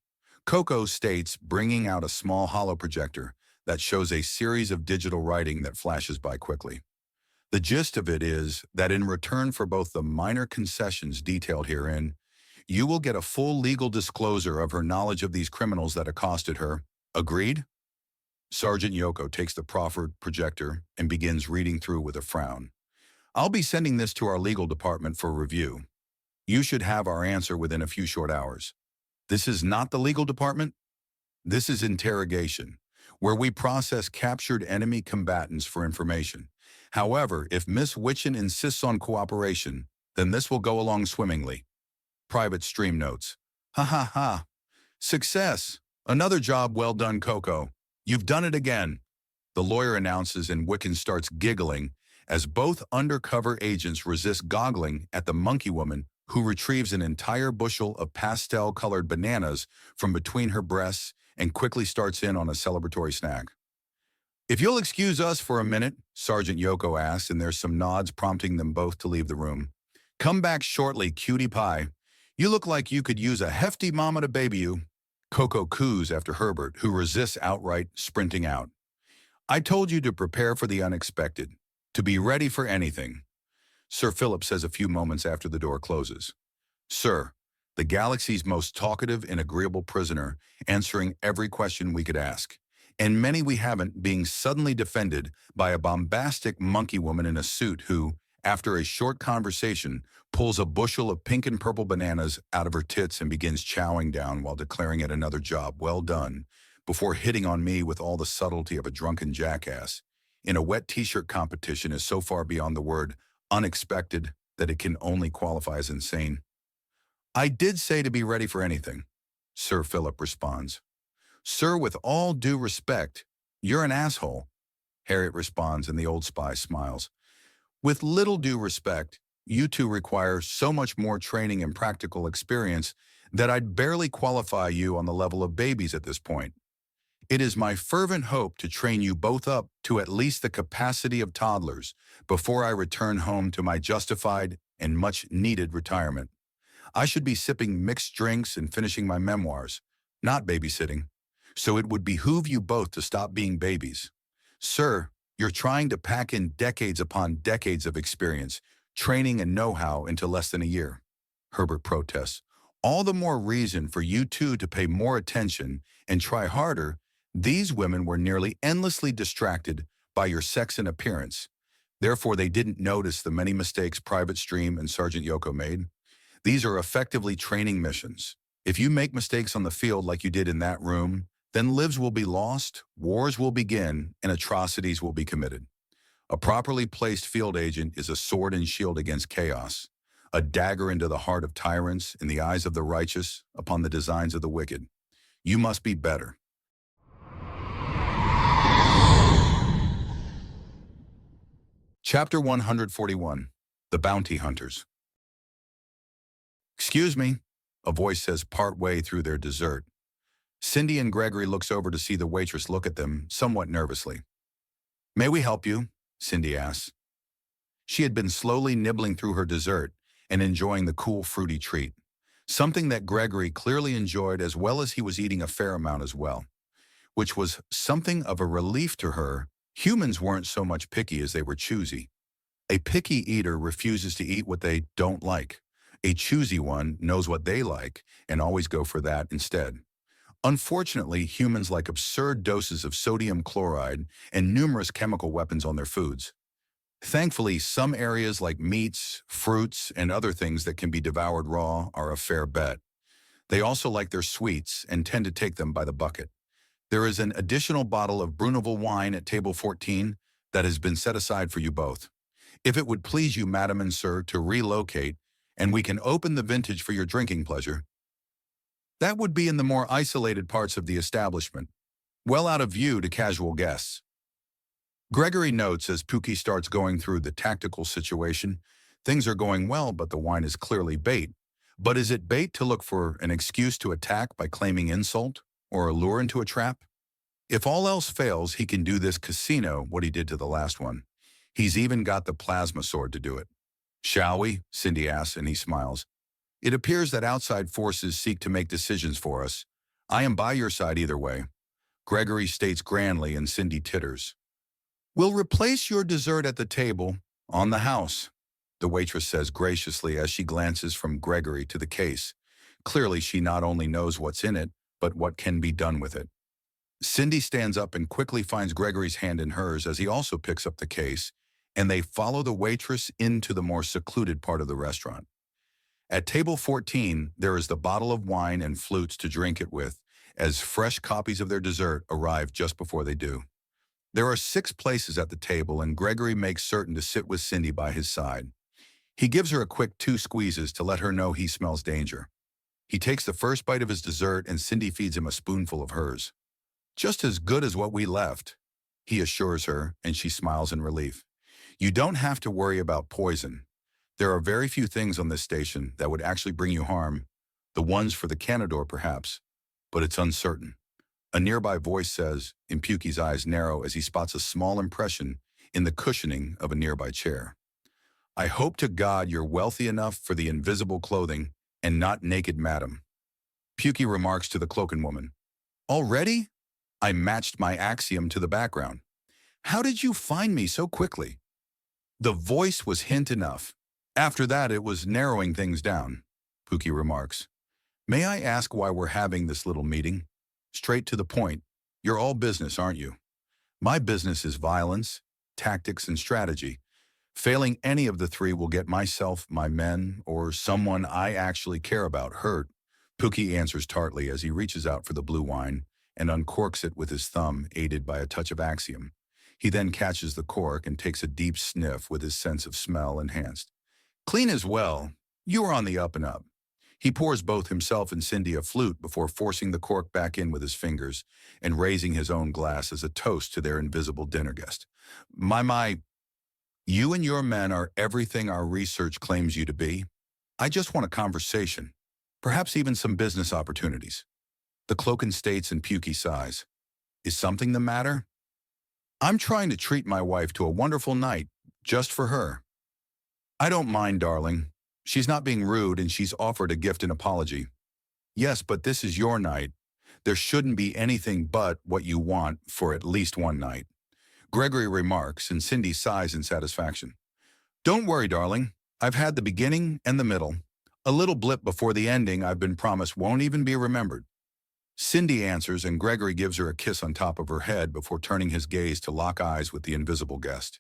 Speaker 1: Coco states, bringing out a small holo projector that shows a series of digital writing that flashes by quickly. The gist of it is that in return for both the minor concessions detailed herein, you will get a full legal disclosure of her knowledge of these criminals that accosted her. Agreed? Sergeant Yoko takes the proffered projector and begins reading through with a frown. I'll be sending this to our legal department for review. You should have our answer within a few short hours. This is not the legal department. This is interrogation, where we process captured enemy combatants for information. However, if Miss Witchin insists on cooperation, then this will go along swimmingly. Private Stream notes. Ha ha ha. Success. Another job well done, Coco. You've done it again. The lawyer announces, and Wiccan starts giggling as both undercover agents resist goggling at the monkey woman who retrieves an entire bushel of pastel-colored bananas from between her breasts and quickly starts in on a celebratory snack. If you'll excuse us for a minute, Sergeant Yoko asks, and there's some nods prompting them both to leave the room. Come back shortly, cutie pie. You look like you could use a hefty mama to baby you. Coco coos after Herbert, who resists outright, sprinting out. I told you to prepare for the unexpected, to be ready for anything. Sir Philip says a few moments after the door closes. Sir, the galaxy's most talkative and agreeable prisoner, answering every question we could ask, and many we haven't, being suddenly defended by a bombastic monkey woman in a suit who, after a short conversation, pulls a bushel of pink and purple bananas out of her tits and begins chowing down while declaring it another job well done, before hitting on me with all the subtlety of a drunken jackass, in a wet t-shirt competition is so far beyond the word unexpected that it can only qualify as insane. I did say to be ready for anything, Sir Philip responds. Sir, with all due respect, you're an asshole, Harriet responds, and the old spy smiles. With little due respect, you two require so much more training and practical experience that I'd barely qualify you on the level of babies at this point. It is my fervent hope to train you both up to at least the capacity of toddlers before I return home to my justified and much-needed retirement. I should be sipping mixed drinks and finishing my memoirs, not babysitting. So it would behoove you both to stop being babies. Sir, you're trying to pack in decades upon decades of experience, training and know-how into less than a year. Herbert protests. All the more reason for you two to pay more attention and try harder. These women were nearly endlessly distracted by your sex and appearance. Therefore, they didn't notice the many mistakes Private Stream and Sergeant Yoko made. These are effectively training missions. If you make mistakes on the field like you did in that room, then lives will be lost, wars will begin, and atrocities will be committed. A properly placed field agent is a sword and shield against chaos, a dagger into the heart of tyrants, in the eyes of the righteous, upon the designs of the wicked. You must be better. Chapter 141, The Bounty Hunters. Excuse me, a voice says partway through their dessert. Cindy and Gregory looks over to see the waitress look at them, somewhat nervously. May we help you? Cindy asks. She had been slowly nibbling through her dessert and enjoying the cool, fruity treat, something that Gregory clearly enjoyed as well as he was eating a fair amount as well, which was something of a relief to her. Humans weren't so much picky as they were choosy. A picky eater refuses to eat what they don't like. A choosy one knows what they like and always go for that instead. Unfortunately, humans like absurd doses of sodium chloride and numerous chemical weapons on their foods. Thankfully, some areas like meats, fruits, and other things that can be devoured raw are a fair bet. They also like their sweets and tend to take them by the bucket. There is an additional bottle of Bruneville wine at table 14 that has been set aside for you both. If it would please you, madam and sir, to relocate, and we can open the vintage for your drinking pleasure. That would be in the more isolated parts of the establishment, well out of view to casual guests. Gregory notes as Pookie starts going through the tactical situation. Things are going well, but the wine is clearly bait. But is it bait to look for an excuse to attack by claiming insult? Or a lure into a trap? If all else fails, he can do this casino what he did to the last one. He's even got the plasma sword to do it. Shall we? Cindy asks, and he smiles. It appears that outside forces seek to make decisions for us. I am by your side either way. Gregory states grandly, and Cindy titters. We'll replace your dessert at the table, on the house, the waitress says graciously as she glances from Gregory to the case. Clearly, she not only knows what's in it, but what can be done with it. Cindy stands up and quickly finds Gregory's hand in hers as he also picks up the case, and they follow the waitress into the more secluded part of the restaurant. At table 14, there is the bottle of wine and flutes to drink it with, as fresh copies of their dessert arrive just before they do. There are 6 places at the table, and Gregory makes certain to sit with Cindy by his side. He gives her a quick 2 squeezes to let her know he smells danger. He takes the first bite of his dessert, and Cindy feeds him a spoonful of hers. Just as good as what we left, he assures her, and she smiles in relief. You don't have to worry about poison. There are very few things on this station that would actually bring you harm. The ones for the Canador, perhaps, but it's uncertain. A nearby voice says, and Pukey's eyes narrow as he spots a small impression in the cushioning of a nearby chair. I hope to God you're wealthy enough for the invisible clothing and not naked, madam. Pukey remarks to the cloaking woman. Already? I matched my axiom to the background. How did you find me so quickly? The voice was hint enough. After that, it was narrowing things down, Pukey remarks. May I ask why we're having this little meeting? Straight to the point. You're all business, aren't you? My business is violence, tactics, and strategy. Failing any of the 3 will get myself, my men, or someone I actually care about hurt. Pukey answers tartly as he reaches out for the blue wine and uncorks it with his thumb, aided by a touch of axiom. He then catches the cork and takes a deep sniff with his sense of smell enhanced. Clean as well. You are on the up and up. He pours both himself and Cindy a flute before forcing the cork back in with his fingers and raising his own glass as a toast to their invisible dinner guest. My, you and your men are everything our research claims you to be. I just want a conversation, perhaps even some business opportunities. The cloaken states and Pukey sighs. Is something the matter? I'm trying to treat my wife to a wonderful night, just for her. I don't mind, darling. She's not being rude and she's offered a gift and apology. Yes, but this is your night. There shouldn't be anything but what you want for at least one night. Gregory remarks and Cindy sighs in satisfaction. Don't worry, darling. I've had the beginning and the middle. A little blip before the ending I've been promised won't even be remembered. Cindy answers and Gregory gives her a kiss on top of her head before turning his gaze to lock eyes with the invisible guest.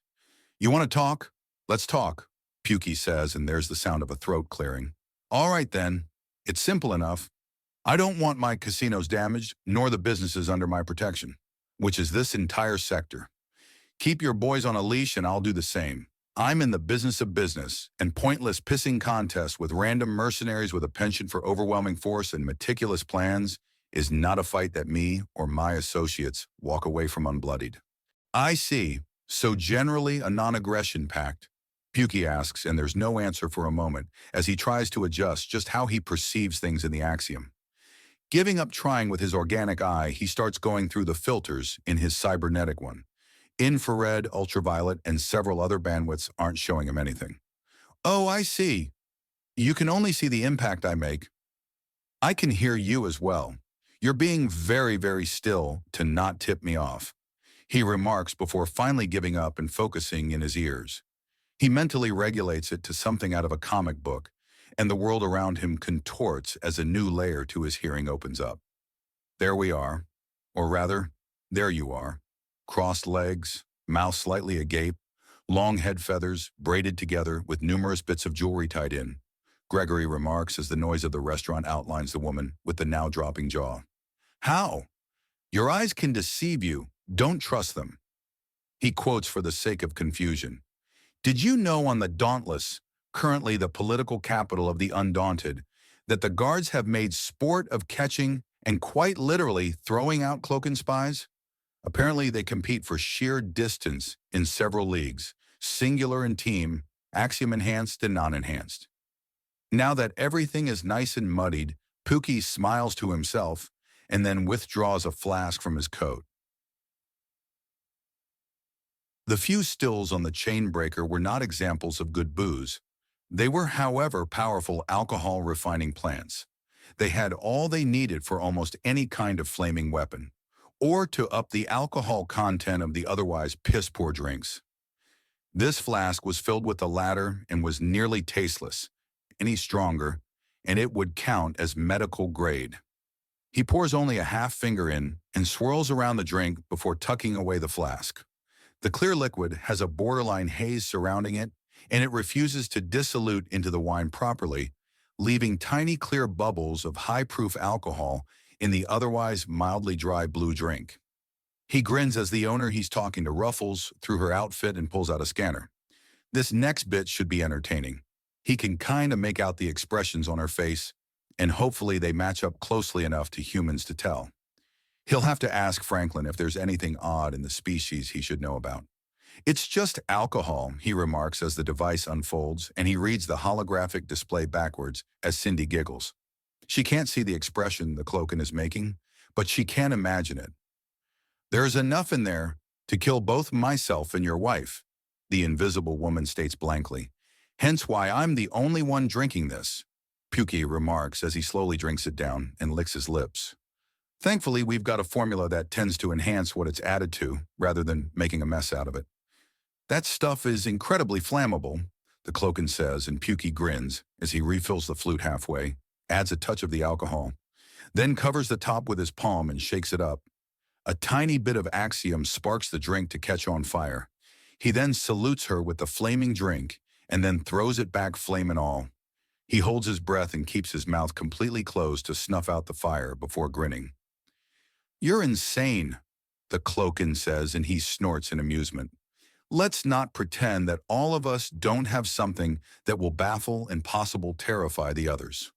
Speaker 1: You want to talk? Let's talk, Pukey says, and there's the sound of a throat clearing. All right then. It's simple enough. I don't want my casinos damaged, nor the businesses under my protection, which is this entire sector. Keep your boys on a leash and I'll do the same. I'm in the business of business, and pointless pissing contests with random mercenaries with a penchant for overwhelming force and meticulous plans is not a fight that me or my associates walk away from unbloodied. I see. So generally a non-aggression pact? Pukey asks, and there's no answer for a moment as he tries to adjust just how he perceives things in the axiom. Giving up trying with his organic eye, he starts going through the filters in his cybernetic one. Infrared, ultraviolet, and several other bandwidths aren't showing him anything. Oh, I see. You can only see the impact I make. I can hear you as well. You're being very, very still to not tip me off, he remarks before finally giving up and focusing in his ears. He mentally regulates it to something out of a comic book, and the world around him contorts as a new layer to his hearing opens up. There we are, or rather, there you are. Crossed legs, mouth slightly agape, long head feathers braided together with numerous bits of jewelry tied in, Gregory remarks as the noise of the restaurant outlines the woman with the now dropping jaw. How? Your eyes can deceive you. Don't trust them. He quotes for the sake of confusion. Did you know on the Dauntless, currently the political capital of the Undaunted, that the guards have made sport of catching and quite literally throwing out cloaken spies? Apparently they compete for sheer distance in several leagues, singular and team, axiom enhanced and non-enhanced. Now that everything is nice and muddied, Pukey smiles to himself and then withdraws a flask from his coat. The few stills on the chain breaker were not examples of good booze. They were, however, powerful alcohol refining plants. They had all they needed for almost any kind of flaming weapon, or to up the alcohol content of the otherwise piss-poor drinks. This flask was filled with the latter and was nearly tasteless, any stronger, and it would count as medical grade. He pours only a half finger in and swirls around the drink before tucking away the flask. The clear liquid has a borderline haze surrounding it, and it refuses to dissolute into the wine properly, leaving tiny clear bubbles of high-proof alcohol in the otherwise mildly dry blue drink. He grins as the owner he's talking to ruffles through her outfit and pulls out a scanner. This next bit should be entertaining. He can kind of make out the expressions on her face, and hopefully they match up closely enough to humans to tell. He'll have to ask Franklin if there's anything odd in the species he should know about. It's just alcohol, he remarks as the device unfolds, and he reads the holographic display backwards as Cindy giggles. She can't see the expression the cloaken is making, but she can imagine it. There's enough in there to kill both myself and your wife, the invisible woman states blankly. Hence why I'm the only one drinking this, Pukey remarks as he slowly drinks it down and licks his lips. Thankfully, we've got a formula that tends to enhance what it's added to, rather than making a mess out of it. That stuff is incredibly flammable, the cloaken says, and Pukey grins as he refills the flute halfway, adds a touch of the alcohol, then covers the top with his palm and shakes it up. A tiny bit of axiom sparks the drink to catch on fire. He then salutes her with the flaming drink and then throws it back flame and all. He holds his breath and keeps his mouth completely closed to snuff out the fire before grinning. You're insane, the cloaken says, and he snorts in amusement. Let's not pretend that all of us don't have something that will baffle and possibly terrify the others.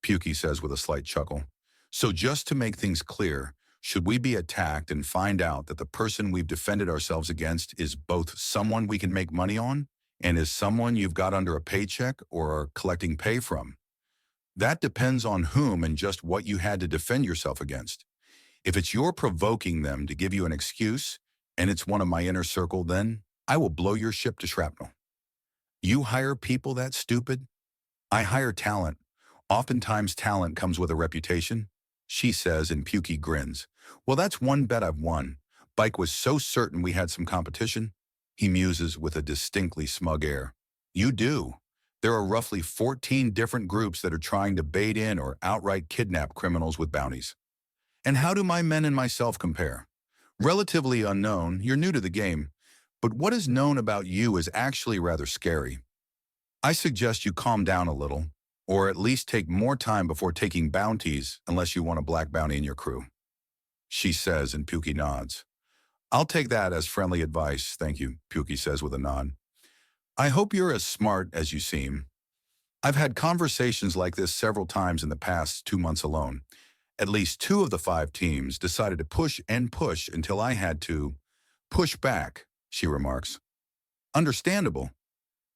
Speaker 1: Pukey says with a slight chuckle. So just to make things clear, should we be attacked and find out that the person we've defended ourselves against is both someone we can make money on and is someone you've got under a paycheck or are collecting pay from? That depends on whom and just what you had to defend yourself against. If it's your provoking them to give you an excuse, and it's one of my inner circle, then I will blow your ship to shrapnel. You hire people that stupid? I hire talent. Oftentimes talent comes with a reputation, she says, and Pukey grins. Well, that's one bet I've won. Bike was so certain we had some competition. He muses with a distinctly smug air. You do. There are roughly 14 different groups that are trying to bait in or outright kidnap criminals with bounties. And how do my men and myself compare? Relatively unknown, you're new to the game, but what is known about you is actually rather scary. I suggest you calm down a little, or at least take more time before taking bounties unless you want a black bounty in your crew. She says, and Pukey nods. I'll take that as friendly advice, thank you, Pukey says with a nod. I hope you're as smart as you seem. I've had conversations like this several times in the past 2 months alone. At least 2 of the 5 teams decided to push and push until I had to push back, she remarks. Understandable.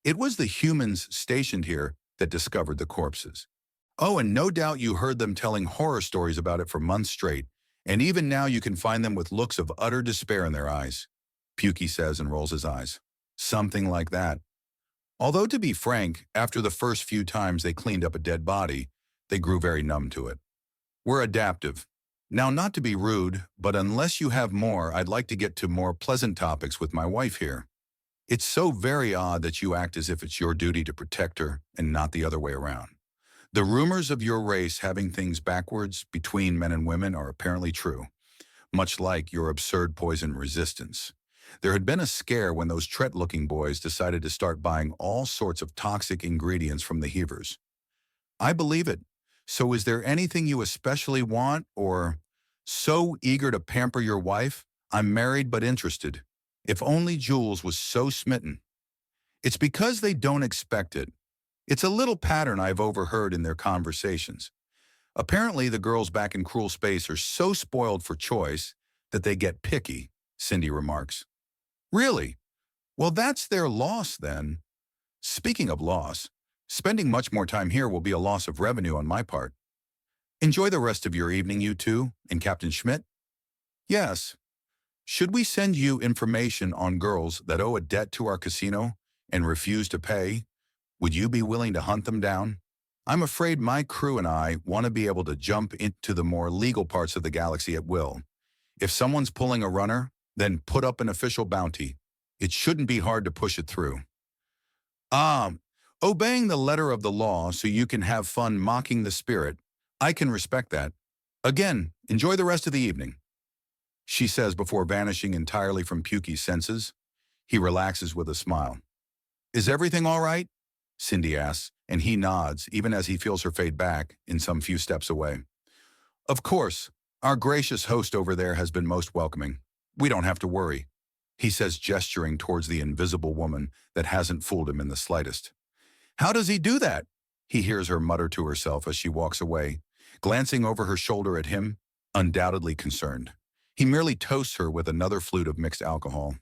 Speaker 1: It was the humans stationed here that discovered the corpses. Oh, and no doubt you heard them telling horror stories about it for months straight, and even now you can find them with looks of utter despair in their eyes, Pukey says and rolls his eyes. Something like that. Although, to be frank, after the first few times they cleaned up a dead body, they grew very numb to it. We're adaptive. Now, not to be rude, but unless you have more, I'd like to get to more pleasant topics with my wife here. It's so very odd that you act as if it's your duty to protect her and not the other way around. The rumors of your race having things backwards between men and women are apparently true, much like your absurd poison resistance. There had been a scare when those Tret-looking boys decided to start buying all sorts of toxic ingredients from the heavers. I believe it. So is there anything you especially want, or so eager to pamper your wife? I'm married but interested. If only Jules was so smitten. It's because they don't expect it. It's a little pattern I've overheard in their conversations. Apparently the girls back in Cruel Space are so spoiled for choice that they get picky, Cindy remarks. Really? Well, that's their loss then. Speaking of loss, spending much more time here will be a loss of revenue on my part. Enjoy the rest of your evening, you two, and Captain Schmidt? Yes. Should we send you information on girls that owe a debt to our casino and refuse to pay? Would you be willing to hunt them down? I'm afraid my crew and I want to be able to jump into the more legal parts of the galaxy at will. If someone's pulling a runner, then put up an official bounty. It shouldn't be hard to push it through. Obeying the letter of the law so you can have fun mocking the spirit, I can respect that. Again, enjoy the rest of the evening, she says before vanishing entirely from Pukey's senses. He relaxes with a smile. Is everything all right? Cindy asks, and he nods, even as he feels her fade back in some few steps away. Of course, our gracious host over there has been most welcoming. We don't have to worry, he says, gesturing towards the invisible woman that hasn't fooled him in the slightest. How does he do that? He hears her mutter to herself as she walks away, glancing over her shoulder at him, undoubtedly concerned. He merely toasts her with another flute of mixed alcohol.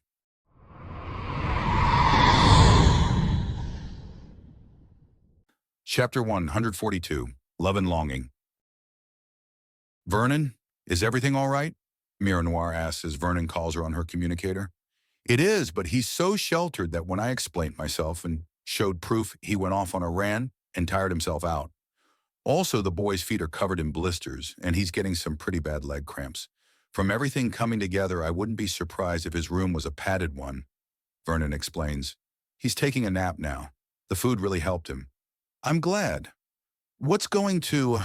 Speaker 1: Chapter 142, Love and Longing. Vernon, is everything all right? Mira Noir asks as Vernon calls her on her communicator. It is, but he's so sheltered that when I explained myself and showed proof, he went off on a rant and tired himself out. Also, the boy's feet are covered in blisters, and he's getting some pretty bad leg cramps. From everything coming together, I wouldn't be surprised if his room was a padded one, Vernon explains. He's taking a nap now. The food really helped him. I'm glad. What's going to...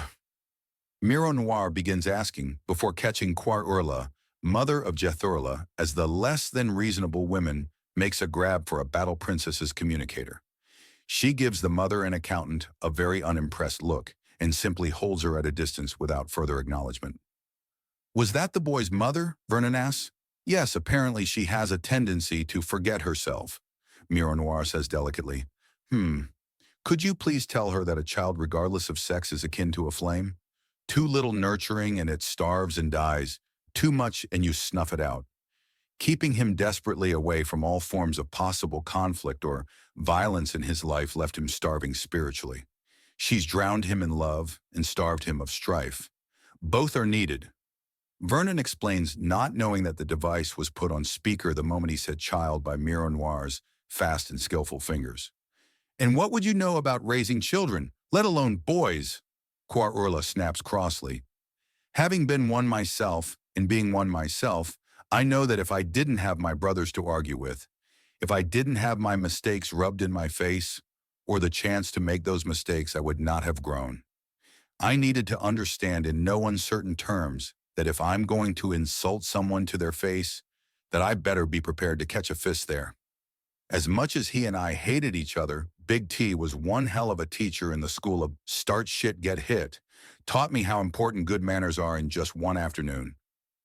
Speaker 1: Miro Noir begins asking before catching Quar Urla, mother of Jethurla, as the less than reasonable woman makes a grab for a battle princess's communicator. She gives the mother and accountant a very unimpressed look and simply holds her at a distance without further acknowledgement. Was that the boy's mother? Vernon asks. Yes, apparently she has a tendency to forget herself, Miro Noir says delicately. Could you please tell her that a child regardless of sex is akin to a flame? Too little nurturing and it starves and dies. Too much and you snuff it out. Keeping him desperately away from all forms of possible conflict or violence in his life left him starving spiritually. She's drowned him in love and starved him of strife. Both are needed. Vernon explains, not knowing that the device was put on speaker the moment he said child by Mironoir's fast and skillful fingers. And what would you know about raising children, let alone boys? Quar snaps crossly. Having been one myself and being one myself, I know that if I didn't have my brothers to argue with, if I didn't have my mistakes rubbed in my face, or the chance to make those mistakes, I would not have grown. I needed to understand in no uncertain terms that if I'm going to insult someone to their face, that I better be prepared to catch a fist there. As much as he and I hated each other, Big T was one hell of a teacher in the school of start shit, get hit, taught me how important good manners are in just one afternoon.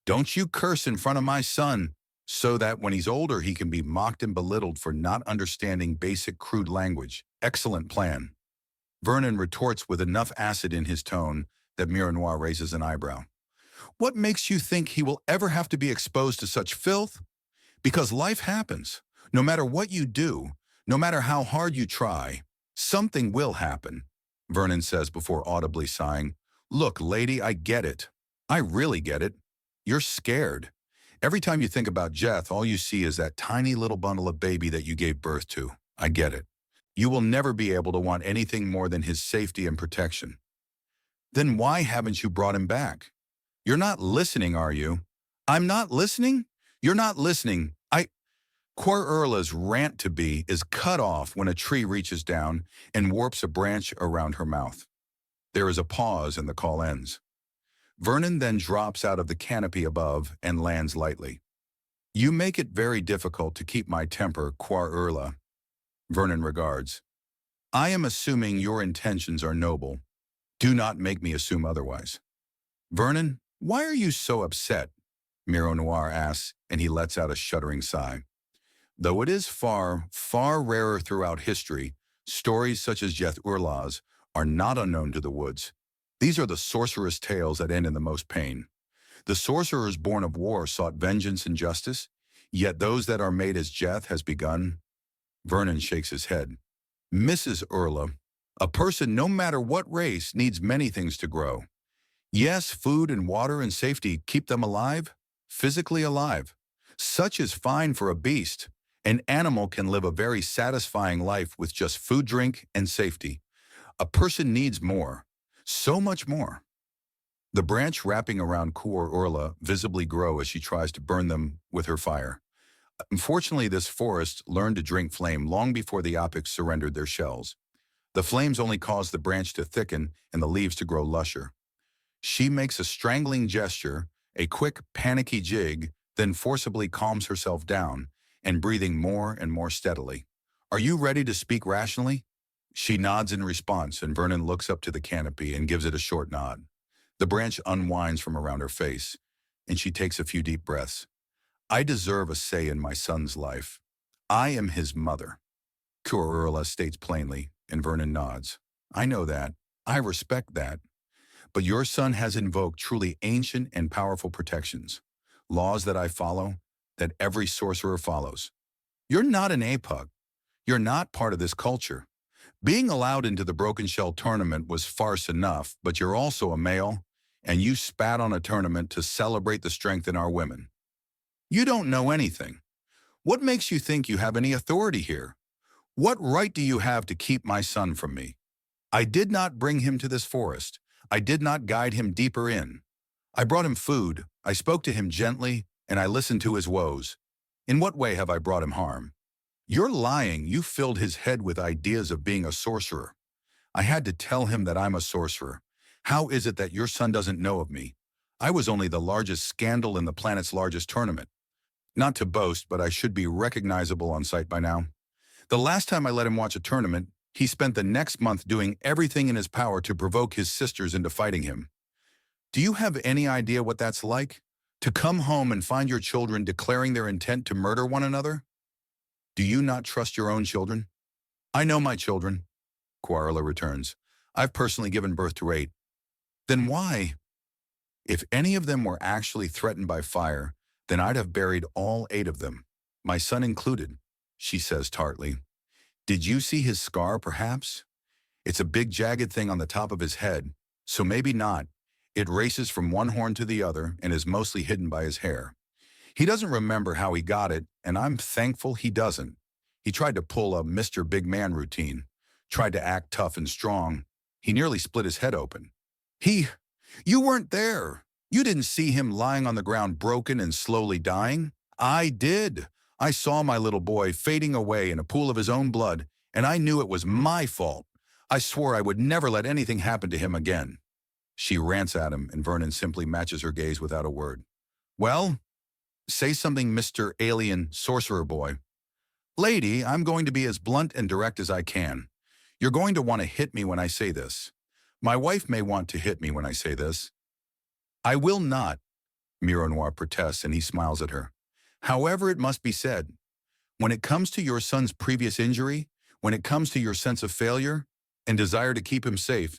Speaker 1: Don't you curse in front of my son, so that when he's older he can be mocked and belittled for not understanding basic crude language. Excellent plan. Vernon retorts with enough acid in his tone that Mironoir raises an eyebrow. What makes you think he will ever have to be exposed to such filth? Because life happens. No matter what you do, no matter how hard you try, something will happen, Vernon says before audibly sighing. Look, lady, I get it. I really get it. You're scared. Every time you think about Jeth, all you see is that tiny little bundle of baby that you gave birth to. I get it. You will never be able to want anything more than his safety and protection. Then why haven't you brought him back? You're not listening, are you? I'm not listening? You're not listening. Quar rant to be is cut off when a tree reaches down and warps a branch around her mouth. There is a pause and the call ends. Vernon then drops out of the canopy above and lands lightly. You make it very difficult to keep my temper, Quar. Vernon regards. I am assuming your intentions are noble. Do not make me assume otherwise. Vernon, why are you so upset? Mironoir asks, and he lets out a shuddering sigh. Though it is far, far rarer throughout history, stories such as Jeth Urla's are not unknown to the woods. These are the sorcerous tales that end in the most pain. The sorcerers born of war sought vengeance and justice, yet those that are made as Jeth has begun. Vernon shakes his head. Mrs. Urla, a person no matter what race needs many things to grow. Yes, food and water and safety keep them alive, physically alive. Such is fine for a beast. An animal can live a very satisfying life with just food, drink, and safety. A person needs more, so much more. The branch wrapping around Quar visibly grow as she tries to burn them with her fire. Unfortunately, this forest learned to drink flame long before the opics surrendered their shells. The flames only cause the branch to thicken and the leaves to grow lusher. She makes a strangling gesture, a quick, panicky jig, then forcibly calms herself down, and breathing more and more steadily. Are you ready to speak rationally? She nods in response, and Vernon looks up to the canopy and gives it a short nod. The branch unwinds from around her face, and she takes a few deep breaths. I deserve a say in my son's life. I am his mother. Quar states plainly, and Vernon nods. I know that. I respect that. But your son has invoked truly ancient and powerful protections, laws that I follow, that every sorcerer follows. You're not an APUG. You're not part of this culture. Being allowed into the Broken Shell tournament was farce enough, but you're also a male, and you spat on a tournament to celebrate the strength in our women. You don't know anything. What makes you think you have any authority here? What right do you have to keep my son from me? I did not bring him to this forest. I did not guide him deeper in. I brought him food, I spoke to him gently, and I listened to his woes. In what way have I brought him harm? You're lying. You filled his head with ideas of being a sorcerer. I had to tell him that I'm a sorcerer. How is it that your son doesn't know of me? I was only the largest scandal in the planet's largest tournament. Not to boast, but I should be recognizable on sight by now. The last time I let him watch a tournament, he spent the next month doing everything in his power to provoke his sisters into fighting him. Do you have any idea what that's like? To come home and find your children declaring their intent to murder one another? Do you not trust your own children? I know my children. Quarla returns. I've personally given birth to 8. Then why? If any of them were actually threatened by fire, then I'd have buried all 8 of them, my son included, she says tartly. Did you see his scar, perhaps? It's a big jagged thing on the top of his head, so maybe not. It races from one horn to the other and is mostly hidden by his hair. He doesn't remember how he got it, and I'm thankful he doesn't. He tried to pull a Mr. Big Man routine, tried to act tough and strong. He nearly split his head open. You weren't there. You didn't see him lying on the ground broken and slowly dying? I did. I saw my little boy fading away in a pool of his own blood, and I knew it was my fault. I swore I would never let anything happen to him again. She rants at him, and Vernon simply matches her gaze without a word. Well, say something, Mr. Alien Sorcerer Boy. Lady, I'm going to be as blunt and direct as I can. You're going to want to hit me when I say this. My wife may want to hit me when I say this. I will not, Mironoir protests, and he smiles at her. However, it must be said, when it comes to your son's previous injury, when it comes to your sense of failure and desire to keep him safe,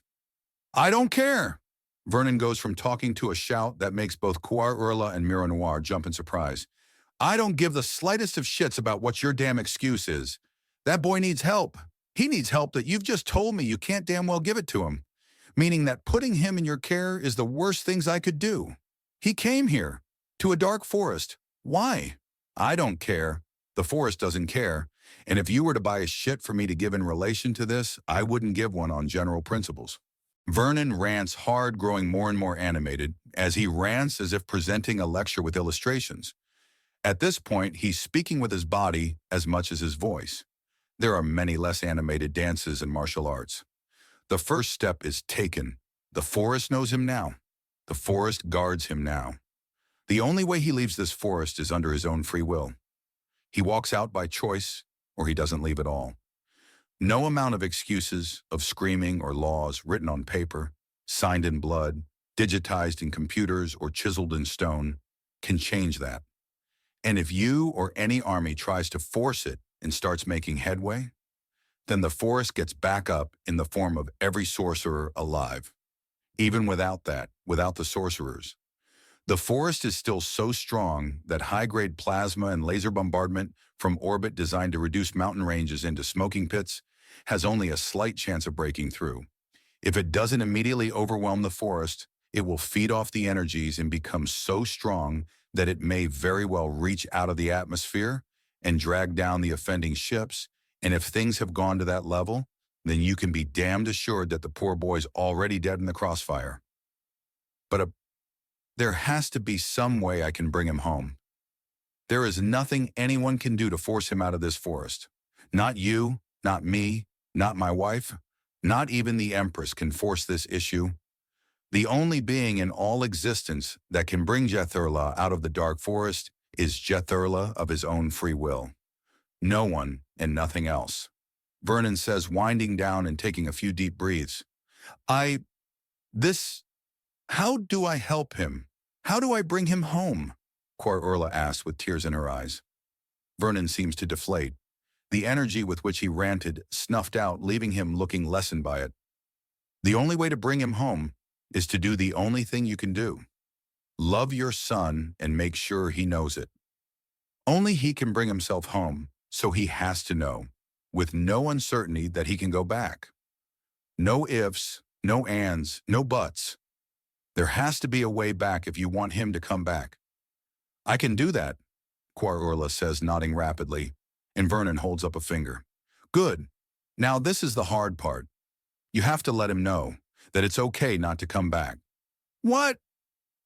Speaker 1: I don't care. Vernon goes from talking to a shout that makes both Quarla and Mironoir jump in surprise. I don't give the slightest of shits about what your damn excuse is. That boy needs help. He needs help that you've just told me you can't damn well give it to him. Meaning that putting him in your care is the worst things I could do. He came here, to a dark forest. Why? I don't care. The forest doesn't care. And if you were to buy a shit for me to give in relation to this, I wouldn't give one on general principles. Vernon rants hard, growing more and more animated, as he rants as if presenting a lecture with illustrations. At this point, he's speaking with his body as much as his voice. There are many less animated dances in martial arts. The first step is taken. The forest knows him now. The forest guards him now. The only way he leaves this forest is under his own free will. He walks out by choice, or he doesn't leave at all. No amount of excuses, of screaming or laws written on paper, signed in blood, digitized in computers, or chiseled in stone can change that. And if you or any army tries to force it and starts making headway, then the forest gets back up in the form of every sorcerer alive. Even without that, without the sorcerers. The forest is still so strong that high-grade plasma and laser bombardment from orbit designed to reduce mountain ranges into smoking pits has only a slight chance of breaking through. If it doesn't immediately overwhelm the forest, it will feed off the energies and become so strong that it may very well reach out of the atmosphere and drag down the offending ships. And if things have gone to that level, then you can be damned assured that the poor boy's already dead in the crossfire. But there has to be some way I can bring him home. There is nothing anyone can do to force him out of this forest. Not you, not me, not my wife, not even the Empress can force this issue. The only being in all existence that can bring Jethurla out of the dark forest is Jethurla of his own free will. No one and nothing else. Vernon says, winding down and taking a few deep breaths. How do I help him? How do I bring him home? Quarla asked with tears in her eyes. Vernon seems to deflate. The energy with which he ranted snuffed out, leaving him looking lessened by it. The only way to bring him home is to do the only thing you can do. Love your son and make sure he knows it. Only he can bring himself home, so he has to know, with no uncertainty that he can go back. No ifs, no ands, no buts. There has to be a way back if you want him to come back. I can do that, Quarla says, nodding rapidly, and Vernon holds up a finger. Good. Now this is the hard part. You have to let him know that it's okay not to come back. What?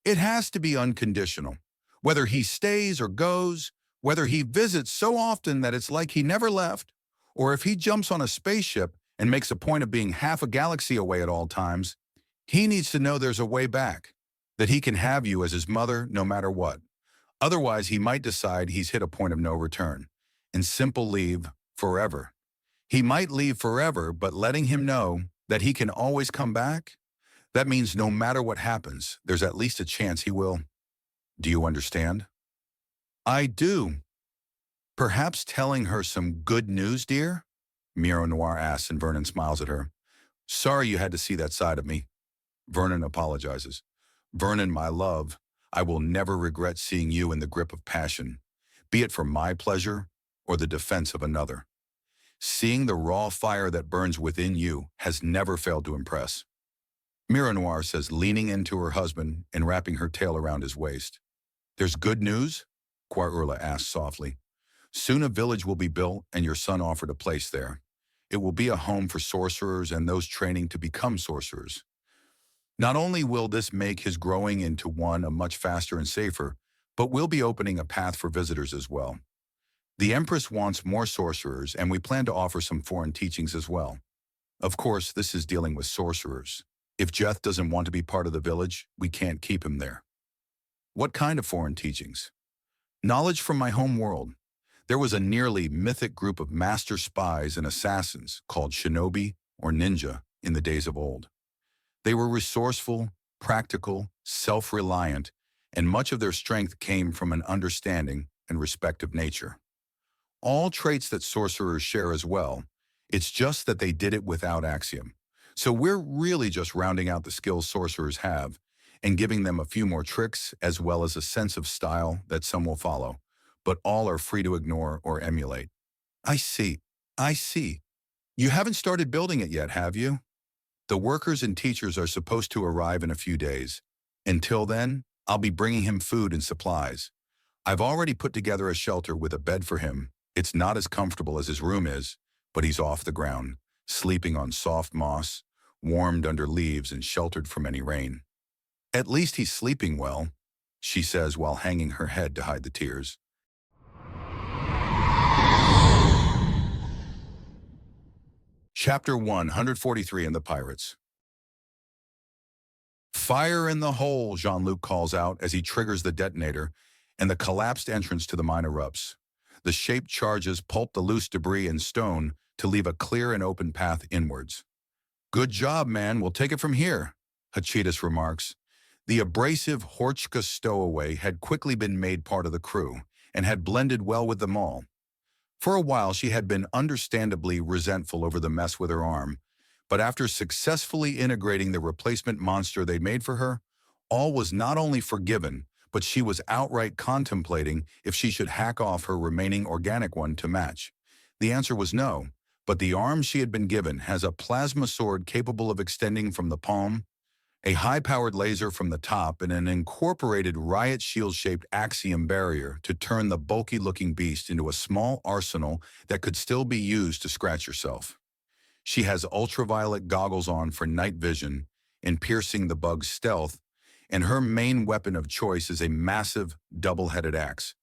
Speaker 1: It has to be unconditional. Whether he stays or goes, whether he visits so often that it's like he never left, or if he jumps on a spaceship and makes a point of being half a galaxy away at all times, he needs to know there's a way back, that he can have you as his mother no matter what. Otherwise, he might decide he's hit a point of no return and simple leave forever. He might leave forever, but letting him know that he can always come back, that means no matter what happens, there's at least a chance he will. Do you understand? I do. Perhaps telling her some good news, dear? Miro Noir asks, and Vernon smiles at her. Sorry you had to see that side of me. Vernon apologizes. Vernon, my love, I will never regret seeing you in the grip of passion, be it for my pleasure or the defense of another. Seeing the raw fire that burns within you has never failed to impress. Miro Noir says, leaning into her husband and wrapping her tail around his waist. There's good news? Quarurla asks softly. Soon a village will be built and your son offered a place there. It will be a home for sorcerers and those training to become sorcerers. Not only will this make his growing into one a much faster and safer, but we'll be opening a path for visitors as well. The Empress wants more sorcerers, and we plan to offer some foreign teachings as well. Of course, this is dealing with sorcerers. If Jeth doesn't want to be part of the village, we can't keep him there. What kind of foreign teachings? Knowledge from my home world. There was a nearly mythic group of master spies and assassins called shinobi or ninja in the days of old. They were resourceful, practical, self-reliant, and much of their strength came from an understanding and respect of nature. All traits that sorcerers share as well, it's just that they did it without axiom. So we're really just rounding out the skills sorcerers have and giving them a few more tricks as well as a sense of style that some will follow, but all are free to ignore or emulate. I see. You haven't started building it yet, have you? The workers and teachers are supposed to arrive in a few days. Until then, I'll be bringing him food and supplies. I've already put together a shelter with a bed for him. It's not as comfortable as his room is, but he's off the ground, sleeping on soft moss, warmed under leaves and sheltered from any rain. At least he's sleeping well, she says while hanging her head to hide the tears. Chapter 143 in the Pirates. Fire in the hole, Jean-Luc calls out as he triggers the detonator, and the collapsed entrance to the mine erupts. The shaped charges pulp the loose debris and stone to leave a clear and open path inwards. Good job, man. We'll take it from here, Hachitas remarks. The abrasive Horchka stowaway had quickly been made part of the crew and had blended well with them all. For a while, she had been understandably resentful over the mess with her arm, but after successfully integrating the replacement monster they'd made for her, all was not only forgiven, but she was outright contemplating if she should hack off her remaining organic one to match. The answer was no, but the arm she had been given has a plasma sword capable of extending from the palm, a high-powered laser from the top, and an incorporated riot shield-shaped axiom barrier to turn the bulky-looking beast into a small arsenal that could still be used to scratch herself. She has ultraviolet goggles on for night vision and piercing the bug's stealth, and her main weapon of choice is a massive, double-headed axe.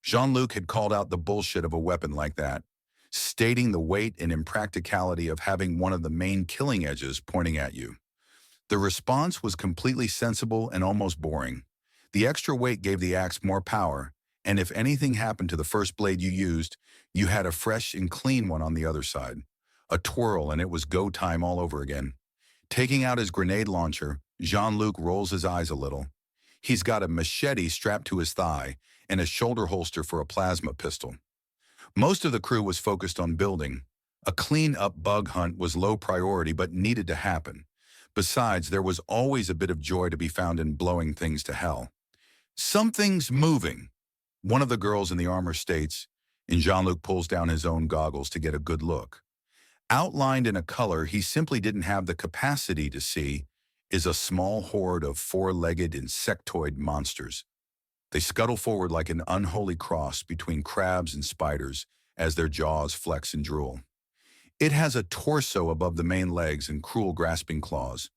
Speaker 1: Jean-Luc had called out the bullshit of a weapon like that, stating the weight and impracticality of having one of the main killing edges pointing at you. The response was completely sensible and almost boring. The extra weight gave the axe more power, and if anything happened to the first blade you used, you had a fresh and clean one on the other side. A twirl and it was go time all over again. Taking out his grenade launcher, Jean-Luc rolls his eyes a little. He's got a machete strapped to his thigh and a shoulder holster for a plasma pistol. Most of the crew was focused on building. A clean-up bug hunt was low priority but needed to happen. Besides, there was always a bit of joy to be found in blowing things to hell. Something's moving, one of the girls in the armor states, and Jean-Luc pulls down his own goggles to get a good look. Outlined in a color he simply didn't have the capacity to see is a small horde of four-legged insectoid monsters. They scuttle forward like an unholy cross between crabs and spiders as their jaws flex and drool. It has a torso above the main legs and cruel grasping claws.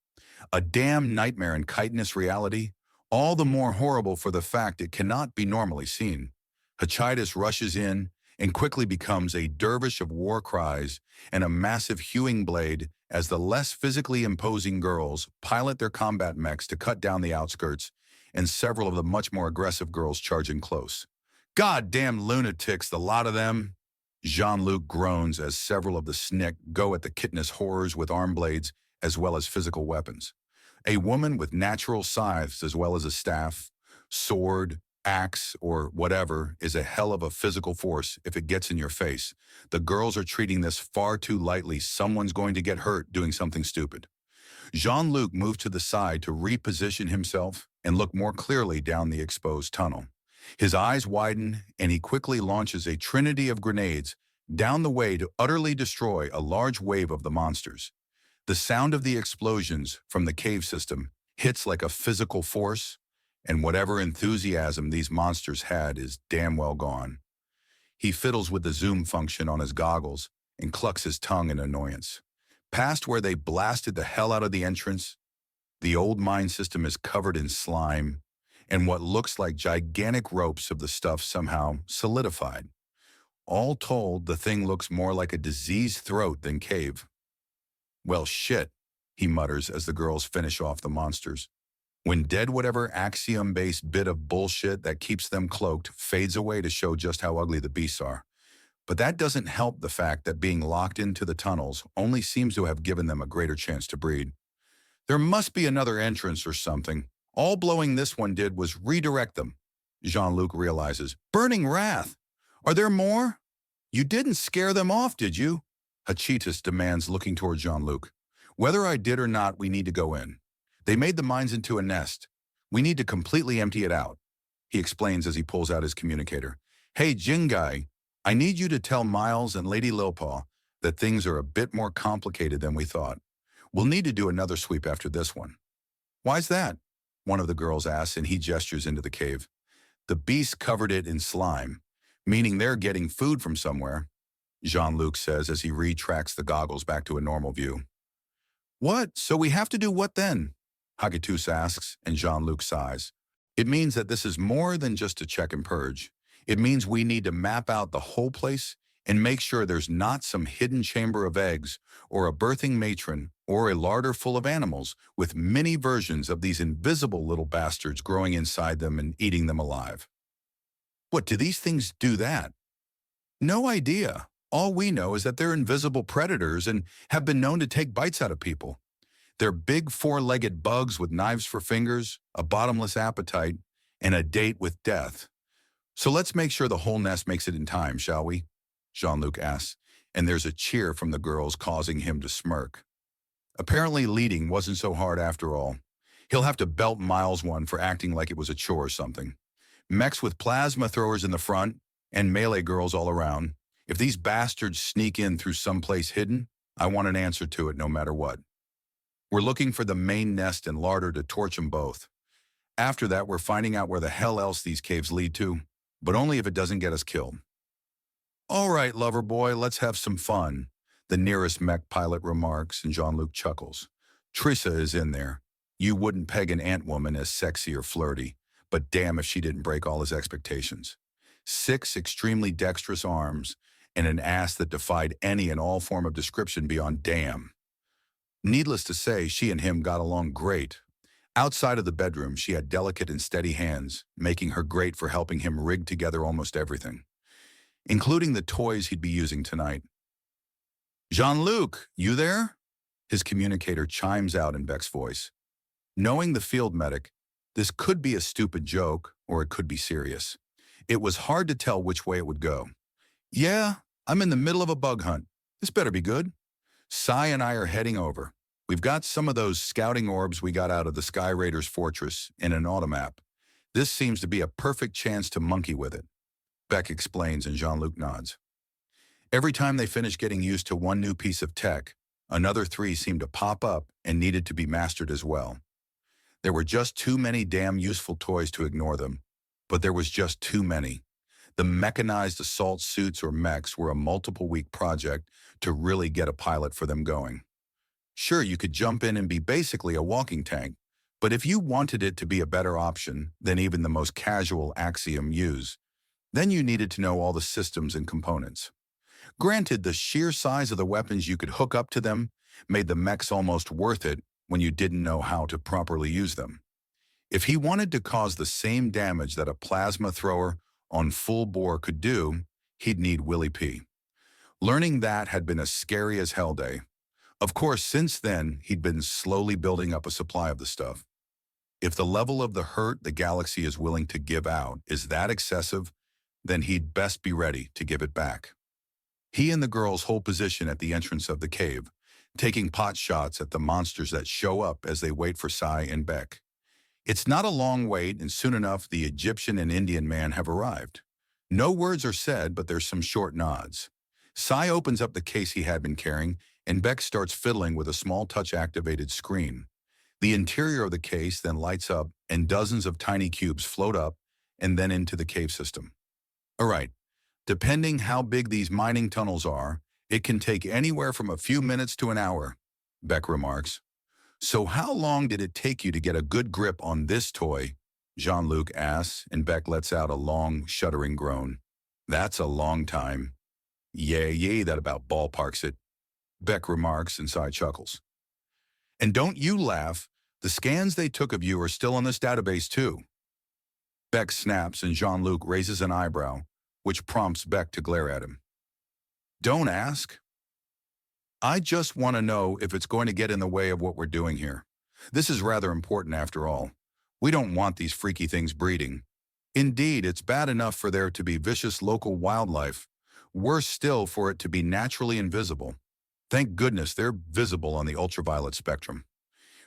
Speaker 1: A damn nightmare in chitinous reality, all the more horrible for the fact it cannot be normally seen. Hachitas rushes in and quickly becomes a dervish of war cries and a massive hewing blade as the less physically imposing girls pilot their combat mechs to cut down the outskirts and several of the much more aggressive girls charge in close. Goddamn lunatics, the lot of them! Jean-Luc groans as several of the snick go at the chitinous horrors with arm blades as well as physical weapons. A woman with natural scythes as well as a staff, sword, axe, or whatever is a hell of a physical force if it gets in your face. The girls are treating this far too lightly. Someone's going to get hurt doing something stupid. Jean-Luc moved to the side to reposition himself and look more clearly down the exposed tunnel. His eyes widen, and he quickly launches a trinity of grenades down the way to utterly destroy a large wave of the monsters. The sound of the explosions from the cave system hits like a physical force, and whatever enthusiasm these monsters had is damn well gone. He fiddles with the zoom function on his goggles and clucks his tongue in annoyance. Past where they blasted the hell out of the entrance, the old mine system is covered in slime, and what looks like gigantic ropes of the stuff somehow solidified. All told, the thing looks more like a diseased throat than cave. Well, shit, he mutters as the girls finish off the monsters. When dead, whatever axiom-based bit of bullshit that keeps them cloaked fades away to show just how ugly the beasts are. But that doesn't help the fact that being locked into the tunnels only seems to have given them a greater chance to breed. There must be another entrance or something. All blowing this one did was redirect them. Jean-Luc realizes. Burning wrath! Are there more? You didn't scare them off, did you? Hachitas demands, looking toward Jean-Luc. Whether I did or not, we need to go in. They made the mines into a nest. We need to completely empty it out. He explains as he pulls out his communicator. Hey, Jingai, I need you to tell Miles and Lady Lilpaw that things are a bit more complicated than we thought. We'll need to do another sweep after this one. Why's that? One of the girls asks, and he gestures into the cave. The beasts covered it in slime, meaning they're getting food from somewhere, Jean-Luc says as he retracts the goggles back to a normal view. What? So we have to do what then? Hagitus asks, and Jean-Luc sighs. It means that this is more than just a check and purge. It means we need to map out the whole place and make sure there's not some hidden chamber of eggs or a birthing matron or a larder full of animals with many versions of these invisible little bastards growing inside them and eating them alive. What, do these things do that? No idea. All we know is that they're invisible predators and have been known to take bites out of people. They're big four-legged bugs with knives for fingers, a bottomless appetite, and a date with death. So let's make sure the whole nest makes it in time, shall we? Jean-Luc asks, and there's a cheer from the girls causing him to smirk. Apparently leading wasn't so hard after all. He'll have to belt Miles one for acting like it was a chore or something. Mechs with plasma throwers in the front and melee girls all around. If these bastards sneak in through someplace hidden, I want an answer to it no matter what. We're looking for the main nest and larder to torch them both. After that, we're finding out where the hell else these caves lead to, but only if it doesn't get us killed. All right, lover boy, let's have some fun, the nearest mech pilot remarks, and Jean-Luc chuckles. Trissa is in there. You wouldn't peg an ant-woman as sexy or flirty, but damn if she didn't break all his expectations. 6 extremely dexterous arms, and an ass that defied any and all form of description beyond damn. Needless to say, she and him got along great. Outside of the bedroom, she had delicate and steady hands, making her great for helping him rig together almost everything, including the toys he'd be using tonight. Jean-Luc, you there? His communicator chimes out in Beck's voice. Knowing the field medic, this could be a stupid joke, or it could be serious. It was hard to tell which way it would go. Yeah, I'm in the middle of a bug hunt. This better be good. Sai and I are heading over. We've got some of those scouting orbs we got out of the Sky Raiders fortress in an automap. This seems to be a perfect chance to monkey with it. Beck explains and Jean-Luc nods. Every time they finished getting used to one new piece of tech, another 3 seemed to pop up and needed to be mastered as well. There were just too many damn useful toys to ignore them, but there was just too many. The mechanized assault suits or mechs were a multiple-week project to really get a pilot for them going. Sure, you could jump in and be basically a walking tank, but if you wanted it to be a better option than even the most casual Axiom use, then you needed to know all the systems and components. Granted, the sheer size of the weapons you could hook up to them made the mechs almost worth it when you didn't know how to properly use them. If he wanted to cause the same damage that a plasma thrower on full bore could do, he'd need Willie P. Learning that had been a scary as hell day. Of course, since then, he'd been slowly building up a supply of the stuff. If the level of the hurt the galaxy is willing to give out is that excessive, then he'd best be ready to give it back. He and the girls hold position at the entrance of the cave, taking pot shots at the monsters that show up as they wait for Sai and Beck. It's not a long wait, and soon enough the Egyptian and Indian man have arrived. No words are said, but there's some short nods. Sai opens up the case he had been carrying, and Beck starts fiddling with a small touch-activated screen. The interior of the case then lights up, and dozens of tiny cubes float up and then into the cave system. All right, depending how big these mining tunnels are, it can take anywhere from a few minutes to an hour, Beck remarks. So how long did it take you to get a good grip on this toy? Jean-Luc asks, and Beck lets out a long, shuddering groan. That's a long time. Yeah, that about ballparks it, Beck remarks, and Sai chuckles. And don't you laugh, the scans they took of you are still on this database too. Beck snaps, and Jean-Luc raises an eyebrow, which prompts Beck to glare at him. Don't ask. I just want to know if it's going to get in the way of what we're doing here. This is rather important after all. We don't want these freaky things breeding. Indeed, it's bad enough for there to be vicious local wildlife. Worse still for it to be naturally invisible. Thank goodness they're visible on the ultraviolet spectrum.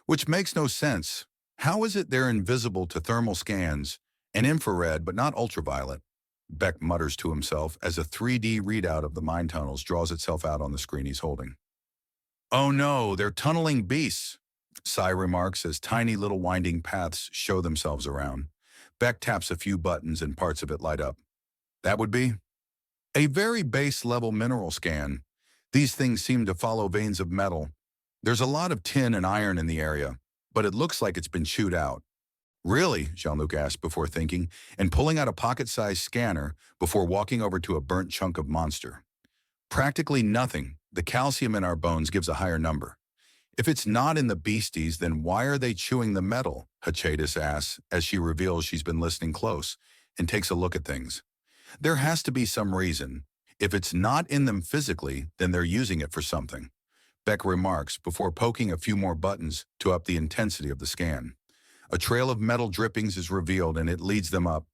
Speaker 1: Which makes no sense. How is it they're invisible to thermal scans and infrared but not ultraviolet? Beck mutters to himself as a 3D readout of the mine tunnels draws itself out on the screen he's holding. Oh no, they're tunneling beasts, Sai remarks as tiny little winding paths show themselves around. Beck taps a few buttons and parts of it light up. That would be a very base-level mineral scan. These things seem to follow veins of metal. There's a lot of tin and iron in the area, but it looks like it's been chewed out. Really? Jean-Luc asked before thinking, and pulling out a pocket-sized scanner before walking over to a burnt chunk of monster. Practically nothing. The calcium in our bones gives a higher number. If it's not in the beasties, then why are they chewing the metal? Hachadis asks as she reveals she's been listening close and takes a look at things. There has to be some reason. If it's not in them physically, then they're using it for something, Beck remarks before poking a few more buttons to up the intensity of the scan. A trail of metal drippings is revealed, and it leads them up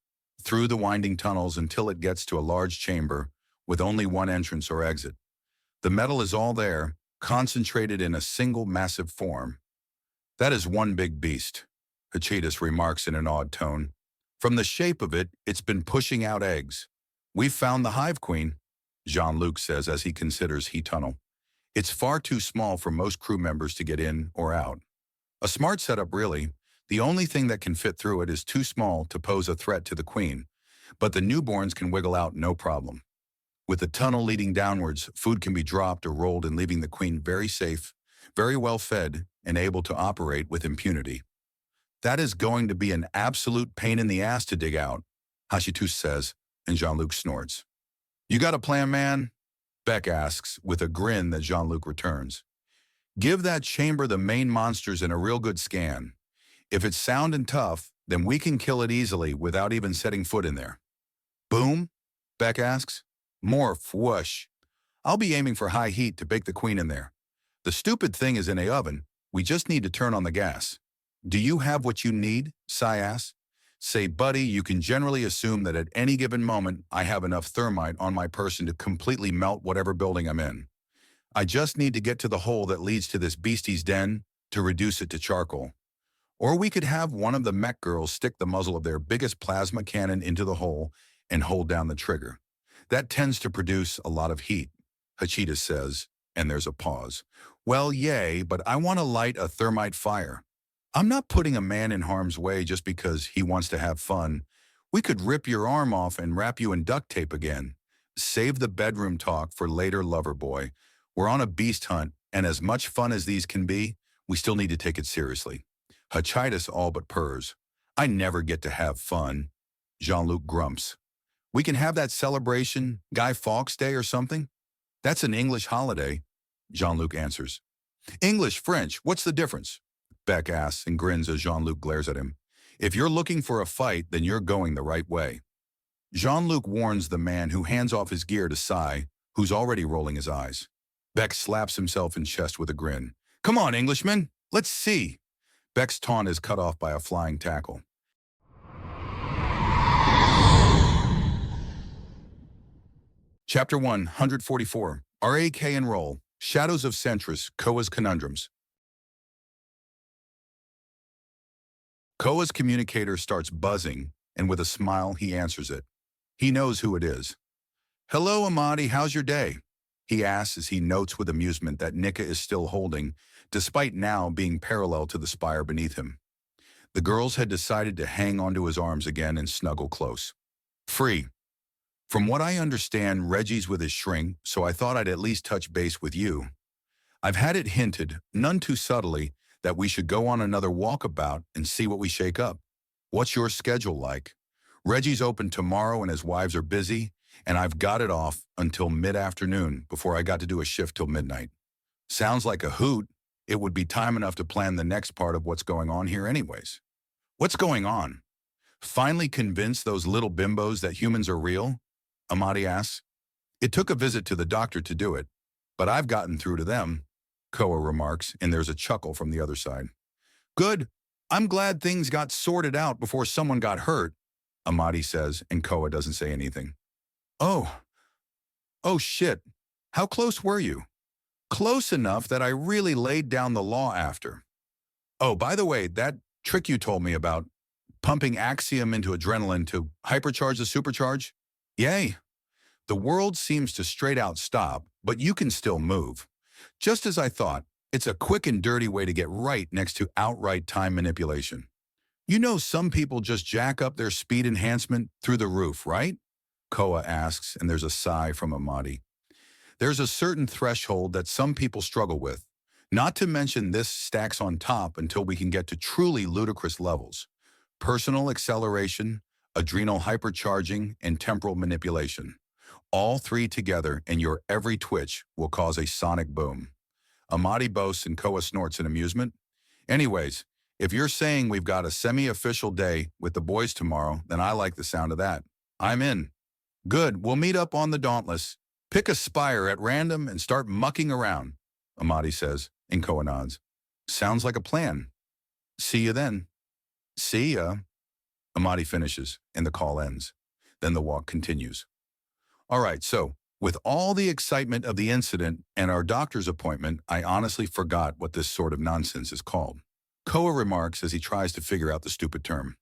Speaker 1: through the winding tunnels until it gets to a large chamber with only one entrance or exit. The metal is all there, concentrated in a single massive form. That is one big beast, Hachidis remarks in an odd tone. From the shape of it, it's been pushing out eggs. We've found the hive queen, Jean-Luc says as he considers He Tunnel. It's far too small for most crew members to get in or out. A smart setup, really. The only thing that can fit through it is too small to pose a threat to the queen, but the newborns can wiggle out no problem. With the tunnel leading downwards, food can be dropped or rolled and leaving the queen very safe, very well fed, and able to operate with impunity. That is going to be an absolute pain in the ass to dig out, Hashitus says, and Jean-Luc snorts. You got a plan, man? Beck asks, with a grin that Jean-Luc returns. Give that chamber the main monsters and a real good scan. If it's sound and tough, then we can kill it easily without even setting foot in there. Boom? Beck asks. More whoosh. I'll be aiming for high heat to bake the queen in there. The stupid thing is in a oven. We just need to turn on the gas. Do you have what you need? Sai asks. Say, buddy, you can generally assume that at any given moment I have enough thermite on my person to completely melt whatever building I'm in. I just need to get to the hole that leads to this beastie's den to reduce it to charcoal. Or we could have one of the mech girls stick the muzzle of their biggest plasma cannon into the hole and hold down the trigger. That tends to produce a lot of heat, Hachidis says, and there's a pause. Well, yay, but I want to light a thermite fire. I'm not putting a man in harm's way just because he wants to have fun. We could rip your arm off and wrap you in duct tape again. Save the bedroom talk for later, lover boy. We're on a beast hunt, and as much fun as these can be, we still need to take it seriously. Hachidis all but purrs. I never get to have fun. Jean-Luc grumps. We can have that celebration, Guy Fawkes Day or something? That's an English holiday, Jean-Luc answers. English, French, what's the difference? Beck asks and grins as Jean-Luc glares at him. If you're looking for a fight, then you're going the right way. Jean-Luc warns the man who hands off his gear to Sai, who's already rolling his eyes. Beck slaps himself in chest with a grin. Come on, Englishman, let's see. Beck's taunt is cut off by a flying tackle. Chapter 144, RAK and Roll, Shadows of Centris, Koa's Conundrums. Koa's communicator starts buzzing, and with a smile, he answers it. He knows who it is. "Hello, Amadi, how's your day?" he asks as he notes with amusement that Nika is still holding, despite now being parallel to the spire beneath him. The girls had decided to hang onto his arms again and snuggle close. "Free. From what I understand, Reggie's with his shrink, so I thought I'd at least touch base with you. I've had it hinted, none too subtly, that we should go on another walkabout and see what we shake up. What's your schedule like? Reggie's open tomorrow and his wives are busy, and I've got it off until mid-afternoon before I got to do a shift till midnight. Sounds like a hoot. It would be time enough to plan the next part of what's going on here anyways." "What's going on? Finally convinced those little bimbos that humans are real?" Amadi asks. "It took a visit to the doctor to do it, but I've gotten through to them," Koa remarks, and there's a chuckle from the other side. "Good. I'm glad things got sorted out before someone got hurt," Amadi says, and Koa doesn't say anything. Oh shit. How close were you?" "Close enough that I really laid down the law after. Oh, by the way, that trick you told me about, pumping axiom into adrenaline to hypercharge the supercharge? Yay. The world seems to straight out stop, but you can still move. Just as I thought, it's a quick and dirty way to get right next to outright time manipulation. You know some people just jack up their speed enhancement through the roof, right?" Koa asks, and there's a sigh from Amadi. "There's a certain threshold that some people struggle with. Not to mention this stacks on top until we can get to truly ludicrous levels. Personal acceleration, adrenal hypercharging, and temporal manipulation. All three together, and your every twitch will cause a sonic boom." Amadi boasts and Koa snorts in amusement. "Anyways, if you're saying we've got a semi-official day with the boys tomorrow, then I like the sound of that. I'm in." "Good, we'll meet up on the Dauntless. Pick a spire at random and start mucking around," Amadi says, and Koa nods. "Sounds like a plan. See you then." "See ya," Amadi finishes, and the call ends. Then the walk continues. All right, so with all the excitement of the incident and our doctor's appointment, I honestly forgot what this sort of nonsense is called. Koa remarks as he tries to figure out the stupid term.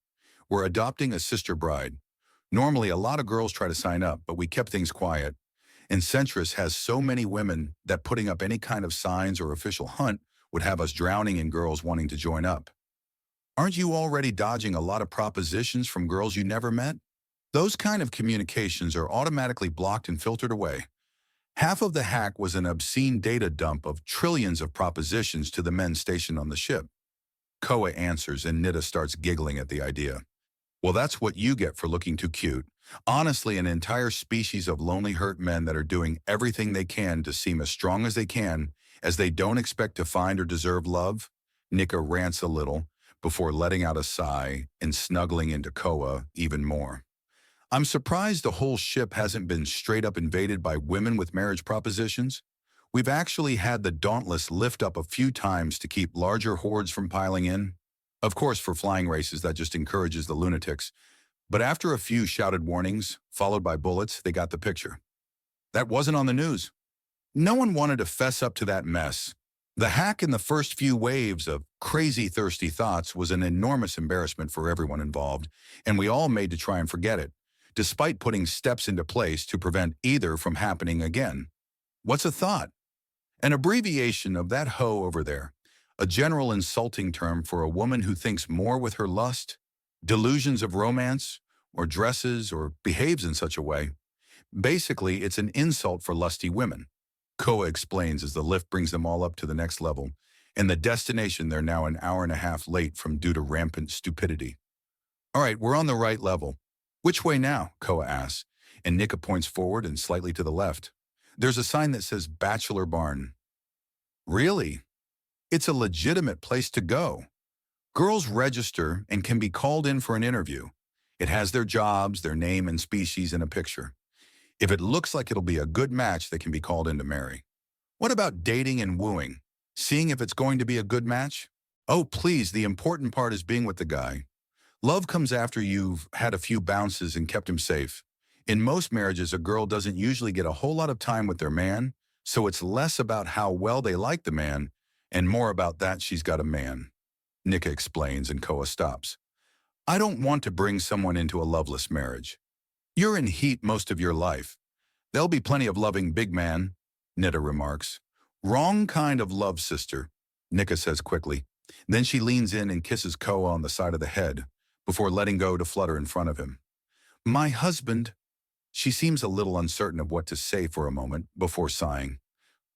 Speaker 1: "We're adopting a sister bride. Normally, a lot of girls try to sign up, but we kept things quiet. And Centris has so many women that putting up any kind of signs or official hunt would have us drowning in girls wanting to join up. Aren't you already dodging a lot of propositions from girls you never met? Those kind of communications are automatically blocked and filtered away. Half of the hack was an obscene data dump of trillions of propositions to the men stationed on the ship." Koa answers, and Nita starts giggling at the idea. "Well, that's what you get for looking too cute. Honestly, an entire species of lonely hurt men that are doing everything they can to seem as strong as they don't expect to find or deserve love." Nika rants a little before letting out a sigh and snuggling into Koa even more. "I'm surprised the whole ship hasn't been straight up invaded by women with marriage propositions. We've actually had the Dauntless lift up a few times to keep larger hordes from piling in. Of course, for flying races, that just encourages the lunatics. But after a few shouted warnings, followed by bullets, they got the picture. That wasn't on the news. No one wanted to fess up to that mess. The hack in the first few waves of crazy thirsty thoughts was an enormous embarrassment for everyone involved, and we all made to try and forget it, despite putting steps into place to prevent either from happening again. What's a thought? An abbreviation of that hoe over there, a general insulting term for a woman who thinks more with her lust, delusions of romance, or dresses, or behaves in such a way. Basically, it's an insult for lusty women. Koa explains as the lift brings them all up to the next level, and the destination they're now an hour and a half late from due to rampant stupidity. All right, we're on the right level. Which way now? Koa asks, and Nika points forward and slightly to the left. There's a sign that says Bachelor Barn. Really? It's a legitimate place to go. Girls register and can be called in for an interview. It has their jobs, their name and species in a picture. If it looks like it'll be a good match, they can be called in to marry. What about dating and wooing? Seeing if it's going to be a good match? Oh, please, the important part is being with the guy. Love comes after you've had a few bounces and kept him safe. In most marriages, a girl doesn't usually get a whole lot of time with their man, so it's less about how well they like the man and more about that she's got a man. Nika explains and Koa stops. I don't want to bring someone into a loveless marriage. You're in heat most of your life. There'll be plenty of loving big man, Nita remarks. Wrong kind of love, sister, Nika says quickly. Then she leans in and kisses Koa on the side of the head before letting go to flutter in front of him. My husband. She seems a little uncertain of what to say for a moment before sighing.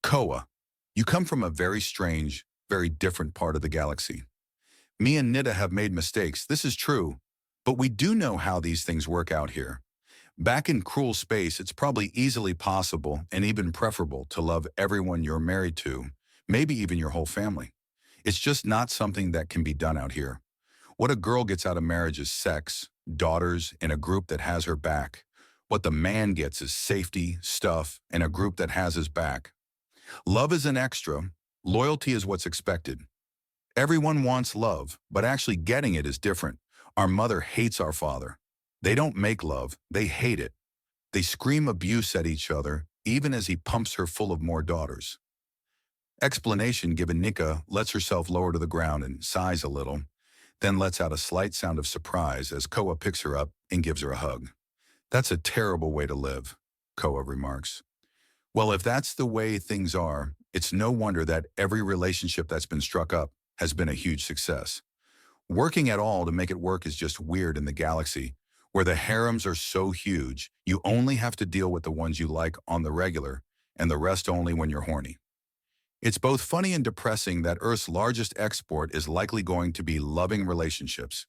Speaker 1: Koa, you come from a very strange, very different part of the galaxy. Me and Nita have made mistakes, this is true, but we do know how these things work out here. Back in cruel space, it's probably easily possible and even preferable to love everyone you're married to, maybe even your whole family. It's just not something that can be done out here. What a girl gets out of marriage is sex, daughters, and a group that has her back. What the man gets is safety, stuff, and a group that has his back. Love is an extra. Loyalty is what's expected. Everyone wants love, but actually getting it is different. Our mother hates our father. They don't make love, they hate it. They scream abuse at each other, even as he pumps her full of more daughters. Explanation given. Nika lets herself lower to the ground and sighs a little, then lets out a slight sound of surprise as Koa picks her up and gives her a hug. That's a terrible way to live, Koa remarks. Well, if that's the way things are, it's no wonder that every relationship that's been struck up has been a huge success. Working at all to make it work is just weird in the galaxy, where the harems are so huge, you only have to deal with the ones you like on the regular, and the rest only when you're horny. It's both funny and depressing that Earth's largest export is likely going to be loving relationships.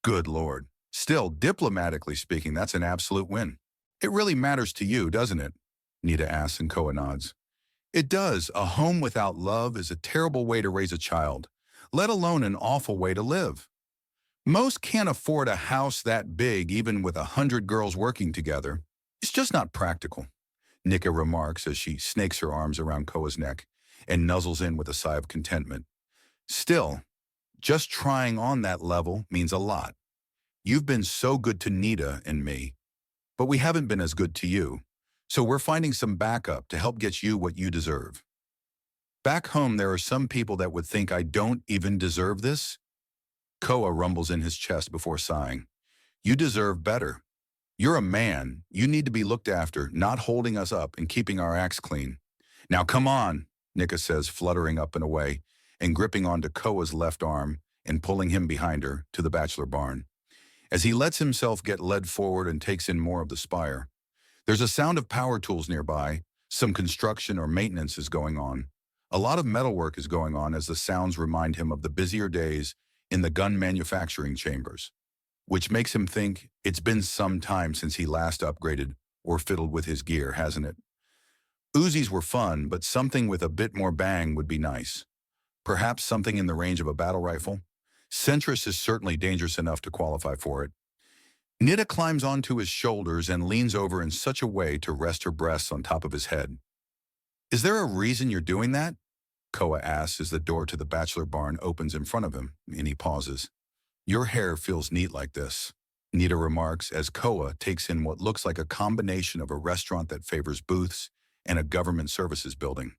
Speaker 1: Good Lord. Still, diplomatically speaking, that's an absolute win. It really matters to you, doesn't it? Nita asks and Koa nods. It does. A home without love is a terrible way to raise a child, let alone an awful way to live. Most can't afford a house that big even with 100 girls working together. It's just not practical, Nika remarks as she snakes her arms around Koa's neck and nuzzles in with a sigh of contentment. Still, just trying on that level means a lot. You've been so good to Nita and me, but we haven't been as good to you, so we're finding some backup to help get you what you deserve. Back home, there are some people that would think I don't even deserve this. Koa rumbles in his chest before sighing. You deserve better. You're a man. You need to be looked after, not holding us up and keeping our acts clean. Now come on, Nika says, fluttering up and away and gripping onto Koa's left arm and pulling him behind her to the bachelor barn. As he lets himself get led forward and takes in more of the spire, there's a sound of power tools nearby. Some construction or maintenance is going on. A lot of metalwork is going on as the sounds remind him of the busier days in the gun manufacturing chambers, which makes him think it's been some time since he last upgraded or fiddled with his gear, hasn't it? Uzis were fun, but something with a bit more bang would be nice. Perhaps something in the range of a battle rifle? Centris is certainly dangerous enough to qualify for it. Nita climbs onto his shoulders and leans over in such a way to rest her breasts on top of his head. Is there a reason you're doing that? Koa asks as the door to the bachelor barn opens in front of him, and he pauses. Your hair feels neat like this, Nita remarks as Koa takes in what looks like a combination of a restaurant that favors booths and a government services building.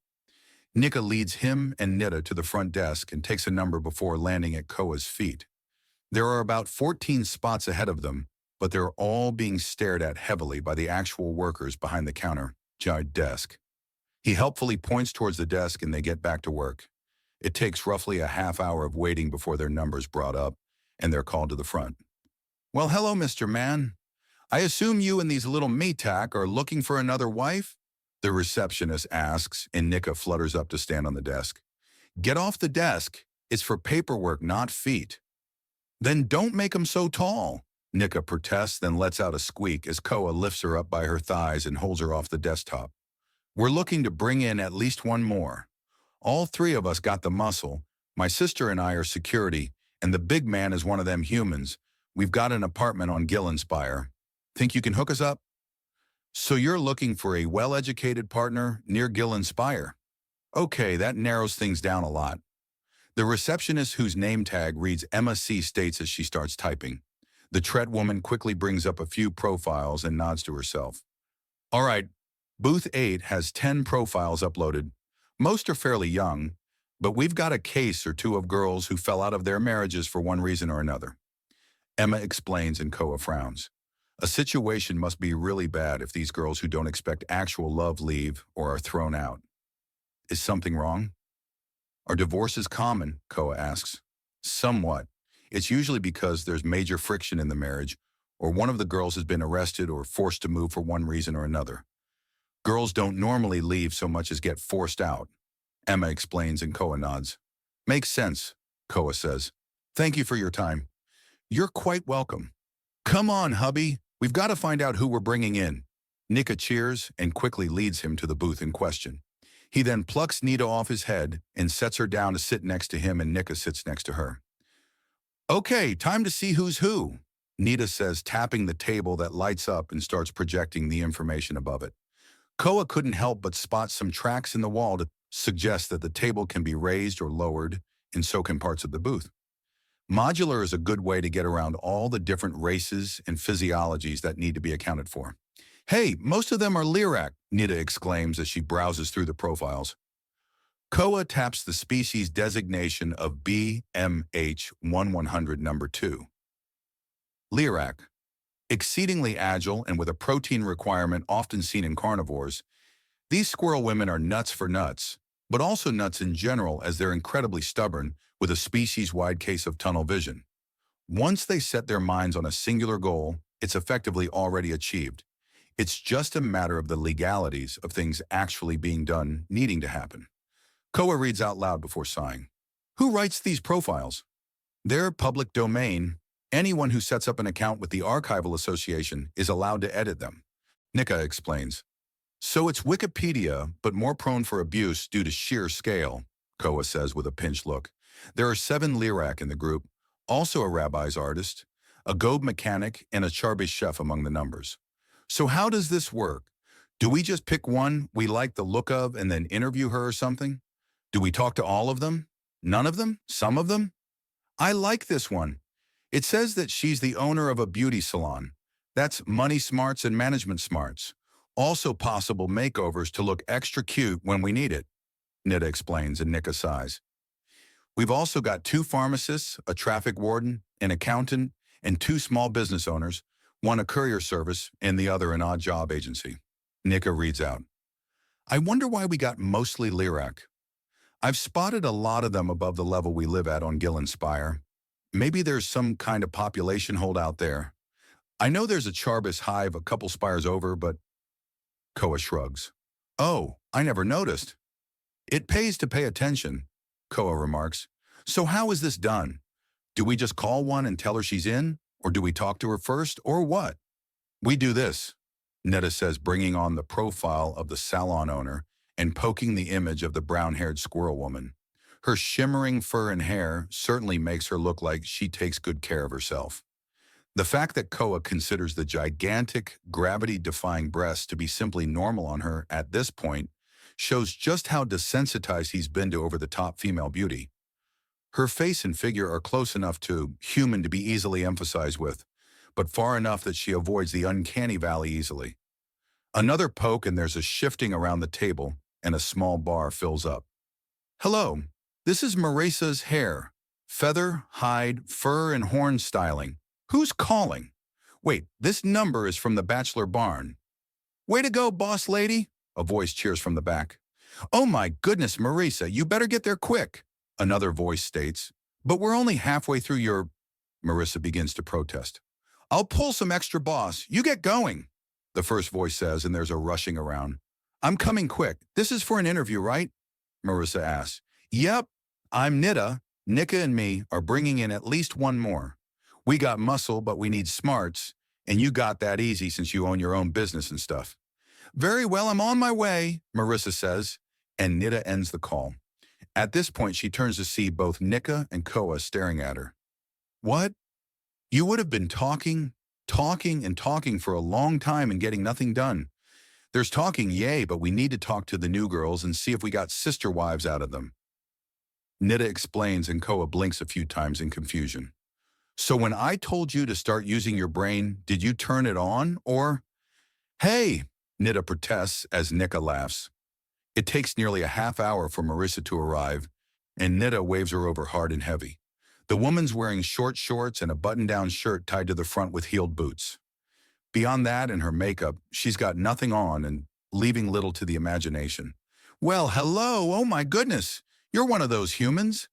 Speaker 1: Nika leads him and Nita to the front desk and takes a number before landing at Koa's feet. There are about 14 spots ahead of them, but they're all being stared at heavily by the actual workers behind the counter, giant desk. He helpfully points towards the desk and they get back to work. It takes roughly a half hour of waiting before their number's brought up and they're called to the front. Well, hello, Mr. Man. I assume you and these little meatak are looking for another wife? The receptionist asks, and Nika flutters up to stand on the desk. Get off the desk. It's for paperwork, not feet. Then don't make 'em so tall, Nika protests, then lets out a squeak as Koa lifts her up by her thighs and holds her off the desktop. We're looking to bring in at least one more. All three of us got the muscle. My sister and I are security, and the big man is one of them humans. We've got an apartment on Gillenspire. Think you can hook us up? So you're looking for a well-educated partner near Gillenspire? Okay, that narrows things down a lot. The receptionist whose name tag reads Emma C states as she starts typing. The Tret woman quickly brings up a few profiles and nods to herself. All right, Booth 8 has 10 profiles uploaded. Most are fairly young, but we've got a case or two of girls who fell out of their marriages for one reason or another. Emma explains and Koa frowns. A situation must be really bad if these girls who don't expect actual love leave or are thrown out. Is something wrong? Are divorces common? Koa asks. Somewhat. It's usually because there's major friction in the marriage, or one of the girls has been arrested or forced to move for one reason or another. Girls don't normally leave so much as get forced out. Emma explains and Koa nods. Makes sense, Koa says. Thank you for your time. You're quite welcome. Come on, hubby. We've got to find out who we're bringing in. Nika cheers and quickly leads him to the booth in question. He then plucks Nita off his head and sets her down to sit next to him, and Nika sits next to her. Okay, time to see who's who, Nita says, tapping the table that lights up and starts projecting the information above it. Koa couldn't help but spot some tracks in the wall to suggest that the table can be raised or lowered, and so can parts of the booth. Modular is a good way to get around all the different races and physiologies that need to be accounted for. Hey, most of them are Lyrak, Nita exclaims as she browses through the profiles. Koa taps the species designation of BMH1100 number 2. Lyrak. Exceedingly agile and with a protein requirement often seen in carnivores, these squirrel women are nuts for nuts, but also nuts in general as they're incredibly stubborn with a species-wide case of tunnel vision. Once they set their minds on a singular goal, it's effectively already achieved. It's just a matter of the legalities of things actually being done needing to happen. Koa reads out loud before sighing. Who writes these profiles? They're public domain. Anyone who sets up an account with the Archival Association is allowed to edit them. Nika explains. So it's Wikipedia, but more prone for abuse due to sheer scale, Koa says with a pinched look. There are 7 Lyrak in the group, also a rabbi's artist, a gobe mechanic, and a charbish chef among the numbers. So how does this work? Do we just pick one we like the look of and then interview her or something? Do we talk to all of them? None of them? Some of them? I like this one. It says that she's the owner of a beauty salon. That's money smarts and management smarts. Also possible makeovers to look extra cute when we need it, Nita explains and Nika sighs. We've also got 2 pharmacists, a traffic warden, an accountant, and 2 small business owners, one a courier service and the other an odd job agency. Nika reads out. I wonder why we got mostly Lyrak. I've spotted a lot of them above the level we live at on Gillen Spire. Maybe there's some kind of population holdout there. I know there's a Charbis hive a couple spires over, but... Koa shrugs. Oh, I never noticed. It pays to pay attention, Koa remarks. So how is this done? Do we just call one and tell her she's in? Or do we talk to her first, or what? We do this, Netta says, bringing on the profile of the salon owner and poking the image of the brown-haired squirrel woman. Her shimmering fur and hair certainly makes her look like she takes good care of herself. The fact that Koa considers the gigantic, gravity-defying breasts to be simply normal on her at this point shows just how desensitized he's been to over-the-top female beauty. Her face and figure are close enough to human to be easily emphasized with, but far enough that she avoids the uncanny valley easily. Another poke and there's a shifting around the table, and a small bar fills up. Hello, this is Maresa's hair. Feather, hide, fur, and horn styling. Who's calling? Wait, this number is from the Bachelor Barn. Way to go, boss lady, a voice cheers from the back. Oh my goodness, Marisa, you better get there quick, another voice states. But we're only halfway through your... Marissa begins to protest. I'll pull some extra, boss. You get going, the first voice says, and there's a rushing around. I'm coming quick. This is for an interview, right? Marissa asks. Yep, I'm Nita. Nika and me are bringing in at least one more. We got muscle, but we need smarts, and you got that easy since you own your own business and stuff. Very well, I'm on my way, Marissa says, and Nita ends the call. At this point, she turns to see both Nika and Koa staring at her. What? You would have been talking for a long time and getting nothing done. There's talking, yay, but we need to talk to the new girls and see if we got sister wives out of them. Nita explains and Koa blinks a few times in confusion. So when I told you to start using your brain, did you turn it on, or? Hey, Nita protests as Nika laughs. It takes nearly a half hour for Marissa to arrive, and Nita waves her over hard and heavy. The woman's wearing short shorts and a button-down shirt tied to the front with heeled boots. Beyond that and her makeup, she's got nothing on and leaving little to the imagination. Well, hello, oh my goodness, you're one of those humans.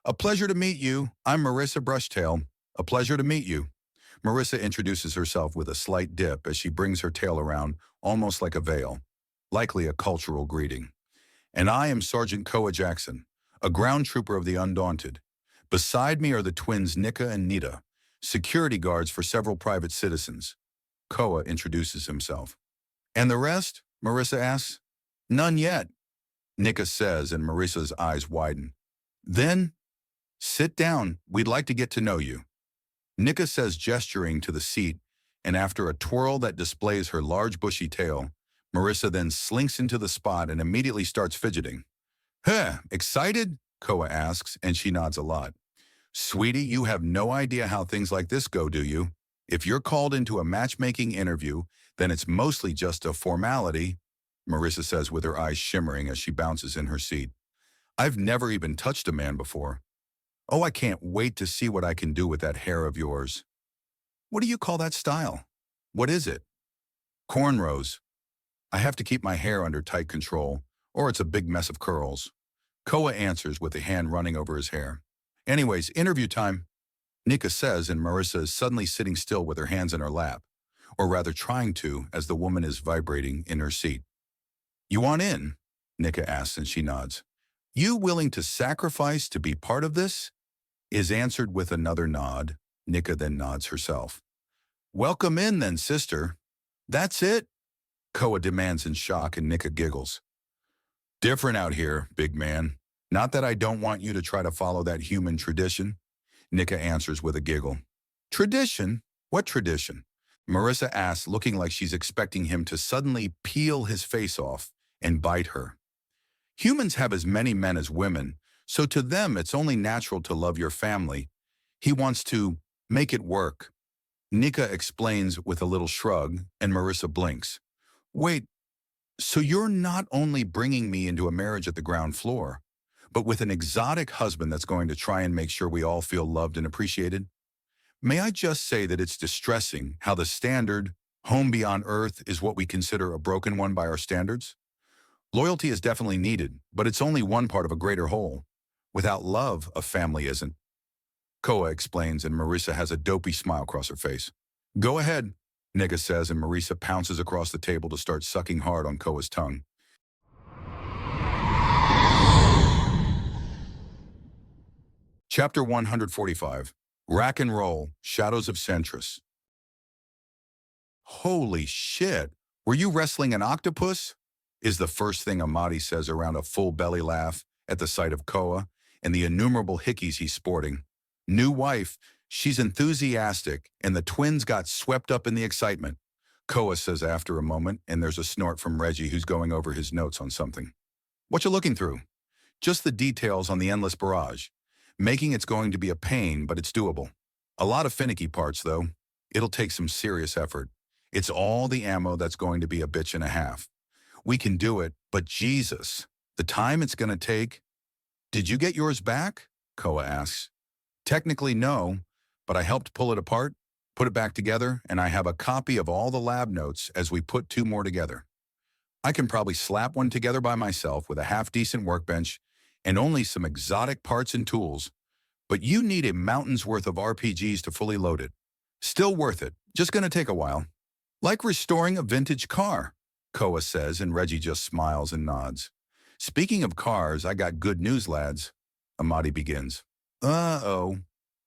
Speaker 1: A pleasure to meet you. I'm Marissa Brushtail. A pleasure to meet you. Marissa introduces herself with a slight dip as she brings her tail around, almost like a veil, likely a cultural greeting. And I am Sergeant Koa Jackson, a ground trooper of the Undaunted. Beside me are the twins Nika and Nita, security guards for several private citizens. Koa introduces himself. And the rest? Marissa asks. None yet, Nika says, and Marissa's eyes widen. Then, sit down, we'd like to get to know you. Nika says, gesturing to the seat, and after a twirl that displays her large bushy tail, Marissa then slinks into the spot and immediately starts fidgeting. Huh, excited? Koa asks, and she nods a lot. Sweetie, you have no idea how things like this go, do you? If you're called into a matchmaking interview, then it's mostly just a formality, Marissa says with her eyes shimmering as she bounces in her seat. I've never even touched a man before. Oh, I can't wait to see what I can do with that hair of yours. What do you call that style? What is it? Cornrows. I have to keep my hair under tight control, or it's a big mess of curls. Koa answers with a hand running over his hair. Anyways, interview time, Nika says, and Marissa is suddenly sitting still with her hands in her lap, or rather trying to, as the woman is vibrating in her seat. You want in? Nika asks, and she nods. You willing to sacrifice to be part of this? Is answered with another nod. Nika then nods herself. Welcome in then, sister. That's it? Koa demands in shock, and Nika giggles. Different out here, big man. Not that I don't want you to try to follow that human tradition, Nika answers with a giggle. Tradition? What tradition? Marissa asks, looking like she's expecting him to suddenly peel his face off and bite her. Humans have as many men as women, so to them it's only natural to love your family. He wants to make it work. Nika explains with a little shrug, and Marissa blinks. Wait, so you're not only bringing me into a marriage at the ground floor, but with an exotic husband that's going to try and make sure we all feel loved and appreciated? May I just say that it's distressing how the standard home beyond Earth is what we consider a broken one by our standards? Loyalty is definitely needed, but it's only one part of a greater whole. Without love, a family isn't. Koa explains, and Marissa has a dopey smile across her face. Go ahead, Nika says, and Marissa pounces across the table to start sucking hard on Koa's tongue. Chapter 145. Rack and Roll, Shadows of Centris. Holy shit, were you wrestling an octopus? Is the first thing Amadi says around a full belly laugh at the sight of Koa and the innumerable hickeys he's sporting. New wife, she's enthusiastic, and the twins got swept up in the excitement, Koa says after a moment, and there's a snort from Reggie who's going over his notes on something. What you looking through? Just the details on the endless barrage. Making it's going to be a pain, but it's doable. A lot of finicky parts, though. It'll take some serious effort. It's all the ammo that's going to be a bitch and a half. We can do it, but Jesus, the time it's going to take. Did you get yours back? Koa asks. Technically, no, but I helped pull it apart, put it back together, and I have a copy of all the lab notes as we put two more together. I can probably slap one together by myself with a half-decent workbench and only some exotic parts and tools, but you need a mountain's worth of RPGs to fully load it. Still worth it, just gonna take a while. Like restoring a vintage car, Koa says, and Reggie just smiles and nods. Speaking of cars, I got good news, lads. Amadi begins. Uh-oh,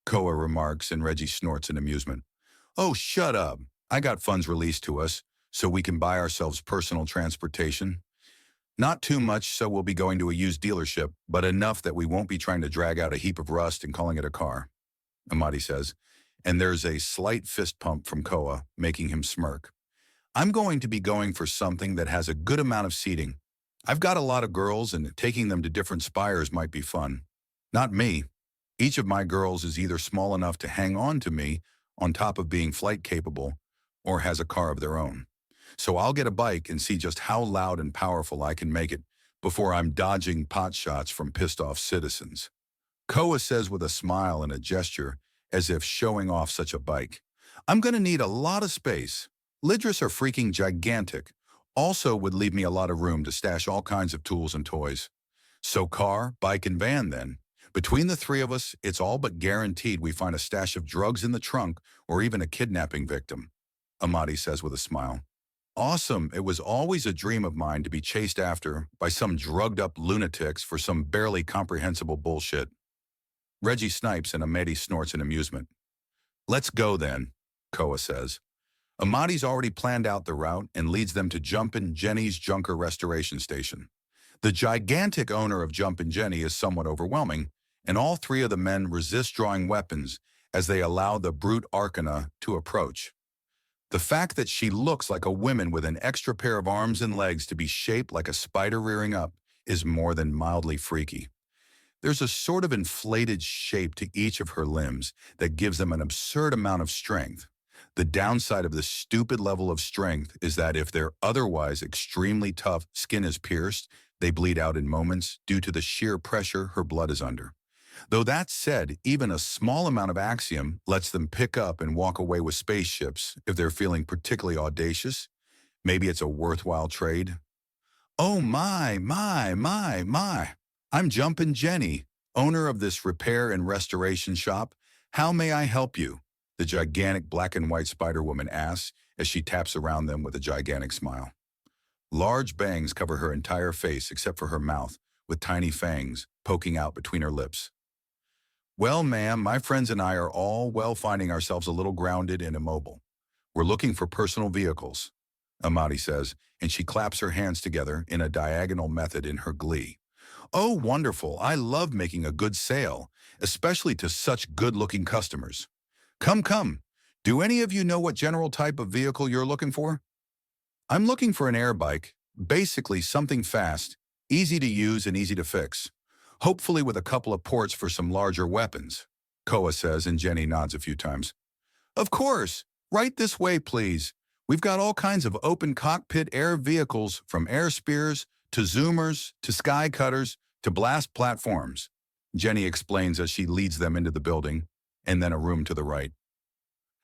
Speaker 1: Koa remarks, and Reggie snorts in amusement. Oh, shut up. I got funds released to us, so we can buy ourselves personal transportation. Not too much, so we'll be going to a used dealership, but enough that we won't be trying to drag out a heap of rust and calling it a car, Amadi says, and there's a slight fist pump from Koa, making him smirk. I'm going to be going for something that has a good amount of seating. I've got a lot of girls, and taking them to different spires might be fun. Not me. Each of my girls is either small enough to hang on to me on top of being flight capable or has a car of their own. So I'll get a bike and see just how loud and powerful I can make it before I'm dodging pot shots from pissed off citizens. Koa says with a smile and a gesture as if showing off such a bike. I'm going to need a lot of space. Lidris are freaking gigantic. Also would leave me a lot of room to stash all kinds of tools and toys. So car, bike, and van then. Between the three of us, it's all but guaranteed we find a stash of drugs in the trunk or even a kidnapping victim, Amadi says with a smile. Awesome. It was always a dream of mine to be chased after by some drugged-up lunatics for some barely comprehensible bullshit. Reggie snipes and Amadi snorts in amusement. Let's go then, Koa says. Amadi's already planned out the route and leads them to Jumpin' Jenny's Junker Restoration Station. The gigantic owner of Jumpin' Jenny is somewhat overwhelming, and all three of the men resist drawing weapons as they allow the brute Arcana to approach. The fact that she looks like a woman with an extra pair of arms and legs to be shaped like a spider rearing up is more than mildly freaky. There's a sort of inflated shape to each of her limbs that gives them an absurd amount of strength. The downside of this stupid level of strength is that if their otherwise extremely tough skin is pierced, they bleed out in moments due to the sheer pressure her blood is under. Though that said, even a small amount of axiom lets them pick up and walk away with spaceships if they're feeling particularly audacious. Maybe it's a worthwhile trade. Oh my. I'm Jumpin' Jenny, owner of this repair and restoration shop. How may I help you? The gigantic black and white Spider-Woman asks as she taps around them with a gigantic smile. Large bangs cover her entire face except for her mouth, with tiny fangs poking out between her lips. Well, ma'am, my friends and I are all finding ourselves a little grounded and immobile. We're looking for personal vehicles, Amadi says, and she claps her hands together in a diagonal method in her glee. Oh, wonderful. I love making a good sale, especially to such good-looking customers. Come. Do any of you know what general type of vehicle you're looking for? I'm looking for an air bike, basically something fast, easy to use and easy to fix. Hopefully with a couple of ports for some larger weapons, Koa says, and Jenny nods a few times. Of course. Right this way, please. We've got all kinds of open cockpit air vehicles, from air spears to zoomers to sky cutters to blast platforms, Jenny explains as she leads them into the building, and then a room to the right.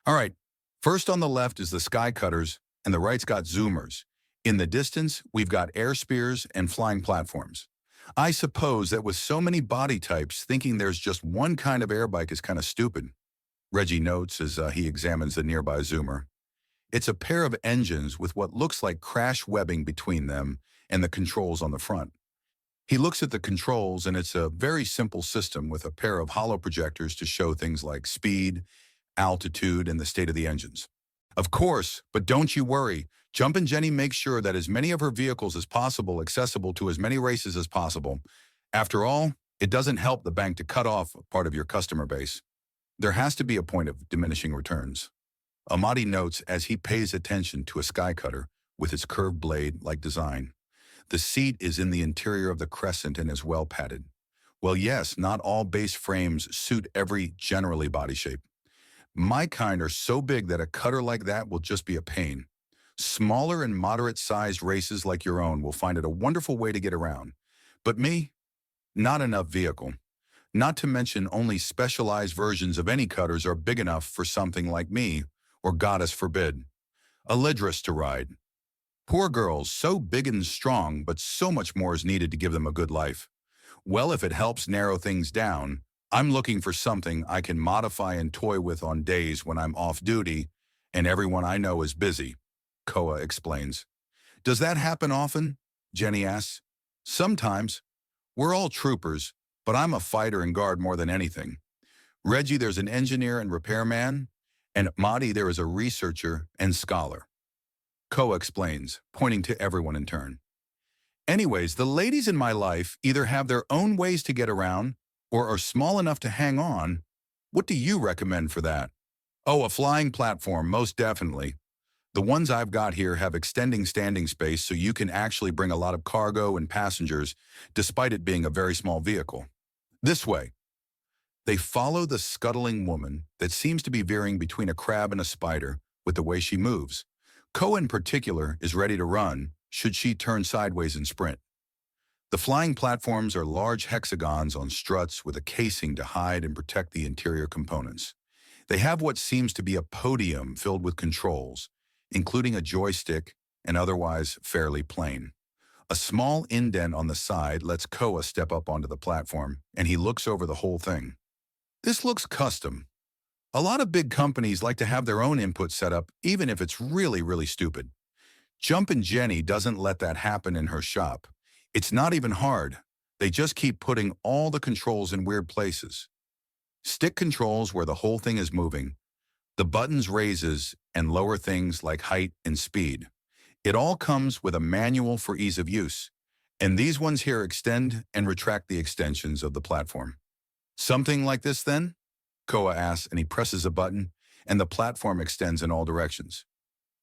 Speaker 1: All right, first on the left is the sky cutters, and the right's got zoomers. In the distance, we've got air spears and flying platforms. I suppose that with so many body types, thinking there's just one kind of air bike is kind of stupid, Reggie notes as he examines the nearby zoomer. It's a pair of engines with what looks like crash webbing between them and the controls on the front. He looks at the controls, and it's a very simple system with a pair of hollow projectors to show things like speed, altitude, and the state of the engines. Of course, but don't you worry. Jumpin' Jenny makes sure that as many of her vehicles as possible accessible to as many races as possible. After all, it doesn't help the bank to cut off part of your customer base. There has to be a point of diminishing returns. Amadi notes as he pays attention to a sky cutter with its curved blade-like design. The seat is in the interior of the crescent and is well padded. Well, yes, not all base frames suit every generally body shape. My kind are so big that a cutter like that will just be a pain. Smaller and moderate-sized races like your own will find it a wonderful way to get around. But me? Not enough vehicle. Not to mention only specialized versions of any cutters are big enough for something like me, or goddess forbid, a Lidris to ride. Poor girls, so big and strong, but so much more is needed to give them a good life. Well, if it helps narrow things down, I'm looking for something I can modify and toy with on days when I'm off duty and everyone I know is busy, Koa explains. Does that happen often? Jenny asks. Sometimes. We're all troopers, but I'm a fighter and guard more than anything. Reggie, there's an engineer and repairman, and at Mahdi there is a researcher and scholar. Koa explains, pointing to everyone in turn. Anyways, the ladies in my life either have their own ways to get around or are small enough to hang on. What do you recommend for that? Oh, a flying platform, most definitely. The ones I've got here have extending standing space so you can actually bring a lot of cargo and passengers, despite it being a very small vehicle. This way, They follow the scuttling woman that seems to be veering between a crab and a spider with the way she moves. Ko in particular is ready to run should she turn sideways and sprint. The flying platforms are large hexagons on struts with a casing to hide and protect the interior components. They have what seems to be a podium filled with controls, including a joystick and otherwise fairly plain. A small indent on the side lets Koa step up onto the platform, and he looks over the whole thing. This looks custom. A lot of big companies like to have their own input set up, even if it's really, really stupid. Jumpin' Jenny doesn't let that happen in her shop. It's not even hard. They just keep putting all the controls in weird places. Stick controls where the whole thing is moving. The buttons raises and lower things like height and speed. It all comes with a manual for ease of use. And these ones here extend and retract the extensions of the platform. Something like this then? Koa asks, and he presses a button, and the platform extends in all directions.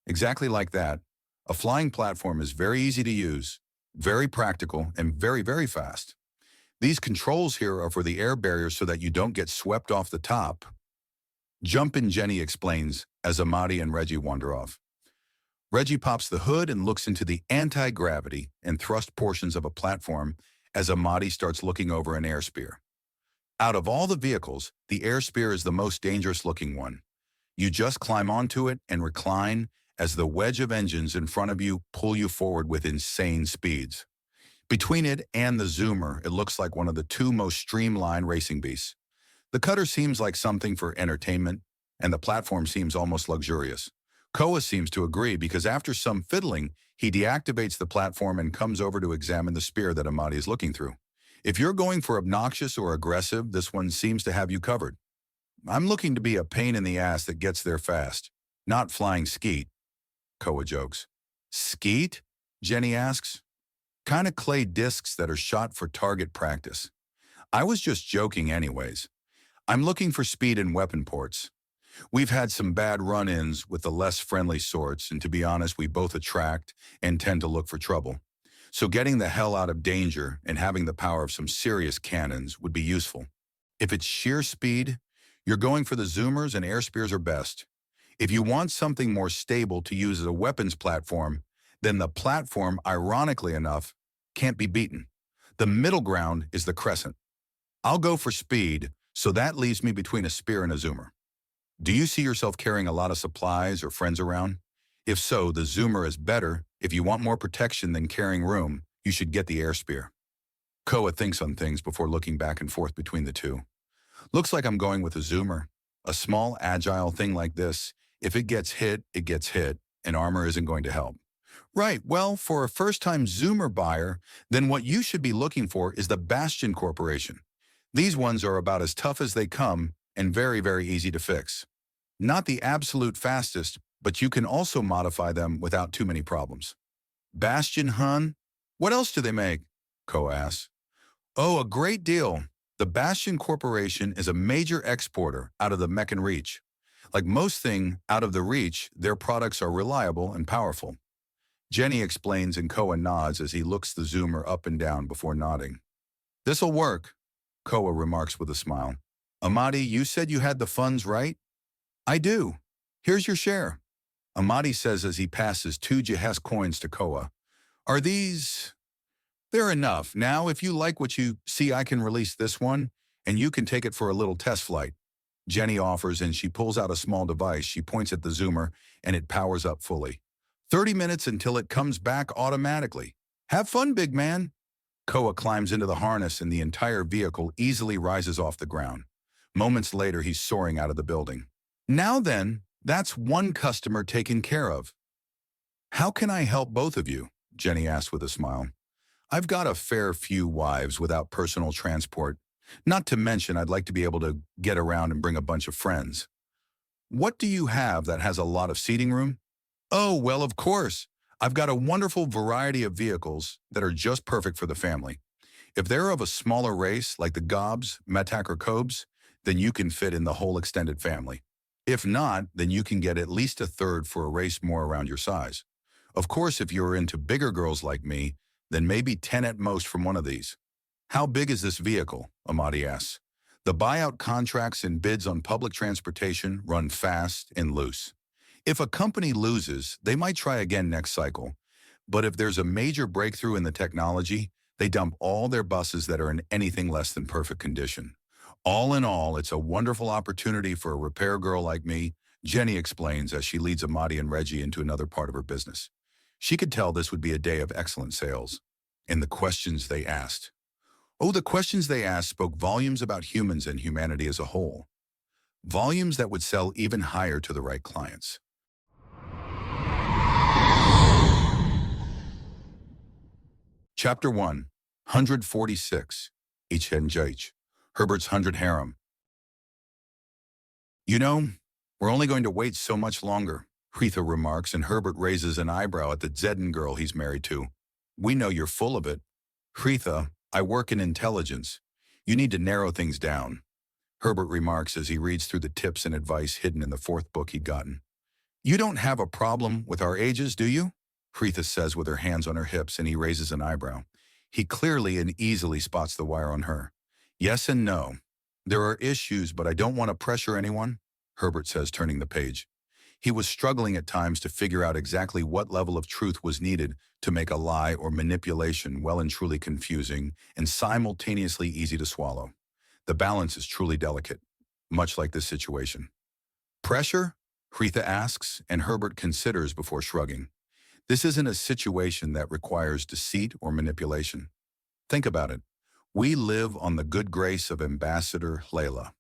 Speaker 1: Exactly like that. A flying platform is very easy to use, very practical, and very, very fast. These controls here are for the air barriers so that you don't get swept off the top. Jumpin' Jenny explains as Amadi and Reggie wander off. Reggie pops the hood and looks into the anti-gravity and thrust portions of a platform as Amadi starts looking over an air spear. Out of all the vehicles, the air spear is the most dangerous looking one. You just climb onto it and recline as the wedge of engines in front of you pull you forward with insane speeds. Between it and the Zoomer, it looks like one of the two most streamlined racing beasts. The cutter seems like something for entertainment, and the platform seems almost luxurious. Koa seems to agree because after some fiddling, he deactivates the platform and comes over to examine the spear that Amadi is looking through. If you're going for obnoxious or aggressive, this one seems to have you covered. I'm looking to be a pain in the ass that gets there fast, not flying skeet, Koa jokes. Skeet? Jenny asks. Kind of clay discs that are shot for target practice. I was just joking anyways. I'm looking for speed and weapon ports. We've had some bad run-ins with the less friendly sorts, and to be honest, we both attract and tend to look for trouble. So getting the hell out of danger and having the power of some serious cannons would be useful. If it's sheer speed, you're going for the Zoomers and air spears are best. If you want something more stable to use as a weapons platform, then the platform, ironically enough, can't be beaten. The middle ground is the crescent. I'll go for speed, so that leaves me between a spear and a Zoomer. Do you see yourself carrying a lot of supplies or friends around? If so, the Zoomer is better. If you want more protection than carrying room, you should get the air spear. Koa thinks on things before looking back and forth between the two. Looks like I'm going with a Zoomer. A small, agile thing like this, if it gets hit, and armor isn't going to help. Right, well, for a first-time Zoomer buyer, then what you should be looking for is the Bastion Corporation. These ones are about as tough as they come and very, very easy to fix. Not the absolute fastest, but you can also modify them without too many problems. Bastion, hun? What else do they make? Ko asks. Oh, a great deal. The Bastion Corporation is a major exporter out of the Meccan Reach. Like most thing out of the Reach, their products are reliable and powerful. Jenny explains and Koa nods as he looks the Zoomer up and down before nodding. This'll work, Koa remarks with a smile. Amadi, you said you had the funds, right? I do. Here's your share. Amadi says as he passes 2 Jihes coins to Koa. Are these... They're enough. Now, if you like what you see, I can release this one, and you can take it for a little test flight. Jenny offers, and she pulls out a small device. She points at the Zoomer, and it powers up fully. 30 minutes until it comes back automatically. Have fun, big man. Koa climbs into the harness, and the entire vehicle easily rises off the ground. Moments later, he's soaring out of the building. Now then, that's one customer taken care of. How can I help both of you? Jenny asked with a smile. I've got a fair few wives without personal transport. Not to mention, I'd like to be able to get around and bring a bunch of friends. What do you have that has a lot of seating room? Oh, well, of course. I've got a wonderful variety of vehicles that are just perfect for the family. If they're of a smaller race, like the Gobs, Metak, or Cobes, then you can fit in the whole extended family. If not, then you can get at least a third for a race more around your size. Of course, if you're into bigger girls like me, then maybe 10 at most from one of these. How big is this vehicle? Amadi asks. The buyout contracts and bids on public transportation run fast and loose. If a company loses, they might try again next cycle. But if there's a major breakthrough in the technology, they dump all their buses that are in anything less than perfect condition. All in all, it's a wonderful opportunity for a repair girl like me, Jenny explains as she leads Amadi and Reggie into another part of her business. She could tell this would be a day of excellent sales. And the questions they asked. Oh, the questions they asked spoke volumes about humans and humanity as a whole. Volumes that would sell even higher to the right clients. Chapter 1, 146, HFY, Herbert's 100 Harem. You know, we're only going to wait so much longer, Hretha remarks, and Herbert raises an eyebrow at the Zedin girl he's married to. We know you're full of it. Hretha, I work in intelligence. You need to narrow things down, Herbert remarks as he reads through the tips and advice hidden in the fourth book he'd gotten. You don't have a problem with our ages, do you? Hretha says with her hands on her hips, and he raises an eyebrow. He clearly and easily spots the wire on her. Yes and no. There are issues, but I don't want to pressure anyone, Herbert says, turning the page. He was struggling at times to figure out exactly what level of truth was needed to make a lie or manipulation well and truly confusing and simultaneously easy to swallow. The balance is truly delicate, much like this situation. Pressure? Hretha asks, and Herbert considers before shrugging. This isn't a situation that requires deceit or manipulation. Think about it. We live on the good grace of Ambassador Layla.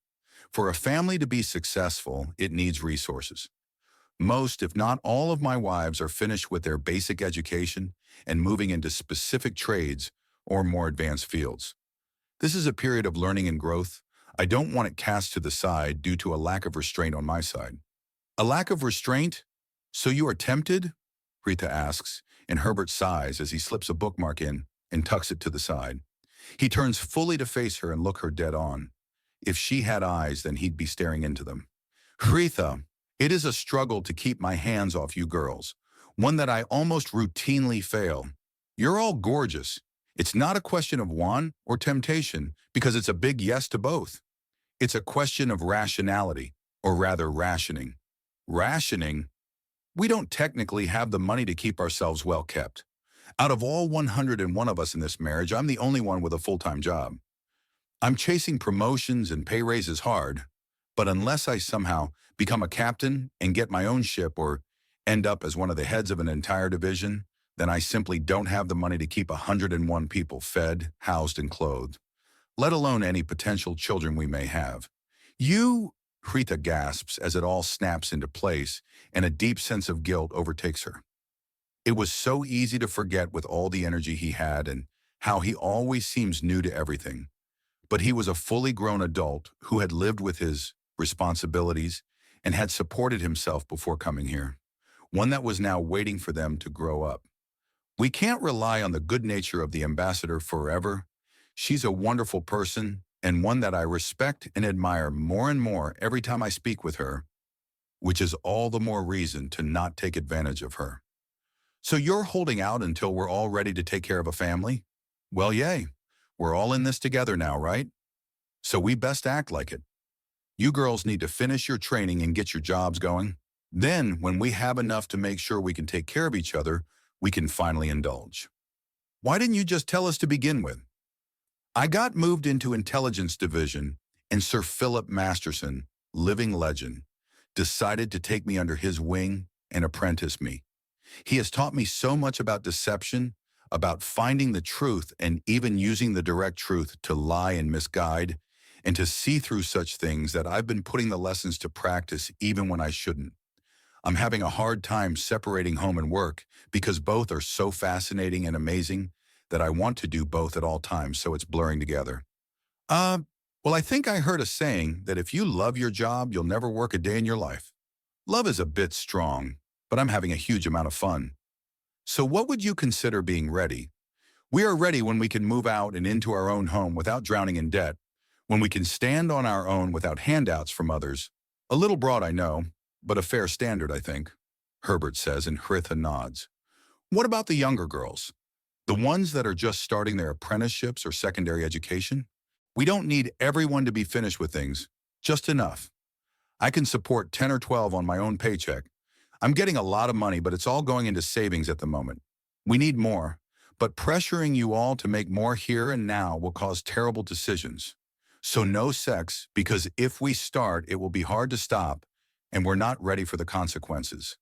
Speaker 1: For a family to be successful, it needs resources. Most, if not all, of my wives are finished with their basic education and moving into specific trades or more advanced fields. This is a period of learning and growth. I don't want it cast to the side due to a lack of restraint on my side. A lack of restraint? So you are tempted? Hretha asks, and Herbert sighs as he slips a bookmark in and tucks it to the side. He turns fully to face her and look her dead on. If she had eyes, then he'd be staring into them. Hretha, it is a struggle to keep my hands off you girls, one that I almost routinely fail. You're all gorgeous. It's not a question of want or temptation, because it's a big yes to both. It's a question of rationality, or rather rationing. Rationing? We don't technically have the money to keep ourselves well kept. Out of all 101 of us in this marriage, I'm the only one with a full-time job. I'm chasing promotions and pay raises hard, but unless I somehow become a captain and get my own ship or end up as one of the heads of an entire division, then I simply don't have the money to keep 101 people fed, housed, and clothed, let alone any potential children we may have. Hretha gasps as it all snaps into place and a deep sense of guilt overtakes her. It was so easy to forget with all the energy he had and how he always seems new to everything. But he was a fully grown adult who had lived with his responsibilities and had supported himself before coming here, one that was now waiting for them to grow up. We can't rely on the good nature of the ambassador forever. She's a wonderful person and one that I respect and admire more and more every time I speak with her, which is all the more reason to not take advantage of her. So you're holding out until we're all ready to take care of a family? Well, yay. We're all in this together now, right? So we best act like it. You girls need to finish your training and get your jobs going. Then, when we have enough to make sure we can take care of each other, we can finally indulge. Why didn't you just tell us to begin with? I got moved into Intelligence Division, and Sir Philip Masterson, living legend, decided to take me under his wing and apprentice me. He has taught me so much about deception, about finding the truth and even using the direct truth to lie and misguide, and to see through such things that I've been putting the lessons to practice even when I shouldn't. I'm having a hard time separating home and work because both are so fascinating and amazing that I want to do both at all times, so it's blurring together. Well, I think I heard a saying that if you love your job, you'll never work a day in your life. Love is a bit strong, but I'm having a huge amount of fun. So what would you consider being ready? We are ready when we can move out and into our own home without drowning in debt, when we can stand on our own without handouts from others. A little broad, I know, but a fair standard, I think, Herbert says, and Hretha nods. What about the younger girls? The ones that are just starting their apprenticeships or secondary education? We don't need everyone to be finished with things, just enough. I can support 10 or 12 on my own paycheck. I'm getting a lot of money, but it's all going into savings at the moment. We need more, but pressuring you all to make more here and now will cause terrible decisions. So no sex, because if we start, it will be hard to stop, and we're not ready for the consequences.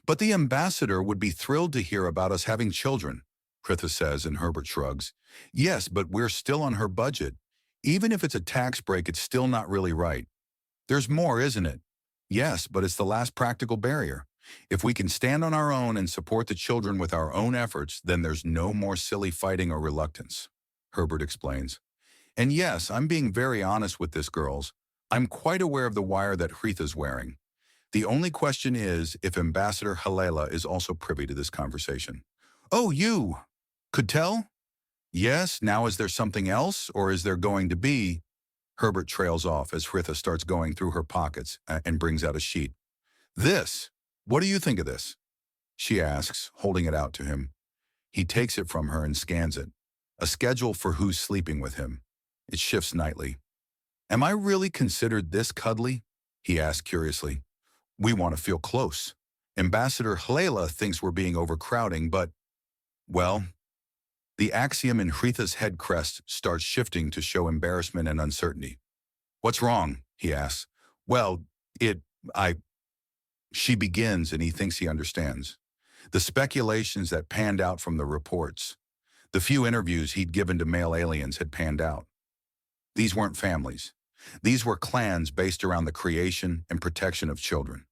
Speaker 1: But the ambassador would be thrilled to hear about us having children, Kurtis says, and Herbert shrugs. Yes, but we're still on her budget. Even if it's a tax break, it's still not really right. There's more, isn't it? Yes, but it's the last practical barrier. If we can stand on our own and support the children with our own efforts, then there's no more silly fighting or reluctance, Herbert explains. And yes, I'm being very honest with this, girls. I'm quite aware of the wire that Hretha's wearing. The only question is if Ambassador Halela is also privy to this conversation. Oh, you could tell? Yes, now is there something else, or is there going to be? Herbert trails off as Hretha starts going through her pockets and brings out a sheet. This. What do you think of this? She asks, holding it out to him. He takes it from her and scans it. A schedule for who's sleeping with him. It shifts nightly. Am I really considered this cuddly? He asks curiously. We want to feel close. Ambassador Halela thinks we're being overcrowding, but, well, the axiom in Hretha's head crest starts shifting to show embarrassment and uncertainty. What's wrong? He asks. Well, She begins, and he thinks he understands. The speculations that panned out from the reports. The few interviews he'd given to male aliens had panned out. These weren't families. These were clans based around the creation and protection of children.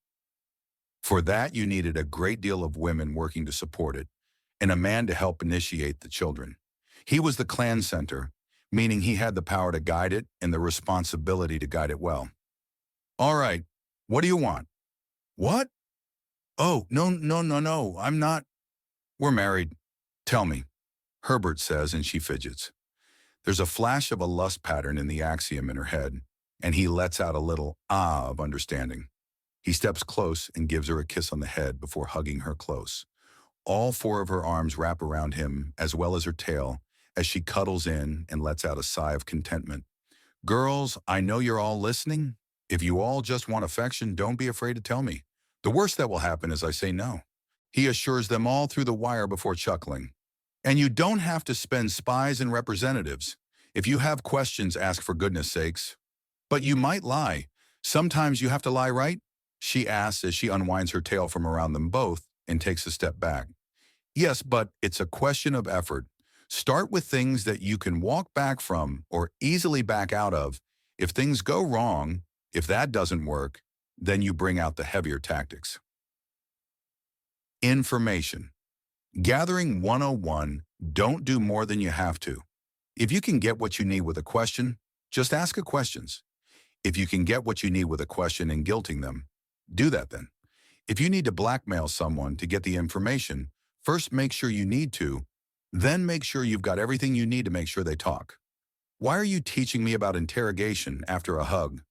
Speaker 1: For that, you needed a great deal of women working to support it, and a man to help initiate the children. He was the clan center, meaning he had the power to guide it and the responsibility to guide it well. All right, what do you want? What? Oh, no, I'm not. We're married. Tell me, Herbert says, and she fidgets. There's a flash of a lust pattern in the axiom in her head, and he lets out a little ah of understanding. He steps close and gives her a kiss on the head before hugging her close. All four of her arms wrap around him, as well as her tail, as she cuddles in and lets out a sigh of contentment. Girls, I know you're all listening. If you all just want affection, don't be afraid to tell me. The worst that will happen is I say no. He assures them all through the wire before chuckling. And you don't have to spend spies and representatives. If you have questions, ask for goodness sakes. But you might lie. Sometimes you have to lie, right? She asks as she unwinds her tail from around them both and takes a step back. Yes, but it's a question of effort. Start with things that you can walk back from or easily back out of. If things go wrong, if that doesn't work, then you bring out the heavier tactics. Information. Gathering 101, don't do more than you have to. If you can get what you need with a question, just ask her questions. If you can get what you need with a question and guilting them, do that then. If you need to blackmail someone to get the information, first make sure you need to, then make sure you've got everything you need to make sure they talk. Why are you teaching me about interrogation after a hug?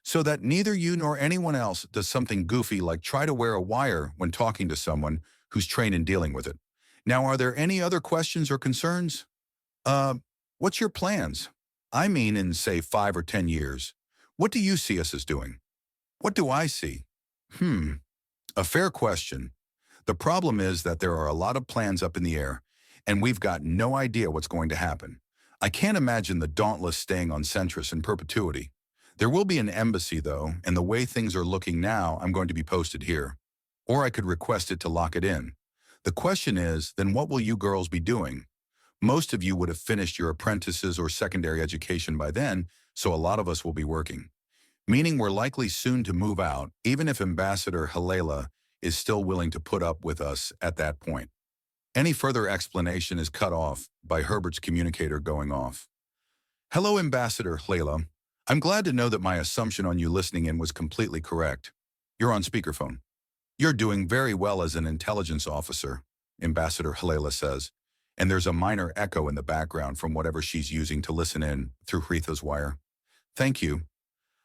Speaker 1: So that neither you nor anyone else does something goofy like try to wear a wire when talking to someone who's trained in dealing with it. Now, are there any other questions or concerns? What's your plans? I mean, in, say, 5 or 10 years. What do you see us as doing? What do I see? A fair question. The problem is that there are a lot of plans up in the air, and we've got no idea what's going to happen. I can't imagine the Dauntless staying on Centris in perpetuity. There will be an embassy, though, and the way things are looking now, I'm going to be posted here. Or I could request it to lock it in. The question is, then what will you girls be doing? Most of you would have finished your apprentices or secondary education by then, so a lot of us will be working. Meaning we're likely soon to move out, even if Ambassador Halela is still willing to put up with us at that point. Any further explanation is cut off by Herbert's communicator going off. Hello, Ambassador Halela. I'm glad to know that my assumption on you listening in was completely correct. You're on speakerphone. You're doing very well as an intelligence officer, Ambassador Halela says, and there's a minor echo in the background from whatever she's using to listen in through Hretha's wire. Thank you.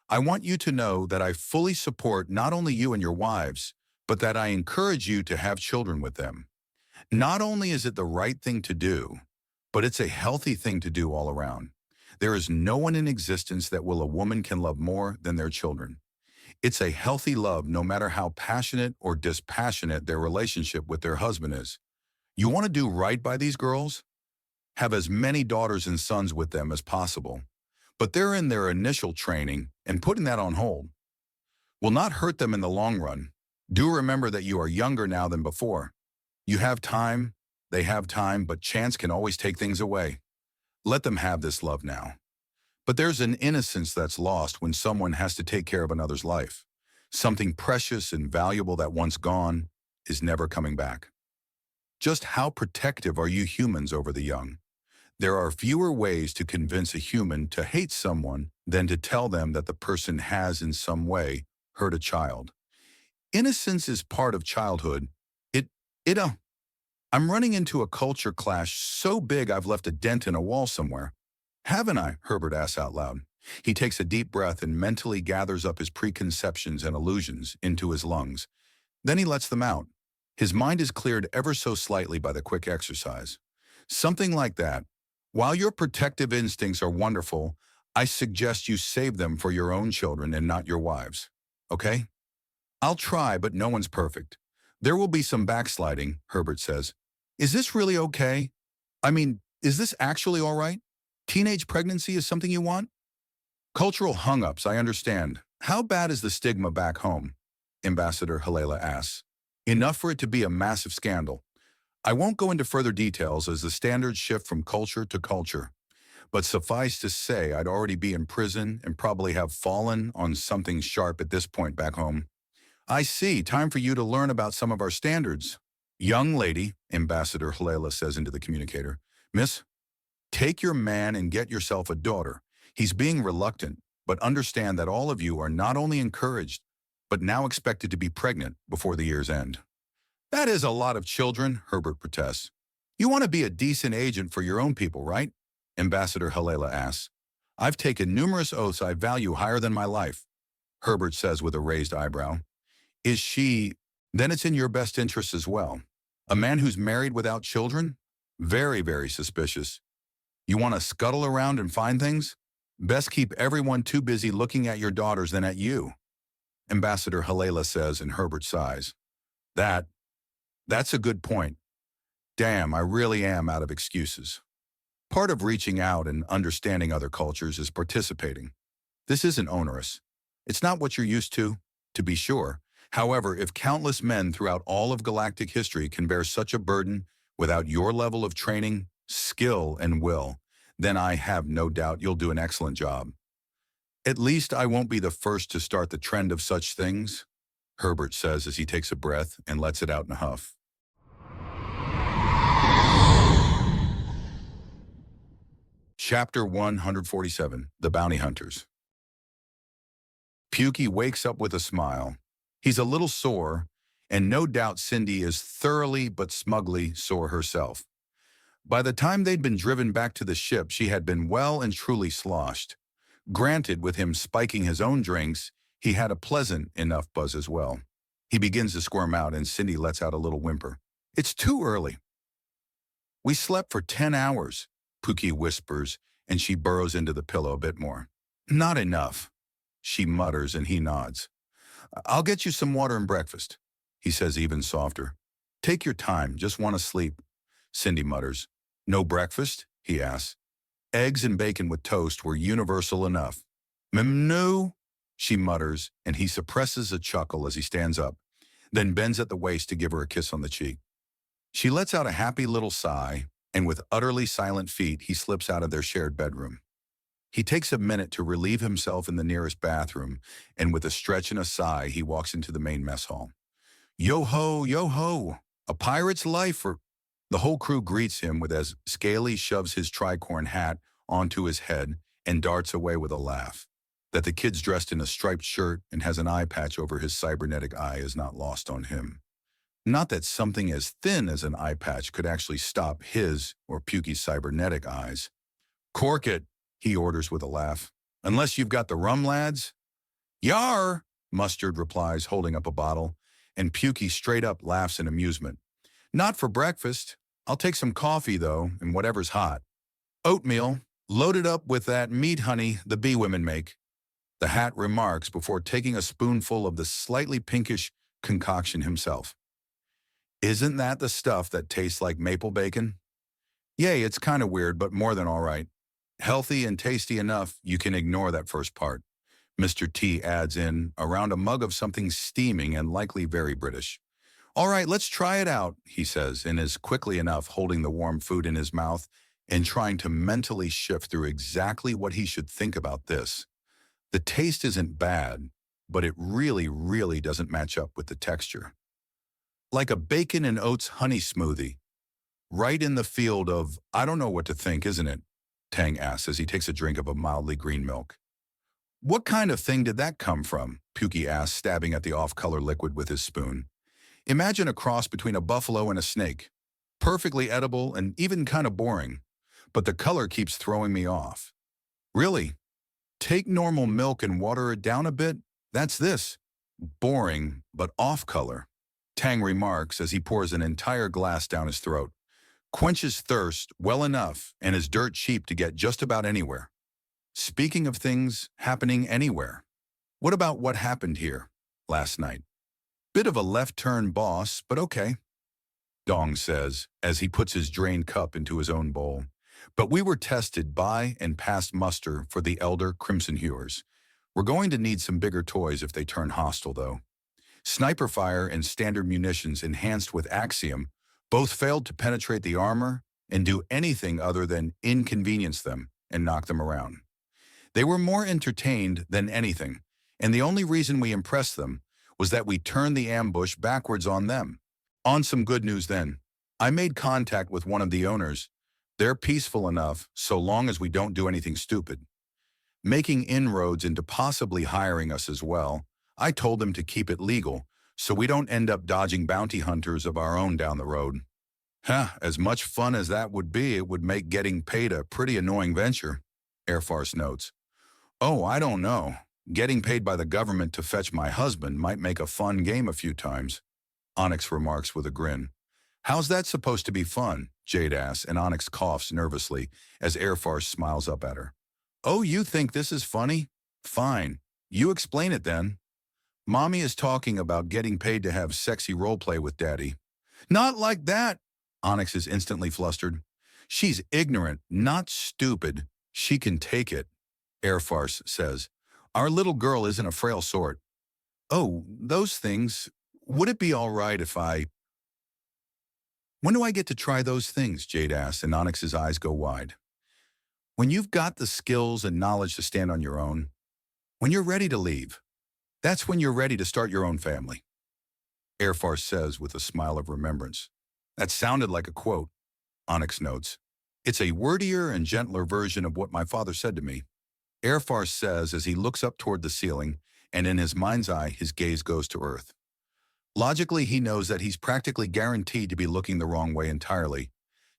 Speaker 1: I want you to know that I fully support not only you and your wives, but that I encourage you to have children with them. Not only is it the right thing to do, but it's a healthy thing to do all around. There is no one in existence that a woman can love more than their children. It's a healthy love no matter how passionate or dispassionate their relationship with their husband is. You want to do right by these girls? Have as many daughters and sons with them as possible. But they're in their initial training, and putting that on hold will not hurt them in the long run. Do remember that you are younger now than before. You have time, they have time, but chance can always take things away. Let them have this love now. But there's an innocence that's lost when someone has to take care of another's life. Something precious and valuable that once gone is never coming back. Just how protective are you humans over the young? There are fewer ways to convince a human to hate someone than to tell them that the person has in some way hurt a child. Innocence is part of childhood. I'm running into a culture clash so big I've left a dent in a wall somewhere. Haven't I? Herbert asks out loud. He takes a deep breath and mentally gathers up his preconceptions and illusions into his lungs. Then he lets them out. His mind is cleared ever so slightly by the quick exercise. Something like that. While your protective instincts are wonderful, I suggest you save them for your own children and not your wives. Okay? I'll try, but no one's perfect. There will be some backsliding, Herbert says. Is this really okay? I mean, is this actually all right? Teenage pregnancy is something you want? Cultural hung-ups, I understand. How bad is the stigma back home? Ambassador Halala asks. Enough for it to be a massive scandal. I won't go into further details as the standards shift from culture to culture. But suffice to say, I'd already be in prison and probably have fallen on something sharp at this point back home. I see. Time for you to learn about some of our standards. Young lady, Ambassador Halala says into the communicator. Miss, take your man and get yourself a daughter. He's being reluctant, but understand that all of you are not only encouraged, but now expected to be pregnant before the year's end. That is a lot of children, Herbert protests. You want to be a decent agent for your own people, right? Ambassador Halala asks. I've taken numerous oaths I value higher than my life, Herbert says with a raised eyebrow. Is she... Then it's in your best interest as well. A man who's married without children? Very, very suspicious. You want to scuttle around and find things? Best keep everyone too busy looking at your daughters than at you. Ambassador Halala says, and Herbert sighs. That's a good point. Damn, I really am out of excuses. Part of reaching out and understanding other cultures is participating. This isn't onerous. It's not what you're used to be sure. However, if countless men throughout all of galactic history can bear such a burden without your level of training, skill, and will, then I have no doubt you'll do an excellent job. At least I won't be the first to start the trend of such things, Herbert says as he takes a breath and lets it out in a huff. Chapter 147, The Bounty Hunters. Pukey wakes up with a smile. He's a little sore, and no doubt Cindy is thoroughly but smugly sore herself. By the time they'd been driven back to the ship, she had been well and truly sloshed. Granted, with him spiking his own drinks, he had a pleasant enough buzz as well. He begins to squirm out, and Cindy lets out a little whimper. It's too early. We slept for 10 hours, Pukey whispers, and she burrows into the pillow a bit more. Not enough, she mutters, and he nods. I'll get you some water and breakfast, he says even softer. Take your time, just want to sleep, Cindy mutters. No breakfast, he asks. Eggs and bacon with toast were universal enough. No, she mutters, and he suppresses a chuckle as he stands up, then bends at the waist to give her a kiss on the cheek. She lets out a happy little sigh, and with utterly silent feet, he slips out of their shared bedroom. He takes a minute to relieve himself in the nearest bathroom, and with a stretch and a sigh, he walks into the main mess hall. Yo-ho, a pirate's life for... The whole crew greets him with as Scaly shoves his tricorn hat onto his head and darts away with a laugh. That the kid's dressed in a striped shirt and has an eye patch over his cybernetic eye is not lost on him. Not that something as thin as an eye patch could actually stop his or Pukey's cybernetic eyes. Cork it, he orders with a laugh. Unless you've got the rum, lads? Yar, Mustard replies, holding up a bottle, and Pukey straight up laughs in amusement. Not for breakfast. I'll take some coffee, though, and whatever's hot. Oatmeal, Loaded up with that meat honey the bee women make, the hat remarks before taking a spoonful of the slightly pinkish concoction himself. Isn't that the stuff that tastes like maple bacon? Yay, it's kind of weird, but more than all right. Healthy and tasty enough, you can ignore that first part. Mr. T adds in around a mug of something steaming and likely very British. All right, let's try it out, he says, and is quickly enough holding the warm food in his mouth and trying to mentally shift through exactly what he should think about this. The taste isn't bad, but it really, really doesn't match up with the texture. Like a bacon and oats honey smoothie. Right in the field of, I don't know what to think, isn't it? Tang asks as he takes a drink of a mildly green milk. What kind of thing did that come from? Pukey asks, stabbing at the off-color liquid with his spoon. Imagine a cross between a buffalo and a snake. Perfectly edible and even kind of boring. But the color keeps throwing me off. Really? Take normal milk and water it down a bit? That's this. Boring, but off-color. Tang remarks as he pours an entire glass down his throat. Quenches thirst well enough and is dirt cheap to get just about anywhere. Speaking of things happening anywhere, what about what happened here last night? Bit of a left turn, boss, but okay, Dong says as he puts his drained cup into his own bowl. But we were tested by and passed muster for the elder Crimson Hewers. We're going to need some bigger toys if they turn hostile, though. Sniper fire and standard munitions enhanced with Axiom both failed to penetrate the armor and do anything other than inconvenience them and knock them around. They were more entertained than anything, and the only reason we impressed them was that we turned the ambush backwards on them. On some good news then, I made contact with one of the owners. They're peaceful enough so long as we don't do anything stupid. Making inroads into possibly hiring us as well, I told them to keep it legal so we don't end up dodging bounty hunters of our own down the road. As much fun as that would be, it would make getting paid a pretty annoying venture, Airfarce notes. Oh, I don't know. Getting paid by the government to fetch my husband might make a fun game a few times, Onyx remarks with a grin. How's that supposed to be fun? Jade asks, and Onyx coughs nervously as Airfarce smiles up at her. Oh, you think this is funny? Fine. You explain it then. Mommy is talking about getting paid to have sexy roleplay with Daddy. Not like that, Onyx is instantly flustered. She's ignorant, not stupid. She can take it, Airfarce says. Our little girl isn't a frail sort. Oh, those things. Would it be all right if I... When do I get to try those things? Jade asks, and Onyx's eyes go wide. When you've got the skills and knowledge to stand on your own. When you're ready to leave. That's when you're ready to start your own family, Airfarce says with a smile of remembrance. That sounded like a quote, Onyx notes. It's a wordier and gentler version of what my father said to me, Airfarce says as he looks up toward the ceiling, and in his mind's eye, his gaze goes to Earth. Logically, he knows that he's practically guaranteed to be looking the wrong way entirely.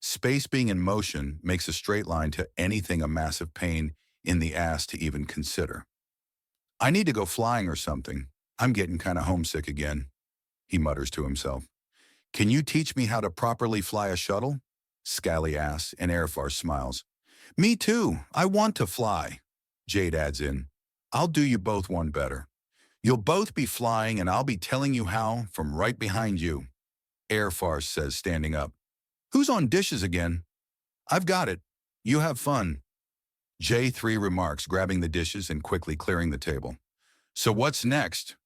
Speaker 1: Space being in motion makes a straight line to anything a massive pain in the ass to even consider. I need to go flying or something. I'm getting kind of homesick again, he mutters to himself. Can you teach me how to properly fly a shuttle? Scally asks, and Airfarce smiles. Me too. I want to fly, Jade adds in. I'll do you both one better. You'll both be flying and I'll be telling you how from right behind you, Airfarce says, standing up. Who's on dishes again? I've got it. You have fun. J3 remarks, grabbing the dishes and quickly clearing the table. So what's next?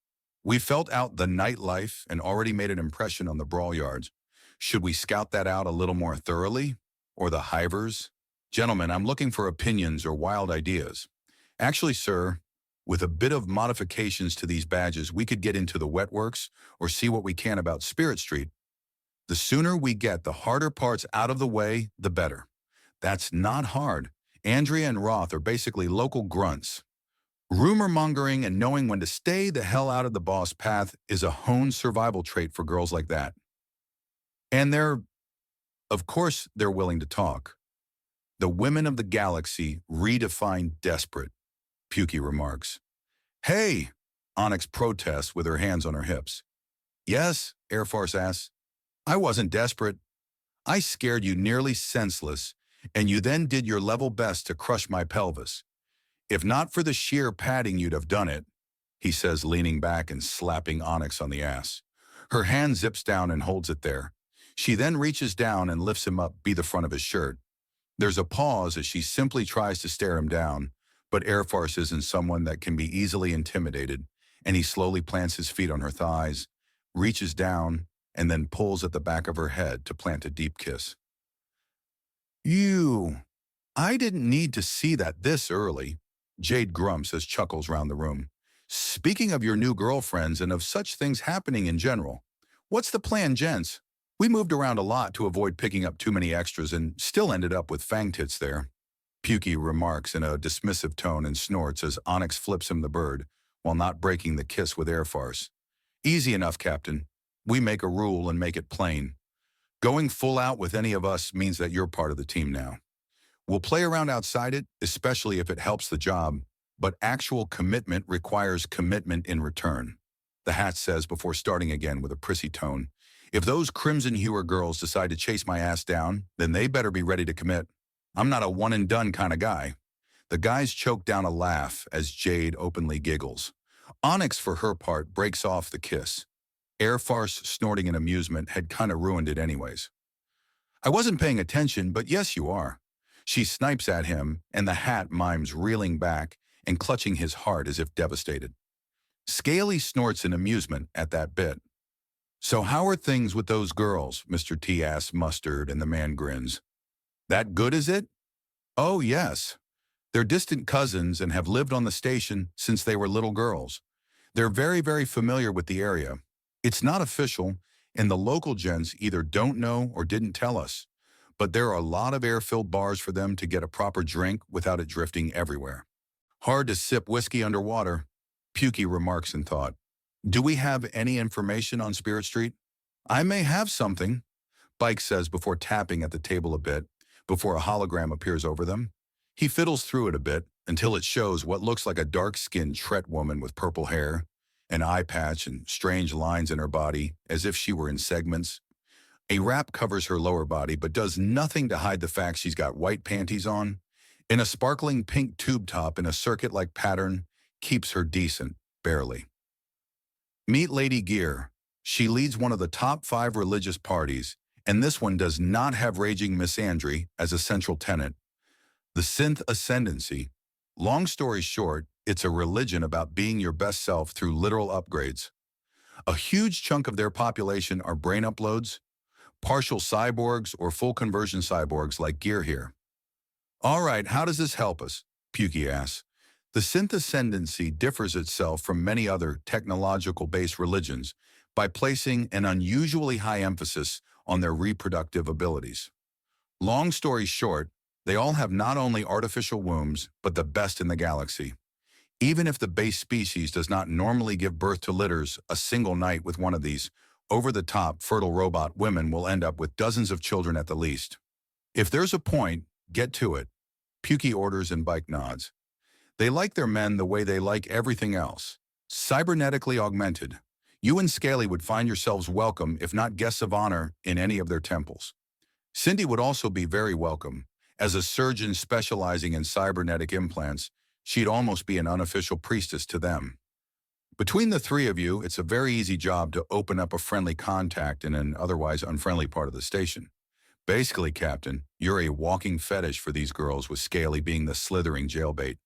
Speaker 1: We felt out the nightlife and already made an impression on the brawl yards. Should we scout that out a little more thoroughly? Or the hivers? Gentlemen, I'm looking for opinions or wild ideas. Actually, sir, with a bit of modifications to these badges, we could get into the wetworks or see what we can about Spirit Street. The sooner we get the harder parts out of the way, the better. That's not hard. Andrea and Roth are basically local grunts. Rumor-mongering and knowing when to stay the hell out of the boss path is a honed survival trait for girls like that. And of course, they're willing to talk. The women of the galaxy redefine desperate, Pukey remarks. Hey, Onyx protests with her hands on her hips. Yes, Airfarce asks. I wasn't desperate. I scared you nearly senseless and you then did your level best to crush my pelvis. If not for the sheer padding, you'd have done it, he says, leaning back and slapping Onyx on the ass. Her hand zips down and holds it there. She then reaches down and lifts him up by the front of his shirt. There's a pause as she simply tries to stare him down, but Airfarce isn't someone that can be easily intimidated, and he slowly plants his feet on her thighs, reaches down, and then pulls at the back of her head to plant a deep kiss. I didn't need to see that this early, Jade grumps as chuckles round the room. Speaking of your new girlfriends and of such things happening in general, what's the plan, gents? We moved around a lot to avoid picking up too many extras and still ended up with fangtits there. Pukey remarks in a dismissive tone and snorts as Onyx flips him the bird, while not breaking the kiss with Airfarce. Easy enough, Captain. We make a rule and make it plain. Going full out with any of us means that you're part of the team now. We'll play around outside it, especially if it helps the job, but actual commitment requires commitment in return, the Hat says before starting again with a prissy tone. If those Crimson Hewer girls decide to chase my ass down, then they better be ready to commit. I'm not a one-and-done kind of guy. The guys choke down a laugh as Jade openly giggles. Onyx, for her part, breaks off the kiss. Airfarce, snorting in amusement, had kind of ruined it anyways. I wasn't paying attention, but yes, you are. She snipes at him, and the Hat mimes reeling back and clutching his heart as if devastated. Scaly snorts in amusement at that bit. So how are things with those girls? Mr. T asks Mustard, and the man grins. That good, is it? Oh, yes. They're distant cousins and have lived on the station since they were little girls. They're very, very familiar with the area. It's not official, and the local gents either don't know or didn't tell us. But there are a lot of air-filled bars for them to get a proper drink without it drifting everywhere. Hard to sip whiskey underwater, Pukey remarks in thought. Do we have any information on Spirit Street? I may have something, Bike says before tapping at the table a bit, before a hologram appears over them. He fiddles through it a bit until it shows what looks like a dark-skinned Tret woman with purple hair, an eye patch and strange lines in her body as if she were in segments. A wrap covers her lower body but does nothing to hide the fact she's got white panties on, and a sparkling pink tube top in a circuit-like pattern keeps her decent, barely. Meet Lady Gear. She leads one of the top 5 religious parties, and this one does not have raging misandry as a central tenet. The Synth Ascendancy. Long story short, it's a religion about being your best self through literal upgrades. A huge chunk of their population are brain uploads, partial cyborgs or full conversion cyborgs like Gear here. All right, how does this help us? Pukey asks. The Synth Ascendancy differs itself from many other technological-based religions by placing an unusually high emphasis on their reproductive abilities. Long story short, they all have not only artificial wombs, but the best in the galaxy. Even if the base species does not normally give birth to litters a single night with one of these, over-the-top fertile robot women will end up with dozens of children at the least. If there's a point, get to it. Pukey orders and Bike nods. They like their men the way they like everything else. Cybernetically augmented. You and Scaly would find yourselves welcome, if not guests of honor, in any of their temples. Cindy would also be very welcome. As a surgeon specializing in cybernetic implants, she'd almost be an unofficial priestess to them. Between the 3 of you, it's a very easy job to open up a friendly contact in an otherwise unfriendly part of the station. Basically, Captain, you're a walking fetish for these girls, with Scaly being the slithering jailbait.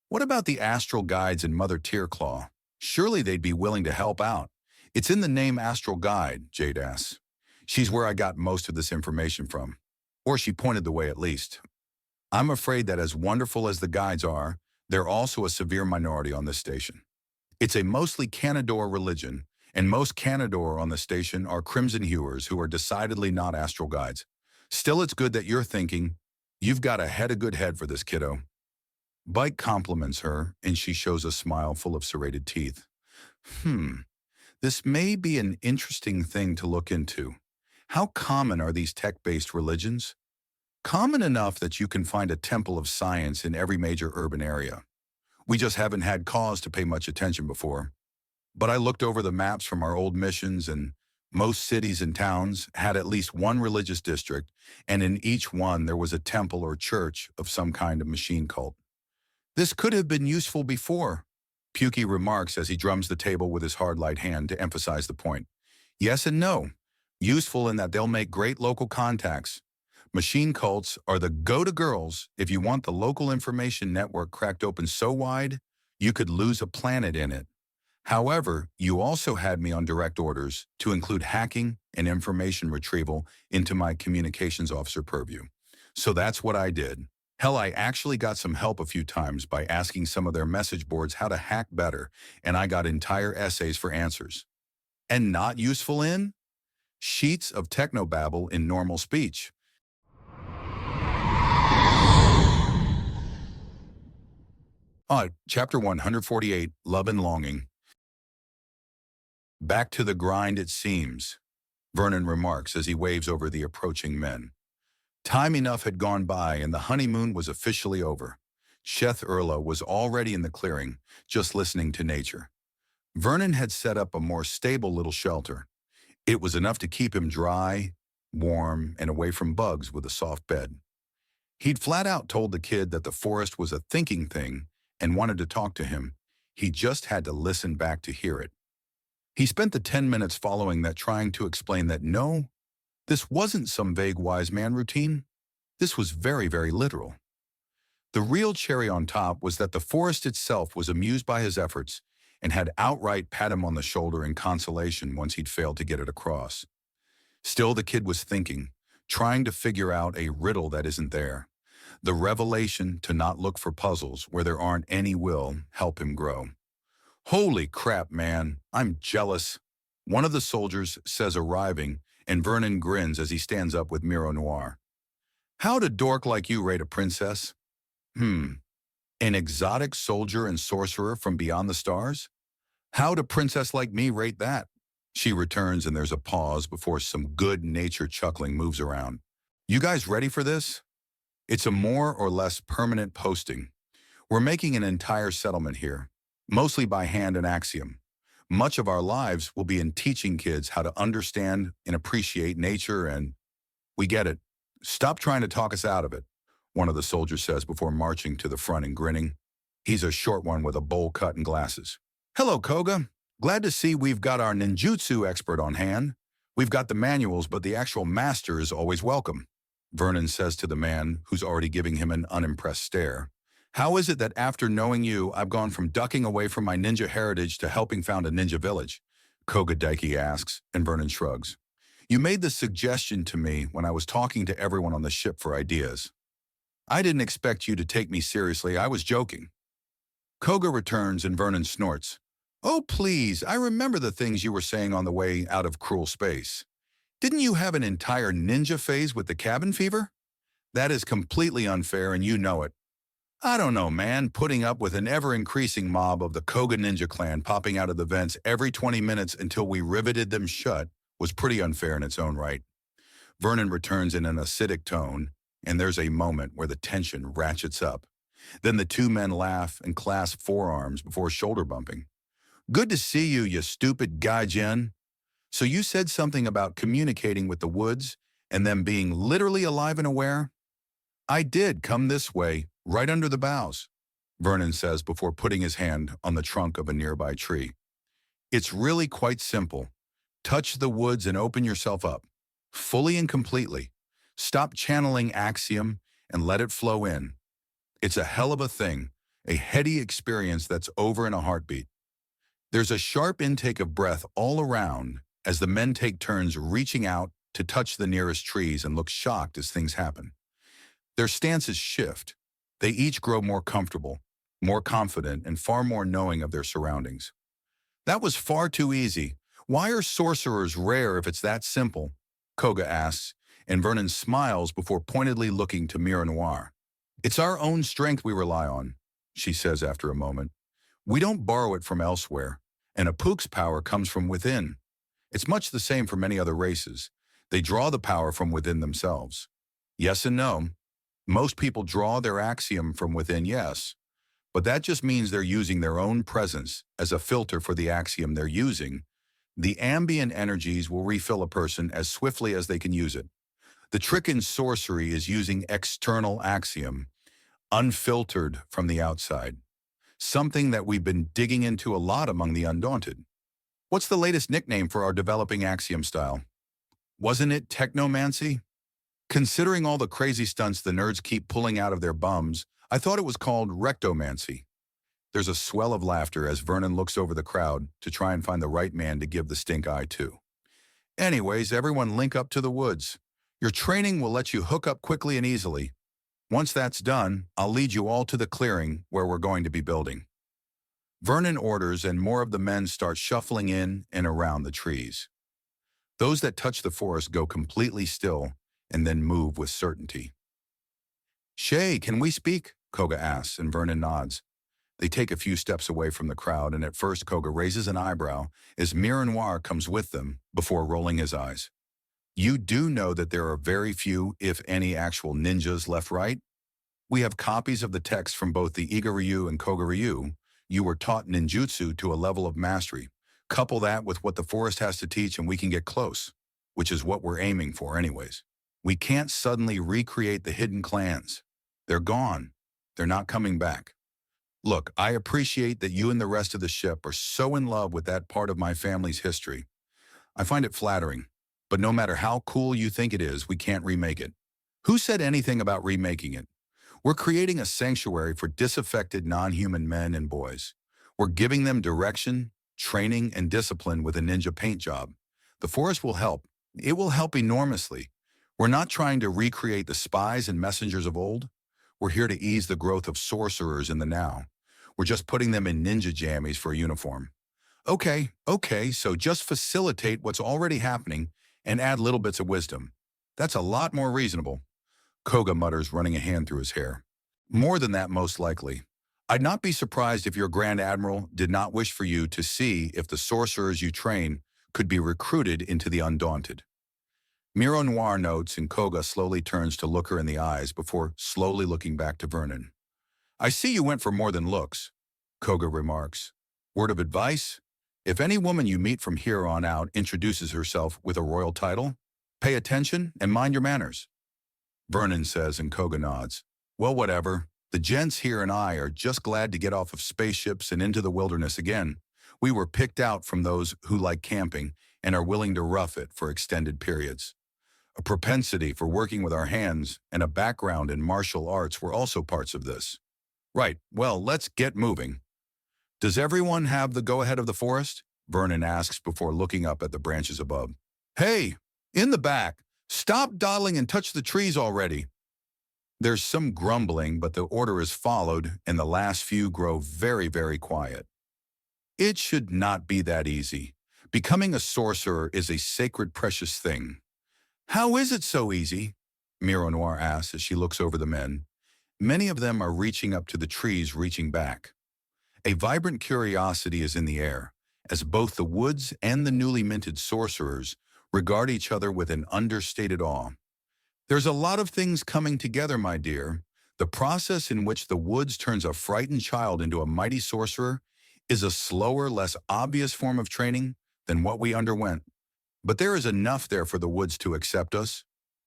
Speaker 1: What about the Astral Guides and Mother Tearclaw? Surely they'd be willing to help out. It's in the name Astral Guide, Jade asks. She's where I got most of this information from. Or she pointed the way at least. I'm afraid that as wonderful as the guides are, they're also a severe minority on this station. It's a mostly Canador religion, and most Canador on the station are Crimson Hewers who are decidedly not Astral Guides. Still, it's good that you're thinking, you've got a good head for this kiddo. Bike compliments her, and she shows a smile full of serrated teeth. This may be an interesting thing to look into. How common are these tech-based religions? Common enough that you can find a temple of science in every major urban area. We just haven't had cause to pay much attention before. But I looked over the maps from our old missions, and Most cities and towns had at least one religious district, and in each one there was a temple or church of some kind of machine cult. This could have been useful before, Pukey remarks as he drums the table with his hard light hand to emphasize the point. Yes and no. Useful in that they'll make great local contacts. Machine cults are the go-to girls if you want the local information network cracked open so wide, you could lose a planet in it. However, you also had me on direct orders to include hacking and information retrieval into my communications officer purview. So that's what I did. Hell, I actually got some help a few times by asking some of their message boards how to hack better, and I got entire essays for answers. And not useful in? Sheets of technobabble in normal speech. Chapter 148, Love and Longing. Back to the grind it seems, Vernon remarks as he waves over the approaching men. Time enough had gone by and the honeymoon was officially over. Sheth Erla was already in the clearing, just listening to nature. Vernon had set up a more stable little shelter. It was enough to keep him dry, warm, and away from bugs with a soft bed. He'd flat out told the kid that the forest was a thinking thing and wanted to talk to him. He just had to listen back to hear it. He spent the 10 minutes following that trying to explain that no, this wasn't some vague wise man routine. This was very, very literal. The real cherry on top was that the forest itself was amused by his efforts and had outright pat him on the shoulder in consolation once he'd failed to get it across. Still, the kid was thinking, trying to figure out a riddle that isn't there. The revelation to not look for puzzles where there aren't any will help him grow. Holy crap, man, I'm jealous, one of the soldiers says arriving, and Vernon grins as he stands up with Miro Noir. How'd a dork like you rate a princess? An exotic soldier and sorcerer from beyond the stars? How'd a princess like me rate that? She returns and there's a pause before some good-natured chuckling moves around. You guys ready for this? It's a more or less permanent posting. We're making an entire settlement here, mostly by hand and axiom. Much of our lives will be in teaching kids how to understand and appreciate nature and... We get it. Stop trying to talk us out of it, one of the soldiers says before marching to the front and grinning. He's a short one with a bowl cut and glasses. Hello, Koga. Glad to see we've got our ninjutsu expert on hand. We've got the manuals, but the actual master is always welcome, Vernon says to the man who's already giving him an unimpressed stare. How is it that after knowing you, I've gone from ducking away from my ninja heritage to helping found a ninja village? Koga Daiki asks, and Vernon shrugs. You made the suggestion to me when I was talking to everyone on the ship for ideas. I didn't expect you to take me seriously, I was joking. Koga returns and Vernon snorts. Oh please, I remember the things you were saying on the way out of cruel space. Didn't you have an entire ninja phase with the cabin fever? That is completely unfair and you know it. I don't know, man, putting up with an ever-increasing mob of the Koga Ninja clan popping out of the vents every 20 minutes until we riveted them shut was pretty unfair in its own right. Vernon returns in an acidic tone, and there's a moment where the tension ratchets up. Then the two men laugh and clasp forearms before shoulder bumping. Good to see you, you stupid gaijin. So you said something about communicating with the woods and them being literally alive and aware? I did come this way, right under the boughs, Vernon says before putting his hand on the trunk of a nearby tree. It's really quite simple. Touch the woods and open yourself up, fully and completely. Stop channeling axiom and let it flow in. It's a hell of a thing, a heady experience that's over in a heartbeat. There's a sharp intake of breath all around as the men take turns reaching out to touch the nearest trees and look shocked as things happen. Their stances shift. They each grow more comfortable, more confident, and far more knowing of their surroundings. That was far too easy. Why are sorcerers rare if it's that simple? Koga asks, and Vernon smiles before pointedly looking to Mira Noir. It's our own strength we rely on, she says after a moment. We don't borrow it from elsewhere, and a Pook's power comes from within. It's much the same for many other races. They draw the power from within themselves. Yes and no. Most people draw their axiom from within, yes, but that just means they're using their own presence as a filter for the axiom they're using. The ambient energies will refill a person as swiftly as they can use it. The trick in sorcery is using external axiom, unfiltered from the outside. Something that we've been digging into a lot among the Undaunted. What's the latest nickname for our developing axiom style? Wasn't it technomancy? Considering all the crazy stunts the nerds keep pulling out of their bums, I thought it was called rectomancy. There's a swell of laughter as Vernon looks over the crowd to try and find the right man to give the stink eye to. Anyways, everyone link up to the woods. Your training will let you hook up quickly and easily. Once that's done, I'll lead you all to the clearing where we're going to be building. Vernon orders and more of the men start shuffling in and around the trees. Those that touch the forest go completely still and then move with certainty. "Shay, can we speak?" Koga asks, and Vernon nods. They take a few steps away from the crowd, and at first Koga raises an eyebrow as Mironoir comes with them before rolling his eyes. "You do know that there are very few, if any, actual ninjas left, right? We have copies of the text from both the Iga Ryu and Koga Ryu. You were taught ninjutsu to a level of mastery. Couple that with what the forest has to teach and we can get close, which is what we're aiming for anyways. We can't suddenly recreate the hidden clans. They're gone. They're not coming back. Look, I appreciate that you and the rest of the ship are so in love with that part of my family's history. I find it flattering, but no matter how cool you think it is, we can't remake it. Who said anything about remaking it? We're creating a sanctuary for disaffected non-human men and boys. We're giving them direction, training, and discipline with a ninja paint job. The forest will help. It will help enormously. We're not trying to recreate the spies and messengers of old. We're here to ease the growth of sorcerers in the now. We're just putting them in ninja jammies for a uniform. Okay, so just facilitate what's already happening and add little bits of wisdom. That's a lot more reasonable." Koga mutters, running a hand through his hair. "More than that, most likely. I'd not be surprised if your Grand Admiral did not wish for you to see if the sorcerers you train could be recruited into the Undaunted." Mironoir notes, and Koga slowly turns to look her in the eyes before slowly looking back to Vernon. "I see you went for more than looks," Koga remarks. "Word of advice? If any woman you meet from here on out introduces herself with a royal title, pay attention and mind your manners." Vernon says, and Koga nods. "Well, whatever. The gents here and I are just glad to get off of spaceships and into the wilderness again. We were picked out from those who like camping and are willing to rough it for extended periods. A propensity for working with our hands and a background in martial arts were also parts of this. Right, well, let's get moving." "Does everyone have the go-ahead of the forest?" Vernon asks before looking up at the branches above. "Hey, in the back, stop dawdling and touch the trees already." There's some grumbling, but the order is followed, and the last few grow very, very quiet. It should not be that easy. Becoming a sorcerer is a sacred, precious thing. "How is it so easy?" Mironoir asks as she looks over the men. Many of them are reaching up to the trees, reaching back. A vibrant curiosity is in the air, as both the woods and the newly minted sorcerers regard each other with an understated awe. "There's a lot of things coming together, my dear. The process in which the woods turns a frightened child into a mighty sorcerer is a slower, less obvious form of training than what we underwent. But there is enough there for the woods to accept us,"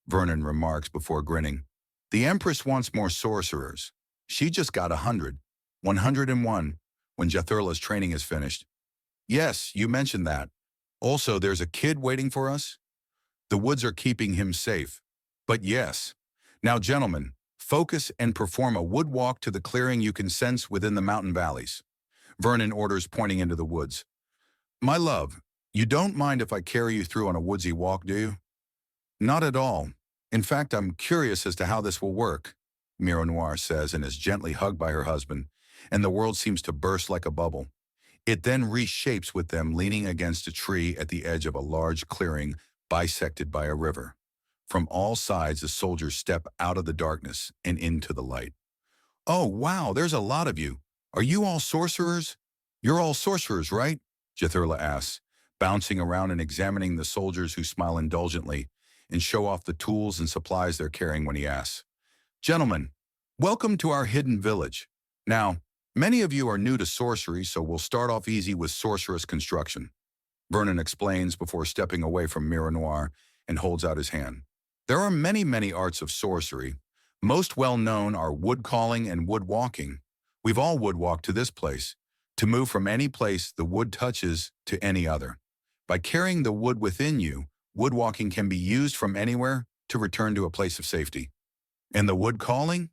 Speaker 1: Vernon remarks before grinning. "The Empress wants more sorcerers. She just got 100, 101, when Jathurla's training is finished. Yes, you mentioned that. Also, there's a kid waiting for us. The woods are keeping him safe. But yes. Now, gentlemen, focus and perform a wood walk to the clearing you can sense within the mountain valleys," Vernon orders, pointing into the woods. "My love, you don't mind if I carry you through on a woodsy walk, do you?" "Not at all. In fact, I'm curious as to how this will work," Mironoir says, and is gently hugged by her husband, and the world seems to burst like a bubble. It then reshapes with them leaning against a tree at the edge of a large clearing bisected by a river. From all sides, the soldiers step out of the darkness and into the light. "Oh, wow, there's a lot of you. Are you all sorcerers?" "You're all sorcerers, right?" Jathurla asks, bouncing around and examining the soldiers who smile indulgently and show off the tools and supplies they're carrying when he asks. "Gentlemen, welcome to our hidden village. Now, many of you are new to sorcery, so we'll start off easy with sorceress construction. Vernon explains before stepping away from Mira Noir and holds out his hand. There are many, many arts of sorcery. Most well-known are wood calling and wood walking. We've all wood walked to this place, to move from any place the wood touches to any other. By carrying the wood within you, wood walking can be used from anywhere to return to a place of safety. And the wood calling?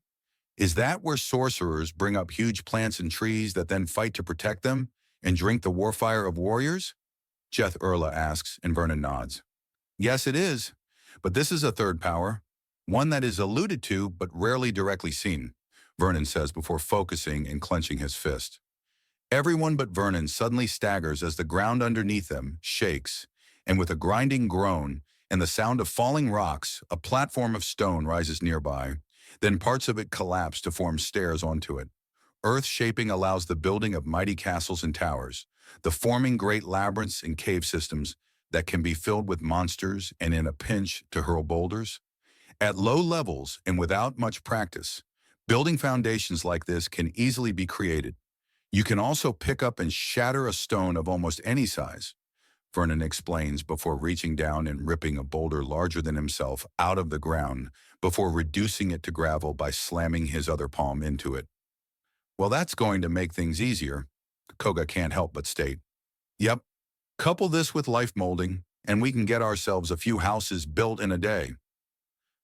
Speaker 1: Is that where sorcerers bring up huge plants and trees that then fight to protect them and drink the warfire of warriors? Jeth Erla asks, and Vernon nods. Yes, it is. But this is a third power, one that is alluded to but rarely directly seen, Vernon says before focusing and clenching his fist. Everyone but Vernon suddenly staggers as the ground underneath them shakes, and with a grinding groan and the sound of falling rocks, a platform of stone rises nearby. Then parts of it collapse to form stairs onto it. Earth shaping allows the building of mighty castles and towers, the forming great labyrinths and cave systems that can be filled with monsters and in a pinch to hurl boulders. At low levels and without much practice, building foundations like this can easily be created. You can also pick up and shatter a stone of almost any size, Vernon explains before reaching down and ripping a boulder larger than himself out of the ground before reducing it to gravel by slamming his other palm into it. Well, that's going to make things easier, Koga can't help but state. Yep, couple this with life molding, and we can get ourselves a few houses built in a day.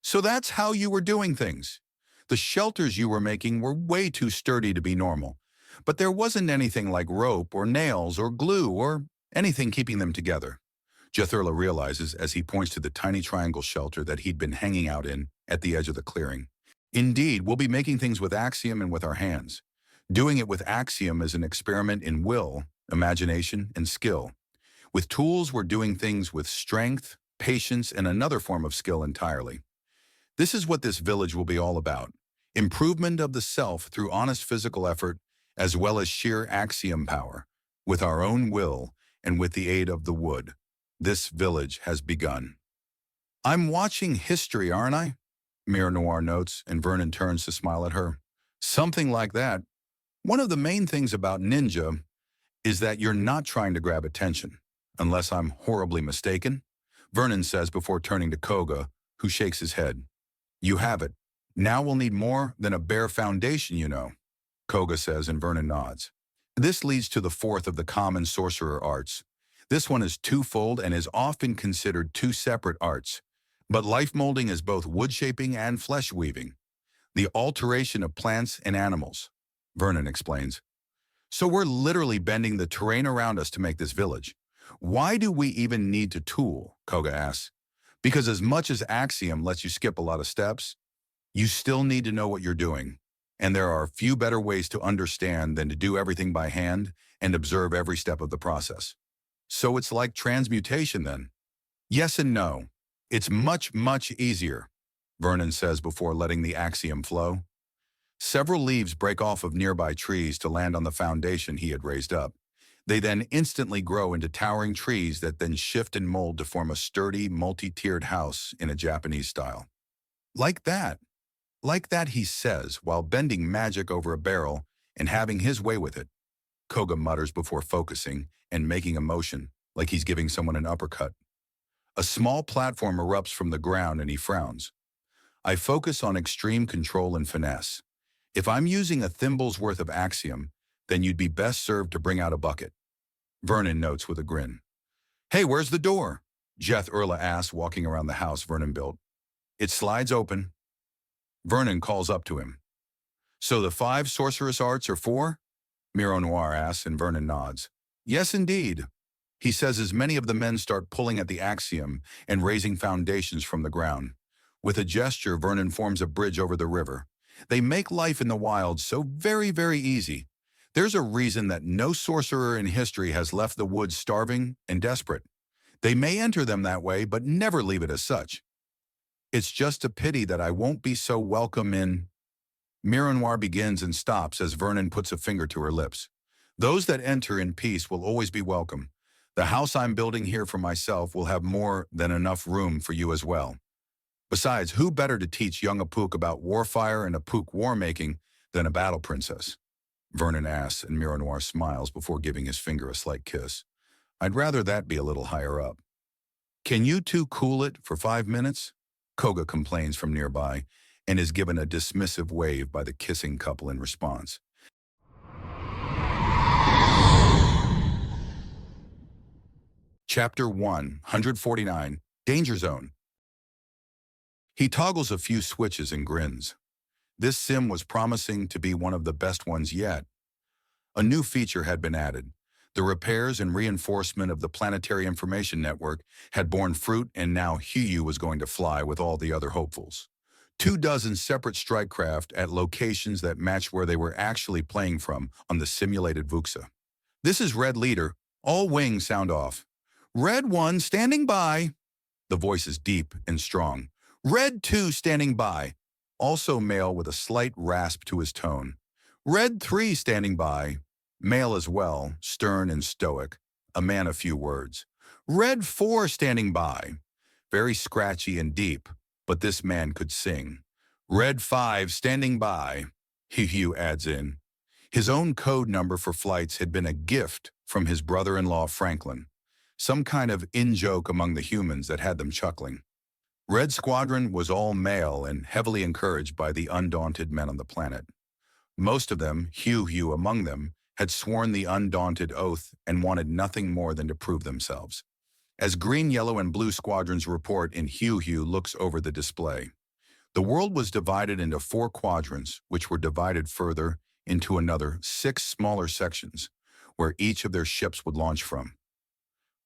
Speaker 1: So that's how you were doing things. The shelters you were making were way too sturdy to be normal, but there wasn't anything like rope or nails or glue or anything keeping them together. Jethurla realizes as he points to the tiny triangle shelter that he'd been hanging out in at the edge of the clearing. Indeed, we'll be making things with axiom and with our hands. Doing it with axiom is an experiment in will, imagination, and skill. With tools, we're doing things with strength, patience, and another form of skill entirely. This is what this village will be all about. Improvement of the self through honest physical effort, as well as sheer axiom power, with our own will and with the aid of the wood. This village has begun. I'm watching history, aren't I? Mira Noir notes, and Vernon turns to smile at her. Something like that. One of the main things about ninja is that you're not trying to grab attention, unless I'm horribly mistaken, Vernon says before turning to Koga, who shakes his head. You have it. Now we'll need more than a bare foundation, you know, Koga says, and Vernon nods. This leads to the fourth of the common sorcerer arts. This one is twofold and is often considered two separate arts, but life molding is both wood shaping and flesh weaving. The alteration of plants and animals, Vernon explains. So we're literally bending the terrain around us to make this village. Why do we even need to tool, Koga asks. Because as much as axiom lets you skip a lot of steps, you still need to know what you're doing. And there are few better ways to understand than to do everything by hand and observe every step of the process. So it's like transmutation then? Yes and no. It's much, much easier, Vernon says before letting the axiom flow. Several leaves break off of nearby trees to land on the foundation he had raised up. They then instantly grow into towering trees that then shift and mold to form a sturdy, multi-tiered house in a Japanese style. Like that, he says, while bending magic over a barrel and having his way with it. Koga mutters before focusing and making a motion, like he's giving someone an uppercut. A small platform erupts from the ground and he frowns. I focus on extreme control and finesse. If I'm using a thimble's worth of axiom, then you'd be best served to bring out a bucket. Vernon notes with a grin. Hey, where's the door? Jeth Erla asks, walking around the house Vernon built. It slides open. Vernon calls up to him. So the 5 sorceress arts are 4? Miro Noir asks, and Vernon nods. Yes, indeed. He says as many of the men start pulling at the axiom and raising foundations from the ground. With a gesture, Vernon forms a bridge over the river. They make life in the wild so very, very easy. There's a reason that no sorcerer in history has left the woods starving and desperate. They may enter them that way, but never leave it as such. It's just a pity that I won't be so welcome in... Mironoir begins and stops as Vernon puts a finger to her lips. Those that enter in peace will always be welcome. The house I'm building here for myself will have more than enough room for you as well. Besides, who better to teach young Apuk about warfire and Apuk war-making than a battle princess? Vernon asks, and Mironoir smiles before giving his finger a slight kiss. I'd rather that be a little higher up. Can you two cool it for 5 minutes? Koga complains from nearby and is given a dismissive wave by the kissing couple in response. Chapter 149, Danger Zone. He toggles a few switches and grins. This sim was promising to be one of the best ones yet. A new feature had been added. The repairs and reinforcement of the planetary information network had borne fruit, and now HFY was going to fly with all the other hopefuls. 24 separate strike craft at locations that matched where they were actually playing from on the simulated Vuxa. This is Red Leader. All wings sound off. Red 1 standing by. The voice is deep and strong. Red 2 standing by. Also male with a slight rasp to his tone. Red 3 standing by. Male as well, stern and stoic, a man of few words. Red 4 standing by. Very scratchy and deep, but this man could sing. Red 5 standing by. HFY adds in. His own code number for flights had been a gift from his brother-in-law Franklin. Some kind of in-joke among the humans that had them chuckling. Red Squadron was all male and heavily encouraged by the undaunted men on the planet. Most of them, HFY among them, had sworn the undaunted oath and wanted nothing more than to prove themselves. As green, yellow, and blue squadrons report in HFY looks over the display. The world was divided into 4 quadrants, which were divided further into another 6 smaller sections, where each of their ships would launch from.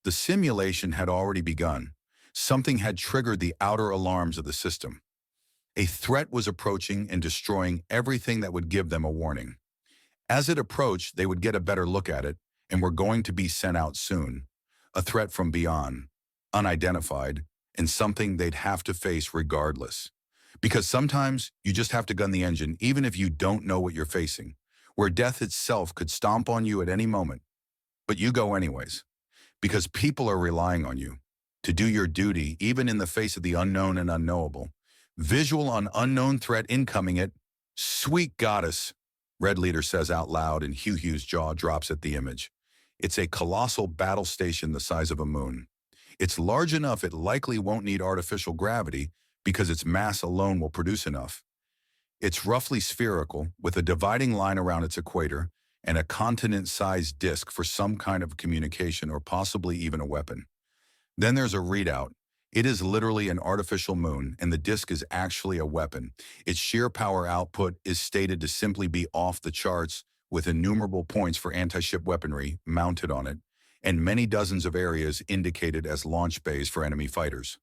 Speaker 1: The simulation had already begun. Something had triggered the outer alarms of the system. A threat was approaching and destroying everything that would give them a warning. As it approached, they would get a better look at it and were going to be sent out soon. A threat from beyond, unidentified, and something they'd have to face regardless. Because sometimes you just have to gun the engine even if you don't know what you're facing, where death itself could stomp on you at any moment. But you go anyways, because people are relying on you to do your duty even in the face of the unknown and unknowable. Visual on unknown threat incoming at sweet goddess, Red Leader says out loud, and HFY's jaw drops at the image. It's a colossal battle station the size of a moon. It's large enough it likely won't need artificial gravity because its mass alone will produce enough. It's roughly spherical, with a dividing line around its equator and a continent-sized disk for some kind of communication or possibly even a weapon. Then there's a readout. It is literally an artificial moon, and the disk is actually a weapon. Its sheer power output is stated to simply be off the charts, with innumerable points for anti-ship weaponry mounted on it, and many dozens of areas indicated as launch bays for enemy fighters.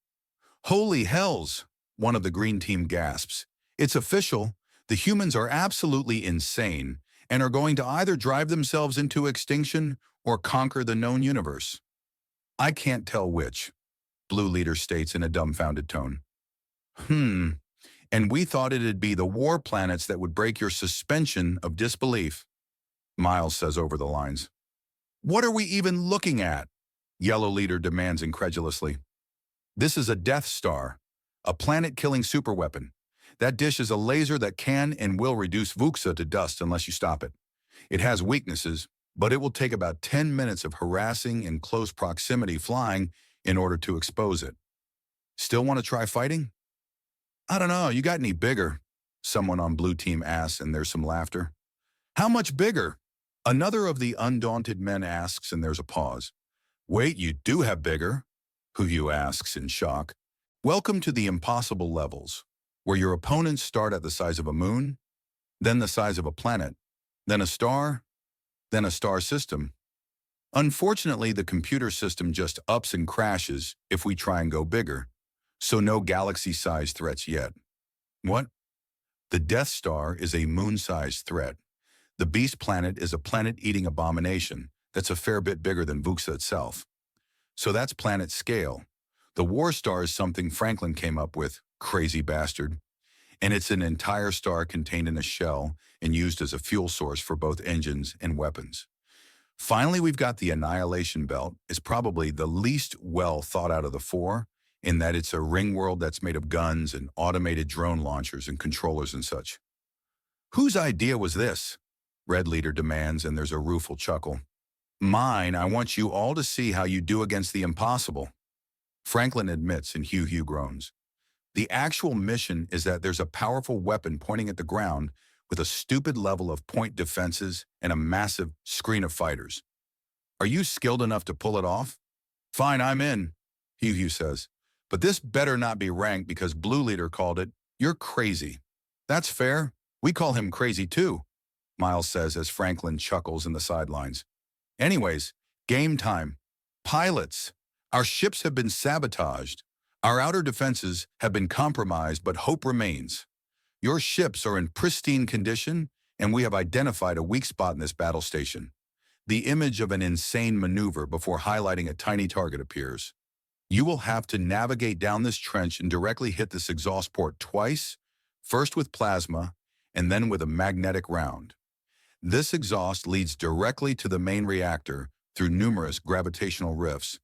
Speaker 1: Holy hells, one of the green team gasps. It's official. The humans are absolutely insane and are going to either drive themselves into extinction or conquer the known universe. I can't tell which, Blue Leader states in a dumbfounded tone. And we thought it'd be the war planets that would break your suspension of disbelief, Miles says over the lines. What are we even looking at? Yellow Leader demands incredulously. This is a Death Star, a planet-killing superweapon. That dish is a laser that can and will reduce Vuxa to dust unless you stop it. It has weaknesses, but it will take about 10 minutes of harassing in close proximity flying in order to expose it. Still want to try fighting? I don't know, you got any bigger? Someone on Blue Team asks, and there's some laughter. How much bigger? Another of the undaunted men asks, and there's a pause. Wait, you do have bigger? HFY asks in shock. Welcome to the impossible levels, where your opponents start at the size of a moon, then the size of a planet, then a star system. Unfortunately, the computer system just ups and crashes if we try and go bigger, so no galaxy-sized threats yet. What? The Death Star is a moon-sized threat. The Beast Planet is a planet-eating abomination that's a fair bit bigger than Vuxa itself. So that's planet scale. The War Star is something Franklin came up with, crazy bastard. And it's an entire star contained in a shell and used as a fuel source for both engines and weapons. Finally, we've got the Annihilation Belt. It's probably the least well thought out of the 4, in that it's a ring world that's made of guns and automated drone launchers and controllers and such. Whose idea was this? Red Leader demands, and there's a rueful chuckle. Mine, I want you all to see how you do against the impossible. Franklin admits and Hugh groans. The actual mission is that there's a powerful weapon pointing at the ground with a stupid level of point defenses and a massive screen of fighters. Are you skilled enough to pull it off? Fine, I'm in, Hugh says. But this better not be ranked because Blue Leader called it. You're crazy. That's fair. We call him crazy too, Miles says as Franklin chuckles in the sidelines. Anyways, game time. Pilots, our ships have been sabotaged. Our outer defenses have been compromised, but hope remains. Your ships are in pristine condition, and we have identified a weak spot in this battle station. The image of an insane maneuver before highlighting a tiny target appears. You will have to navigate down this trench and directly hit this exhaust port twice, first with plasma, and then with a magnetic round. This exhaust leads directly to the main reactor through numerous gravitational rifts.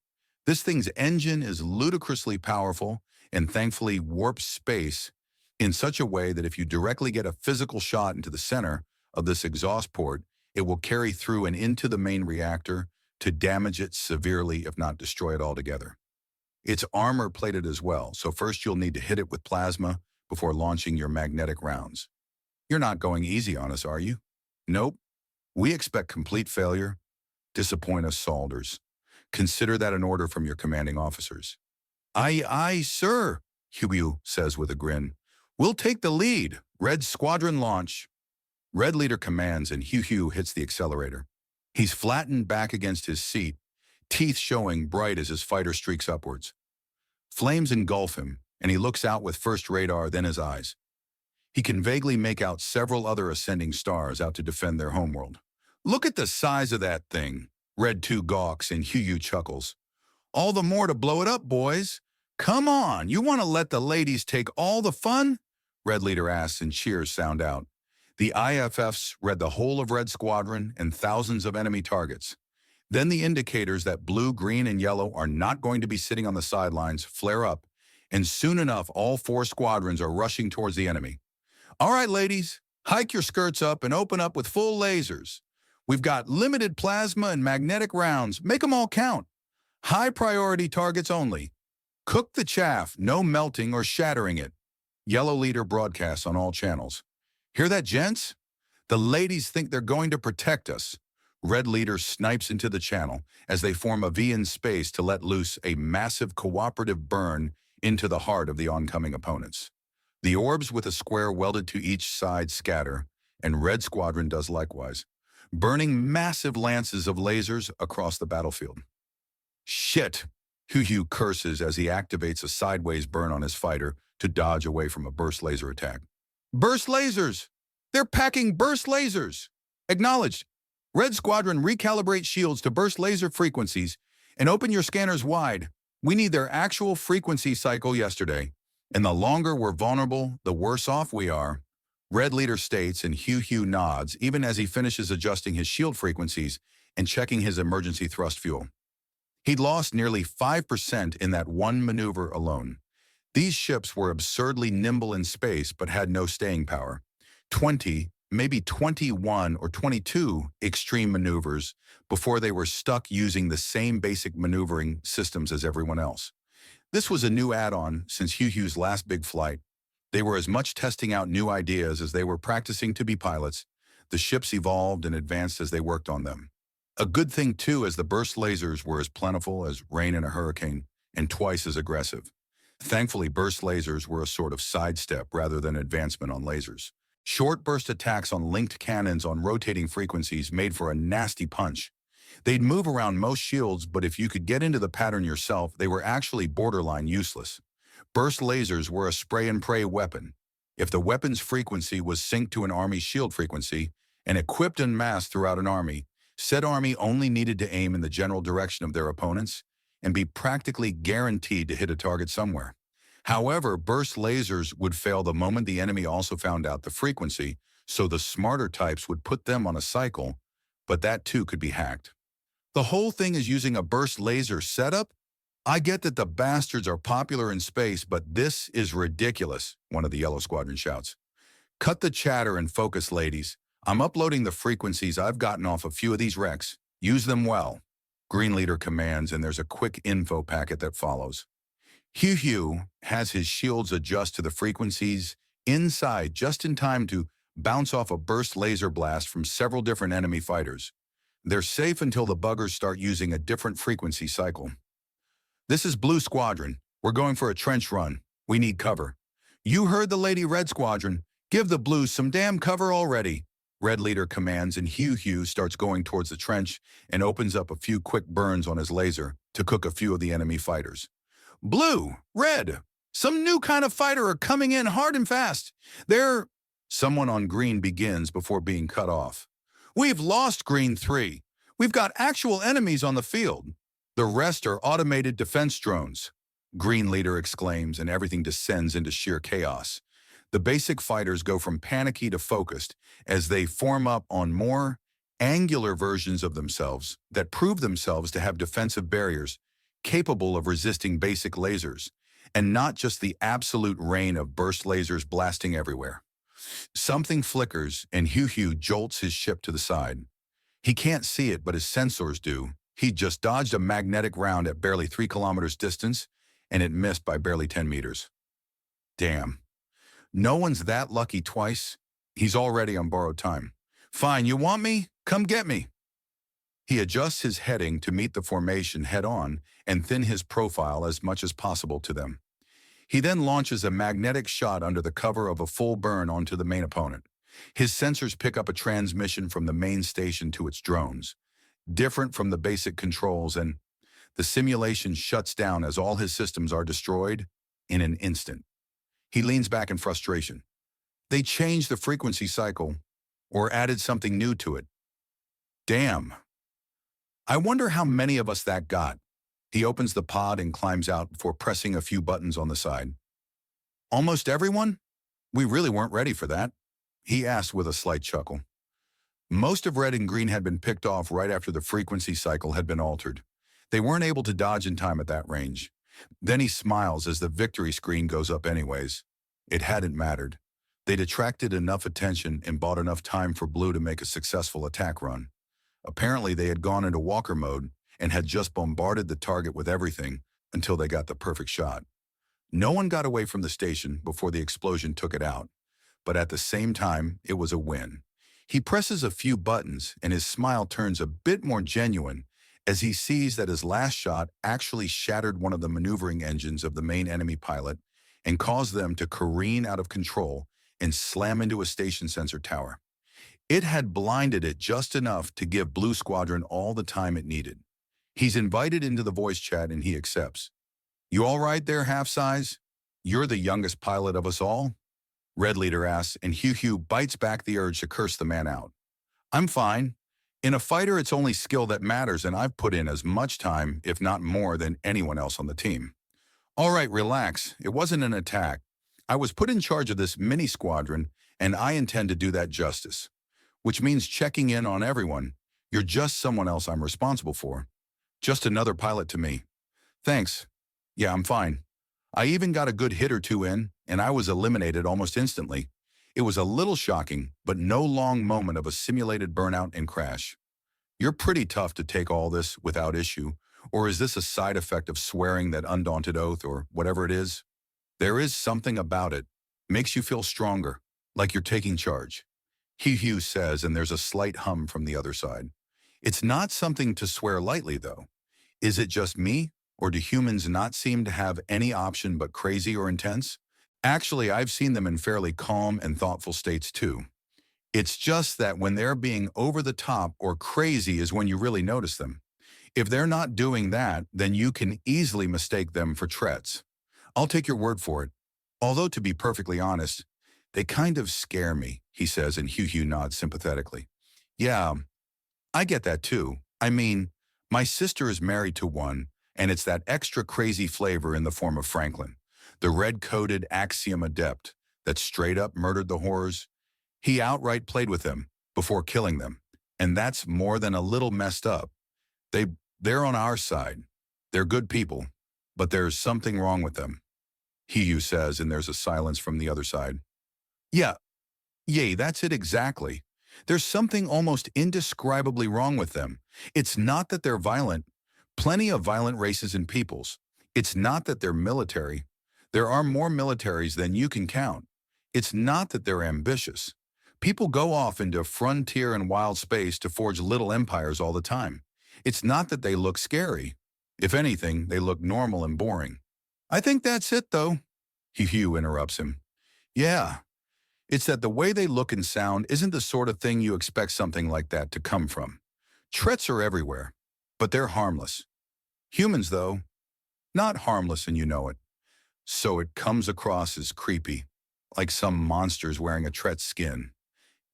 Speaker 1: This thing's engine is ludicrously powerful and thankfully warps space in such a way that if you directly get a physical shot into the center of this exhaust port, it will carry through and into the main reactor to damage it severely, if not destroy it altogether. It's armor-plated as well, so first you'll need to hit it with plasma before launching your magnetic rounds. You're not going easy on us, are you? Nope. We expect complete failure. Disappoint us, Salders. Consider that an order from your commanding officers. Aye, sir, Hugh says with a grin. We'll take the lead. Red Squadron launch. Red Leader commands and Hugh hits the accelerator. He's flattened back against his seat, teeth showing bright as his fighter streaks upwards. Flames engulf him, and he looks out with first radar, then his eyes. He can vaguely make out several other ascending stars out to defend their homeworld. Look at the size of that thing, Red 2 gawks and Hugh chuckles. All the more to blow it up, boys. Come on, you want to let the ladies take all the fun? Red Leader asks and cheers sound out. The IFFs read the whole of Red Squadron and thousands of enemy targets. Then the indicators that blue, green, and yellow are not going to be sitting on the sidelines flare up, and soon enough all 4 squadrons are rushing towards the enemy. All right, ladies, hike your skirts up and open up with full lasers. We've got limited plasma and magnetic rounds. Make them all count. High priority targets only. Cook the chaff, no melting or shattering it. Yellow Leader broadcasts on all channels. Hear that, gents? The ladies think they're going to protect us. Red Leader snipes into the channel as they form a V in space to let loose a massive cooperative burn into the heart of the oncoming opponents. The orbs with a square welded to each side scatter, and Red Squadron does likewise, burning massive lances of lasers across the battlefield. Shit, Hugh curses as he activates a sideways burn on his fighter to dodge away from a burst laser attack. Burst lasers! They're packing burst lasers! Acknowledged. Red Squadron, recalibrate shields to burst laser frequencies and open your scanners wide. We need their actual frequency cycle yesterday. And the longer we're vulnerable, the worse off we are. Red Leader states and Hugh nods even as he finishes adjusting his shield frequencies and checking his emergency thrust fuel. He'd lost nearly 5% in that one maneuver alone. These ships were absurdly nimble in space but had no staying power. 20, maybe 21 or 22 extreme maneuvers before they were stuck using the same basic maneuvering systems as everyone else. This was a new add-on since Hugh's last big flight. They were as much testing out new ideas as they were practicing to be pilots. The ships evolved and advanced as they worked on them. A good thing, too, as the burst lasers were as plentiful as rain in a hurricane and twice as aggressive. Thankfully, burst lasers were a sort of sidestep rather than advancement on lasers. Short burst attacks on linked cannons on rotating frequencies made for a nasty punch. They'd move around most shields, but if you could get into the pattern yourself, they were actually borderline useless. Burst lasers were a spray-and-pray weapon. If the weapon's frequency was synced to an army's shield frequency and equipped en masse throughout an army, said army only needed to aim in the general direction of their opponents and be practically guaranteed to hit a target somewhere. However, burst lasers would fail the moment the enemy also found out the frequency, so the smarter types would put them on a cycle, but that too could be hacked. The whole thing is using a burst laser setup? I get that the bastards are popular in space, but this is ridiculous, one of the Yellow Squadron shouts. Cut the chatter and focus, ladies. I'm uploading the frequencies I've gotten off a few of these wrecks. Use them well. Green leader commands, and there's a quick info packet that follows. Hugh has his shields adjust to the frequencies inside just in time to bounce off a burst laser blast from several different enemy fighters. They're safe until the buggers start using a different frequency cycle. This is Blue Squadron. We're going for a trench run. We need cover. You heard the Lady Red Squadron. Give the Blues some damn cover already. Red leader commands, and Hugh starts going towards the trench and opens up a few quick burns on his laser to cook a few of the enemy fighters. Blue, Red, some new kind of fighter are coming in hard and fast. They're... Someone on Green begins before being cut off. We've lost Green 3. We've got actual enemies on the field. The rest are automated defense drones. Green leader exclaims, and everything descends into sheer chaos. The basic fighters go from panicky to focused as they form up on more angular versions of themselves that prove themselves to have defensive barriers capable of resisting basic lasers, and not just the absolute rain of burst lasers blasting everywhere. Something flickers, and Hugh jolts his ship to the side. He can't see it, but his sensors do. He just dodged a magnetic round at barely 3 kilometers distance, and it missed by barely 10 meters. Damn. No one's that lucky twice. He's already on borrowed time. Fine, you want me? Come get me. He adjusts his heading to meet the formation head-on and thin his profile as much as possible to them. He then launches a magnetic shot under the cover of a full burn onto the main opponent. His sensors pick up a transmission from the main station to its drones, different from the basic controls, and the simulation shuts down as all his systems are destroyed in an instant. He leans back in frustration. They changed the frequency cycle or added something new to it. Damn. I wonder how many of us that got. He opens the pod and climbs out before pressing a few buttons on the side. Almost everyone? We really weren't ready for that, he asked with a slight chuckle. Most of Red and Green had been picked off right after the frequency cycle had been altered. They weren't able to dodge in time at that range. Then he smiles as the victory screen goes up anyways. It hadn't mattered. They'd attracted enough attention and bought enough time for Blue to make a successful attack run. Apparently they had gone into walker mode and had just bombarded the target with everything until they got the perfect shot. No one got away from the station before the explosion took it out, but at the same time, it was a win. He presses a few buttons and his smile turns a bit more genuine as he sees that his last shot actually shattered one of the maneuvering engines of the main enemy pilot and caused them to careen out of control and slam into a station sensor tower. It had blinded it just enough to give Blue Squadron all the time it needed. He's invited into the voice chat and he accepts. You all right there, half-size? You're the youngest pilot of us all? Red leader asks, and Hugh bites back the urge to curse the man out. I'm fine. In a fighter, it's only skill that matters, and I've put in as much time, if not more, than anyone else on the team. All right, relax. It wasn't an attack. I was put in charge of this mini squadron, and I intend to do that justice. Which means checking in on everyone. You're just someone else I'm responsible for. Just another pilot to me. Thanks. Yeah, I'm fine. I even got a good hit or two in, and I was eliminated almost instantly. It was a little shocking, but no long moment of a simulated burnout and crash. You're pretty tough to take all this without issue, or is this a side effect of swearing that undaunted oath or whatever it is? There is something about it. Makes you feel stronger, like you're taking charge. Hugh says, and there's a slight hum from the other side. It's not something to swear lightly, though. Is it just me, or do humans not seem to have any option but crazy or intense? Actually, I've seen them in fairly calm and thoughtful states too. It's just that when they're being over the top or crazy is when you really notice them. If they're not doing that, then you can easily mistake them for Trets. I'll take your word for it. Although, to be perfectly honest, they kind of scare me, he says, and Hugh nods sympathetically. Yeah, I get that too. I mean, my sister is married to one, and it's that extra crazy flavor in the form of Franklin, the red-coated Axiom adept that straight up murdered the horrors. He outright played with them before killing them, and that's more than a little messed up. They're on our side. They're good people, but there's something wrong with them, Hugh says, and there's a silence from the other side. Yeah, yay, that's it exactly. There's something almost indescribably wrong with them. It's not that they're violent. Plenty of violent races and peoples. It's not that they're military. There are more militaries than you can count. It's not that they're ambitious. People go off into frontier and wild space to forge little empires all the time. It's not that they look scary. If anything, they look normal and boring. I think that's it, though. Hugh interrupts him. Yeah, it's that the way they look and sound isn't the sort of thing you expect something like that to come from. Threats are everywhere, but they're harmless. Humans, though, not harmless and you know it. So it comes across as creepy, like some monsters wearing a Tret's skin.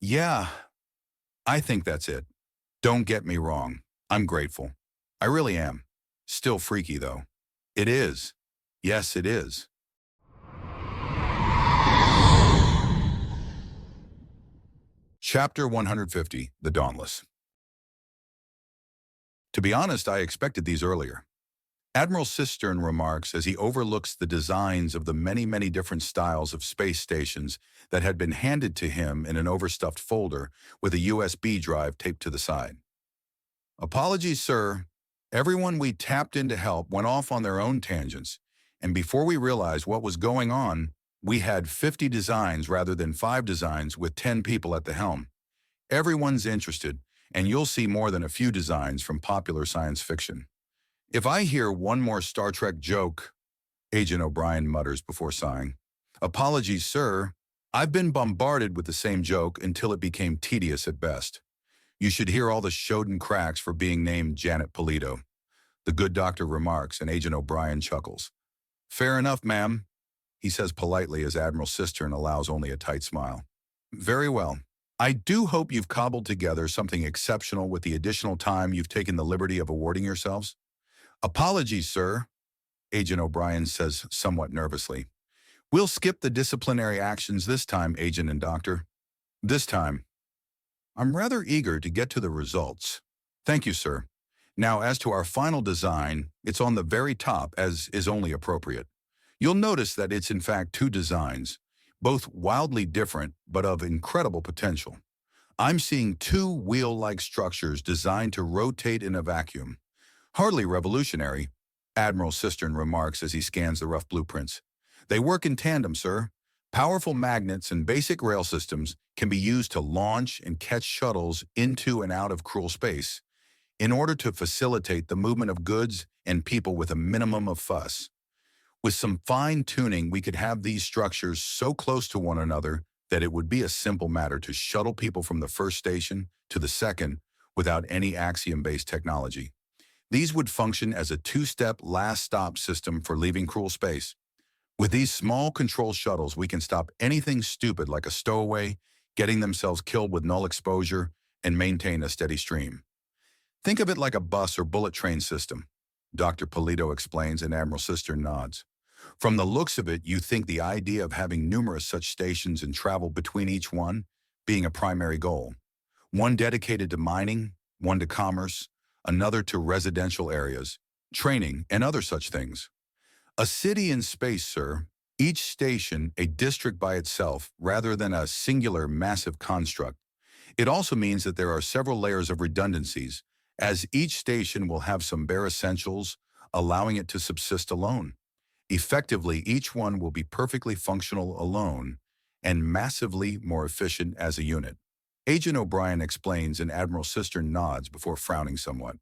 Speaker 1: Yeah, I think that's it. Don't get me wrong. I'm grateful. I really am. Still freaky, though. It is. Yes, it is. Chapter 150, The Dauntless. To be honest, I expected these earlier. Admiral Cistern remarks as he overlooks the designs of the many different styles of space stations that had been handed to him in an overstuffed folder with a USB drive taped to the side. Apologies, sir. Everyone we tapped in to help went off on their own tangents, and before we realized what was going on, we had 50 designs rather than 5 designs with 10 people at the helm. Everyone's interested, and you'll see more than a few designs from popular science fiction. If I hear one more Star Trek joke, Agent O'Brien mutters before sighing. Apologies, sir. I've been bombarded with the same joke until it became tedious at best. You should hear all the Xueting cracks for being named Janet Polito. The good doctor remarks, and Agent O'Brien chuckles. Fair enough, ma'am, he says politely as Admiral Cistern allows only a tight smile. Very well. I do hope you've cobbled together something exceptional with the additional time you've taken the liberty of awarding yourselves. Apologies, sir, Agent O'Brien says somewhat nervously. We'll skip the disciplinary actions this time, Agent and Doctor. This time. I'm rather eager to get to the results. Thank you, sir. Now, as to our final design, it's on the very top, as is only appropriate. You'll notice that it's in fact 2 designs, both wildly different but of incredible potential. I'm seeing 2 wheel-like structures designed to rotate in a vacuum. Hardly revolutionary, Admiral Cistern remarks as he scans the rough blueprints. They work in tandem, sir. Powerful magnets and basic rail systems can be used to launch and catch shuttles into and out of cruel space in order to facilitate the movement of goods and people with a minimum of fuss. With some fine-tuning, we could have these structures so close to one another that it would be a simple matter to shuttle people from the first station to the second without any axiom-based technology. These would function as a 2-step last-stop system for leaving cruel space. With these small control shuttles, we can stop anything stupid like a stowaway, getting themselves killed with null exposure, and maintain a steady stream. Think of it like a bus or bullet train system, Dr. Polito explains, and Admiral Cistern nods. From the looks of it, you think the idea of having numerous such stations and travel between each one being a primary goal. One dedicated to mining, one to commerce, another to residential areas, training, and other such things. A city in space, sir. Each station a district by itself rather than a singular massive construct. It also means that there are several layers of redundancies, as each station will have some bare essentials, allowing it to subsist alone. Effectively, each one will be perfectly functional alone and massively more efficient as a unit. Agent O'Brien explains, and Admiral Cistern nods before frowning somewhat.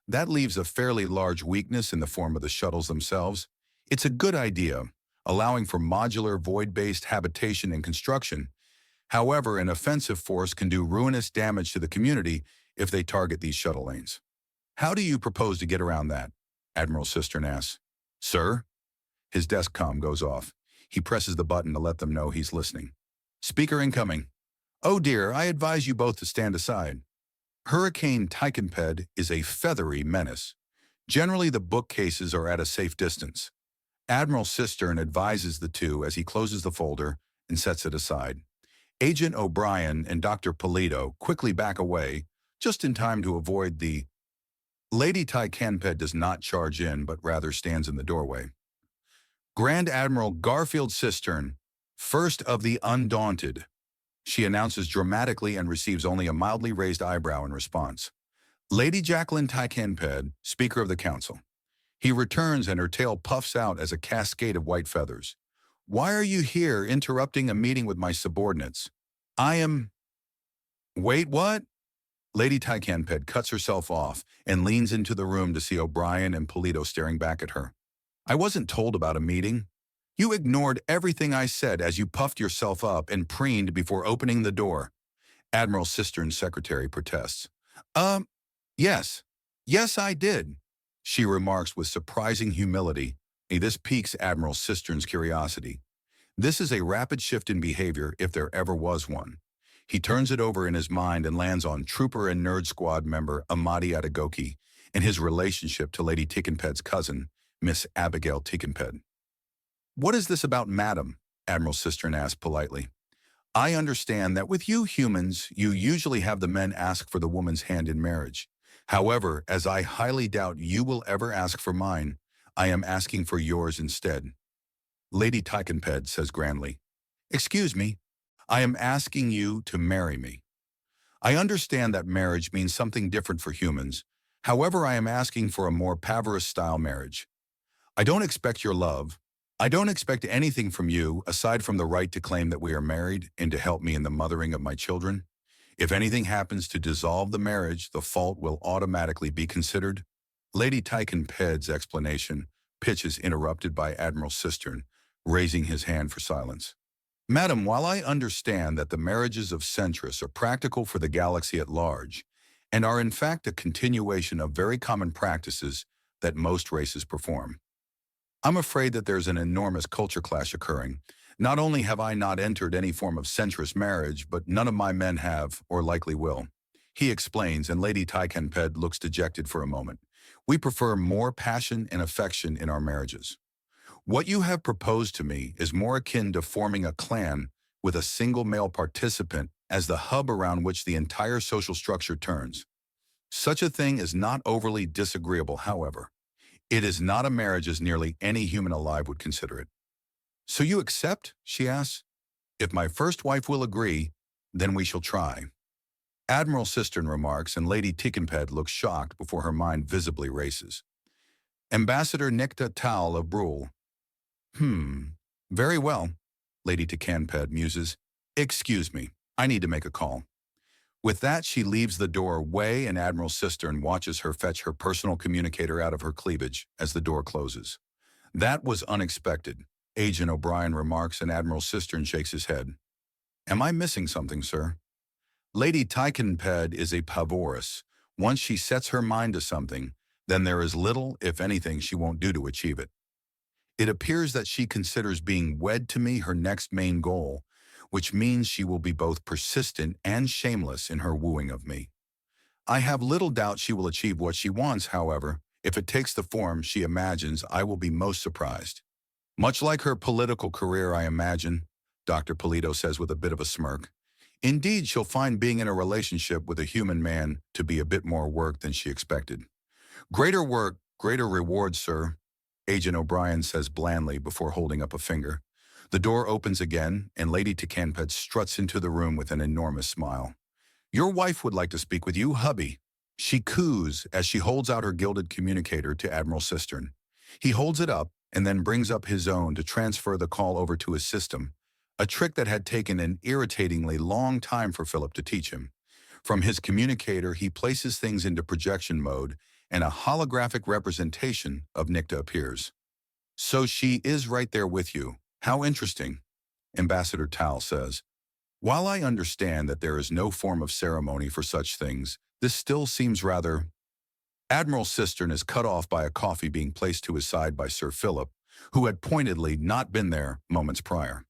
Speaker 1: That leaves a fairly large weakness in the form of the shuttles themselves. It's a good idea, allowing for modular void-based habitation and construction. However, an offensive force can do ruinous damage to the community if they target these shuttle lanes. How do you propose to get around that? Admiral Cistern asks. Sir? His desk comm goes off. He presses the button to let them know he's listening. Speaker incoming. Oh dear, I advise you both to stand aside. Hurricane KyleKKent is a feathery menace. Generally, the bookcases are at a safe distance. Admiral Cistern advises the 2 as he closes the folder and sets it aside. Agent O'Brien and Dr. Polito quickly back away, just in time to avoid the... Lady KyleKKent does not charge in, but rather stands in the doorway. Grand Admiral Garfield Cistern, first of the Undaunted, she announces dramatically and receives only a mildly raised eyebrow in response. Lady Jacqueline KyleKKent, Speaker of the Council. He returns and her tail puffs out as a cascade of white feathers. Why are you here interrupting a meeting with my subordinates? I am... Wait, what? Lady KyleKKent cuts herself off and leans into the room to see O'Brien and Polito staring back at her. I wasn't told about a meeting. You ignored everything I said as you puffed yourself up and preened before opening the door. Admiral Cistern's secretary protests. Yes. Yes, I did, she remarks with surprising humility. This piques Admiral Cistern's curiosity. This is a rapid shift in behavior if there ever was one. He turns it over in his mind and lands on Trooper and Nerd Squad member Amadi Atagoki and his relationship to Lady KyleKKent's cousin, Miss Abigail KyleKKent. What is this about, madam? Admiral Cistern asked politely. I understand that with you humans, you usually have the men ask for the woman's hand in marriage. However, as I highly doubt you will ever ask for mine, I am asking for yours instead. Lady KyleKKent says grandly, Excuse me, I am asking you to marry me. I understand that marriage means something different for humans. However, I am asking for a more Pavorus-style marriage. I don't expect your love. I don't expect anything from you aside from the right to claim that we are married and to help me in the mothering of my children. If anything happens to dissolve the marriage, the fault will automatically be considered. Lady KyleKKent's explanation pitch is interrupted by Admiral Cistern, raising his hand for silence. Madam, while I understand that the marriages of Centris are practical for the galaxy at large, and are in fact a continuation of very common practices that most races perform, I'm afraid that there's an enormous culture clash occurring. Not only have I not entered any form of Centris marriage, but none of my men have, or likely will. He explains, and Lady KyleKKent looks dejected for a moment. We prefer more passion and affection in our marriages. What you have proposed to me is more akin to forming a clan with a single male participant as the hub around which the entire social structure turns. Such a thing is not overly disagreeable, however. It is not a marriage as nearly any human alive would consider it. So you accept? She asks. If my first wife will agree, then we shall try. Admiral Cistern remarks, and Lady KyleKKent looks shocked before her mind visibly races. Ambassador Nikta Tal of Brule. Very well, Lady KyleKKent muses. Excuse me, I need to make a call. With that, she leaves the door way, and Admiral Cistern watches her fetch her personal communicator out of her cleavage as the door closes. That was unexpected, Agent O'Brien remarks, and Admiral Cistern shakes his head. Am I missing something, sir? Lady KyleKKent is a Pavorus. Once she sets her mind to something, then there is little, if anything, she won't do to achieve it. It appears that she considers being wed to me her next main goal, which means she will be both persistent and shameless in her wooing of me. I have little doubt she will achieve what she wants, however. If it takes the form she imagines, I will be most surprised. Much like her political career, I imagine, Dr. Polito says with a bit of a smirk. Indeed, she'll find being in a relationship with a human man to be a bit more work than she expected. Greater work, greater reward, sir, Agent O'Brien says blandly before holding up a finger. The door opens again, and Lady KyleKKent struts into the room with an enormous smile. Your wife would like to speak with you, hubby. She coos as she holds out her gilded communicator to Admiral Cistern. He holds it up and then brings up his own to transfer the call over to his system, a trick that had taken an irritatingly long time for Philip to teach him. From his communicator, he places things into projection mode, and a holographic representation of Nikta appears. So she is right there with you. How interesting, Ambassador Tal says. While I understand that there is no form of ceremony for such things, this still seems rather... Admiral Cistern is cut off by a coffee being placed to his side by Sir Philip, who had pointedly not been there moments prior.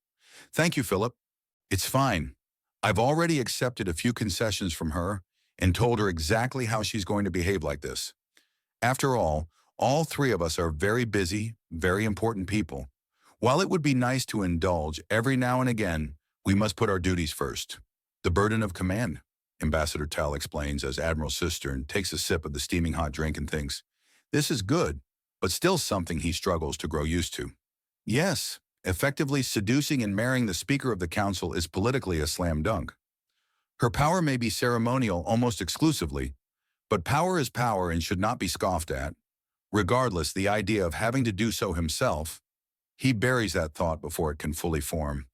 Speaker 1: Thank you, Philip. It's fine. I've already accepted a few concessions from her and told her exactly how she's going to behave like this. After all three of us are very busy, very important people. While it would be nice to indulge every now and again, we must put our duties first. The burden of command, Ambassador Tal explains as Admiral Cistern takes a sip of the steaming hot drink and thinks, this is good, but still something he struggles to grow used to. Yes, Effectively seducing and marrying the Speaker of the Council is politically a slam dunk. Her power may be ceremonial almost exclusively, but power is power and should not be scoffed at. Regardless, the idea of having to do so himself, he buries that thought before it can fully form.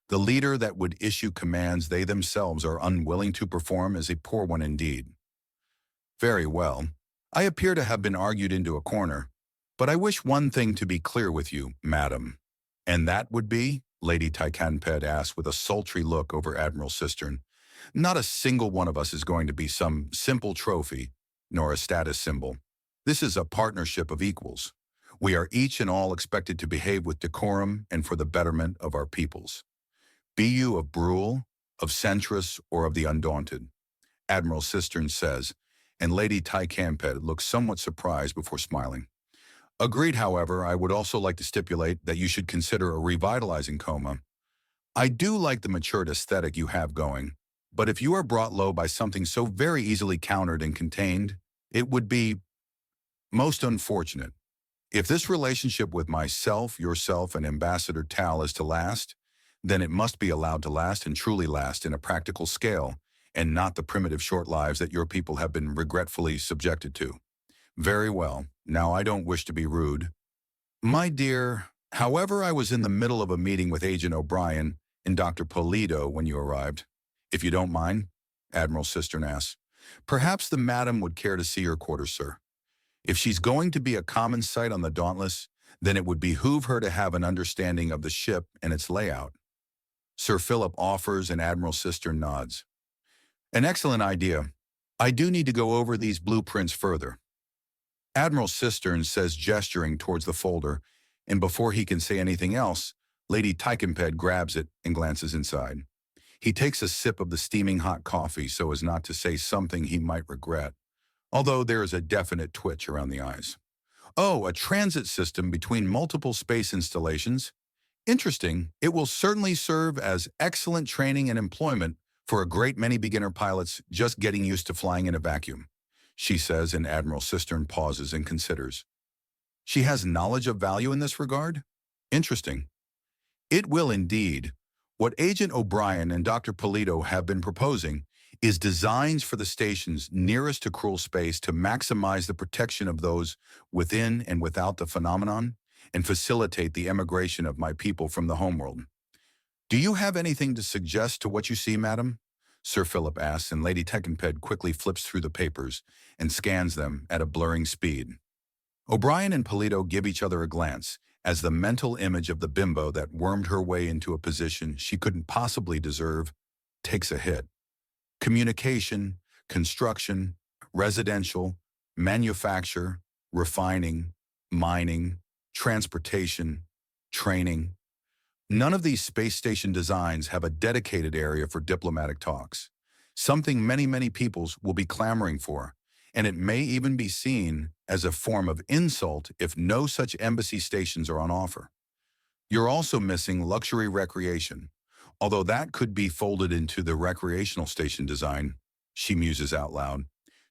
Speaker 1: The leader that would issue commands they themselves are unwilling to perform is a poor one indeed. Very well. I appear to have been argued into a corner, but I wish one thing to be clear with you, madam. And that would be? Lady KyleKKent asked with a sultry look over Admiral Cistern. Not a single one of us is going to be some simple trophy, nor a status symbol. This is a partnership of equals. We are each and all expected to behave with decorum and for the betterment of our peoples. Be you of Brule, of Centrus, or of the Undaunted. Admiral Cistern says, and Lady KyleKKent looks somewhat surprised before smiling. Agreed, however, I would also like to stipulate that you should consider a revitalizing coma. I do like the matured aesthetic you have going, but if you are brought low by something so very easily countered and contained, it would be most unfortunate. If this relationship with myself, yourself, and Ambassador Tal is to last, then it must be allowed to last and truly last in a practical scale, and not the primitive short lives that your people have been regretfully subjected to. Very well. Now I don't wish to be rude. My dear, however, I was in the middle of a meeting with Agent O'Brien and Dr. Polito when you arrived. If you don't mind, Admiral Cistern asked. Perhaps the madam would care to see your quarters, sir. If she's going to be a common sight on the Dauntless, then it would behoove her to have an understanding of the ship and its layout. Sir Philip offers and Admiral Cistern nods. An excellent idea. I do need to go over these blueprints further. Admiral Cistern says, gesturing towards the folder, and before he can say anything else, Lady KyleKKent grabs it and glances inside. He takes a sip of the steaming hot coffee so as not to say something he might regret, although there is a definite twitch around the eyes. Oh, a transit system between multiple space installations? Interesting. It will certainly serve as excellent training and employment for a great many beginner pilots just getting used to flying in a vacuum, she says, and Admiral Cistern pauses and considers. She has knowledge of value in this regard? Interesting. It will indeed. What Agent O'Brien and Dr. Polito have been proposing is designs for the stations nearest to cruel space to maximize the protection of those within and without the phenomenon and facilitate the emigration of my people from the homeworld. Do you have anything to suggest to what you see, madam? Sir Philip asks, and Lady KyleKKent quickly flips through the papers and scans them at a blurring speed. O'Brien and Polito give each other a glance as the mental image of the bimbo that wormed her way into a position she couldn't possibly deserve takes a hit. Communication, construction, residential, manufacture, refining, mining, transportation, training. None of these space station designs have a dedicated area for diplomatic talks, something many peoples will be clamoring for, and it may even be seen as a form of insult if no such embassy stations are on offer. You're also missing luxury recreation, although that could be folded into the recreational station design, she muses out loud.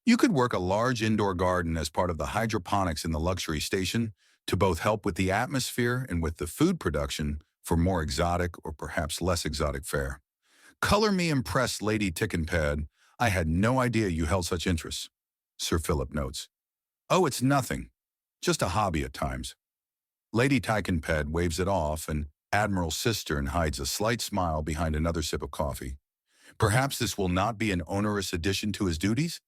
Speaker 1: You could work a large indoor garden as part of the hydroponics in the luxury station to both help with the atmosphere and with the food production for more exotic or perhaps less exotic fare. Color me impressed, Lady KyleKKent. I had no idea you held such interests, Sir Philip notes. Oh, it's nothing. Just a hobby at times. Lady KyleKKent waves it off, and Admiral Cistern hides a slight smile behind another sip of coffee. Perhaps this will not be an onerous addition to his duties?